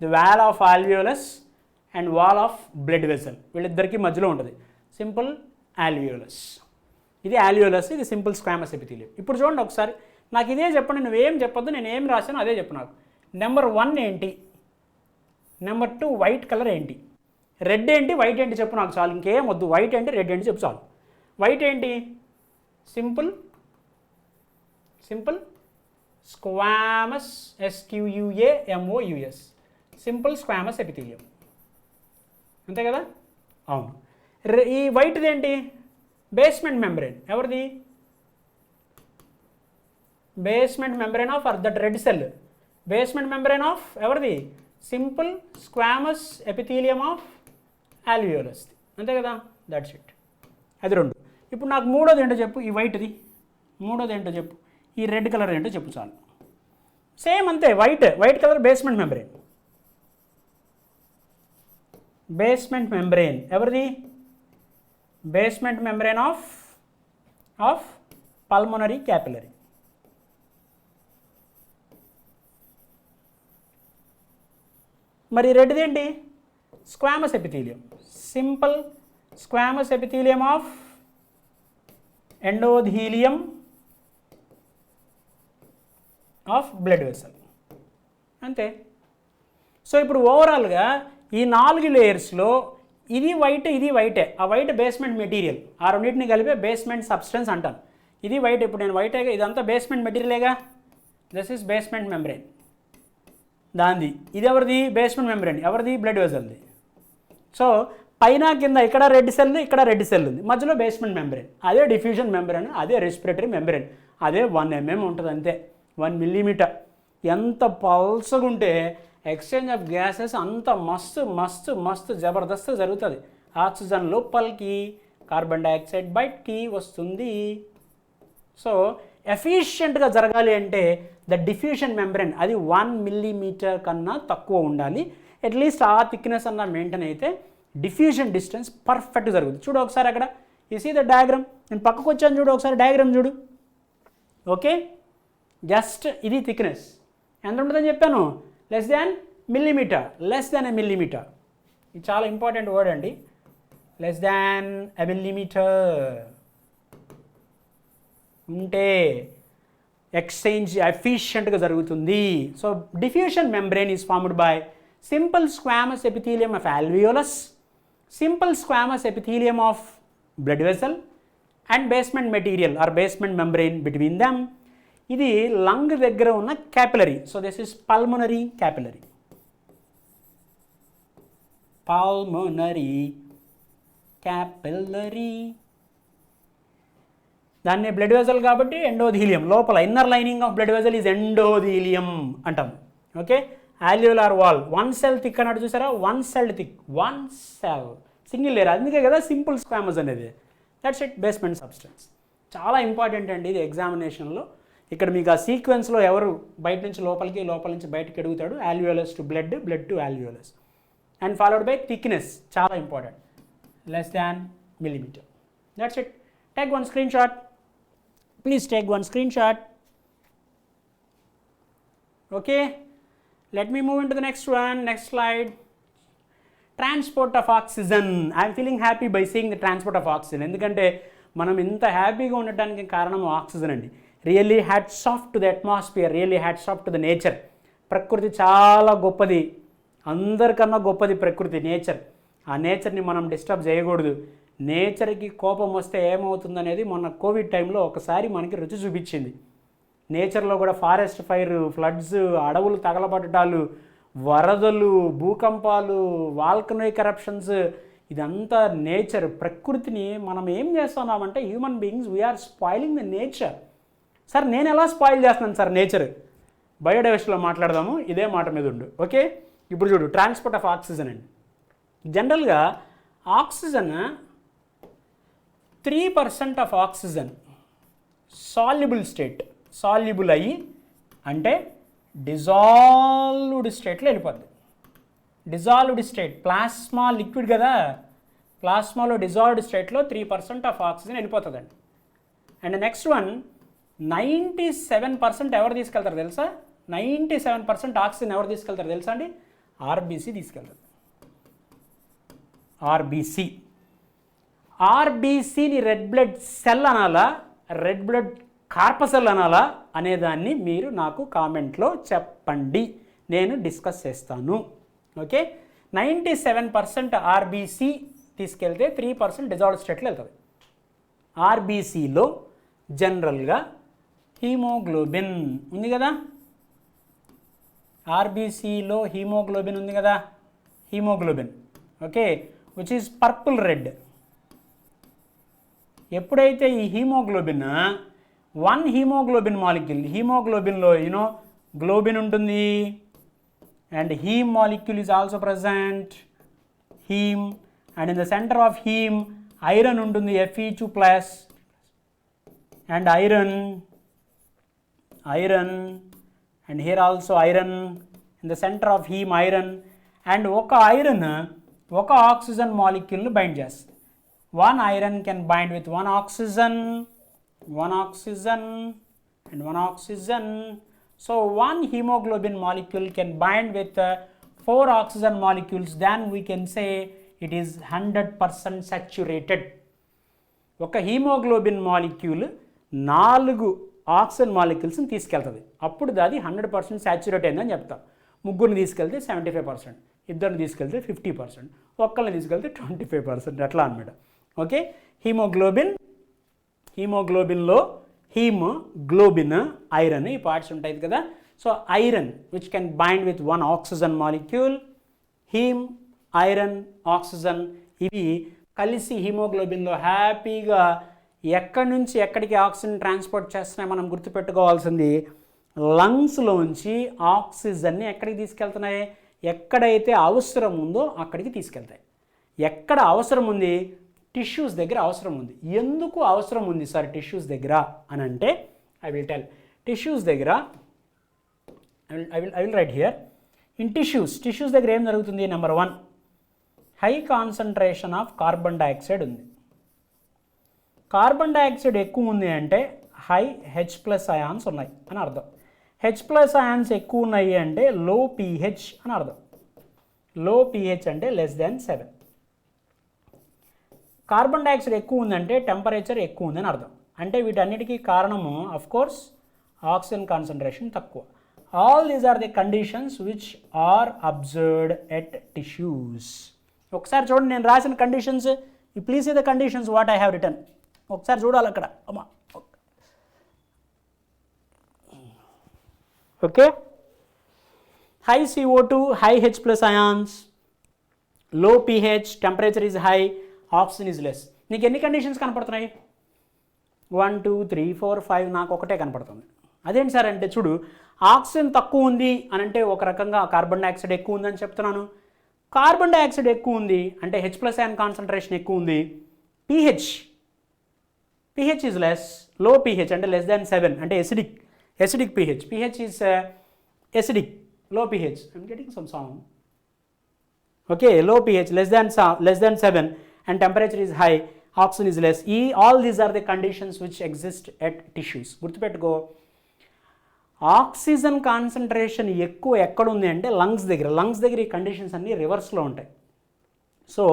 the wall of alveolus and wall of blood vessel. వీళ్ళిద్దరికి మధ్యలో ఉంటుంది సింపుల్ alveolus. ఇది alveolus, ఇది సింపుల్ స్క్వామస్ ఎపిథీలియం. ఇప్పుడు చూడండి ఒకసారి, నాకు ఇదే చెప్పండి, నువ్వేం చెప్పొద్దు, నేను ఏం రాశాను అదే చెప్పు నాకు. నెంబర్ 1 ఏంటి? నెంబర్ 2 వైట్ కలర్ ఏంటి? రెడ్ ఏంటి? వైట్ ఏంటి? చెప్పు నాకు చాలు, ఇంకేం వద్దు. వైట్ ఏంటి, రెడ్ ఏంటి చెప్పు చాలు. వైట్ ఏంటి? Simple squamous, SQUAMOUS, simple squamous epithelium. అంతే కదా? అవును. ఈ వైట్ది ఏంటి? Basement membrane. ఎవరిది? Basement membrane of that red cell. Basement membrane of ఎవరిది? Simple squamous epithelium of alveolus. అంతే కదా? That's it. అది 2. ఇప్పుడు నాకు మూడోది ఏంటో చెప్పు. ఈ వైట్ది మూడోది ఏంటో చెప్పు. ఈ రెడ్ కలర్ ఏంటో చెప్పు చాలు. సేమ్ అంతే. White colour basement membrane. Basement membrane ఎవరిది? Basement membrane of pulmonary capillary. మరి రెడ్ది ఏంటి? Squamous epithelium. Simple squamous epithelium of endothelium of blood vessel. అంతే. సో ఇప్పుడు ఓవరాల్గా ఈ 4 లేయర్స్లో ఇది వైట్, ఇది వైటే. ఆ వైట్ బేస్మెంట్ మెటీరియల్. ఆ రెండింటిని కలిపే బేస్మెంట్ సబ్స్టెన్స్ అంటాను. ఇది వైట్. ఇప్పుడు నేను వైటే, ఇదంతా బేస్మెంట్ మెటీరియలేగా. దిస్ ఈస్ బేస్మెంట్ మెంబ్రెయిన్ దాంది. ఇది ఎవరిది? Basement membrane. ఎవరిది? బ్లడ్ వెసల్ది. సో పైన కింద ఇక్కడ రెడ్ సెల్ ఉంది, ఇక్కడ రెడ్ సెల్ ఉంది, మధ్యలో బేస్మెంట్ మెంబ్రెయిన్. అదే డిఫ్యూజన్ మెంబ్రెయిన్, అదే రెస్పిరేటరీ మెంబ్రెయిన్. అదే 1 mm ఉంటుంది అంతే, 1 millimeter. ఎంత పల్సగా ఉంటే ఎక్స్చేంజ్ ఆఫ్ గ్యాసెస్ అంత మస్తు జబర్దస్త్ జరుగుతుంది. ఆక్సిజన్ లోపలికి, కార్బన్ డైఆక్సైడ్ బయటికి వస్తుంది. సో ఎఫిషియెంట్గా జరగాలి అంటే ద డిఫ్యూషన్ మెంబ్రెయిన్ అది 1 millimeter కన్నా తక్కువ ఉండాలి. అట్లీస్ట్ ఆ థిక్నెస్ అన్న మెయింటైన్ అయితే డిఫ్యూజన్ డిస్టెన్స్ పర్ఫెక్ట్ జరుగుతుంది. చూడు ఒకసారి అక్కడ, యు సీ ద డయాగ్రామ్. నేను పక్కకు వచ్చాను చూడు ఒకసారి, డయాగ్రామ్ చూడు. ఓకే, జస్ట్ ఇది థిక్నెస్ ఎంత ఉంటుందని చెప్పాను? Less than millimetre. Less than a millimetre. ఇది చాలా ఇంపార్టెంట్ వర్డ్ అండి. లెస్ దాన్ ఎ మిల్లీమీటర్ ఉంటే ఎక్స్చేంజ్ ఎఫిషియెంట్గా జరుగుతుంది. So diffusion membrane is formed by simple squamous epithelium of alveolus, simple squamous epithelium of blood vessel and basement material or basement membrane between them. ఇది లంగ్ దగ్గర ఉన్న capillary. So this is pulmonary capillary. Pulmonary capillary. దాన్ని బ్లడ్ వెసల్ కాబట్టి ఎండోథీలియం. లోపల inner lining of blood vessel is endothelium అంటాం. Okay, alveolar wall 1 cell thick అన్నట్టు చూసారా? 1 cell thick, 1 cell, single layer. అందుకే కదా సింపుల్ స్క్వామస్ అనేది. That's it, basement substance. చాలా ఇంపార్టెంట్ అండి ఇది ఎగ్జామినేషన్లో. ఇక్కడ మీకు ఆ సీక్వెన్స్లో ఎవరు బయట నుంచి లోపలికి, లోపల నుంచి బయటకి ఎడుగుతాడు, alveolus to blood, blood to alveolus. And followed by thickness, చాలా important, less than millimeter. That's it. Take one screenshot. Please take one screenshot. Okay, let me move into the next one. Next slide. Transport of oxygen. I am feeling happy by seeing the transport of oxygen. ఎందుకంటే మనం ఇంత హ్యాపీగా ఉండటానికి కారణం ఆక్సిజన్ అండి. Really hats off to the atmosphere, really hats off to the nature. ప్రకృతి చాలా గొప్పది, అందరికన్నా గొప్పది ప్రకృతి, నేచర్. ఆ నేచర్ని మనం డిస్టర్బ్ చేయకూడదు. నేచర్కి కోపం వస్తే ఏమవుతుందనేది మొన్న కోవిడ్ టైంలో ఒకసారి మనకి రుచి చూపించింది. నేచర్లో కూడా ఫారెస్ట్ ఫైర్, ఫ్లడ్స్, అడవులు తగలబడటాలు, వరదలు, భూకంపాలు, వాల్కనోయిక్ ఎరప్షన్స్, ఇదంతా నేచర్. ప్రకృతిని మనం ఏం చేస్తున్నామంటే human beings we are spoiling the nature. Sir నేను ఎలా స్పాయిల్ చేస్తున్నాను సార్ నేచర్? బయోడైవర్సిటీలో మాట్లాడదాము, ఇదే మాట మీద ఉండు. ఓకే, ఇప్పుడు చూడు ట్రాన్స్పోర్ట్ ఆఫ్ ఆక్సిజన్ అండి. జనరల్గా oxygen 3% of oxygen soluble state, soluble అయ్యి అంటే డిజాల్వ్డ్ స్టేట్లో వెళ్ళిపోద్ది. డిజాల్వ్డ్ స్టేట్, ప్లాస్మా లిక్విడ్ కదా, ప్లాస్మాలో డిజాల్వ్డ్ స్టేట్లో 3% ఆఫ్ ఆక్సిజన్ వెళ్ళిపోతుందండి. అండ్ నెక్స్ట్ వన్ 97% ఎవరు తీసుకెళ్తారు తెలుసా? 97% ఆక్సిజన్ ఎవరు తీసుకెళ్తారు తెలుసా అండి? ఆర్బీసీ తీసుకెళ్తారు. ఆర్బీసీ. ఆర్బీసీని రెడ్ బ్లడ్ సెల్ అనాలా, రెడ్ బ్లడ్ కార్పసెల్ అనాలా అనేదాన్ని మీరు నాకు కామెంట్లో చెప్పండి, నేను డిస్కస్ చేస్తాను. ఓకే, 97% ఆర్బీసీ తీసుకెళ్తే 3% డిజాల్వ్డ్ స్టేట్లో వెళ్తుంది. ఆర్బీసీలో జనరల్గా హీమోగ్లోబిన్ ఉంది కదా, ఆర్బీసీలో హీమోగ్లోబిన్ ఉంది కదా, haemoglobin. Okay, which is purple red. ఎప్పుడైతే ఈ హీమోగ్లోబిన్, వన్ హీమోగ్లోబిన్ మాలిక్యూల్, హీమోగ్లోబిన్లో యూనో గ్లోబిన్ ఉంటుంది and haem molecule is also present, haem. And in the centre of haem iron ఉంటుంది, Fe2+, and iron, iron, and here also iron, in the centre of haem iron. And ఒక ఐరన్ ఒక ఆక్సిజన్ మాలిక్యూల్ని బైండ్ చేస్తుంది. One iron can bind with one oxygen and one oxygen. So one hemoglobin molecule can bind with 4 oxygen molecules. Then we can say it is 100% saturated. ఒక హీమోగ్లోబిన్ మాలిక్యూల్ 4 ఆక్సిజన్ మాలిక్యూల్స్ని తీసుకెళ్తుంది, అప్పుడు అది 100% సాచ్యురేట్ అయిందని చెప్తాం. ముగ్గురిని తీసుకెళ్తే 75%, ఇద్దరిని తీసుకెళ్తే 50%, ఒక్కరిని తీసుకెళ్తే 25%, అట్లా అన్నమాట. ఓకే, హీమోగ్లోబిన్, హీమోగ్లోబిన్లో హీమ్, గ్లోబిన్, ఐరన్ ఈ పార్ట్స్ ఉంటాయి కదా. So iron which can bind with one oxygen molecule, haem, iron, oxygen, ఇవి కలిసి హీమోగ్లోబిన్లో హ్యాపీగా ఎక్కడి నుంచి ఎక్కడికి ఆక్సిజన్ ట్రాన్స్పోర్ట్ చేస్తున్నాయి మనం గుర్తుపెట్టుకోవాల్సింది. లంగ్స్లోంచి ఆక్సిజన్ని ఎక్కడికి తీసుకెళ్తున్నాయి? ఎక్కడైతే అవసరం ఉందో అక్కడికి తీసుకెళ్తాయి. ఎక్కడ అవసరం ఉంది? టిష్యూస్ దగ్గర అవసరం ఉంది. ఎందుకు అవసరం ఉంది సార్ టిష్యూస్ దగ్గర అని అంటే ఐ విల్ టెల్. టిష్యూస్ దగ్గర I will write here. In tissues దగ్గర ఏం జరుగుతుంది? Number 1, high concentration of carbon dioxide ఉంది. కార్బన్ డైఆక్సైడ్ ఎక్కువ ఉంది అంటే హై H+ అయాన్స్ ఉన్నాయి అని అర్థం. H+ అయాన్స్ ఎక్కువ ఉన్నాయి అంటే లో pH అని అర్థం. లో pH అంటే <7. కార్బన్ డైఆక్సైడ్ ఎక్కువ ఉందంటే టెంపరేచర్ ఎక్కువ ఉందని అర్థం. అంటే వీటన్నిటికీ కారణము ఆఫ్ కోర్స్ ఆక్సిజన్ కాన్సన్ట్రేషన్ తక్కువ. All these are the conditions which are observed at tissues. ఒకసారి చూడండి నేను రాసిన conditions. You please see the conditions what I have return. ఒకసారి చూడాలి అక్కడ. అమ్మా okay, high CO2, high H+ ions, low pH, temperature is high, oxygen is less. నీకు ఎన్ని కండిషన్స్ కనపడుతున్నాయి? 1 2 3 4 5, నాకు ఒకటే కనపడుతుంది. అదేంటి సార్ అంటే చూడు, ఆక్సిజన్ తక్కువ ఉంది అని అంటే ఒక రకంగా కార్బన్ డైఆక్సైడ్ ఎక్కువ ఉందని చెప్తున్నాను. కార్బన్ డైఆక్సైడ్ ఎక్కువ ఉంది అంటే H+ అయాన్ కాన్సన్ట్రేషన్ ఎక్కువ ఉంది. pH ఈజ్ లెస్, లో pH అంటే <7 అంటే acidic. acidic pH is acidic, low pH. I'm getting some sound. Okay, low pH less than 7 and temperature is high, oxygen is less. All these are the conditions which exist at tissues. గుర్తుపెట్టుకో, ఆక్సిజన్ కాన్సన్ట్రేషన్ ఎక్కువ ఎక్కడ ఉంది అంటే లంగ్స్ దగ్గర ఈ కండిషన్స్ అన్నీ రివర్స్లో ఉంటాయి. So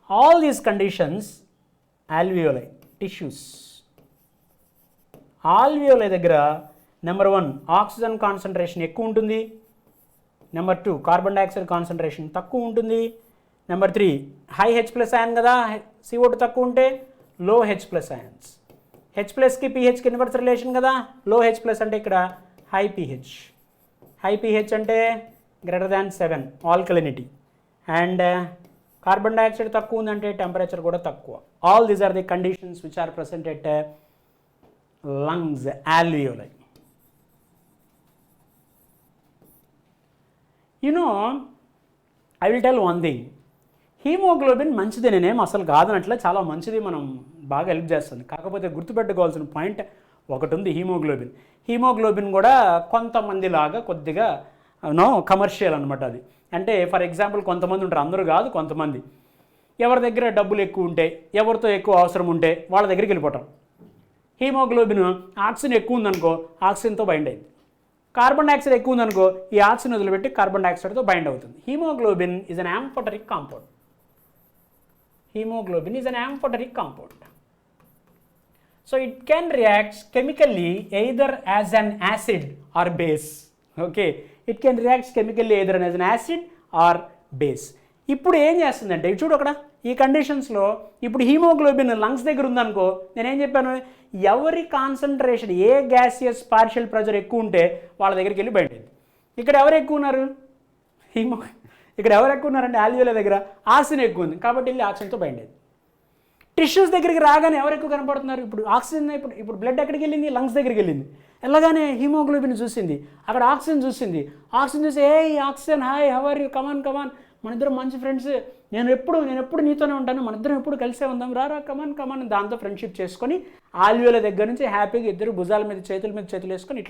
all these conditions alveoli tissues, alveoli దగ్గర నెంబర్ 1 ఆక్సిజన్ కాన్సన్ట్రేషన్ ఎక్కువ ఉంటుంది, నెంబర్ 2 కార్బన్ డైఆక్సైడ్ కాన్సన్ట్రేషన్ తక్కువ ఉంటుంది, నెంబర్ 3 హై H+ అయాన్ కదా, CO2 తక్కువ ఉంటే లో H+ అయాన్స్, H+కి pHకి ఇన్వర్స్ రిలేషన్ కదా, లో H+ అంటే ఇక్కడ హై pH అంటే greater than 7 alkalinity, and carbon dioxide తక్కువ ఉందంటే టెంపరేచర్ కూడా తక్కువ. All these are the conditions which are present at lungs alveoli. I will tell one thing, haemoglobin మంచిది, నేనేం అసలు కాదనట్లే, చాలా మంచిది, మనం బాగా హెల్ప్ చేస్తుంది. కాకపోతే గుర్తుపెట్టుకోవాల్సిన పాయింట్ ఒకటి ఉంది, హీమోగ్లోబిన్ కూడా కొంతమంది లాగా కొద్దిగా కమర్షియల్ అనమాట. అది అంటే ఫర్ ఎగ్జాంపుల్ కొంతమంది ఉంటారు, అందరూ కాదు, కొంతమంది ఎవరి దగ్గర డబ్బులు ఎక్కువ ఉంటే, ఎవరితో ఎక్కువ అవసరం ఉంటే వాళ్ళ దగ్గరికి వెళ్ళిపోతాం. హీమోగ్లోబిన్ ఆక్సిజన్ ఎక్కువ ఉందనుకో ఆక్సిజన్తో బైండ్ అయింది, కార్బన్ డైఆక్సైడ్ ఎక్కువ ఉందనుకో ఈ ఆక్సిజన్ వదిలిపెట్టి కార్బన్ డైఆక్సైడ్తో బైండ్ అవుతుంది. Haemoglobin is an amphoteric compound. Hemoglobin is an amphoteric compound. So it can react chemically either as an acid or base. Okay, it can react chemically either as an acid or base. ఇప్పుడు ఏం చేస్తుందంటే చూడు అక్కడ ఈ కండిషన్స్లో, ఇప్పుడు హీమోగ్లోబిన్ లంగ్స్ దగ్గర ఉందనుకో, నేనేం చెప్పాను, ఎవరి కాన్సన్ట్రేషన్ ఏ గ్యాసియస్ పార్షియల్ ప్రెజర్ ఎక్కువ ఉంటే వాళ్ళ దగ్గరికి వెళ్ళి బయట. ఇక్కడ ఎవరు ఎక్కువ ఉన్నారు, ఇక్కడ ఎవరు ఎక్కువ ఉన్నారంటే ఆల్వియోలై దగ్గర ఆక్సిజన్ ఎక్కువ ఉంది కాబట్టి వెళ్ళి ఆక్సిజన్తో బైండ్ అయింది. టిష్యూస్ దగ్గరికి రాగానే ఎవరు ఎక్కువ కనపడుతున్నారు, ఇప్పుడు ఆక్సిజన్, ఇప్పుడు బ్లడ్ ఎక్కడికి వెళ్ళింది, లంగ్స్ దగ్గరికి వెళ్ళింది, వెళ్ళగానే హీమోగ్లోబిన్ చూసింది, అక్కడ ఆక్సిజన్ చూసింది, ఆక్సిజన్ చూసి ఏ oxygen hi how are you, come on మన ఇద్దరం మంచి ఫ్రెండ్స్, నేను ఎప్పుడు నీతోనే ఉంటాను, మన ఇద్దరం ఎప్పుడు కలిసే ఉందాం, రారా కమాన్ దాంతో ఫ్రెండ్షిప్ చేసుకొని ఆల్వియోలై దగ్గర నుంచి హ్యాపీగా ఇద్దరు భుజాల మీద చేతులు వేసుకొని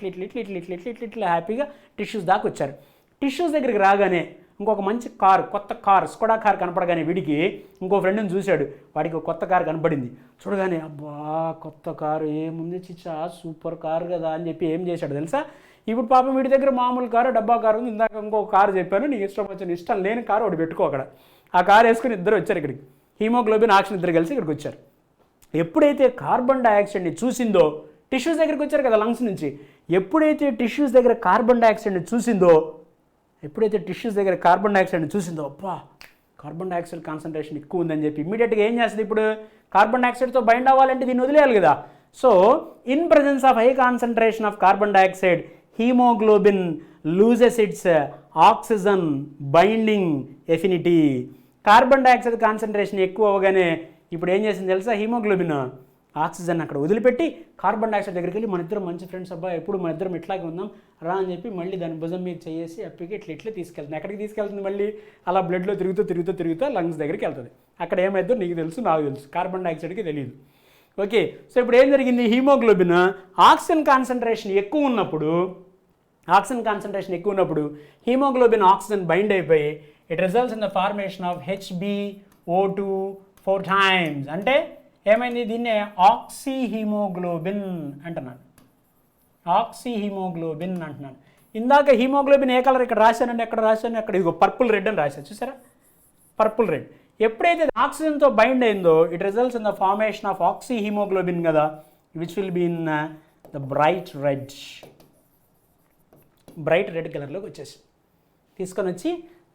ఇట్లా హ్యాపీగా టిష్యూస్ దాకా వచ్చారు. టిష్యూస్ దగ్గరికి రాగానే ఇంకొక మంచి కొత్త కార్ స్కోడా కార్ కనపడగానే వీడికి ఇంకో ఫ్రెండ్ని చూశాడు, వాడికి కొత్త కార్ కనపడింది, చూడగానే అబ్బా కొత్త కారు ఏముంది చిచ్చా సూపర్ కారు కదా అని చెప్పి ఏం చేశాడు తెలుసా, ఇప్పుడు పాపం వీడి దగ్గర మామూలు కారు డబ్బా కారు ఉంది, ఇందాక ఇంకొక కారు చెప్పాను, నీకు ఇష్టం లేని కారు ఒకటి పెట్టుకో అక్కడ, ఆ కారు వేసుకుని ఇద్దరు వచ్చారు ఇక్కడికి, హీమోగ్లోబిన్ ఆక్సిజన్ ఇద్దరు కలిసి ఇక్కడికి వచ్చారు. ఎప్పుడైతే కార్బన్ డైఆక్సైడ్ని చూసిందో, టిష్యూస్ దగ్గరికి వచ్చారు కదా లంగ్స్ నుంచి, ఎప్పుడైతే టిష్యూస్ దగ్గర కార్బన్ డైఆక్సైడ్ని చూసిందో అబ్బా కార్బన్ డైఆక్సైడ్ కాన్సన్ట్రేషన్ ఎక్కువ ఉందని చెప్పి ఇమ్మీడియట్గా ఏం చేస్తుంది, ఇప్పుడు కార్బన్ డైఆక్సైడ్తో బైండ్ అవ్వాలంటే దీన్ని వదిలేయాలి కదా. So in presence of high concentration of carbon dioxide haemoglobin loses its oxygen binding affinity. Carbon dioxide concentration ఎక్కువ అవగానే ఇప్పుడు ఏం చేసింది తెలుసా, హీమోగ్లోబిన్ ఆక్సిజన్ అక్కడ వదిలిపెట్టి కార్బన్ డైఆక్సైడ్ దగ్గరికి వెళ్ళి మన ఇద్దరం మంచి ఫ్రెండ్స్ అబ్బా ఎప్పుడు మన ఇద్దరం ఇట్లాగే ఉందాం రా అని చెప్పి మళ్ళీ దాని భుజం మీద చేసి అప్పటికి ఇట్లా తీసుకెళ్తుంది. ఎక్కడికి తీసుకెళ్తుంది, మళ్ళీ అలా బ్లడ్లో తిరుగుతూ లంగ్స్ దగ్గరికి వెళ్తుంది. అక్కడ ఏమైందో నీకు తెలుసు, నాకు తెలుసు, కార్బన్ డైఆక్సైడ్కి తెలియదు. ఓకే, సో ఇప్పుడు ఏం జరిగింది, హీమోగ్లోబిన్ ఆక్సిజన్ కాన్సన్ట్రేషన్ ఎక్కువ ఉన్నప్పుడు హీమోగ్లోబిన్ ఆక్సిజన్ బైండ్ అయిపోయి it results in the formation of HbO2 4 times. అంటే ఏమైంది, దీన్నే ఆక్సీహీమోగ్లోబిన్ అంటున్నాను. ఇందాక హీమోగ్లోబిన్ ఏ కలర్ ఇక్కడ రాశానండి, అక్కడ ఇదిగో పర్పుల్ రెడ్ అని రాశాను, చూసారా పర్పుల్ రెడ్. ఎప్పుడైతే ఆక్సిజన్తో బైండ్ అయిందో it results in the formation of oxyhaemoglobin కదా, which will be in the bright red కలర్లోకి వచ్చేసి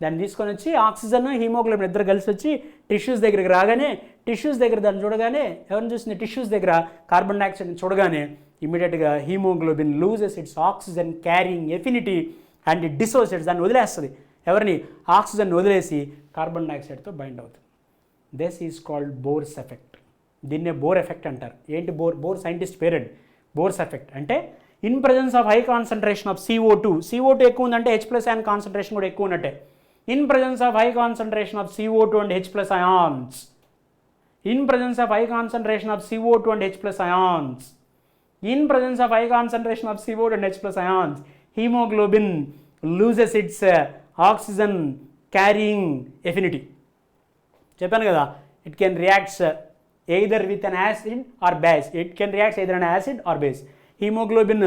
దాన్ని తీసుకొని వచ్చి ఆక్సిజన్ హీమోగ్లోబిన్ ఇద్దరు కలిసి వచ్చి టిష్యూస్ దగ్గరికి రాగానే, టిష్యూస్ దగ్గర దాన్ని చూడగానే ఎవరిని చూసింది, టిష్యూస్ దగ్గర కార్బన్ డైఆక్సైడ్ని చూడగానే ఇమ్మీడియట్గా haemoglobin loses its oxygen carrying affinity and it dissociates, దాన్ని వదిలేస్తుంది, ఎవరిని ఆక్సిజన్ వదిలేసి కార్బన్ డైఆక్సైడ్తో బైండ్ అవుతుంది. This is called Bohr's effect. దీన్నే బోర్ ఎఫెక్ట్ అంటారు. ఏంటి బోర్ సైంటిస్ట్ పేరండి. బోర్స్ ఎఫెక్ట్ అంటే in presence of high concentration of CO2 ఎక్కువ ఉందంటే H+ అయాన్ కాన్సన్ట్రేషన్ కూడా ఎక్కువ ఉన్నట్టే. In presence of high concentration of CO2 and H+ ions, In presence of high concentration of CO2 and H plus ions, hemoglobin loses its oxygen carrying affinity. చెప్పాను కదా, it can react either with an acid or base. It can react either an acid or base. Haemoglobin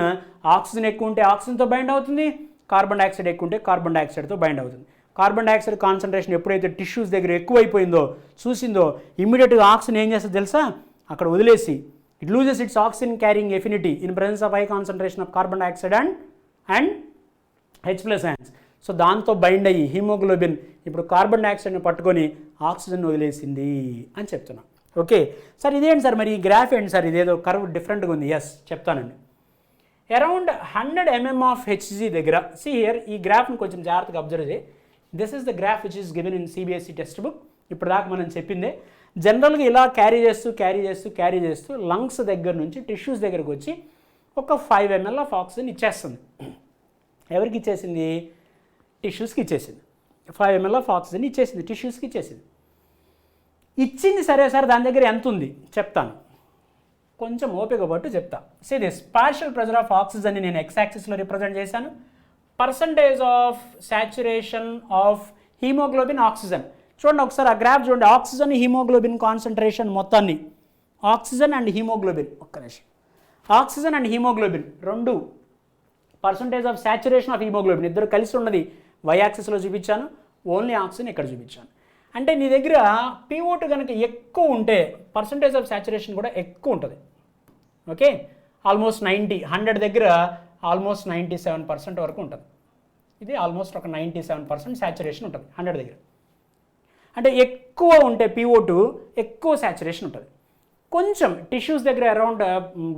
oxygen ఎక్కువ ఉంటే ఆక్సిజన్తో బైండ్ అవుతుంది, కార్బన్ డైఆక్సైడ్ ఎక్కువ ఉంటే కార్బన్ డైఆక్సైడ్తో బైండ్ అవుతుంది. కార్బన్ డైఆక్సైడ్ కాన్సన్ట్రేషన్ ఎప్పుడైతే టిష్యూస్ దగ్గర ఎక్కువైపోయిందో చూసిందో ఇమ్మీడియట్గా ఆక్సిజన్ ఏం చేస్తుందో తెలుసా, అక్కడ వదిలేసి it loses its oxygen carrying affinity in presence of high concentration of carbon dioxide and H plus ions. So దాంతో బైండ్ అయ్యి హీమోగ్లోబిన్ ఇప్పుడు కార్బన్ డైఆక్సైడ్ని పట్టుకొని ఆక్సిజన్ వదిలేసింది అని చెప్తున్నాం. ఓకే సార్, ఇదేంటి సార్ మరి ఈ గ్రాఫ్ ఏంటి సార్, ఇదేదో కర్వ్ డిఫరెంట్గా ఉంది. ఎస్ చెప్తానండి. అరౌండ్ 100 mm ఆఫ్ Hg దగ్గర సి హియర్, ఈ గ్రాఫ్ని కొంచెం జాగ్రత్తగా అబ్జర్వ్ చేయి. This is the graph which is given in CBSE text book. ఇప్పుడు దాకా మనం చెప్పిందే జనరల్గా ఇలా క్యారీ చేస్తూ లంగ్స్ దగ్గర నుంచి టిష్యూస్ దగ్గరకు వచ్చి ఒక 5 ml ఆఫ్ ఆక్సిజన్ ఇచ్చేస్తుంది. ఎవరికి ఇచ్చేసింది? టిష్యూస్కి ఇచ్చేసింది. 5 ml ఆఫ్ ఆక్సిజన్ ఇచ్చేసింది, టిష్యూస్కి ఇచ్చేసింది. ఇచ్చింది సరే సార్, దాని దగ్గర ఎంత ఉంది చెప్తాను, కొంచెం ఓపిక పట్టు చెప్తా. See this partial pressure of ఆక్సిజన్ని నేను ఎక్స్ యాక్సిస్లో రిప్రజెంట్ చేశాను. Percentage of saturation of haemoglobin oxygen. చూడండి ఒకసారి ఆ గ్రాఫ్ చూడండి, ఆక్సిజన్ హీమోగ్లోబిన్ కాన్సన్ట్రేషన్ మొత్తాన్ని, ఆక్సిజన్ అండ్ హీమోగ్లోబిన్, ఒక్క నిమిషం, ఆక్సిజన్ అండ్ హీమోగ్లోబిన్ రెండు percentage of saturation of haemoglobin ఇద్దరు కలిసి ఉన్నది వై యాక్సిస్లో చూపించాను, ఓన్లీ ఆక్సిజన్ ఇక్కడ చూపించాను. అంటే నీ దగ్గర PO2 కనుక ఎక్కువ ఉంటే పర్సంటేజ్ ఆఫ్ సాచురేషన్ కూడా ఎక్కువ ఉంటుంది. ఓకే, ఆల్మోస్ట్ 100 దగ్గర ఆల్మోస్ట్ 97% వరకు ఉంటుంది. ఇది ఆల్మోస్ట్ ఒక 97% సాచురేషన్ ఉంటుంది 100 దగ్గర. అంటే ఎక్కువ ఉంటే PO2 ఎక్కువ సాచురేషన్ ఉంటుంది. కొంచెం టిష్యూస్ దగ్గర అరౌండ్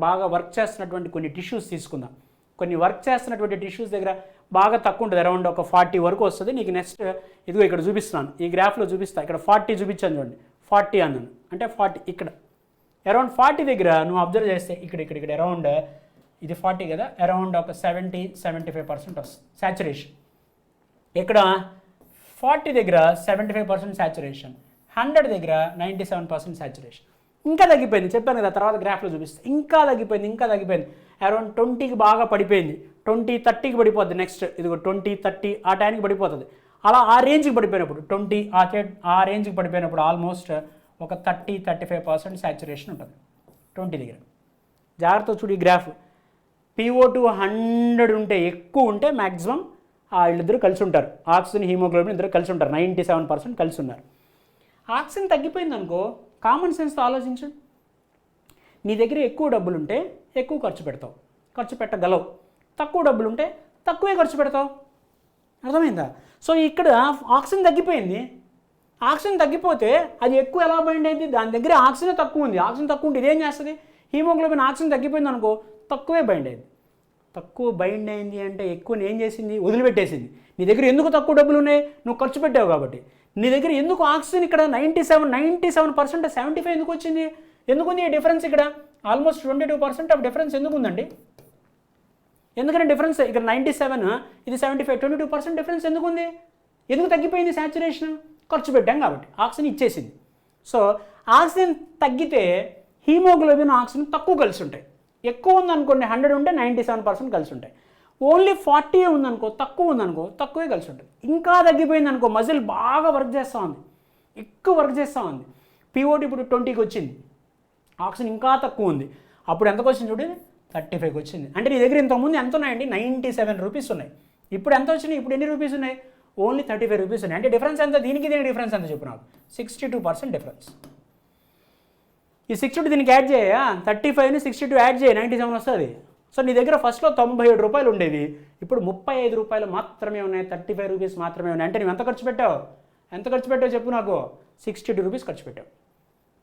బాగా వర్క్ చేస్తున్నటువంటి కొన్ని టిష్యూస్ తీసుకుందాం. కొన్ని వర్క్ చేస్తున్నటువంటి టిష్యూస్ దగ్గర బాగా తక్కువ ఉంటుంది, అరౌండ్ ఒక 40 వరకు వస్తుంది. నీకు నెక్స్ట్ ఇదిగో ఇక్కడ చూపిస్తున్నాను, ఈ గ్రాఫ్లో చూపిస్తాను. ఇక్కడ 40 చూపించాను చూడండి, 40 అన్నాను అంటే 40 ఇక్కడ అరౌండ్ 40 దగ్గర నువ్వు అబ్జర్వ్ చేస్తే ఇక్కడ అరౌండ్ ఇది 40 కదా, అరౌండ్ ఒక 70-75% వస్తుంది సాచురేషన్. ఇక్కడ 40 దగ్గర 75% సాచురేషన్, 100 దగ్గర 97% సాచురేషన్. ఇంకా తగ్గిపోయింది, చెప్పాను కదా, తర్వాత గ్రాఫ్లో చూపిస్తే ఇంకా తగ్గిపోయింది. అరౌండ్ 20కి బాగా పడిపోయింది, 20-30కి పడిపోద్ది. నెక్స్ట్ ఇదిగో 20-30 ఆ టైంకి పడిపోతుంది. అలా ఆ రేంజ్కి పడిపోయినప్పుడు 20 ఆ రేంజ్కి పడిపోయినప్పుడు ఆల్మోస్ట్ ఒక 30-35% సాచురేషన్ ఉంటుంది 20 దగ్గర. జాగ్రత్త చూడు ఈ గ్రాఫ్. PO2 100 ఉంటే ఎక్కువ ఉంటే మ్యాక్సిమం వీళ్ళిద్దరు కలిసి ఉంటారు, ఆక్సిజన్ హీమోగ్లోబిన్ ఇద్దరు కలిసి ఉంటారు, 97% కలిసి ఉన్నారు. ఆక్సిజన్ తగ్గిపోయింది అనుకో, కామన్ సెన్స్తో ఆలోచించు. నీ దగ్గర ఎక్కువ డబ్బులు ఉంటే ఎక్కువ ఖర్చు పెడతావు, ఖర్చు పెట్టగలవు. తక్కువ డబ్బులు ఉంటే తక్కువే ఖర్చు పెడతావు. అర్థమైందా? సో ఇక్కడ ఆక్సిజన్ తగ్గిపోయింది. ఆక్సిజన్ తగ్గిపోతే అది ఎక్కువ ఎలా బైండ్ అయింది? దాని దగ్గర ఆక్సిజన్ తక్కువ ఉంది. ఆక్సిజన్ తక్కువ ఉంటే ఇదేం చేస్తుంది? హీమోగ్లోబిన్ ఆక్సిజన్ తగ్గిపోయింది అనుకో, తక్కువే బైండ్ అయింది. తక్కువ బైండ్ అయింది అంటే ఎక్కువని ఏం చేసింది? వదిలిపెట్టేసింది. నీ దగ్గర ఎందుకు తక్కువ డబ్బులు ఉన్నాయి? నువ్వు ఖర్చు పెట్టావు కాబట్టి. నీ దగ్గర ఎందుకు ఆక్సిజన్ ఇక్కడ 97% 75 ఎందుకు వచ్చింది? ఎందుకుంది ఈ డిఫరెన్స్? ఇక్కడ ఆల్మోస్ట్ 22% ఆఫ్ డిఫరెన్స్ ఎందుకు ఉందండి? ఎందుకంటే డిఫరెన్స్ ఇక్కడ 97 ఇది 75, 22% డిఫరెన్స్ ఎందుకు ఉంది? ఎందుకు తగ్గిపోయింది సాచురేషన్? ఖర్చు పెట్టాం కాబట్టి. ఆక్సిజన్ ఇచ్చేసింది. సో ఆక్సిజన్ తగ్గితే హీమోగ్లోబిన్ ఆక్సిజన్ తక్కువ కలిసి ఉంటాయి. ఎక్కువ ఉందనుకోండి 100 ఉంటే 97% కలిసి ఉంటాయి. ఓన్లీ 40 ఉందనుకో, తక్కువ ఉందనుకో, తక్కువే కలిసి ఉంటుంది. ఇంకా తగ్గిపోయింది అనుకో, మజిల్ బాగా వర్క్ చేస్తూ ఉంది, ఎక్కువ వర్క్ చేస్తూ ఉంది. PO2 ఇప్పుడు 20కి వచ్చింది, ఆక్సిజన్ ఇంకా తక్కువ ఉంది. అప్పుడు ఎంతకు వచ్చింది చూడండి, 35కి వచ్చింది. అంటే నీ దగ్గర ఇంతకుముందు ఎంత ఉన్నాయండి? 97 రూపీస్ ఉన్నాయి. ఇప్పుడు ఎంత వచ్చినాయి? ఇప్పుడు ఎన్ని రూపీస్ ఉన్నాయి? ఓన్లీ 35 రూపీస్ ఉన్నాయి. అంటే డిఫరెన్స్ ఎంత? దీనికి దీనికి డిఫరెన్స్ ఎంత చెప్పు నాకు? 62% డిఫరెన్స్. ఈ 62 దీనికి యాడ్ చేయా, 35ని 62 యాడ్ చేయి, 97 వస్తుంది. సో నీ దగ్గర ఫస్ట్లో 97 రూపాయలు ఉండేవి, ఇప్పుడు 35 రూపాయలు మాత్రమే ఉన్నాయి, 35 రూపీస్ మాత్రమే ఉన్నాయి. అంటే నువ్వు ఎంత ఖర్చు పెట్టావు? చెప్పు నాకు? 62 రూపీస్ ఖర్చు పెట్టావు.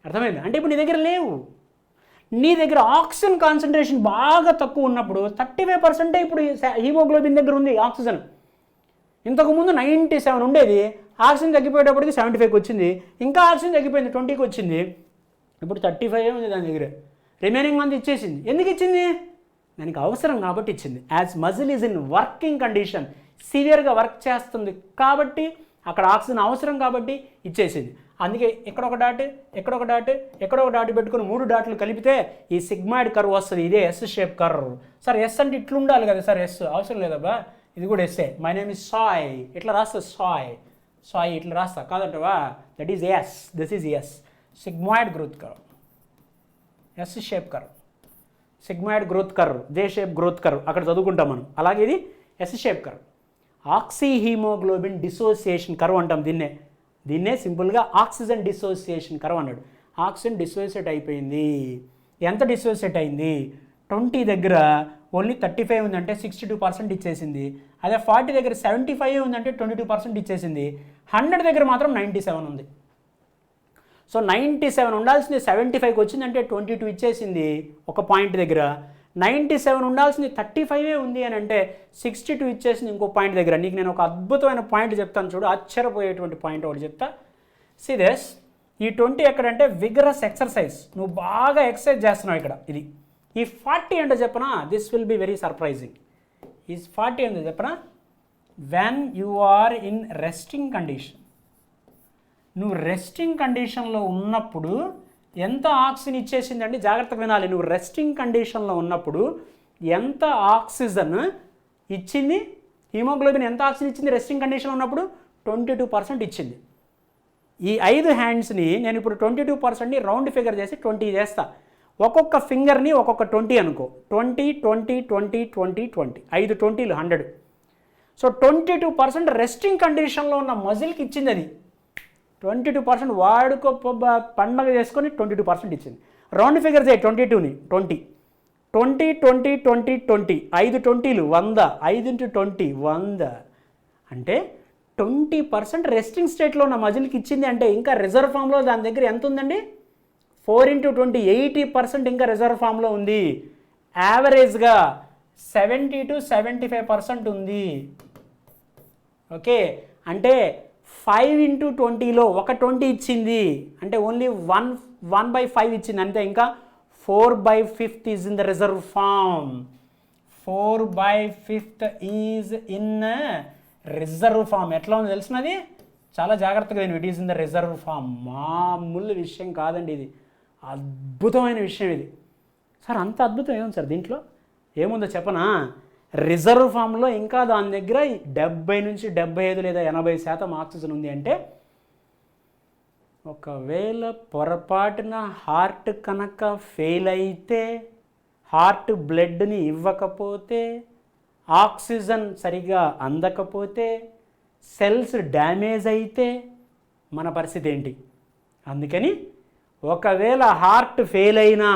అర్థమైంది? అంటే ఇప్పుడు నీ దగ్గర లేవు. నీ దగ్గర ఆక్సిజన్ కాన్సన్ట్రేషన్ బాగా తక్కువ ఉన్నప్పుడు 35% ఇప్పుడు హీమోగ్లోబిన్ దగ్గర ఉంది ఆక్సిజన్. ఇంతకుముందు 97 ఉండేది, ఆక్సిజన్ తగ్గిపోయేటప్పటికి 75కి వచ్చింది, ఇంకా ఆక్సిజన్ తగ్గిపోయింది 20కి వచ్చింది, ఇప్పుడు 35 ఉంది దాని దగ్గర. రిమైనింగ్ అంతా ఇచ్చేసింది. ఎందుకు ఇచ్చింది? దానికి అవసరం కాబట్టి ఇచ్చింది. As muscle is in working condition, సివియర్గా వర్క్ చేస్తుంది కాబట్టి, అక్కడ ఆక్సిజన్ అవసరం కాబట్టి ఇచ్చేసింది. అందుకే ఇక్కడ ఒక డాట్, ఇక్కడ ఒక డాట్, ఇక్కడ ఒక డాట్ పెట్టుకుని 3 డాట్లు కలిపితే ఈ సిగ్మాయిడ్ కర్వ్ వస్తుంది. ఇదే S shape curve. Sir S అంటే ఇట్లా ఉండాలి కదా సార్, ఎస్ అవసరం లేదబ్బా, ఇది కూడా ఎస్ఏ. మై నేమ్ ఇస్ సాయ్, ఇట్లా రాస్తా సాయ్, సాయ్ ఇట్లా రాస్తా కాదంటవా, that is S, this is S. Sigmoid growth curve, S shape curve, sigmoid growth curve, J shape growth curve అక్కడ చదువుకుంటాం మనం. అలాగే ఇది S shape curve. Oxyhaemoglobin dissociation curve అంటాం దీన్నే సింపుల్గా ఆక్సిజన్ డిసోసియేషన్ కర్వ్ అన్నాడు. ఆక్సిజన్ డిసోసియేట్ అయిపోయింది. ఎంత డిసోసియేట్ అయింది? 20 దగ్గర ఓన్లీ 35 ఉందంటే 62% ఇచ్చేసింది. అదే 40 దగ్గర 75 ఉందంటే 22% ఇచ్చేసింది. 100 దగ్గర మాత్రం 97 ఉంది. సో 97 ఉండాల్సింది 75కి వచ్చిందంటే 22 ఇచ్చేసింది ఒక పాయింట్ దగ్గర. 97 ఉండాల్సింది 35 ఉంది అని అంటే 62 ఇచ్చేసింది ఇంకో పాయింట్ దగ్గర. నీకు నేను ఒక అద్భుతమైన పాయింట్ చెప్తాను చూడు, ఆశ్చర్యపోయేటువంటి పాయింట్ ఒకటి చెప్తా. సీ దిస్, ఈ 20 ఎక్కడంటే విగరస్ ఎక్సర్సైజ్, నువ్వు బాగా ఎక్సర్సైజ్ చేస్తున్నావు ఇక్కడ. ఇది ఈ 40 అంటే చెప్పనా, this will be very surprising. ఈ 40 అంటే చెప్పనా, when you are in resting condition, నువ్వు రెస్టింగ్ కండిషన్లో ఉన్నప్పుడు ఎంత ఆక్సిజన్ ఇచ్చేసిందండి, జాగ్రత్తగా వినాలి. నువ్వు రెస్టింగ్ కండిషన్లో ఉన్నప్పుడు ఎంత ఆక్సిజన్ ఇచ్చింది, హీమోగ్లోబిన్ ఎంత ఆక్సిజన్ ఇచ్చింది రెస్టింగ్ కండిషన్లో ఉన్నప్పుడు? 22% ఇచ్చింది. ఈ 5 హ్యాండ్స్ని నేను ఇప్పుడు 22%ని రౌండ్ ఫిగర్ చేసి 20 చేస్తా. ఒక్కొక్క ఫింగర్ని ఒక్కొక్క 20 అనుకో, 20 20 20 20 20, 5 20లు 100. సో 22% రెస్టింగ్ కండిషన్లో ఉన్న మజిల్కి ఇచ్చింది. అది 22% వాడుకో పండగ చేసుకొని 22% ఇచ్చింది. రౌండ్ ఫిగర్ చేయి 22ని, 20 20 20 20 20, 5 20లు 100, 5 × 20 100. అంటే 20% రెస్టింగ్ స్టేట్లో ఉన్న మజిల్కి ఇచ్చింది. అంటే ఇంకా రిజర్వ్ ఫామ్లో దాని దగ్గర ఎంత ఉందండి? 4 × 20, 80% ఇంకా రిజర్వ్ ఫామ్లో ఉంది. యావరేజ్గా 70 to 75% ఉంది. ఓకే, అంటే 5 × 20లో ఒక 20 ఇచ్చింది అంటే ఓన్లీ 1/5 ఇచ్చింది అంతే. ఇంకా 4/5 is in the reserve form. 4/5 is in reserve form. ఎట్లా ఉంది తెలిసినది? చాలా జాగ్రత్తగా నేను, it is in the reserve form. మామూలు విషయం కాదండి, ఇది అద్భుతమైన విషయం ఇది. సార్ అంత అద్భుతం ఏముంది సార్ దీంట్లో? ఏముందో చెప్పనా? రిజర్వ్ ఫామ్లో ఇంకా దాని దగ్గర 70 నుంచి 75 లేదా 80% ఆక్సిజన్ ఉంది. అంటే ఒకవేళ పొరపాటున హార్ట్ కనుక ఫెయిల్ అయితే, హార్ట్ బ్లడ్ని ఇవ్వకపోతే, ఆక్సిజన్ సరిగా అందకపోతే, సెల్స్ డ్యామేజ్ అయితే మన పరిస్థితి ఏంటి? అందుకని ఒకవేళ హార్ట్ ఫెయిల్ అయినా,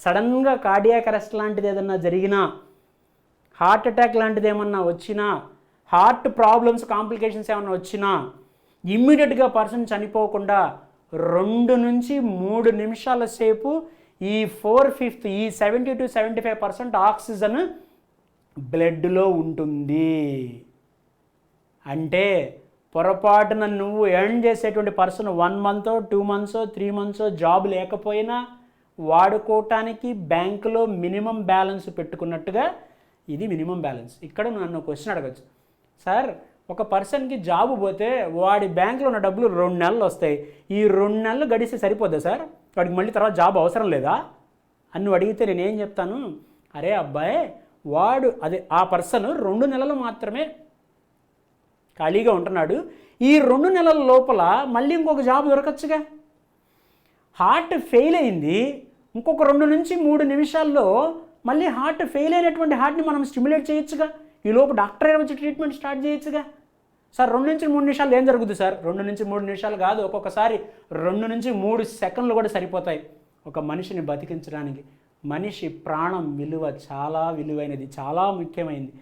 సడన్గా కార్డియాక్ అరెస్ట్ లాంటిది ఏదన్నా జరిగినా, హార్ట్ అటాక్ లాంటిది ఏమన్నా వచ్చినా, హార్ట్ ప్రాబ్లమ్స్ కాంప్లికేషన్స్ ఏమన్నా వచ్చినా, ఇమ్మీడియట్గా పర్సన్ చనిపోకుండా 2 నుంచి 3 నిమిషాల సేపు ఈ 4/5 ఈ 70 to 75% ఆక్సిజన్ బ్లడ్లో ఉంటుంది. అంటే పొరపాటున నువ్వు ఎర్న్ చేసేటువంటి person 1 month 2 months 3 months job లేకపోయినా వాడుకోవటానికి బ్యాంకులో మినిమం బ్యాలెన్స్ పెట్టుకున్నట్టుగా ఇది మినిమం బ్యాలెన్స్. ఇక్కడ నన్ను క్వశ్చన్ అడగచ్చు, సార్ ఒక పర్సన్కి జాబ్ పోతే వాడి బ్యాంకులో ఉన్న డబ్బులు 2 నెలలు వస్తాయి, ఈ 2 నెలలు గడిస్తే సరిపోద్దా సార్, వాడికి మళ్ళీ తర్వాత జాబ్ అవసరం లేదా అని నువ్వు అడిగితే నేనేం చెప్తాను? అరే అబ్బాయి, వాడు ఆ పర్సన్ 2 నెలలు మాత్రమే ఖాళీగా ఉంటున్నాడు, ఈ 2 నెలల లోపల మళ్ళీ ఇంకొక జాబ్ దొరకచ్చుగా. హార్ట్ ఫెయిల్ అయింది, ఇంకొక 2 నుంచి 3 నిమిషాల్లో మళ్ళీ హార్ట్ ఫెయిల్ అయినటువంటి హార్ట్ని మనం స్టిమ్యులేట్ చేయొచ్చుగా. ఈ లోపు డాక్టర్ వచ్చి ట్రీట్మెంట్ స్టార్ట్ చేయొచ్చుగా. సార్ 2 నుంచి 3 నిమిషాలు ఏం జరుగుతుంది సార్? 2 నుంచి 3 నిమిషాలు కాదు, ఒక్కొక్కసారి 2 నుంచి 3 సెకండ్లు కూడా సరిపోతాయి ఒక మనిషిని బతికించడానికి. మనిషి ప్రాణం విలువ చాలా విలువైనది, చాలా ముఖ్యమైనది.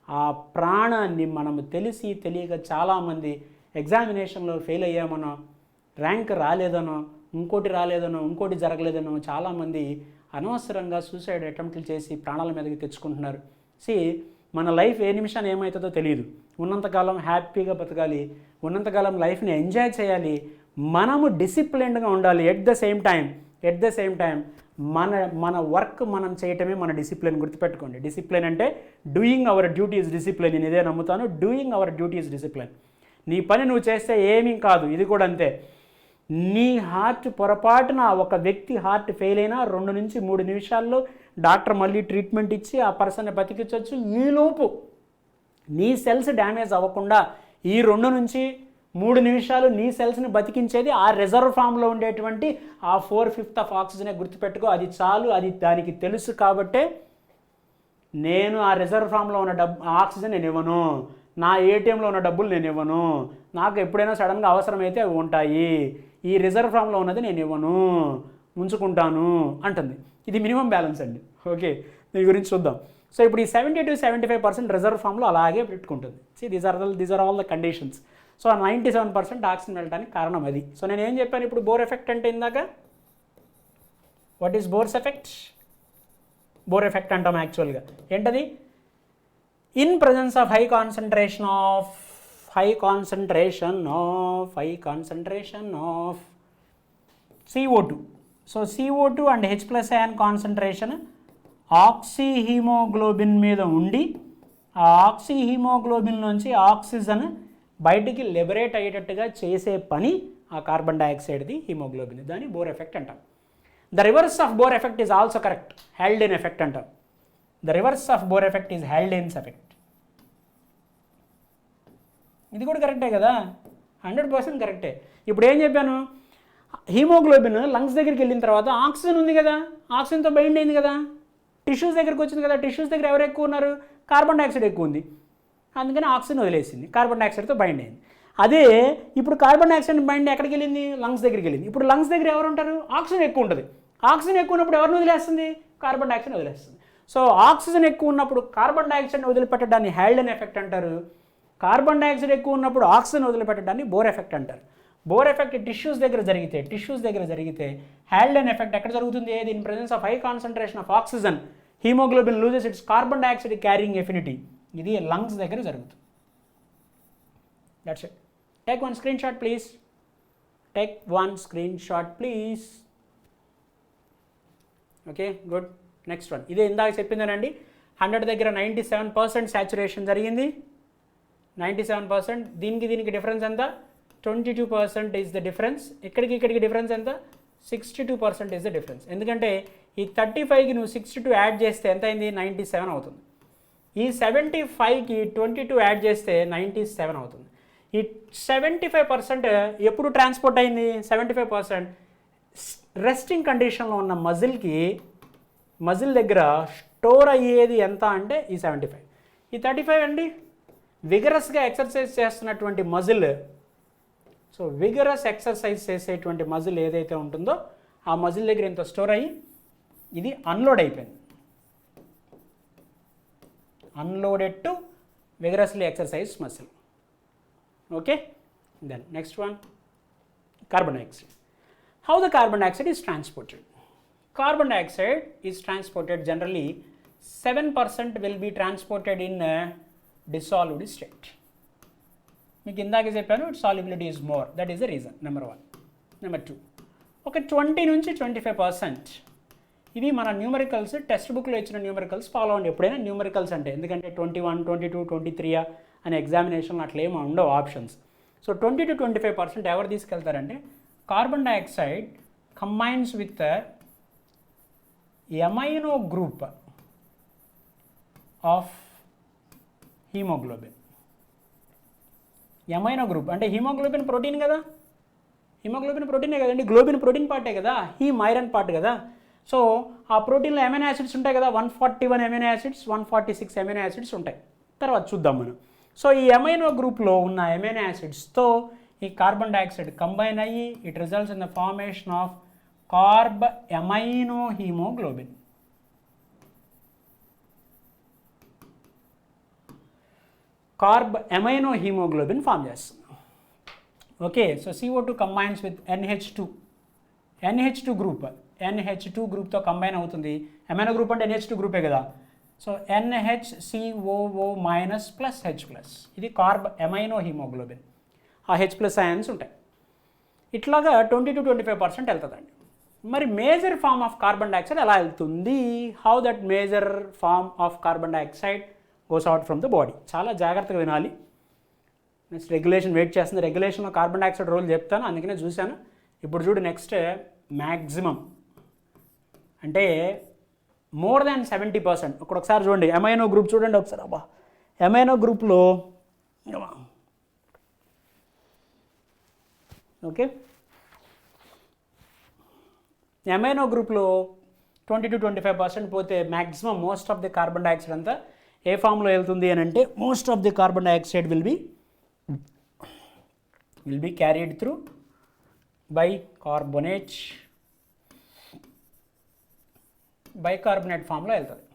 ఆ ప్రాణాన్ని మనము తెలిసి తెలియక చాలామంది ఎగ్జామినేషన్లో ఫెయిల్ అయ్యామనో, ర్యాంక్ రాలేదనో, ఇంకోటి జరగలేదనో చాలామంది అనవసరంగా సూసైడ్ అటెంప్ట్లు చేసి ప్రాణాల మీదకి తెచ్చుకుంటున్నారు. మన లైఫ్ ఏ నిమిషాన్ని ఏమవుతుందో తెలియదు. ఉన్నంతకాలం హ్యాపీగా బతకాలి, ఉన్నంతకాలం లైఫ్ని ఎంజాయ్ చేయాలి, మనము డిసిప్లిన్డ్గా ఉండాలి. ఎట్ ద సేమ్ టైం మన వర్క్ మనం చేయటమే మన డిసిప్లిన్. గుర్తుపెట్టుకోండి, డిసిప్లిన్ అంటే doing our duty is discipline. నేను ఇదే నమ్ముతాను, doing our duty is discipline. నీ పని నువ్వు చేస్తే ఏమీ కాదు. ఇది కూడా అంతే, నీ హార్ట్ పొరపాటున ఒక వ్యక్తి హార్ట్ ఫెయిల్ అయినా 2 నుంచి 3 నిమిషాల్లో డాక్టర్ మళ్ళీ ట్రీట్మెంట్ ఇచ్చి ఆ పర్సన్ని బతికించవచ్చు. ఈలోపు నీ సెల్స్ డ్యామేజ్ అవ్వకుండా ఈ 2 నుంచి 3 నిమిషాలు నీ సెల్స్ని బతికించేది ఆ రిజర్వ్ ఫామ్లో ఉండేటువంటి ఆ 4/5 ఆఫ్ ఆక్సిజనే. గుర్తుపెట్టుకో, అది చాలు, అది దానికి తెలుసు. కాబట్టే నేను ఆ రిజర్వ్ ఫామ్లో ఉన్న ఆక్సిజన్ నేను ఇవ్వను, నా ఏటీఎంలో ఉన్న డబ్బులు నేను ఇవ్వను, నాకు ఎప్పుడైనా సడన్గా అవసరమైతే అవి ఉంటాయి, ఈ రిజర్వ్ ఫామ్లో ఉన్నది నేను ఇవ్వను, ఉంచుకుంటాను అంటుంది. ఇది మినిమం బ్యాలెన్స్ అండి. ఓకే, దీని గురించి చూద్దాం. సో ఇప్పుడు ఈ 70 to 75% రిజర్వ్ ఫామ్లో అలాగే పెట్టుకుంటుంది. These are all the conditions. So 97% oxygen వెళ్ళడానికి కారణం అది. సో నేను ఏం చెప్పాను ఇప్పుడు బోర్ ఎఫెక్ట్ అంటే ఇందాక, what is Bohr's effect? Bohr effect అంటాం యాక్చువల్గా. ఏంటది? In presence of high concentration of CO2. So CO2 and H+ion concentration oxyhaemoglobin మీద ఉండి ఆ ఆక్సిహీమోగ్లోబిన్ నుంచి ఆక్సిజన్ బయటికి లిబరేట్ అయ్యేటట్టుగా చేసే పని ఆ కార్బన్ డైఆక్సైడ్ది, హీమోగ్లోబిన్. దాన్ని బోర్ ఎఫెక్ట్ అంటాం. The reverse of Bohr effect is also correct, Haldane effect అంటాం. The reverse of Bohr effect is Haldane's effect. ఇది కూడా కరెక్టే కదా, 100% కరెక్టే. ఇప్పుడు ఏం చెప్పాను? హీమోగ్లోబిన్ లంగ్స్ దగ్గరికి వెళ్ళిన తర్వాత ఆక్సిజన్ ఉంది కదా, ఆక్సిజన్తో బైండ్ అయింది కదా, టిష్యూస్ దగ్గరికి వచ్చింది కదా, టిష్యూస్ దగ్గర ఎవరు ఎక్కువ ఉన్నారు? కార్బన్ డైఆక్సైడ్ ఎక్కువ ఉంది, అందుకని ఆక్సిజన్ వదిలేసింది, కార్బన్ డైఆక్సైడ్తో బైండ్ అయింది. అదే ఇప్పుడు కార్బన్ డైఆక్సైడ్ బైండ్ ఎక్కడికి వెళ్ళింది? లంగ్స్ దగ్గరికి వెళ్ళింది. ఇప్పుడు లంగ్స్ దగ్గర ఎవరు ఉంటారు? ఆక్సిజన్ ఎక్కువ ఉంటుంది. ఆక్సిజన్ ఎక్కువ ఉన్నప్పుడు ఎవరిని వదిలేస్తుంది? కార్బన్ డైఆక్సైడ్ వదిలేస్తుంది. సో ఆక్సిజన్ ఎక్కువ ఉన్నప్పుడు కార్బన్ డైఆక్సైడ్ని వదిలిపెట్టడాన్ని హెల్డెన్ ఎఫెక్ట్ అంటారు. కార్బన్ డైఆక్సైడ్ ఎక్కువ ఉన్నప్పుడు ఆక్సిజన్ వదిలిపెట్టడాన్ని బోర్ ఎఫెక్ట్ అంటారు. బోర్ ఎఫెక్ట్ టిష్యూస్ దగ్గర జరిగితే హెల్డెన్ ఎఫెక్ట్ ఎక్కడ జరుగుతుంది? In presence of high concentration of oxygen haemoglobin loses its carbon dioxide carrying affinity. ఇది లంగ్స్ దగ్గర జరుగుతుంది. That's it. Take one screen shot please. Okay, good. Next one. ఇదే ఇందాక చెప్పిందేనండి, 100 దగ్గర 97% సాచురేషన్ జరిగింది. 97%. దీనికి డిఫరెన్స్ ఎంత? 22% ఈజ్ ద డిఫరెన్స్. ఇక్కడికి డిఫరెన్స్ ఎంత? 62% ఈజ్ ద డిఫరెన్స్. ఎందుకంటే ఈ 35కి నువ్వు 62 యాడ్ చేస్తే ఎంత అయింది? 97 అవుతుంది. ఈ 75కి 22 యాడ్ చేస్తే 97 అవుతుంది. ఈ 75% ఎప్పుడు ట్రాన్స్పోర్ట్ అయింది? 75% రెస్టింగ్ కండిషన్లో ఉన్న మజిల్ దగ్గర స్టోర్ అయ్యేది ఎంత అంటే ఈ 75. ఈ 35 అండి విగరస్గా ఎక్సర్సైజ్ చేస్తున్నటువంటి మజిల్. సో విగరస్ ఎక్సర్సైజ్ చేసేటువంటి మజిల్ ఏదైతే ఉంటుందో ఆ మజిల్ దగ్గర ఎంత స్టోర్ అయ్యి ఇది అన్లోడ్ అయిపోయింది. Unloaded to vigorously exercise muscle. Okay, then next one, carbon dioxide. How the carbon dioxide is transported? Carbon dioxide is transported generally 7% will be transported in a dissolved state. మీకు ఇందాక చెప్పాను solubility is more, that is the reason, number 1. Number 2, ఒక 20 నుంచి 25%. ఇవి మన న్యూమరికల్స్ టెక్స్ట్ బుక్లో ఇచ్చిన న్యూమరికల్స్ ఫాలో అవ్వండి ఎప్పుడైనా. న్యూమరికల్స్ అంటే ఎందుకంటే 21, 22, 23 అనే ఎగ్జామినేషన్లో అట్లా ఏమో ఉండవు ఆప్షన్స్. సో 20 to 25% ఎవరు తీసుకెళ్తారంటే carbon dioxide combines with amino group of haemoglobin. Amino group అంటే హీమోగ్లోబిన్ ప్రోటీన్ కదా, హీమోగ్లోబిన్ ప్రోటీనే కదండి, గ్లోబిన్ ప్రోటీన్ పార్టే కదా, హీమ్ ఐరన్ పార్ట్ కదా. సో ఆ ప్రోటీన్లో అమైనో యాసిడ్స్ ఉంటాయి కదా, 141 అమైనో యాసిడ్స్, 146 అమైనో యాసిడ్స్ ఉంటాయి. తర్వాత చూద్దాం మనం. సో ఈ అమైనో గ్రూప్లో ఉన్న అమైనో యాసిడ్స్తో ఈ కార్బన్ డైఆక్సైడ్ కంబైన్ అయ్యి it results in the formation of carbamino haemoglobin. Carbamino haemoglobin form చేస్తుంది. Okay, so CO2 combines with NH2 group. NH2 గ్రూప్తో కంబైన్ అవుతుంది. ఎమైనో గ్రూప్ అంటే NH2 గ్రూపే కదా. So NHCOO- plus H+. ఇది కార్బ్ ఎమైనో హీమోగ్లోబిన్. ఆ H+ అయాన్స్ ఉంటాయి. ఇట్లాగా 20 to 25% వెళ్తుందండి. మరి major form of carbon dioxide ఎలా వెళ్తుంది? How that major form of carbon dioxide goes out from the body. చాలా జాగ్రత్తగా వినాలి. నెక్స్ట్ రెగ్యులేషన్ వెయిట్ చేస్తుంది. రెగ్యులేషన్లో కార్బన్ డైఆక్సైడ్ రోల్ చెప్తాను, అందుకనే చూశాను. ఇప్పుడు చూడు నెక్స్ట్ మ్యాక్సిమం అంటే మోర్ దాన్ 70%. ఇక్కడ ఒకసారి చూడండి అమైనో గ్రూప్ చూడండి ఒకసారి. అబ్బా అమైనో గ్రూప్లో ఓకే అమైనో గ్రూప్లో 20 to 25% పోతే maximum most of the carbon dioxide అంతా ఏ ఫామ్లో వెళ్తుంది అని అంటే most of the carbon dioxide will be carried through bicarbonate ఫామ్లో వెళ్తుంది.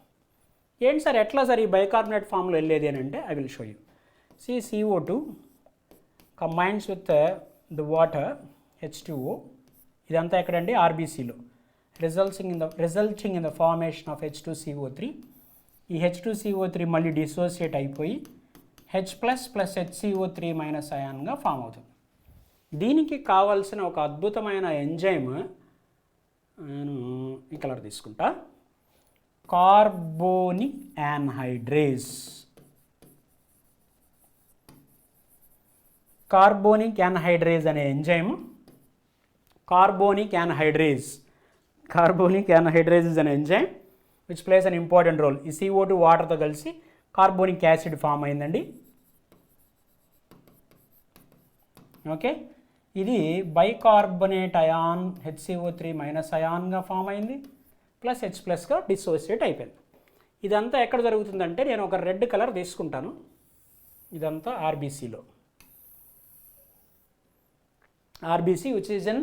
ఏంటి సార్ ఎట్లా సార్ ఈ బైకార్బోనేట్ ఫామ్లో వెళ్ళేది అని అంటే I will show you. CO2 combines with the water H2O, ఇదంతా ఎక్కడండి RBCలో resulting in the formation of H2CO3. ఈ H2CO3 మళ్ళీ డిసోసియేట్ అయిపోయి H+ ప్లస్ HCO3 మైనస్ అయాన్గా ఫామ్ అవుతుంది. దీనికి కావాల్సిన ఒక అద్భుతమైన ఎంజైమ్ నేను ఈ కలర్ తీసుకుంటా, కార్బోనిక్ యాన్హైడ్రేజ్. కార్బోనిక్ యాన్హైడ్రేజ్ అనే enzyme carbonic anhydrase is an enzyme which plays an important role. ఈ CO2 వాటర్తో కలిసి కార్బోనిక్ యాసిడ్ ఫామ్ అయిందండి. ఓకే ఇది బైకార్బోనేట్ అయాన్ HCO3 మైనస్ అయాన్గా ఫామ్ అయింది ప్లస్ H+గా డిసోసియేట్ అయిపోయింది. ఇదంతా ఎక్కడ జరుగుతుందంటే నేను ఒక రెడ్ కలర్ తీసుకుంటాను. ఇదంతా RBCలో RBC which is in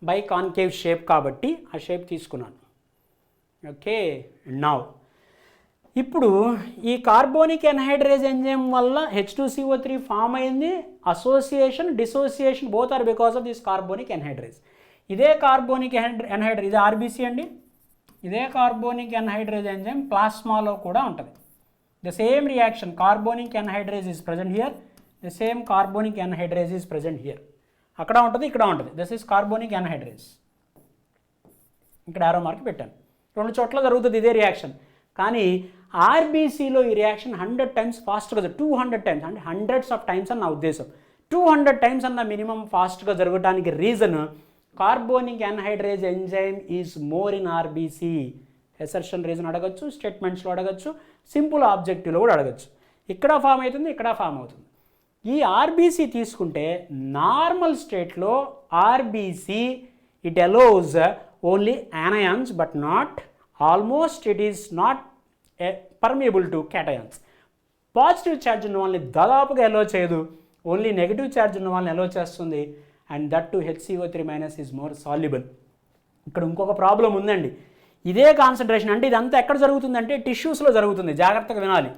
biconcave shape కాబట్టి ఆ షేప్ తీసుకున్నాను. ఓకే నౌ ఇప్పుడు ఈ కార్బోనిక్ ఎన్హైడ్రేజ్ ఎంజైమ్ వల్ల H2CO3 ఫామ్ అయింది. Association dissociation both are because of this carbonic anhydrase. ఇదే కార్బోనిక్ ఎన్హైడ్రేజ్ ఇది RBC అండి. ఇదే కార్బోనిక్ ఎన్హైడ్రేజ్ ఎంజైమ్ ప్లాస్మాలో కూడా ఉంటుంది. The same reaction carbonic anhydrase is present here, the same carbonic anhydrase is present here. అక్కడ ఉంటుంది ఇక్కడ ఉంటుంది. This is carbonic anhydrase. ఇక్కడ ఆరో మార్క్ పెట్టాను. రెండు చోట్ల జరుగుతుంది ఇదే రియాక్షన్. కానీ RBCలో ఈ రియాక్షన్ 100 times ఫాస్ట్గా 200 times అంటే హండ్రెడ్స్ ఆఫ్ టైమ్స్ అని నా ఉద్దేశం. 200 times అన్న మినిమం ఫాస్ట్గా జరగడానికి reason carbonic anhydrase enzyme is more in RBC. Assertion reason అడగచ్చు, స్టేట్మెంట్స్లో అడగచ్చు, సింపుల్ ఆబ్జెక్టివ్లో కూడా అడగచ్చు. ఇక్కడ ఫామ్ అవుతుంది, ఇక్కడ ఫామ్ అవుతుంది. ఈ RBC తీసుకుంటే నార్మల్ స్టేట్లో RBC it allows only anions but not almost it is not permeable to cations. Positive charge ఉన్న వాళ్ళని దాదాపుగా ఎలో చేయదు, ఓన్లీ నెగిటివ్ ఛార్జ్ ఉన్న వాళ్ళని ఎలో చేస్తుంది. And that to HCO3 minus is more soluble. ఇక్కడ ఇంకొక ప్రాబ్లం ఉందండి. ఇదే కాన్సన్ట్రేషన్ అంటే ఇదంతా ఎక్కడ జరుగుతుందంటే టిష్యూస్లో జరుగుతుంది. జాగ్రత్తగా వినాలి.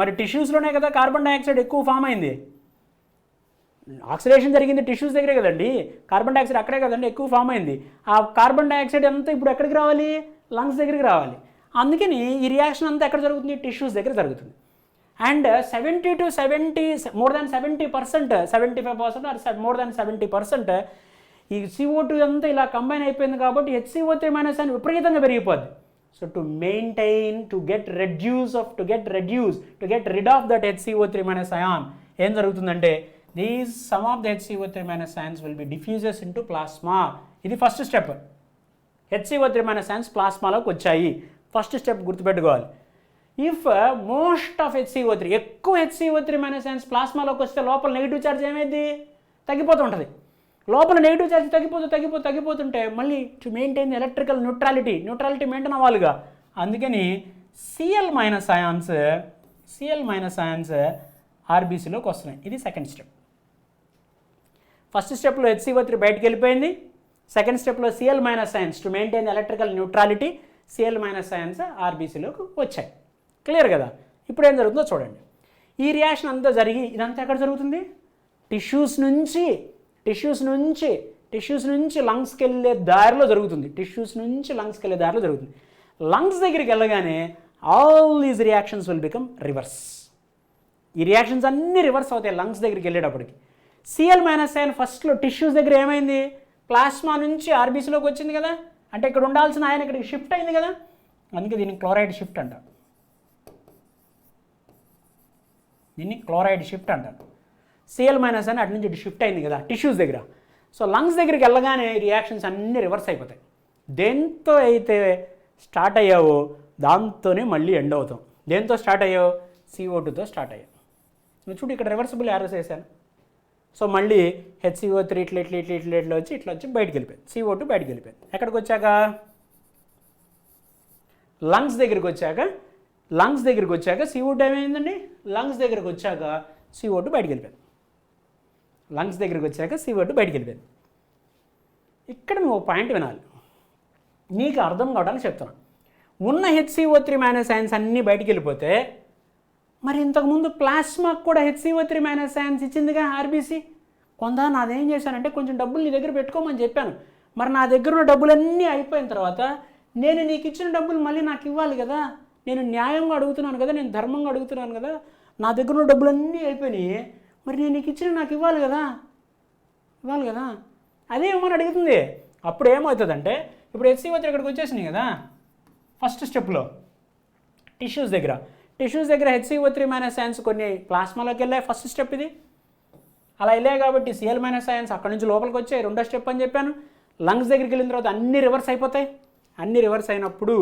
మరి టిష్యూస్లోనే కదా కార్బన్ డైఆక్సైడ్ ఎక్కువ ఫామ్ అయింది. ఆక్సిడేషన్ జరిగింది టిష్యూస్ దగ్గరే కదండి, కార్బన్ డైఆక్సైడ్ అక్కడే కదండి ఎక్కువ ఫామ్ అయింది. ఆ కార్బన్ డైఆక్సైడ్ అంతా ఇప్పుడు ఎక్కడికి రావాలి, లంగ్స్ దగ్గరికి రావాలి. అందుకని ఈ రియాక్షన్ అంతా ఎక్కడ జరుగుతుంది, టిష్యూస్ దగ్గర జరుగుతుంది. And 70 to 70 more than 70%, 75% or more than 70% ఈ CO2 అంతా ఇలా కంబైన్ అయిపోయింది కాబట్టి HCO3 మైనస్ అని విపరీతంగా పెరిగిపోద్ది. So to maintain to get rid of that HCO3 minus ion ఏం జరుగుతుందంటే some of the HCO3 minus ions will be diffuses into plasma. ఇది first step. HCO3 minus ions ప్లాస్మాలోకి వచ్చాయి. ఫస్ట్ స్టెప్ గుర్తుపెట్టుకోవాలి. ఇఫ్ మోస్ట్ ఆఫ్ HCO3 ఎక్కువ HCO3 minus ions ప్లాస్మాలోకి వస్తే లోపల నెగిటివ్ ఛార్జ్ ఏమైంది, తగ్గిపోతూ ఉంటుంది. లోపల నెగిటివ్ ఛార్జ్ తగ్గిపోతుంటే మళ్ళీ to maintain electrical neutrality maintain అవ్వాలిగా. అందుకని Cl మైనస్ అయాన్స్ RBCలోకి వస్తున్నాయి. ఇది సెకండ్ స్టెప్. ఫస్ట్ స్టెప్లో HCO3 బయటకు వెళ్ళిపోయింది. సెకండ్ స్టెప్లో Cl minus ions to maintain electrical neutrality Cl minus ions RBCలోకి వచ్చాయి. క్లియర్ కదా. ఇప్పుడు ఏం జరుగుతుందో చూడండి. ఈ రియాక్షన్ అంతా జరిగి ఇదంతా ఎక్కడ జరుగుతుంది, టిష్యూస్ నుంచి లంగ్స్కి వెళ్ళే దారిలో జరుగుతుంది. లంగ్స్ దగ్గరికి వెళ్ళగానే all these reactions will become reverse. ఈ రియాక్షన్స్ అన్నీ రివర్స్ అవుతాయి లంగ్స్ దగ్గరికి వెళ్ళేటప్పటికి. Cl మైనస్ అయాన్ ఫస్ట్లో టిష్యూస్ దగ్గర ఏమైంది, ప్లాస్మా నుంచి RBCలోకి వచ్చింది కదా, అంటే ఇక్కడ ఉండాల్సిన ఆయన ఇక్కడికి షిఫ్ట్ అయింది కదా. అందుకే దీన్ని క్లోరైడ్ షిఫ్ట్ అంటారు. Cl మైనస్ అని అటు నుంచి షిఫ్ట్ అయింది కదా టిష్యూస్ దగ్గర. సో లంగ్స్ దగ్గరికి వెళ్ళగానే రియాక్షన్స్ అన్నీ రివర్స్ అయిపోతాయి. దేంతో అయితే స్టార్ట్ అయ్యావో దాంతోనే మళ్ళీ ఎండ్ అవుతాం. దేంతో స్టార్ట్ అయ్యావు? CO2తో స్టార్ట్ అయ్యావు. నువ్వు చూడు ఇక్కడ రివర్సిబుల్ యారోస్ వేసాను. సో మళ్ళీ HCO3 ఇట్లా వచ్చి బయటికి వెళ్ళిపోయింది. CO2 బయటికి వెళ్ళిపోయింది. ఎక్కడికి వచ్చాక లంగ్స్ దగ్గరికి వచ్చాక CO2 ఏమైందండి? లంగ్స్ దగ్గరికి వచ్చాక CO2 బయటికి వెళ్ళిపోయింది. ఇక్కడ నువ్వు పాయింట్ వినాలి, నీకు అర్థం కావడానికి చెప్తున్నాను. ఉన్న HCO3- అయాన్స్ అన్నీ బయటికి వెళ్ళిపోతే మరి ఇంతకుముందు ప్లాస్మాకు కూడా HCO3- అయాన్స్ ఇచ్చిందిగా ఆర్బీసీ. నాదేం చేశానంటే కొంచెం డబ్బులు నీ దగ్గర పెట్టుకోమని చెప్పాను. మరి నా దగ్గర ఉన్న డబ్బులన్నీ అయిపోయిన తర్వాత నేను నీకు ఇచ్చిన డబ్బులు మళ్ళీ నాకు ఇవ్వాలి కదా. నేను న్యాయంగా అడుగుతున్నాను కదా, నేను ధర్మంగా అడుగుతున్నాను కదా. నా దగ్గర ఉన్న డబ్బులన్నీ అయిపోయినాయి, మరి నేను నీకు ఇచ్చిన నాకు ఇవ్వాలి కదా. అదే ఏమని అడుగుతుంది. అప్పుడు ఏమవుతుందంటే ఇప్పుడు HCO3 ఇక్కడికి వచ్చేసినాయి కదా. ఫస్ట్ స్టెప్లో టిష్యూస్ దగ్గర HCO3- అయాన్స్ కొన్ని ప్లాస్మాలోకి వెళ్ళాయి. ఫస్ట్ స్టెప్ ఇది. అలా వెళ్ళాయి కాబట్టి Cl- అయాన్స్ అక్కడి నుంచి లోపలికి వచ్చాయి. రెండో స్టెప్ అని చెప్పాను. లంగ్స్ దగ్గరికి వెళ్ళిన తర్వాత అన్నీ రివర్స్ అయిపోతాయి. అన్నీ రివర్స్ అయినప్పుడు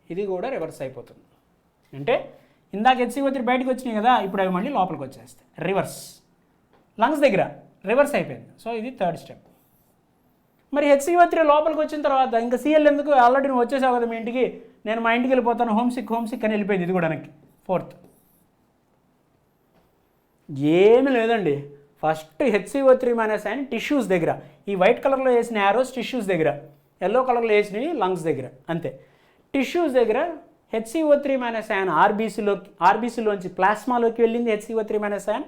ఇది కూడా రివర్స్ అయిపోతుంది. అంటే ఇందాక HCO3 బయటకు వచ్చినాయి కదా, ఇప్పుడు అవి మళ్ళీ లోపలికి వచ్చేస్తాయి. రివర్స్ లంగ్స్ దగ్గర రివర్స్ అయిపోయింది. సో ఇది థర్డ్ స్టెప్. మరి HCO3 లోపలికి వచ్చిన తర్వాత ఇంకా Cl ఎందుకు? ఆల్రెడీ నువ్వు వచ్చేసావు కదా మీ ఇంటికి, నేను మా ఇంటికి వెళ్ళిపోతాను, హోమ్ సిక్ అని వెళ్ళిపోయింది. ఇది కూడా నాకు ఫోర్త్. ఏమీ లేదండి. ఫస్ట్ HCO3- అయాన్ టిష్యూస్ దగ్గర, ఈ వైట్ కలర్లో వేసిన యారోస్ టిష్యూస్ దగ్గర, ఎల్లో కలర్లో వేసినవి లంగ్స్ దగ్గర. అంతే. టిష్యూస్ దగ్గర HCO3- అయాన్ ఆర్బీసీలోంచి ప్లాస్మాలోకి వెళ్ళింది. HCO3- అయాన్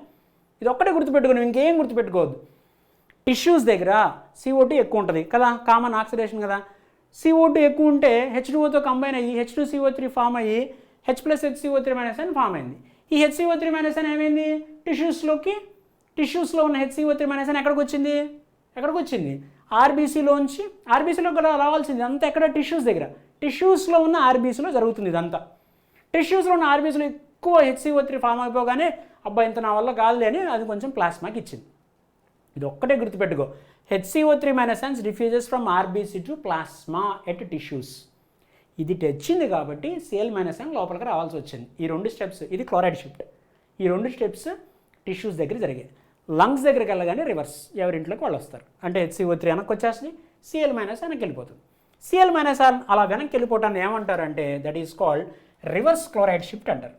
ఇది ఒక్కటే గుర్తుపెట్టుకుని ఇంకేం గుర్తుపెట్టుకోవద్దు. టిష్యూస్ దగ్గర CO2 ఎక్కువ ఉంటుంది కదా, కామన్ ఆక్సిడేషన్ కదా. CO2 ఎక్కువ ఉంటే H2Oతో కంబైన్ అయ్యి H2CO3 ఫామ్ అయ్యి H+HCO3- అయాన్ ఫామ్ అయింది. ఈ HCO3- అయాన్ ఏమైంది? టిష్యూస్లో ఉన్న HCO3- అయాన్ ఎక్కడికి వచ్చింది? ఆర్బీసీలో కూడా రావాల్సింది అంతా ఎక్కడ? టిష్యూస్ దగ్గర. టిష్యూస్లో ఉన్న ఆర్బీసీలో జరుగుతుంది ఇదంతా. టిష్యూస్లో ఉన్న ఆర్బీసీలో ఎక్కువ HCO3 ఫామ్ అయిపోగానే అబ్బా ఇంత నా వల్ల కాదులే అని అది కొంచెం ప్లాస్మాకి ఇచ్చింది. ఇది ఒక్కటే గుర్తుపెట్టుకో. HCO3- ions diffuses from RBC to plasma at tissues. ఇది తెచ్చింది కాబట్టి Cl- అయాన్ లోపలికి రావాల్సి వచ్చింది. ఈ రెండు స్టెప్స్, ఇది క్లోరైడ్ షిఫ్ట్. ఈ రెండు స్టెప్స్ టిష్యూస్ దగ్గర జరిగాయి. లంగ్స్ దగ్గరికి వెళ్ళగానే రివర్స్, ఎవరింట్లోకి వాళ్ళు వస్తారు. అంటే HCO3 వెనక్కి వచ్చేస్తుంది, Cl- వెనక్కి వెళ్ళిపోతుంది. Cl- అలా వెనక్కి వెళ్ళిపోవటాన్ని ఏమంటారంటే that is called reverse chloride shift అంటారు.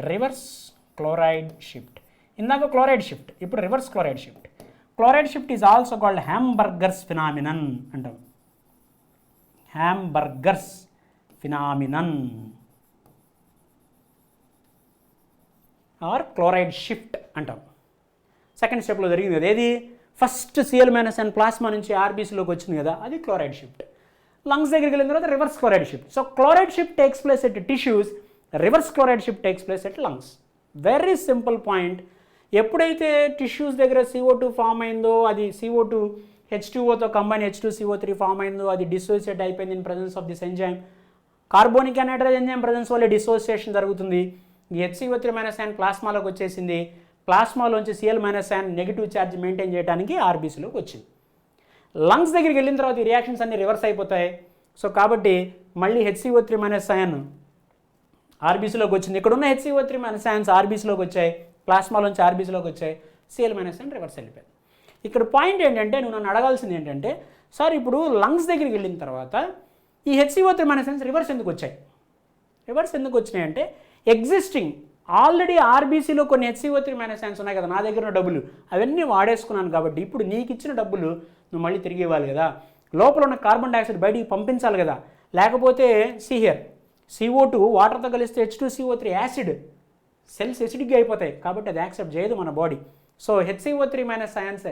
Reverse chloride shift. ఇందాక క్లోరైడ్ షిఫ్ట్, ఇప్పుడు reverse chloride shift. Chloride shift is also called Hamburger's phenomenon అంటాం. Hamburger's phenomenon or chloride shift అంటాం. సెకండ్ స్టెప్లో జరిగింది కదా. ఏది? ఫస్ట్ Cl- అయాన్ ప్లాస్మా నుంచి ఆర్బీసీలోకి వచ్చింది కదా, అది క్లోరైడ్ షిఫ్ట్. లంగ్స్ దగ్గరికి వెళ్ళిన తర్వాత reverse chloride shift. So chloride shift takes place at tissues, reverse chloride shift takes place at lungs. Very simple point. ఎప్పుడైతే టిష్యూస్ దగ్గర CO2 ఫామ్ అయిందో, అది CO2 H2Oతో కంబైన్ H2CO3 ఫామ్ అయిందో, అది డిసోసియేట్ అయిపోయింది in presence of this enzyme. Carbonic anhydrase enzyme presence వల్ల డిసోసియేషన్ జరుగుతుంది. ఈ HCO3- అయాన్ ప్లాస్మాలోకి వచ్చేసింది. ప్లాస్మాలోంచి Cl- ion negative charge maintain చేయడానికి ఆర్బీసీలోకి వచ్చింది. లంగ్స్ దగ్గరికి వెళ్ళిన తర్వాత ఈ రియాక్షన్స్ అన్ని రివర్స్ అయిపోతాయి. సో కాబట్టి మళ్ళీ HCO3- అయాన్ ఆర్బీసీలోకి వచ్చింది. ఇక్కడ ఉన్న HCO3- అయాన్స్ ఆర్బీసీలోకి వచ్చాయి, ప్లాస్మాలోంచి ఆర్బీసీలోకి వచ్చాయి. Cl- అయాన్ రివర్స్ వెళ్ళిపోయింది. ఇక్కడ పాయింట్ ఏంటంటే నువ్వు నన్ను అడగాల్సింది ఏంటంటే, సార్ ఇప్పుడు లంగ్స్ దగ్గరికి వెళ్ళిన తర్వాత ఈ HCO3- అయాన్స్ రివర్స్ ఎందుకు వచ్చినాయి అంటే ఎగ్జిస్టింగ్ ఆల్రెడీ ఆర్బీసీలో కొన్ని HCO3- అయాన్స్ ఉన్నాయి కదా, నా దగ్గర ఉన్న డబ్బులు అవన్నీ వాడేసుకున్నాను కాబట్టి ఇప్పుడు నీకు ఇచ్చిన డబ్బులు నువ్వు మళ్ళీ తిరిగి ఇవ్వాలి కదా. లోపల ఉన్న కార్బన్ డైఆక్సైడ్ బయటికి పంపించాలి కదా. లేకపోతే CO2 వాటర్తో కలిస్తే H2CO3 యాసిడ్, సెల్స్ ఎసిడిక్గా అయిపోతాయి కాబట్టి అది యాక్సెప్ట్ చేయదు మన బాడీ. సో HCO3- అయాన్స్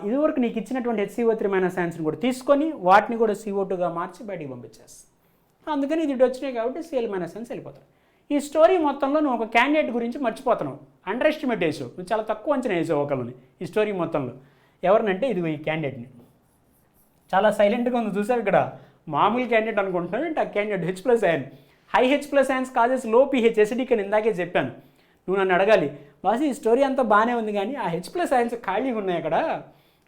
ఇదివరకు నీకు ఇచ్చినటువంటి HCO3- అయాన్స్ని కూడా తీసుకొని వాటిని కూడా CO2గా మార్చి బయటికి పంపించేస్తాయి. అందుకని ఇది వచ్చినాయి కాబట్టి Cl- అయాన్స్ వెళ్ళిపోతాయి. ఈ స్టోరీ మొత్తంలో నువ్వు ఒక క్యాండిడేట్ గురించి మర్చిపోతున్నావు, అండర్ ఎస్టిమేట్ వేసావు, నువ్వు చాలా తక్కువ అంచనా వేసావు ఒకళ్ళని ఈ స్టోరీ మొత్తంలో. ఎవరినంటే ఇదిగో ఈ క్యాండిడేట్ని. చాలా సైలెంట్గా ఉంది చూసారు ఇక్కడ. మామూలు క్యాండిడేట్ అనుకుంటున్నాను అంటే ఆ candidate H+ ion. High H+ ions causes low pH acidic అని ఇందాకే చెప్పాను. నువ్వు నన్ను అడగాలి బాస్ ఈ స్టోరీ అంతా బాగానే ఉంది కానీ ఆ H+ions ఖాళీగా ఉన్నాయి అక్కడ,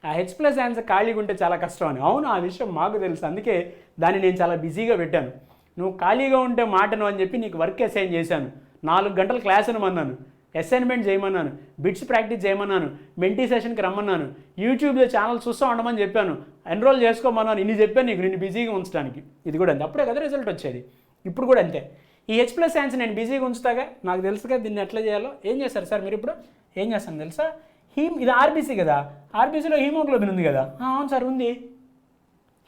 ఆ H+ions ఖాళీగా ఉంటే చాలా కష్టం అని. అవును, ఆ విషయం మాకు తెలుసు, అందుకే దాన్ని నేను చాలా బిజీగా పెట్టాను. నువ్వు ఖాళీగా ఉంటే మాటను అని చెప్పి నీకు వర్క్ అసైన్ చేశాను. 4 గంటలు క్లాస్ అనమన్నాను, అసైన్మెంట్ చేయమన్నాను, బిట్స్ ప్రాక్టీస్ చేయమన్నాను, మెంటీ సెషన్కి రమ్మన్నాను, యూట్యూబ్లో ఛానల్ చూస్తూ ఉండమని చెప్పాను, ఎన్రోల్ చేసుకోమన్నాను. ఇన్ని చెప్పాను నీకు, నిన్ను బిజీగా ఉంచడానికి. ఇది కూడా అంతే, అప్పుడే కదా రిజల్ట్ వచ్చేది. ఇప్పుడు కూడా అంతే. ఈ H+ions నేను బిజీగా ఉంచుతాగా, నాకు తెలుసుగా దీన్ని ఎట్లా చేయాలో. ఏం చేస్తారు సార్ మీరు ఇప్పుడు? ఏం చేస్తాను తెలుసా? ఇది ఆర్బీసీ కదా, ఆర్బీసీలో హీమోగ్లోబిన్ ఉంది కదా. అవును సార్ ఉంది.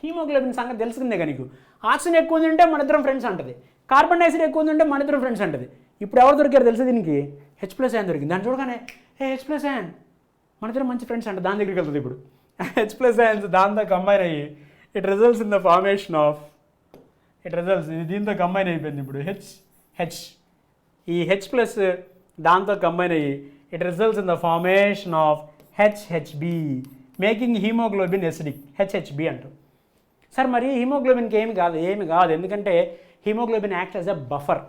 హీమోగ్లోబిన్ సంగతి తెలుసుకుందేగా నీకు. ఆక్సిజన్ ఎక్కువ ఉందంటే మన ఇద్దరం ఫ్రెండ్స్ అంటది, కార్బన్ డైఆక్సైడ్ ఎక్కువ ఉందంటే మన ఇద్దరం ఫ్రెండ్స్ అంటది. ఇప్పుడు ఎవరు దొరికారు తెలుసు దీనికి? H+ion దొరికింది. దాన్ని చూడగానే H+ion మన ఇద్దరం మంచి ఫ్రెండ్స్ అంట, దాని దగ్గరికి వెళ్తుంది. ఇప్పుడు H+ions దాంతో కంబైన్ అయ్యి it results in the formation of దీంతో కంబైన్ అయిపోయింది. ఇప్పుడు హెచ్ ఈ H+ దాంతో కంబైన్ అయ్యి it results in the formation of HHB, making haemoglobin acidic, HHB అంటారు. సార్ మరి హీమోగ్లోబిన్కి ఏమి కాదు, ఎందుకంటే haemoglobin acts as a buffer.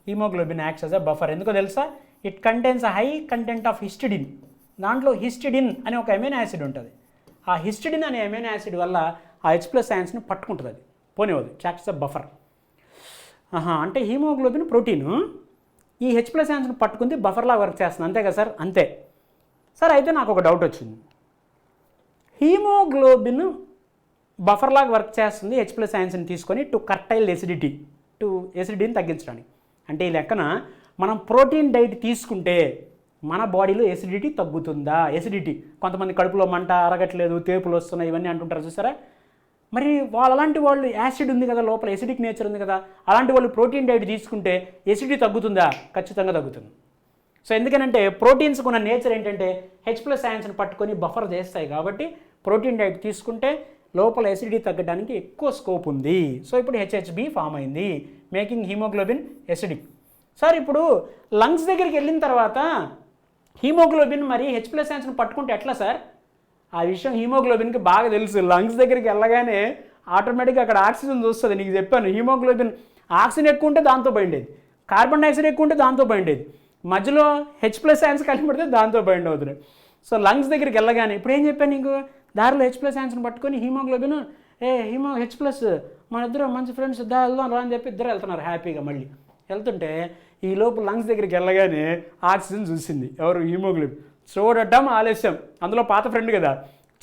Haemoglobin acts as a buffer ఎందుకో తెలుసా? It contains high content of histidine. దాంట్లో హిస్టిడిన్ అనే ఒక అమైనో యాసిడ్ ఉంటుంది. ఆ హిస్టిడిన్ అనే అమైనో యాసిడ్ వల్ల ఆ H+ionsని పట్టుకుంటుంది, అది పోనివ్వదు. యాక్ట్స్ ఎ బఫర్. అంటే హీమోగ్లోబిన్ ప్రోటీను ఈ H+ionsని పట్టుకుంది, బఫర్లా వర్క్ చేస్తుంది, అంతే కదా సార్? అంతే సార్. అయితే నాకు ఒక డౌట్ వచ్చింది. హీమోగ్లోబిన్ బఫర్లాగా వర్క్ చేస్తుంది H+ionsని తీసుకొని టు కర్టైల్ ఎసిడిటీని తగ్గించడానికి. అంటే ఈ లెక్కన మనం ప్రోటీన్ డైట్ తీసుకుంటే మన బాడీలో ఎసిడిటీ తగ్గుతుందా? ఎసిడిటీ, కొంతమంది కడుపులో మంట, అరగట్లేదు, తేపులు వస్తున్నాయి, ఇవన్నీ అంటుంటారు చూసారా? మరి అలాంటి వాళ్ళు యాసిడ్ ఉంది కదా లోపల, ఎసిడిక్ నేచర్ ఉంది కదా, అలాంటి వాళ్ళు ప్రోటీన్ డైట్ తీసుకుంటే ఎసిడిటీ తగ్గుతుందా? ఖచ్చితంగా తగ్గుతుంది. సో ఎందుకనంటే ప్రోటీన్స్ ఉన్న నేచర్ ఏంటంటే H+ionsని పట్టుకొని బఫర్ చేస్తాయి కాబట్టి ప్రోటీన్ డైట్ తీసుకుంటే లోపల ఎసిడిటీ తగ్గడానికి ఎక్కువ స్కోప్ ఉంది. సో ఇప్పుడు HHB ఫామ్ అయింది, మేకింగ్ హీమోగ్లోబిన్ ఎసిడిక్. సార్ ఇప్పుడు లంగ్స్ దగ్గరికి వెళ్ళిన తర్వాత హీమోగ్లోబిన్ మరి H+ionsని పట్టుకుంటే ఎట్లా సార్? ఆ విషయం హీమోగ్లోబిన్కి బాగా తెలుసు. లంగ్స్ దగ్గరికి వెళ్ళగానే ఆటోమేటిక్గా అక్కడ ఆక్సిజన్ చూస్తుంది. నీకు చెప్పాను, హీమోగ్లోబిన్ ఆక్సిజన్ ఎక్కువ ఉంటే దాంతో బైండేది, కార్బన్ డైఆక్సైడ్ ఎక్కువ ఉంటే దాంతో బైండేది, మధ్యలో H+ions కలిపి పెడితే దాంతో బైండ్ అవుతుంది. సో లంగ్స్ దగ్గరికి వెళ్ళగానే ఇప్పుడు ఏం చెప్పాను నీకు? దారిలో H+ionsని పట్టుకొని హీమోగ్లోబిన్ H+, మన ఇద్దరు మంచి ఫ్రెండ్స్, వెళ్దాం రా అని చెప్పి ఇద్దరు వెళ్తున్నారు హ్యాపీగా. మళ్ళీ వెళ్తుంటే ఈ లోపు లంగ్స్ దగ్గరికి వెళ్ళగానే ఆక్సిజన్ చూసింది ఎవరు? హీమోగ్లోబిన్. చూడటం ఆలస్యం, అందులో పాత ఫ్రెండ్ కదా,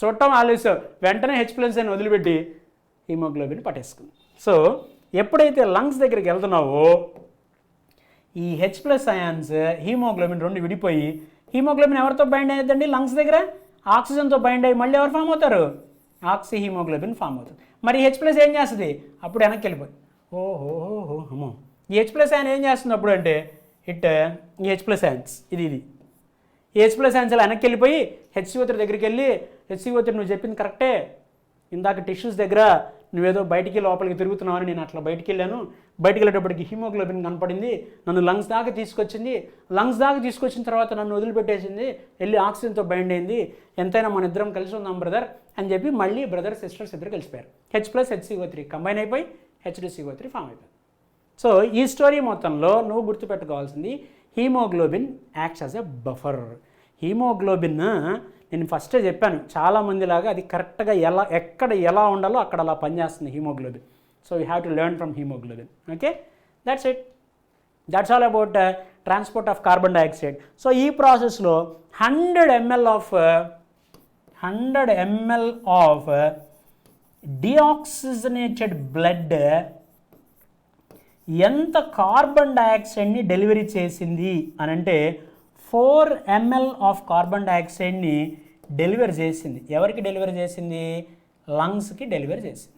చూడటం ఆలస్యం, వెంటనే H+ion వదిలిపెట్టి హీమోగ్లోబిన్ పట్టేసుకుంది. సో ఎప్పుడైతే లంగ్స్ దగ్గరికి వెళ్తున్నావో ఈ H+ions హీమోగ్లోబిన్ రెండు విడిపోయి, హీమోగ్లోబిన్ ఎవరితో బైండ్ అయ్యేదండి? లంగ్స్ దగ్గర ఆక్సిజన్తో బైండ్ అయ్యి మళ్ళీ ఎవరు ఫామ్ అవుతారు? ఆక్సి హీమోగ్లోబిన్ ఫామ్ అవుతుంది. మరి H+ ఏం చేస్తుంది? అప్పుడు వెనక్కి వెళ్ళిపోయి అమ్మో, ఈ H+ion ఏం చేస్తుంది అప్పుడు అంటే ఈ H+ions ఇది ఈ H+ions అలా వెనక్కి వెళ్ళిపోయి HCO3 దగ్గరికి వెళ్ళి, HCO3 నువ్వు చెప్పింది కరెక్టే, ఇందాక టిష్యూస్ దగ్గర నువ్వేదో బయటికి లోపలికి తిరుగుతున్నావు అని నేను అట్లా బయటికి వెళ్ళాను, బయటికి వెళ్ళేటప్పటికి హీమోగ్లోబిన్ కనపడింది, నన్ను లంగ్స్ దాకా తీసుకొచ్చింది, లంగ్స్ దాకా తీసుకొచ్చిన తర్వాత నన్ను వదిలిపెట్టేసింది, వెళ్ళి ఆక్సిజన్తో బైండ్ అయింది, ఎంతైనా మన ఇద్దరం కలిసి ఉందాం బ్రదర్ అని చెప్పి మళ్ళీ బ్రదర్ సిస్టర్స్ ఇద్దరు కలిసిపోయారు. H+HCO3 కంబైన్ అయిపోయి H2CO3 ఫామ్ అయిపోయింది. సో ఈ స్టోరీ మొత్తంలో నువ్వు గుర్తుపెట్టుకోవాల్సింది haemoglobin acts as a buffer. Haemoglobin నేను ఫస్టే చెప్పాను, చాలామందిలాగా అది కరెక్ట్గా ఎక్కడ ఎలా ఉండాలో అక్కడ అలా పనిచేస్తుంది haemoglobin. So you have to learn from haemoglobin. Okay, that's it. That's all about transport of carbon dioxide. So ఈ ప్రాసెస్లో 100 ml ఆఫ్ డిఆక్సిజనేటెడ్ బ్లడ్ ఎంత కార్బన్ డైఆక్సైడ్ని డెలివరీ చేసింది అని అంటే 4 ml ఆఫ్ కార్బన్ డైఆక్సైడ్ని డెలివరీ చేసింది. ఎవరికి డెలివరీ చేసింది? లంగ్స్కి డెలివరీ చేసింది.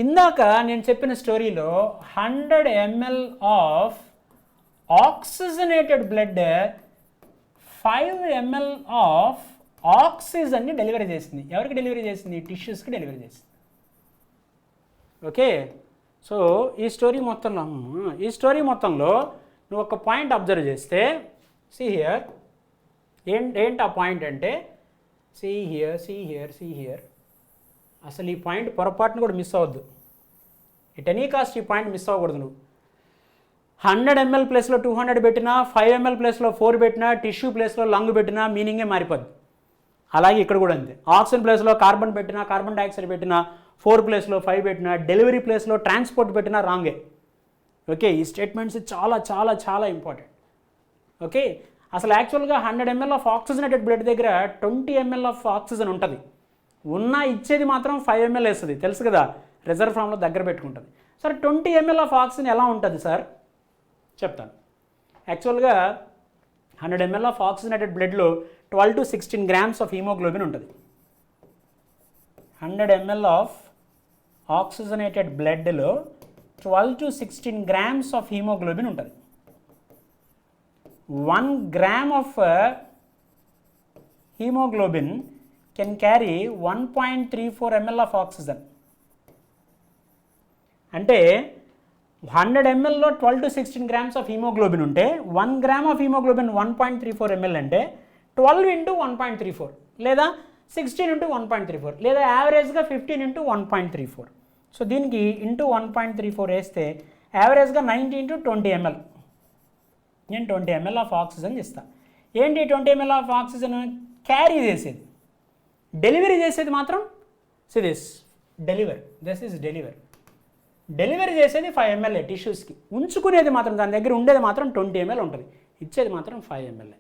ఇందాక నేను చెప్పిన స్టోరీలో 100 ml of oxygenated blood 5 ml of ఆక్సిజన్ని డెలివరీ చేసింది. ఎవరికి డెలివరీ చేసింది? టిష్యూస్కి డెలివరీ చేసింది. ఓకే, సో ఈ స్టోరీ మొత్తంలో నువ్వు ఒక పాయింట్ అబ్జర్వ్ చేస్తే, సీ హియర్, ఏంటి ఆ పాయింట్ అంటే సీ హియర్, అసలు ఈ పాయింట్ పొరపాటును కూడా మిస్ అవ్వద్దు. ఎట్ ఎనీ కాస్ట్ ఈ పాయింట్ మిస్ అవ్వకూడదు నువ్వు. 100 ml ప్లేస్లో 200 పెట్టినా, 5 ml ప్లేస్లో 4 పెట్టినా, టిష్యూ ప్లేస్లో లంగ్ పెట్టినా మీనింగే మారిపోద్ది. అలాగే ఇక్కడ కూడా అంతే. ఆక్సిజన్ ప్లేస్లో కార్బన్ పెట్టినా, కార్బన్ డైఆక్సైడ్ పెట్టినా, 4 ప్లేస్లో 5 పెట్టినా, డెలివరీ ప్లేస్లో ట్రాన్స్పోర్ట్ పెట్టినా రాంగే. ఓకే, ఈ స్టేట్మెంట్స్ చాలా చాలా చాలా ఇంపార్టెంట్. ఓకే, అసలు యాక్చువల్గా 100 ml ఆఫ్ ఆక్సిజనేటెడ్ బ్లడ్ దగ్గర 20 ml ఆఫ్ ఆక్సిజన్ ఉంటుంది. ఇచ్చేది మాత్రం 5 ml వేస్తుంది, తెలుసు కదా, రిజర్వ్ ఫామ్లో దగ్గర పెట్టుకుంటుంది. సార్ 20 ml ఆఫ్ ఆక్సిజన్ ఎలా ఉంటుంది సార్ చెప్తాను. యాక్చువల్గా 100 ml ఆఫ్ ఆక్సిజనేటెడ్ బ్లడ్లో 12 to 16 grams ఆఫ్ హీమోగ్లోబిన్ ఉంటుంది. 100 ml ఆఫ్ ఆక్సిజనేటెడ్ బ్లడ్లో 12 to 16 grams ఆఫ్ హీమోగ్లోబిన్ ఉంటుంది. 1 gram of haemoglobin can carry 1.34 ml of oxygen. అంటే 100 mlలో 12 to 16 grams ఆఫ్ హీమోగ్లోబిన్ ఉంటే 1 gram ఆఫ్ హీమోగ్లోబిన్ 1.34 ml అంటే 12 into 1.34 లేదా 16 into 1.34 లేదా యావరేజ్గా 15 into 1.34. సో దీనికి ఇంటూ 1.34 వేస్తే యావరేజ్గా 90 into 20 ml. నేను 20 ml ఆఫ్ ఆక్సిజన్ ఇస్తాను. ఏంటి 20 ml ఆఫ్ ఆక్సిజన్ క్యారీ చేసేది, డెలివరీ చేసేది మాత్రం దిస్ ఈజ్ డెలివరీ చేసేది 5 ml టిష్యూస్కి, ఉంచుకునేది మాత్రం దాని దగ్గర ఉండేది మాత్రం 20 ml ఉంటుంది, ఇచ్చేది మాత్రం 5 ml.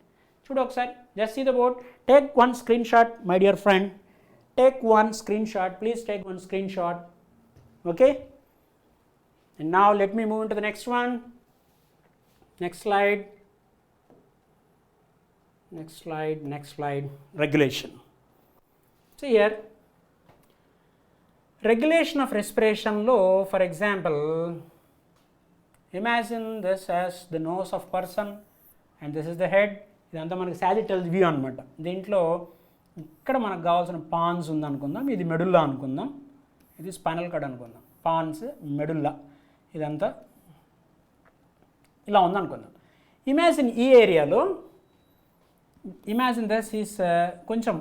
చూడు ఒకసారి, just see the board, take one screen shot my dear friend, take one screen shot, please take one screen shot. Okay, and now let me move in to the next one. Next slide, regulation. So here, regulation of respiration low, for example, imagine this as the nose of person and this is the head. ఇదంతా మనకి సాజిటల్ వ్యూ అనమాట. దీంట్లో ఇక్కడ మనకు కావాల్సిన పాన్స్ ఉందనుకుందాం, ఇది మెడుల్లా అనుకుందాం, ఇది స్పైనల్ కార్డ్ అనుకుందాం, పాన్స్ మెడుల్లా ఇదంతా ఇలా ఉందనుకుందాం. ఇమాజిన్ ఈ ఏరియాలో, ఇమాజిన్ దిస్ ఈస్ కొంచెం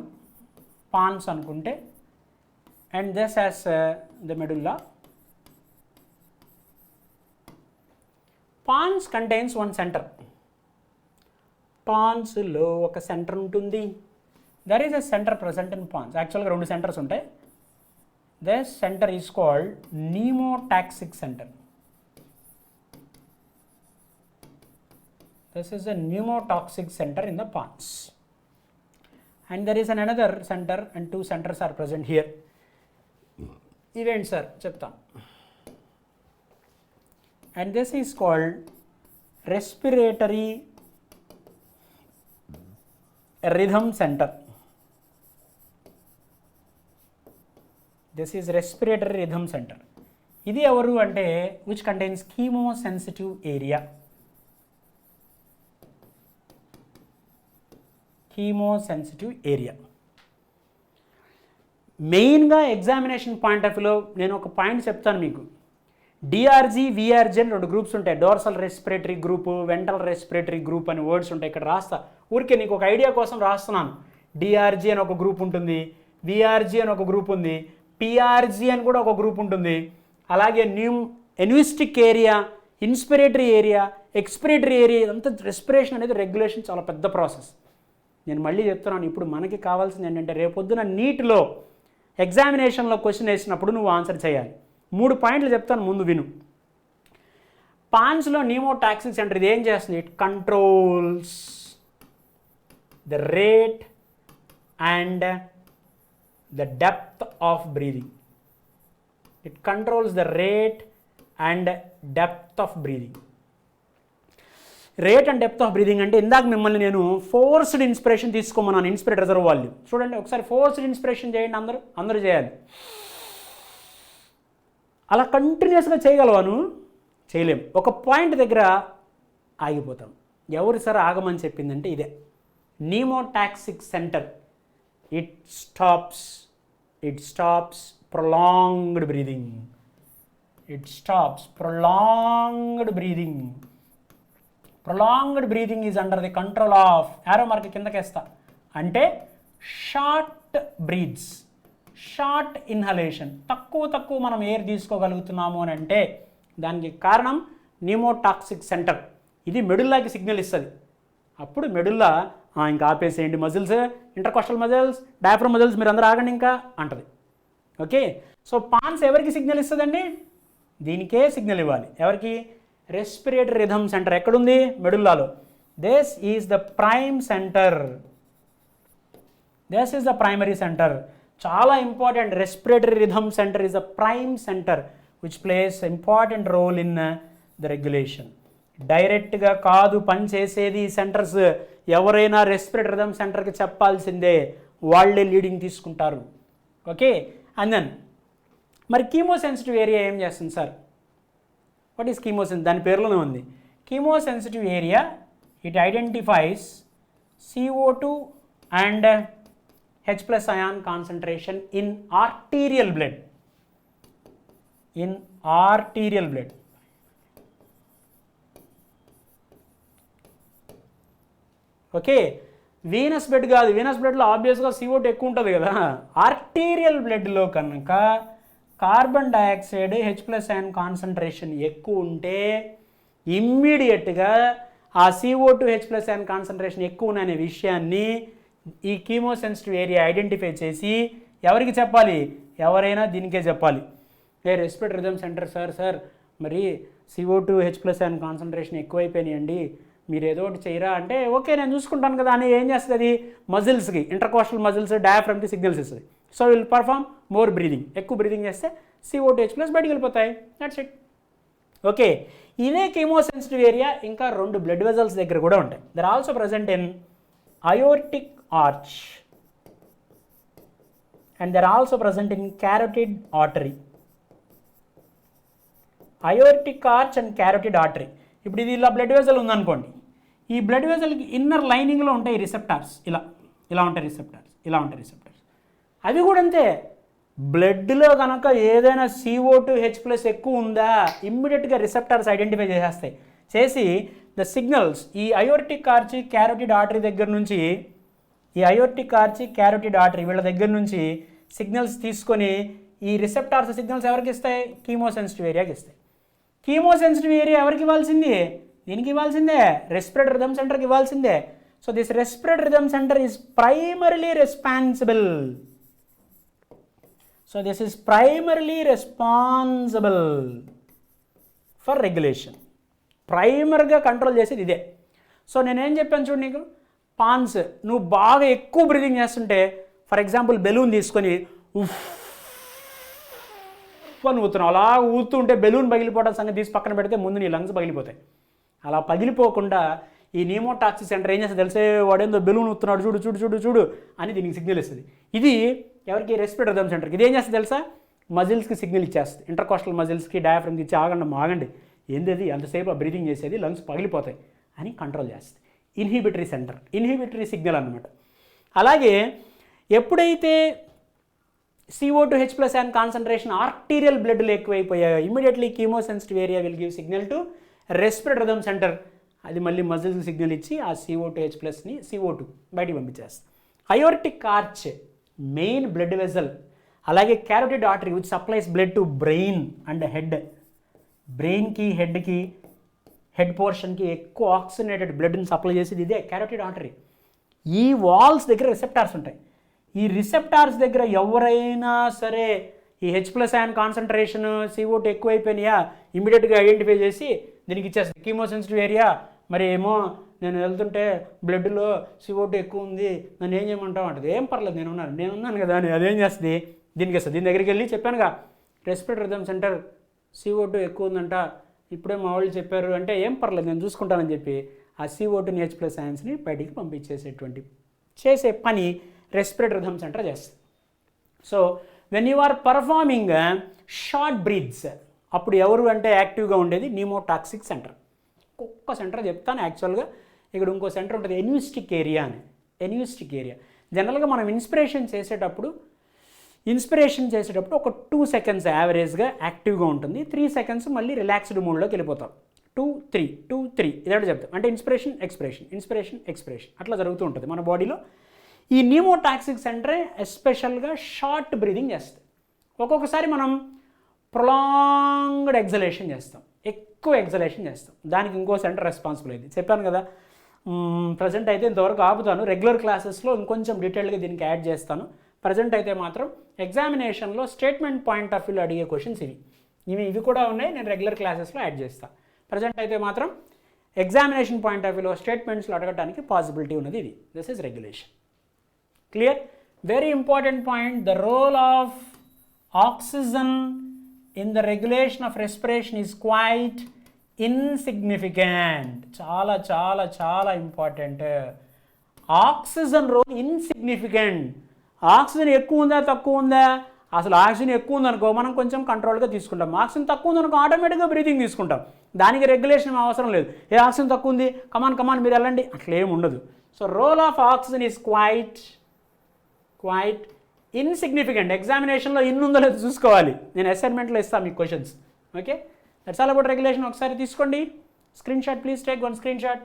పాన్స్ అనుకుంటే and this as the medulla. Pons contains one centre. పాన్స్లో ఒక సెంటర్ ఉంటుంది. There is a centre present in pons. యాక్చువల్గా 2 సెంటర్స్ ఉంటాయి. This centre is called pneumotaxic center. This is a pneumotoxic center in the pons, and there is another center and 2 centers are present here. Event sir chepta, and this is called respiratory rhythm center. This is respiratory rhythm center. Idi evaru ante which contains chemosensitive area. Chemosensitive area. మెయిన్గా ఎగ్జామినేషన్ పాయింట్ ఆఫ్ వ్యూలో నేను ఒక పాయింట్ చెప్తాను మీకు. డిఆర్జీ, విఆర్జీ అని 2 గ్రూప్స్ ఉంటాయి. Dorsal respiratory group, ventral respiratory group అని వర్డ్స్ ఉంటాయి. ఇక్కడ రాస్తా, ఊరికే నీకు ఒక ఐడియా కోసం రాస్తున్నాను. డిఆర్జీ అని ఒక గ్రూప్ ఉంటుంది, విఆర్జీ అని ఒక గ్రూప్ ఉంది, పిఆర్జీ అని కూడా ఒక గ్రూప్ ఉంటుంది. అలాగే apneustic area, inspiratory area, expiratory area, ఇదంతా రెస్పిరేషన్ అనేది రెగ్యులేషన్ చాలా పెద్ద ప్రాసెస్. నేను మళ్ళీ చెప్తున్నాను, ఇప్పుడు మనకి కావాల్సింది ఏంటంటే రేపొద్దున నీట్లో ఎగ్జామినేషన్లో క్వశ్చన్ వేసినప్పుడు నువ్వు ఆన్సర్ చేయాలి. 3 పాయింట్లు చెప్తాను, ముందు విను. పాన్స్లో pneumotaxic సెంటర్ ఇది ఏం చేస్తుంది? It controls the rate and the depth of breathing. It controls the rate and depth of breathing. Rate and depth of breathing అంటే ఇందాక మిమ్మల్ని నేను ఫోర్స్డ్ ఇన్స్పిరేషన్ తీసుకోమన్నాను. ఇన్స్పిరేట్ రిజర్వ్ వాల్యూమ్ చూడండి ఒకసారి. ఫోర్స్డ్ ఇన్స్పిరేషన్ చేయండి, అందరూ చేయాలి. అలా కంటిన్యూస్గా చేయగలవాను? చేయలేము. ఒక పాయింట్ దగ్గర ఆగిపోతాం. ఎవరు సార్ ఆగమని చెప్పిందంటే ఇదే pneumotaxic centre. It stops prolonged breathing. It stops prolonged breathing. Prolonged breathing is under the control of arrow mark కిందకేస్తా అంటే షార్ట్ బ్రీత్స్, షార్ట్ ఇన్హలేషన్. తక్కువ మనం ఎయిర్ తీసుకోగలుగుతున్నాము అని అంటే దానికి కారణం నీమోటాక్సిక్ సెంటర్. ఇది మెడుల్లాకి సిగ్నల్ ఇస్తుంది. అప్పుడు మెడుల్లా ఇంకా ఆపేసేయండి muscles, intercostal muscles, diaphragm muscles మీరు అందరూ ఆగండి ఇంకా అంటది. ఓకే, సో పాన్స్ ఎవరికి సిగ్నల్ ఇస్తుందండి? దీనికే సిగ్నల్ ఇవ్వాలి. ఎవరికి? Respiratory rhythm centre. ఎక్కడుంది? మెడుల్లాలో. This is the prime centre. This is the primary centre. చాలా important. Respiratory rhythm centre is the prime centre which plays important role in the regulation. డైరెక్ట్గా కాదు పని చేసేది ఈ సెంటర్స్. ఎవరైనా రెస్పిరేటరీ రిథమ్ సెంటర్కి చెప్పాల్సిందే, వాళ్ళే లీడింగ్ తీసుకుంటారు. ఓకే, అండ్ దెన్ మరి కీమోసెన్సిటివ్ ఏరియా ఏం చేస్తుంది సార్? What is chemosensitive? దాని పేరులోనే ఉంది. Chemosensitive area it identifies CO2 and H+ ion concentration in arterial blood. In arterial blood. Okay, Venus blood కాదు. వీనస్ బ్లడ్లో ఆబ్వియస్గా CO2 ఎక్కువ ఉంటుంది కదా. ఆర్టీరియల్ బ్లడ్లో కనుక carbon dioxide H+ ion concentration ఎక్కువ ఉంటే ఇమ్మీడియట్గా ఆ CO2 H+ ion కాన్సన్ట్రేషన్ ఎక్కువ ఉన్ననే విషయాన్ని ఈ కీమోసెన్సిటివ్ ఏరియా ఐడెంటిఫై చేసి ఎవరికి చెప్పాలి? ఎవరైనా దీనికే చెప్పాలి. రెస్పిరేటరీ రిథమ్ సెంటర్ సార్ మరి CO2 H+ ion కాన్సన్ట్రేషన్ ఎక్కువైపోయినాయండి, మీరు ఏదో ఒకటి చేయరా అంటే, ఓకే నేను చూసుకుంటాను కదా అని ఏం చేస్తుంది? అది మజిల్స్కి, ఇంటర్కోస్టల్ మజిల్స్, డయాఫ్రమ్కి సిగ్నల్స్ ఇస్తుంది. So will perform more breathing. ఎక్కువ బ్రీదింగ్ చేస్తే CO2 H+ బయటికి వెళ్ళిపోతాయి. That's it. ఓకే, ఇదే కీమోసెన్సిటివ్ ఏరియా ఇంకా 2 బ్లడ్ వెజల్స్ దగ్గర కూడా ఉంటాయి. There also present in aortic arch and they are also present in carotid artery. Aortic arch and carotid artery. ఇప్పుడు ఇది ఇలా బ్లడ్ వెజల్ ఉందనుకోండి, ఈ బ్లడ్ వెజల్కి ఇన్నర్ లైనింగ్లో ఉంటాయి రిసెప్టార్స్. ఇలా ఉంటాయి రిసెప్టార్స్, ఇలా ఉంటాయి రిసెప్టార్స్. అవి కూడా అంతే. బ్లడ్లో కనుక ఏదైనా CO2 H+ ఎక్కువ ఉందా ఇమ్మీడియట్గా రిసెప్టార్స్ ఐడెంటిఫై చేసేస్తాయి. చేసి ద సిగ్నల్స్ ఈ అయోర్టిక్ ఆర్చి, క్యారోటిడ్ ఆర్టరీ దగ్గర నుంచి, ఈ అయోర్టిక్ ఆర్చి, క్యారోటిడ్ ఆర్టరీ వీళ్ళ దగ్గర నుంచి సిగ్నల్స్ తీసుకొని ఈ రిసెప్టార్స్ సిగ్నల్స్ ఎవరికి ఇస్తాయి? కీమోసెన్సిటివ్ ఏరియాకి ఇస్తాయి. కీమోసెన్సిటివ్ ఏరియా ఎవరికి ఇవ్వాల్సింది? దీనికి ఇవ్వాల్సిందే, రెస్పిరేటరీ రిథమ్ సెంటర్కి ఇవ్వాల్సిందే. So this respiratory rhythm centre is primarily responsible. So this is primarily responsible for regulation. ప్రైమర్గా కంట్రోల్ చేసేది ఇదే. సో నేనేం చెప్పాను చూడు నీకు, పాన్స్ నువ్వు బాగా ఎక్కువ బ్రీదింగ్ చేస్తుంటే, ఫర్ ఎగ్జాంపుల్ బెలూన్ తీసుకొని ఉఫ్ అని ఊతున్నావు, అలా ఊతూ ఉంటే బెలూన్ పగిలిపోవడం సంగతి తీసి పక్కన పెడితే ముందు నీ లంగ్స్ పగిలిపోతాయి. అలా పగిలిపోకుండా ఈ నీమోటాక్సిక్ సెంటర్ ఏం చేస్తుంది తెలిసే, వాడేందో బెలూన్ ఊతున్నాడు చూడు చూడు చూడు చూడు అని దీనికి సిగ్నల్ ఇస్తుంది. ఇది ఎవరికి? రెస్పిరేటరీ రిథమ్ సెంటర్కి. ఇది ఏం చేస్తుంది తెలుసా? మజిల్స్కి సిగ్నల్ ఇచ్చేస్తుంది. ఇంటర్కోస్టల్ మజిల్స్కి, డయాఫ్రమ్కి ఇచ్చి ఆగండి ఏంది అంతసేపు ఆ బ్రీదింగ్ చేసేది, లంగ్స్ పగిలిపోతాయి అని కంట్రోల్ చేస్తుంది. ఇన్హిబిటరీ సెంటర్, ఇన్హిబిటరీ సిగ్నల్ అన్నమాట. అలాగే ఎప్పుడైతే CO2 H+ ion concentration arterial బ్లడ్లో ఎక్కువైపోయాయో immediately chemosensitive area will give signal to respiratory rhythm centre. అది మళ్ళీ మజిల్స్కి సిగ్నల్ ఇచ్చి ఆ CO2 H+ని CO2 బయటికి పంపించేస్తుంది. Aortic arch main blood vessel, అలాగే carotid artery which supplies blood to brain and head. బ్రెయిన్కి, హెడ్కి, హెడ్ పోర్షన్కి ఎక్కువ ఆక్సిజనేటెడ్ బ్లడ్ని సప్లై చేసేది ఇదే క్యారోటిడ్ ఆర్టరీ. ఈ వాల్స్ దగ్గర రిసెప్టార్స్ ఉంటాయి. ఈ రిసెప్టార్స్ దగ్గర ఎవరైనా సరే ఈ H+ ion కాన్సన్ట్రేషన్ CO2 ఎక్కువైపోయినాయా ఇమీడియట్గా ఐడెంటిఫై చేసి దీనికి ఇచ్చేస్తుంది కీమోసెన్సిటివ్ ఏరియా. మరి ఏమో నేను వెళ్తుంటే బ్లడ్లో CO2 ఎక్కువ ఉంది, నన్ను ఏం చేయమంటావు అంటది. ఏం పర్లేదు, నేనున్నాను కదా అని అదేం చేస్తుంది? దీనికి ఇస్తుంది. దీని దగ్గరికి వెళ్ళి చెప్పానుగా రెస్పిరేటరీ రిథమ్ సెంటర్ CO2 ఎక్కువ ఉందంట, ఇప్పుడే మా వాళ్ళు చెప్పారు అంటే, ఏం పర్లేదు నేను చూసుకుంటానని చెప్పి ఆ CO2ని H+ ionsని బయటికి పంపించేసేటువంటి చేసే పని రెస్పిరేటరీ రిథమ్ సెంటర్ చేస్తుంది. So when you are performing short breaths అప్పుడు ఎవరు అంటే యాక్టివ్గా ఉండేది నీమోటాక్సిక్ సెంటర్. ఒక్క సెంటర్ చెప్తాను యాక్చువల్గా. ఇక్కడ ఇంకో సెంటర్ ఉంటుంది ఎన్యూస్టిక్ ఏరియా అని. ఎన్యూస్టిక్ ఏరియా జనరల్గా మనం ఇన్స్పిరేషన్ చేసేటప్పుడు ఒక 2 seconds యావరేజ్గా యాక్టివ్గా ఉంటుంది. 3 seconds మళ్ళీ రిలాక్స్డ్ మూడ్లోకి వెళ్ళిపోతాం. 2, 3 ఇదంటే చెప్తాం. అంటే ఇన్స్పిరేషన్ ఎక్స్పిరేషన్ అట్లా జరుగుతూ ఉంటుంది మన బాడీలో. ఈ నీమోటాక్సిక్ సెంటరే ఎస్పెషల్గా షార్ట్ బ్రీదింగ్ చేస్తుంది. ఒక్కొక్కసారి మనం ప్రొలాంగ్డ్ ఎగ్జలేషన్ చేస్తాం. ఎక్కువ ఎక్సలేషన్ చేస్తాం. దానికి ఇంకో సెంటర్ రెస్పాన్సిబుల్ అయింది. చెప్పాను కదా, ప్రజెంట్ అయితే ఇంతవరకు ఆపుతాను. రెగ్యులర్ క్లాసెస్లో ఇంకొంచెం డీటెయిల్గా దీనికి యాడ్ చేస్తాను. ప్రజెంట్ అయితే మాత్రం ఎగ్జామినేషన్లో స్టేట్మెంట్ పాయింట్ ఆఫ్ వ్యూలో అడిగే క్వశ్చన్స్ ఇవి కూడా ఉన్నాయి. నేను రెగ్యులర్ క్లాసెస్లో యాడ్ చేస్తాను. ప్రజెంట్ అయితే మాత్రం ఎగ్జామినేషన్ పాయింట్ ఆఫ్ వ్యూలో స్టేట్మెంట్స్లో అడగడానికి పాసిబిలిటీ ఉన్నది ఇది. This is regulation. Clear? Very important point, the role of oxygen in the regulation of respiration is quite insignificant. చాలా చాలా చాలా important. Oxygen role insignificant. Oxygen ఎక్కువ ఉందా తక్కువ ఉందా? అసలు ఆక్సిజన్ ఎక్కువ ఉందనుకో మనం కొంచెం కంట్రోల్గా తీసుకుంటాం. ఆక్సిజన్ తక్కువ ఉందనుకో ఆటోమేటిక్గా బ్రీతింగ్ తీసుకుంటాం. దానికి రెగ్యులేషన్ అవసరం లేదు. ఏ ఆక్సిజన్ తక్కువ ఉంది, కమాన్ మీరు వెళ్ళండి, అట్లా ఏమి ఉండదు. So role of oxygen is quite insignificant. ఎగ్జామినేషన్లో ఉందో లేదో చూసుకోవాలి. నేను అసైన్మెంట్లో ఇస్తాను మీకు questions. Okay, that's all about regulation. ఒకసారి తీసుకోండి screen shot, please take one screen shot,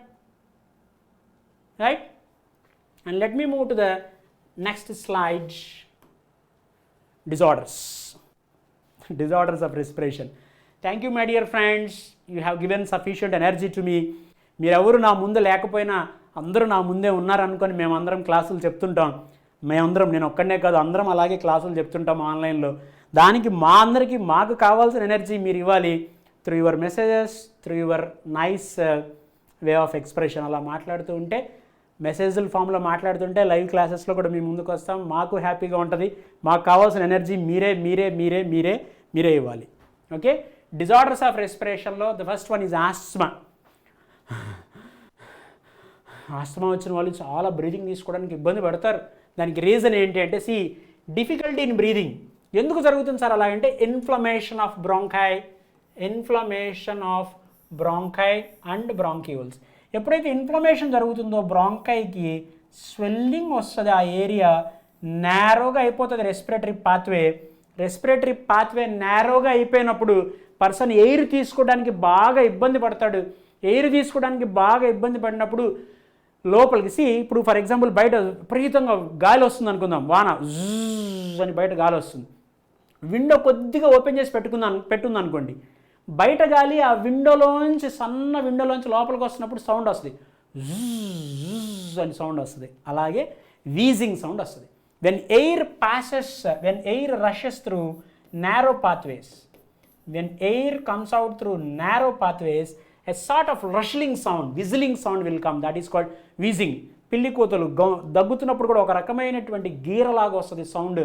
right? And let me move to the next slide. Disorders of respiration. Thank you my dear friends, you have given sufficient energy to me. మీరెవరు నా ముందు లేకపోయినా అందరూ నా ముందే ఉన్నారనుకొని మేమందరం క్లాసులు చెప్తుంటాం. నేను ఒక్కడనే కాదు, అందరం అలాగే క్లాసులు చెప్తుంటాం ఆన్లైన్లో. దానికి మాకు కావాల్సిన ఎనర్జీ మీరు ఇవ్వాలి through your messages, through your nice way of expression. అలా మాట్లాడుతూ ఉంటే, మెసేజ్ల ఫామ్లో మాట్లాడుతుంటే లైవ్ క్లాసెస్లో కూడా మీ ముందుకు వస్తాం. మాకు హ్యాపీగా ఉంటుంది. మాకు కావాల్సిన ఎనర్జీ మీరే ఇవ్వాలి. ఓకే, డిజార్డర్స్ ఆఫ్ రెస్పిరేషన్లో the first one is asthma. Asthma వచ్చిన వాళ్ళు చాలా బ్రీతింగ్ తీసుకోవడానికి ఇబ్బంది పడతారు. దానికి రీజన్ ఏంటి అంటే, డిఫికల్టీ ఇన్ బ్రీతింగ్. ఎందుకు జరుగుతుంది సార్ అలా అంటే, ఇన్ఫ్లమేషన్ ఆఫ్ బ్రాంకై అండ్ బ్రాంక్యూల్స్. ఎప్పుడైతే ఇన్ఫ్లమేషన్ జరుగుతుందో బ్రాంకైకి స్వెల్లింగ్ వస్తుంది, ఆ ఏరియా నేరోగా అయిపోతుంది. రెస్పిరేటరీ పాత్వే నేరోగా అయిపోయినప్పుడు పర్సన్ ఎయిర్ తీసుకోవడానికి బాగా ఇబ్బంది పడతాడు. ఎయిర్ తీసుకోవడానికి బాగా ఇబ్బంది పడినప్పుడు లోపలికి ఇప్పుడు ఫర్ ఎగ్జాంపుల్ బయట విపరీతంగా గాలి వస్తుంది అనుకుందాం, వాన జూజ్ అని బయట గాలి వస్తుంది. విండో కొద్దిగా ఓపెన్ చేసి పెట్టుంది అనుకోండి, బయట గాలి ఆ సన్న విండోలోంచి లోపలికి వస్తున్నప్పుడు సౌండ్ వస్తుంది, జూజ్ అని సౌండ్ వస్తుంది. అలాగే వీజింగ్ సౌండ్ వస్తుంది. When air rashes through narrow pathways, when air comes out through narrow pathways, a sort of rustling sound, whistling sound will come, that is called wheezing. పిల్లి కోతలు దగ్గుతున్నప్పుడు కూడా ఒక రకమైనటువంటి గీరలాగా వస్తుంది సౌండ్,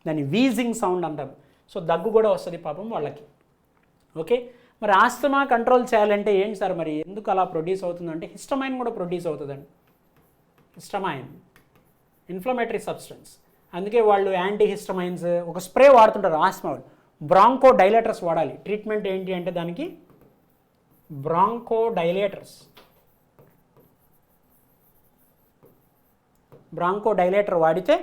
దాన్ని వీజింగ్ సౌండ్ అంటారు. సో దగ్గు కూడా వస్తుంది పాపం వాళ్ళకి. ఓకే, మరి ఆస్తమా కంట్రోల్ చేయాలంటే ఏంటి సార్, మరి ఎందుకు అలా ప్రొడ్యూస్ అవుతుందంటే హిస్టమైన్ కూడా ప్రొడ్యూస్ అవుతుందండి. హిస్టమైన్ ఇన్ఫ్లమేటరీ సబ్స్టెన్స్, అందుకే వాళ్ళు యాంటీ హిస్టమైన్స్ ఒక స్ప్రే వాడుతుంటారు ఆస్తమా వాళ్ళు. బ్రాంకో డైలేటర్స్ వాడాలి. ట్రీట్మెంట్ ఏంటి అంటే దానికి బ్రాంకో డైలేటర్ వాడితే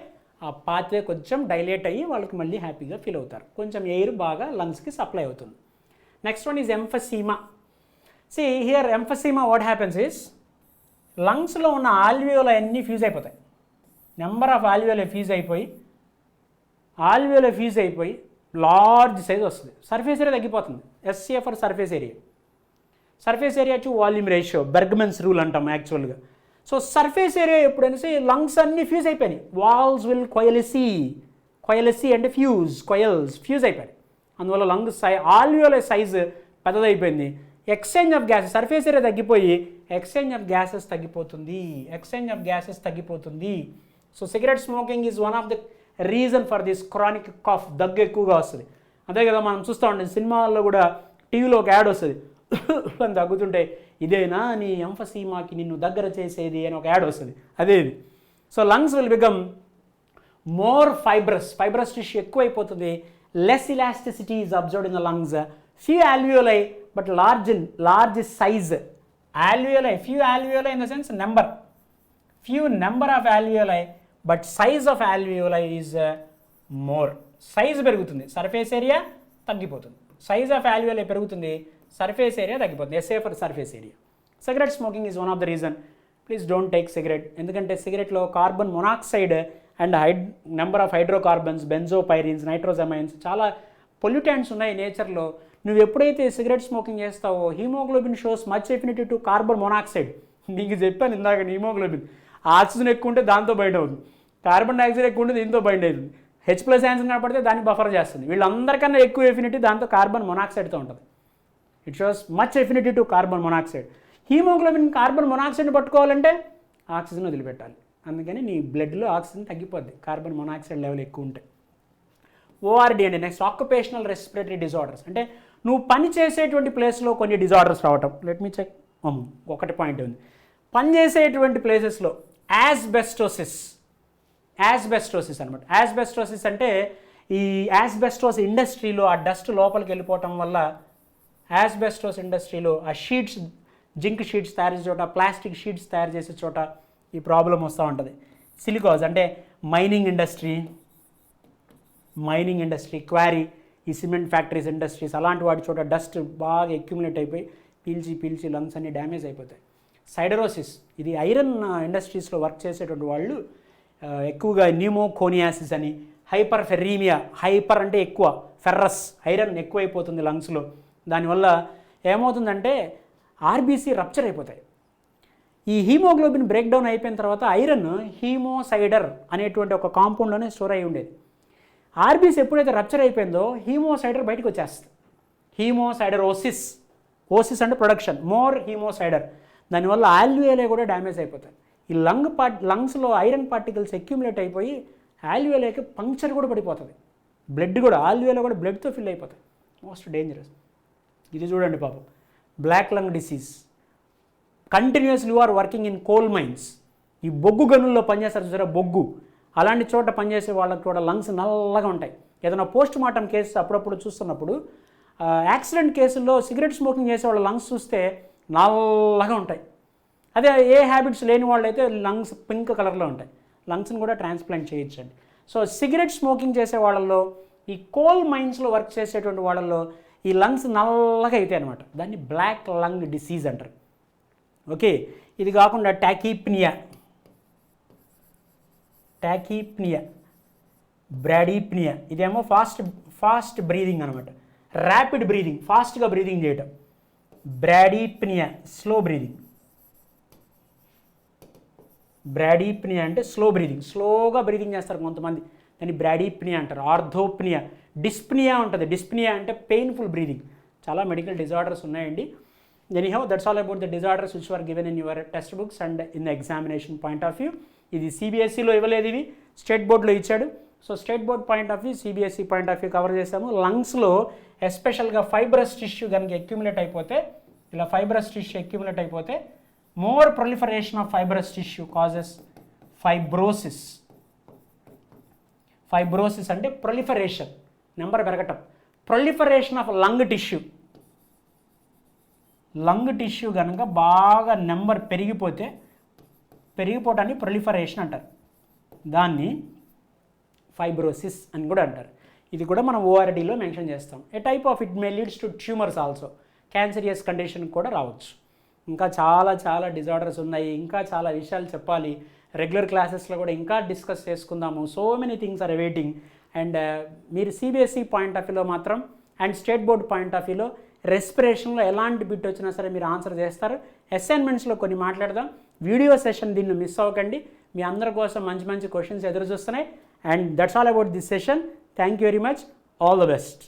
ఆ పాత్వే కొంచెం డైలేట్ అయ్యి వాళ్ళకి మళ్ళీ హ్యాపీగా ఫీల్ అవుతారు. కొంచెం ఎయిర్ బాగా లంగ్స్కి సప్లై అవుతుంది. Next one is emphysema. Here emphysema what happens is, లంగ్స్లో ఉన్న ఆల్వియోలు అన్నీ ఫ్యూజ్ అయిపోతాయి. నెంబర్ ఆఫ్ ఆల్వియోలే ఫ్యూజ్ అయిపోయి లార్జ్ సైజ్ వస్తుంది. సర్ఫేస్ ఏరియా తగ్గిపోతుంది. SCA for surface area to volume ratio, Bergmann's rule అంటాం యాక్చువల్గా. సో సర్ఫేస్ ఏరియా ఎప్పుడైనా లంగ్స్ అన్నీ ఫ్యూజ్ అయిపోయినాయి. వాల్స్ విల్ కొయలసీ అంటే ఫ్యూజ్ అయిపోయాయి. అందువల్ల లంగ్స్ ఆల్వియోల సైజ్ పెద్దదైపోయింది. Exchange of gases, surface area తగ్గిపోయి ఎక్స్చేంజ్ ఆఫ్ గ్యాసెస్ తగ్గిపోతుంది. So cigarette smoking is one of the reason for this chronic cough. దగ్గు ఎక్కువగా వస్తుంది. అదే కదా మనం చూస్తూ ఉంటాం సినిమాల్లో కూడా, టీవీలో ఒక యాడ్ వస్తుంది, అని తగ్గుతుంటే ఇదేనా నీ ఎంఫసీమాకి నిన్ను దగ్గర చేసేది అని ఒక యాడ్ వస్తుంది, అదే ఇది. So lungs will become more fibrous tissue ఎక్కువైపోతుంది. Less elasticity is observed in the lungs. Few alveoli but large size. Few alveoli in the sense few number of alveoli but size of alveoli is more. Size పెరుగుతుంది, సర్ఫేస్ ఏరియా తగ్గిపోతుంది. సైజ్ ఆఫ్ alveoli పెరుగుతుంది, సర్ఫేస్ ఏరియా తగ్గిపోతుంది. SA for surface area. Cigarette smoking is one of the reason. Please don't take cigarette, ఎందుకంటే సిగరెట్లో carbon monoxide and number of hydrocarbons, benzopyrenes, nitrosamines, చాలా పొల్యూటెంట్స్ ఉన్నాయి నేచర్లో. నువ్వు ఎప్పుడైతే సిగరెట్ స్మోకింగ్ చేస్తావో haemoglobin shows much affinity to carbon monoxide. నీకు చెప్పాను ఇందాక హీమోగ్లోబిన్ ఆక్సిజన్ ఎక్కువ ఉంటే దాంతో బైండ్ అవుతుంది, కార్బన్ డైఆక్సైడ్ ఎక్కువ ఉంటే దీంతో బైండ్ అవుతుంది, H+ యాంజన్ కనపడితే దాన్ని బఫర్ చేస్తుంది. వీళ్ళందరికన్నా ఎక్కువ ఎఫినిటీ దాంతో కార్బన్ మొనాక్సైడ్తో ఉంటుంది. It shows much affinity to carbon monoxide. Haemoglobin carbon మొనాక్సైడ్ని పట్టుకోవాలంటే ఆక్సిజన్ వదిలిపెట్టాలి. అందుకని నీ బ్లడ్లో ఆక్సిజన్ తగ్గిపోద్ది కార్బన్ మొనాక్సైడ్ లెవెల్ ఎక్కువ ఉంటే. ORD అంటే నెక్స్ట్ ఆక్యుపేషనల్ రెస్పిరేటరీ డిజార్డర్స్, అంటే నువ్వు పని చేసేటువంటి ప్లేస్లో కొన్ని డిజార్డర్స్ రావటం. Let me check. ఒకటి పాయింట్ ఉంది, పని చేసేటువంటి ప్లేసెస్లో యాస్బెస్టోసిస్ అనమాట. యాస్బెస్టోసిస్ అంటే ఈ యాస్బెస్టోస్ ఇండస్ట్రీలో ఆ డస్ట్ లోపలికి వెళ్ళిపోవటం వల్ల యాస్బెస్టోస్ ఇండస్ట్రీలో ఆ షీట్స్, జింక్ షీట్స్ తయారు చేసే చోట, ప్లాస్టిక్ షీట్స్ తయారు చేసే చోట ఈ ప్రాబ్లం వస్తూ ఉంటుంది. సిలికాస్ అంటే మైనింగ్ ఇండస్ట్రీ, క్వారీ, ఈ సిమెంట్ ఫ్యాక్టరీస్, ఇండస్ట్రీస్ అలాంటి వాటి చోట డస్ట్ బాగా అక్యుములేట్ అయిపోయి పీల్చి లంగ్స్ అన్ని డ్యామేజ్ అయిపోతాయి. సైడరోసిస్, ఇది ఐరన్ ఇండస్ట్రీస్లో వర్క్ చేసేటువంటి వాళ్ళు ఎక్కువగా న్యూమోకోనియాసిస్ అని, హైపర్ఫెర్రీమియా, హైపర్ అంటే ఎక్కువ, ఫెర్రస్ ఐరన్ ఎక్కువైపోతుంది లంగ్స్లో. దానివల్ల ఏమవుతుందంటే ఆర్బీసీ రప్చర్ అయిపోతాయి. ఈ హీమోగ్లోబిన్ బ్రేక్డౌన్ అయిపోయిన తర్వాత ఐరన్ హీమోసైడర్ అనేటువంటి ఒక కాంపౌండ్లోనే స్టోర్ అయి ఉండేది. ఆర్బీసీ ఎప్పుడైతే రప్చర్ అయిపోయిందో హీమోసైడర్ బయటకు వచ్చేస్తుంది. హీమోసైడరోసిస్, ఓసిస్ అంటే ప్రొడక్షన్, మోర్ హీమోసైడర్. దానివల్ల ఆల్వియోలే కూడా డ్యామేజ్ అయిపోతాయి. ఈ లంగ్స్లో ఐరన్ పార్టికల్స్ అక్యుములేట్ అయిపోయి ఆల్వియోలేకి పంక్చర్ కూడా పడిపోతుంది. బ్లడ్ కూడా ఆల్వియోలో కూడా బ్లడ్తో ఫిల్ అయిపోతాయి. Most dangerous. ఇది చూడండి పాపం, black lung disease. Continuously you are working in coal mines, ఈ బొగ్గు గనుల్లో పనిచేస్తారు చూసారా, బొగ్గు, అలాంటి చోట పనిచేసే వాళ్ళకి కూడా లంగ్స్ నల్లగా ఉంటాయి. ఏదైనా పోస్ట్ మార్టం కేసు అప్పుడప్పుడు చూస్తున్నప్పుడు యాక్సిడెంట్ కేసుల్లో సిగరెట్ స్మోకింగ్ చేసే వాళ్ళ లంగ్స్ చూస్తే నల్లగా ఉంటాయి. అదే ఏ హ్యాబిట్స్ లేని వాళ్ళు అయితే లంగ్స్ పింక్ కలర్లో ఉంటాయి. లంగ్స్ని కూడా ట్రాన్స్ప్లాంట్ చేయొచ్చండి. సో సిగరెట్ స్మోకింగ్ చేసే వాళ్ళల్లో, ఈ కోల్ మైన్స్లో వర్క్ చేసేటువంటి వాళ్ళల్లో ఈ లంగ్స్ నల్లగా అవుతాయి అనమాట. దాన్ని బ్లాక్ లంగ్ డిసీజ్ అంటారు. ఓకే, ఇది కాకుండా టాకీప్నియా, బ్రాడీప్నియా, ఇదేమో ఫాస్ట్ బ్రీదింగ్ అనమాట, ర్యాపిడ్ బ్రీదింగ్, ఫాస్ట్గా బ్రీదింగ్ చేయటం. బ్రాడీప్నియా స్లో బ్రీదింగ్. బ్రాడీప్నియా అంటే స్లో బ్రీదింగ్, స్లోగా బ్రీదింగ్ చేస్తారు కొంతమంది, దాన్ని బ్రాడీప్నియా అంటారు. ఆర్థోప్నియా, డిస్ప్నియా ఉంటుంది. డిస్ప్నియా అంటే పెయిన్ఫుల్ బ్రీదింగ్. చాలా మెడికల్ డిజార్డర్స్ ఉన్నాయండి. Anyhow that's all about the disorders which are given in your textbooks and in the examination point of view. ఇది సిబిఎస్ఈలో ఇవ్వలేదు, ఇవి స్టేట్ బోర్డులో ఇచ్చాడు. So state board point of view, CBSE point of view cover చేసాము. లంగ్స్లో ఎస్పెషల్గా ఫైబ్రస్ టిష్యూ కనుక అక్యుములేట్ అయిపోతే, ఇలా ఫైబ్రస్ టిష్యూ అక్యుములేట్ అయిపోతే more proliferation of fibrous tissue causes fibrosis. Fibrosis అంటే ప్రొలిఫరేషన్, నెంబర్ పెరగటం. ప్రొలిఫరేషన్ ఆఫ్ లంగ్ టిష్యూ కనుక బాగా నెంబర్ పెరిగిపోవటాన్ని ప్రొలిఫరేషన్ అంటారు. దాన్ని ఫైబ్రోసిస్ అని కూడా అంటారు. ఇది కూడా మనం ఓఆర్డీలో మెన్షన్ చేస్తాం. A type of it may leads to tumours also, cancerous condition కూడా రావచ్చు. ఇంకా చాలా డిజార్డర్స్ ఉన్నాయి, ఇంకా చాలా విషయాలు చెప్పాలి. రెగ్యులర్ క్లాసెస్లో కూడా ఇంకా డిస్కస్ చేసుకుందాము. So many things are waiting. And మీరు సిబిఎస్ఈ పాయింట్ ఆఫ్ వ్యూలో మాత్రం and state board point of వ్యూలో రెస్పిరేషన్లో ఎలాంటి బిట్ వచ్చినా సరే మీరు ఆన్సర్ చేస్తారు. అసైన్మెంట్స్లో కొన్ని మాట్లాడదాం. వీడియో సెషన్ దీన్ని మిస్ అవ్వకండి. మీ అందరి కోసం మంచి క్వశ్చన్స్ ఎదురు చూస్తున్నాయి. And that's all about this session. Thank you very much. All the best.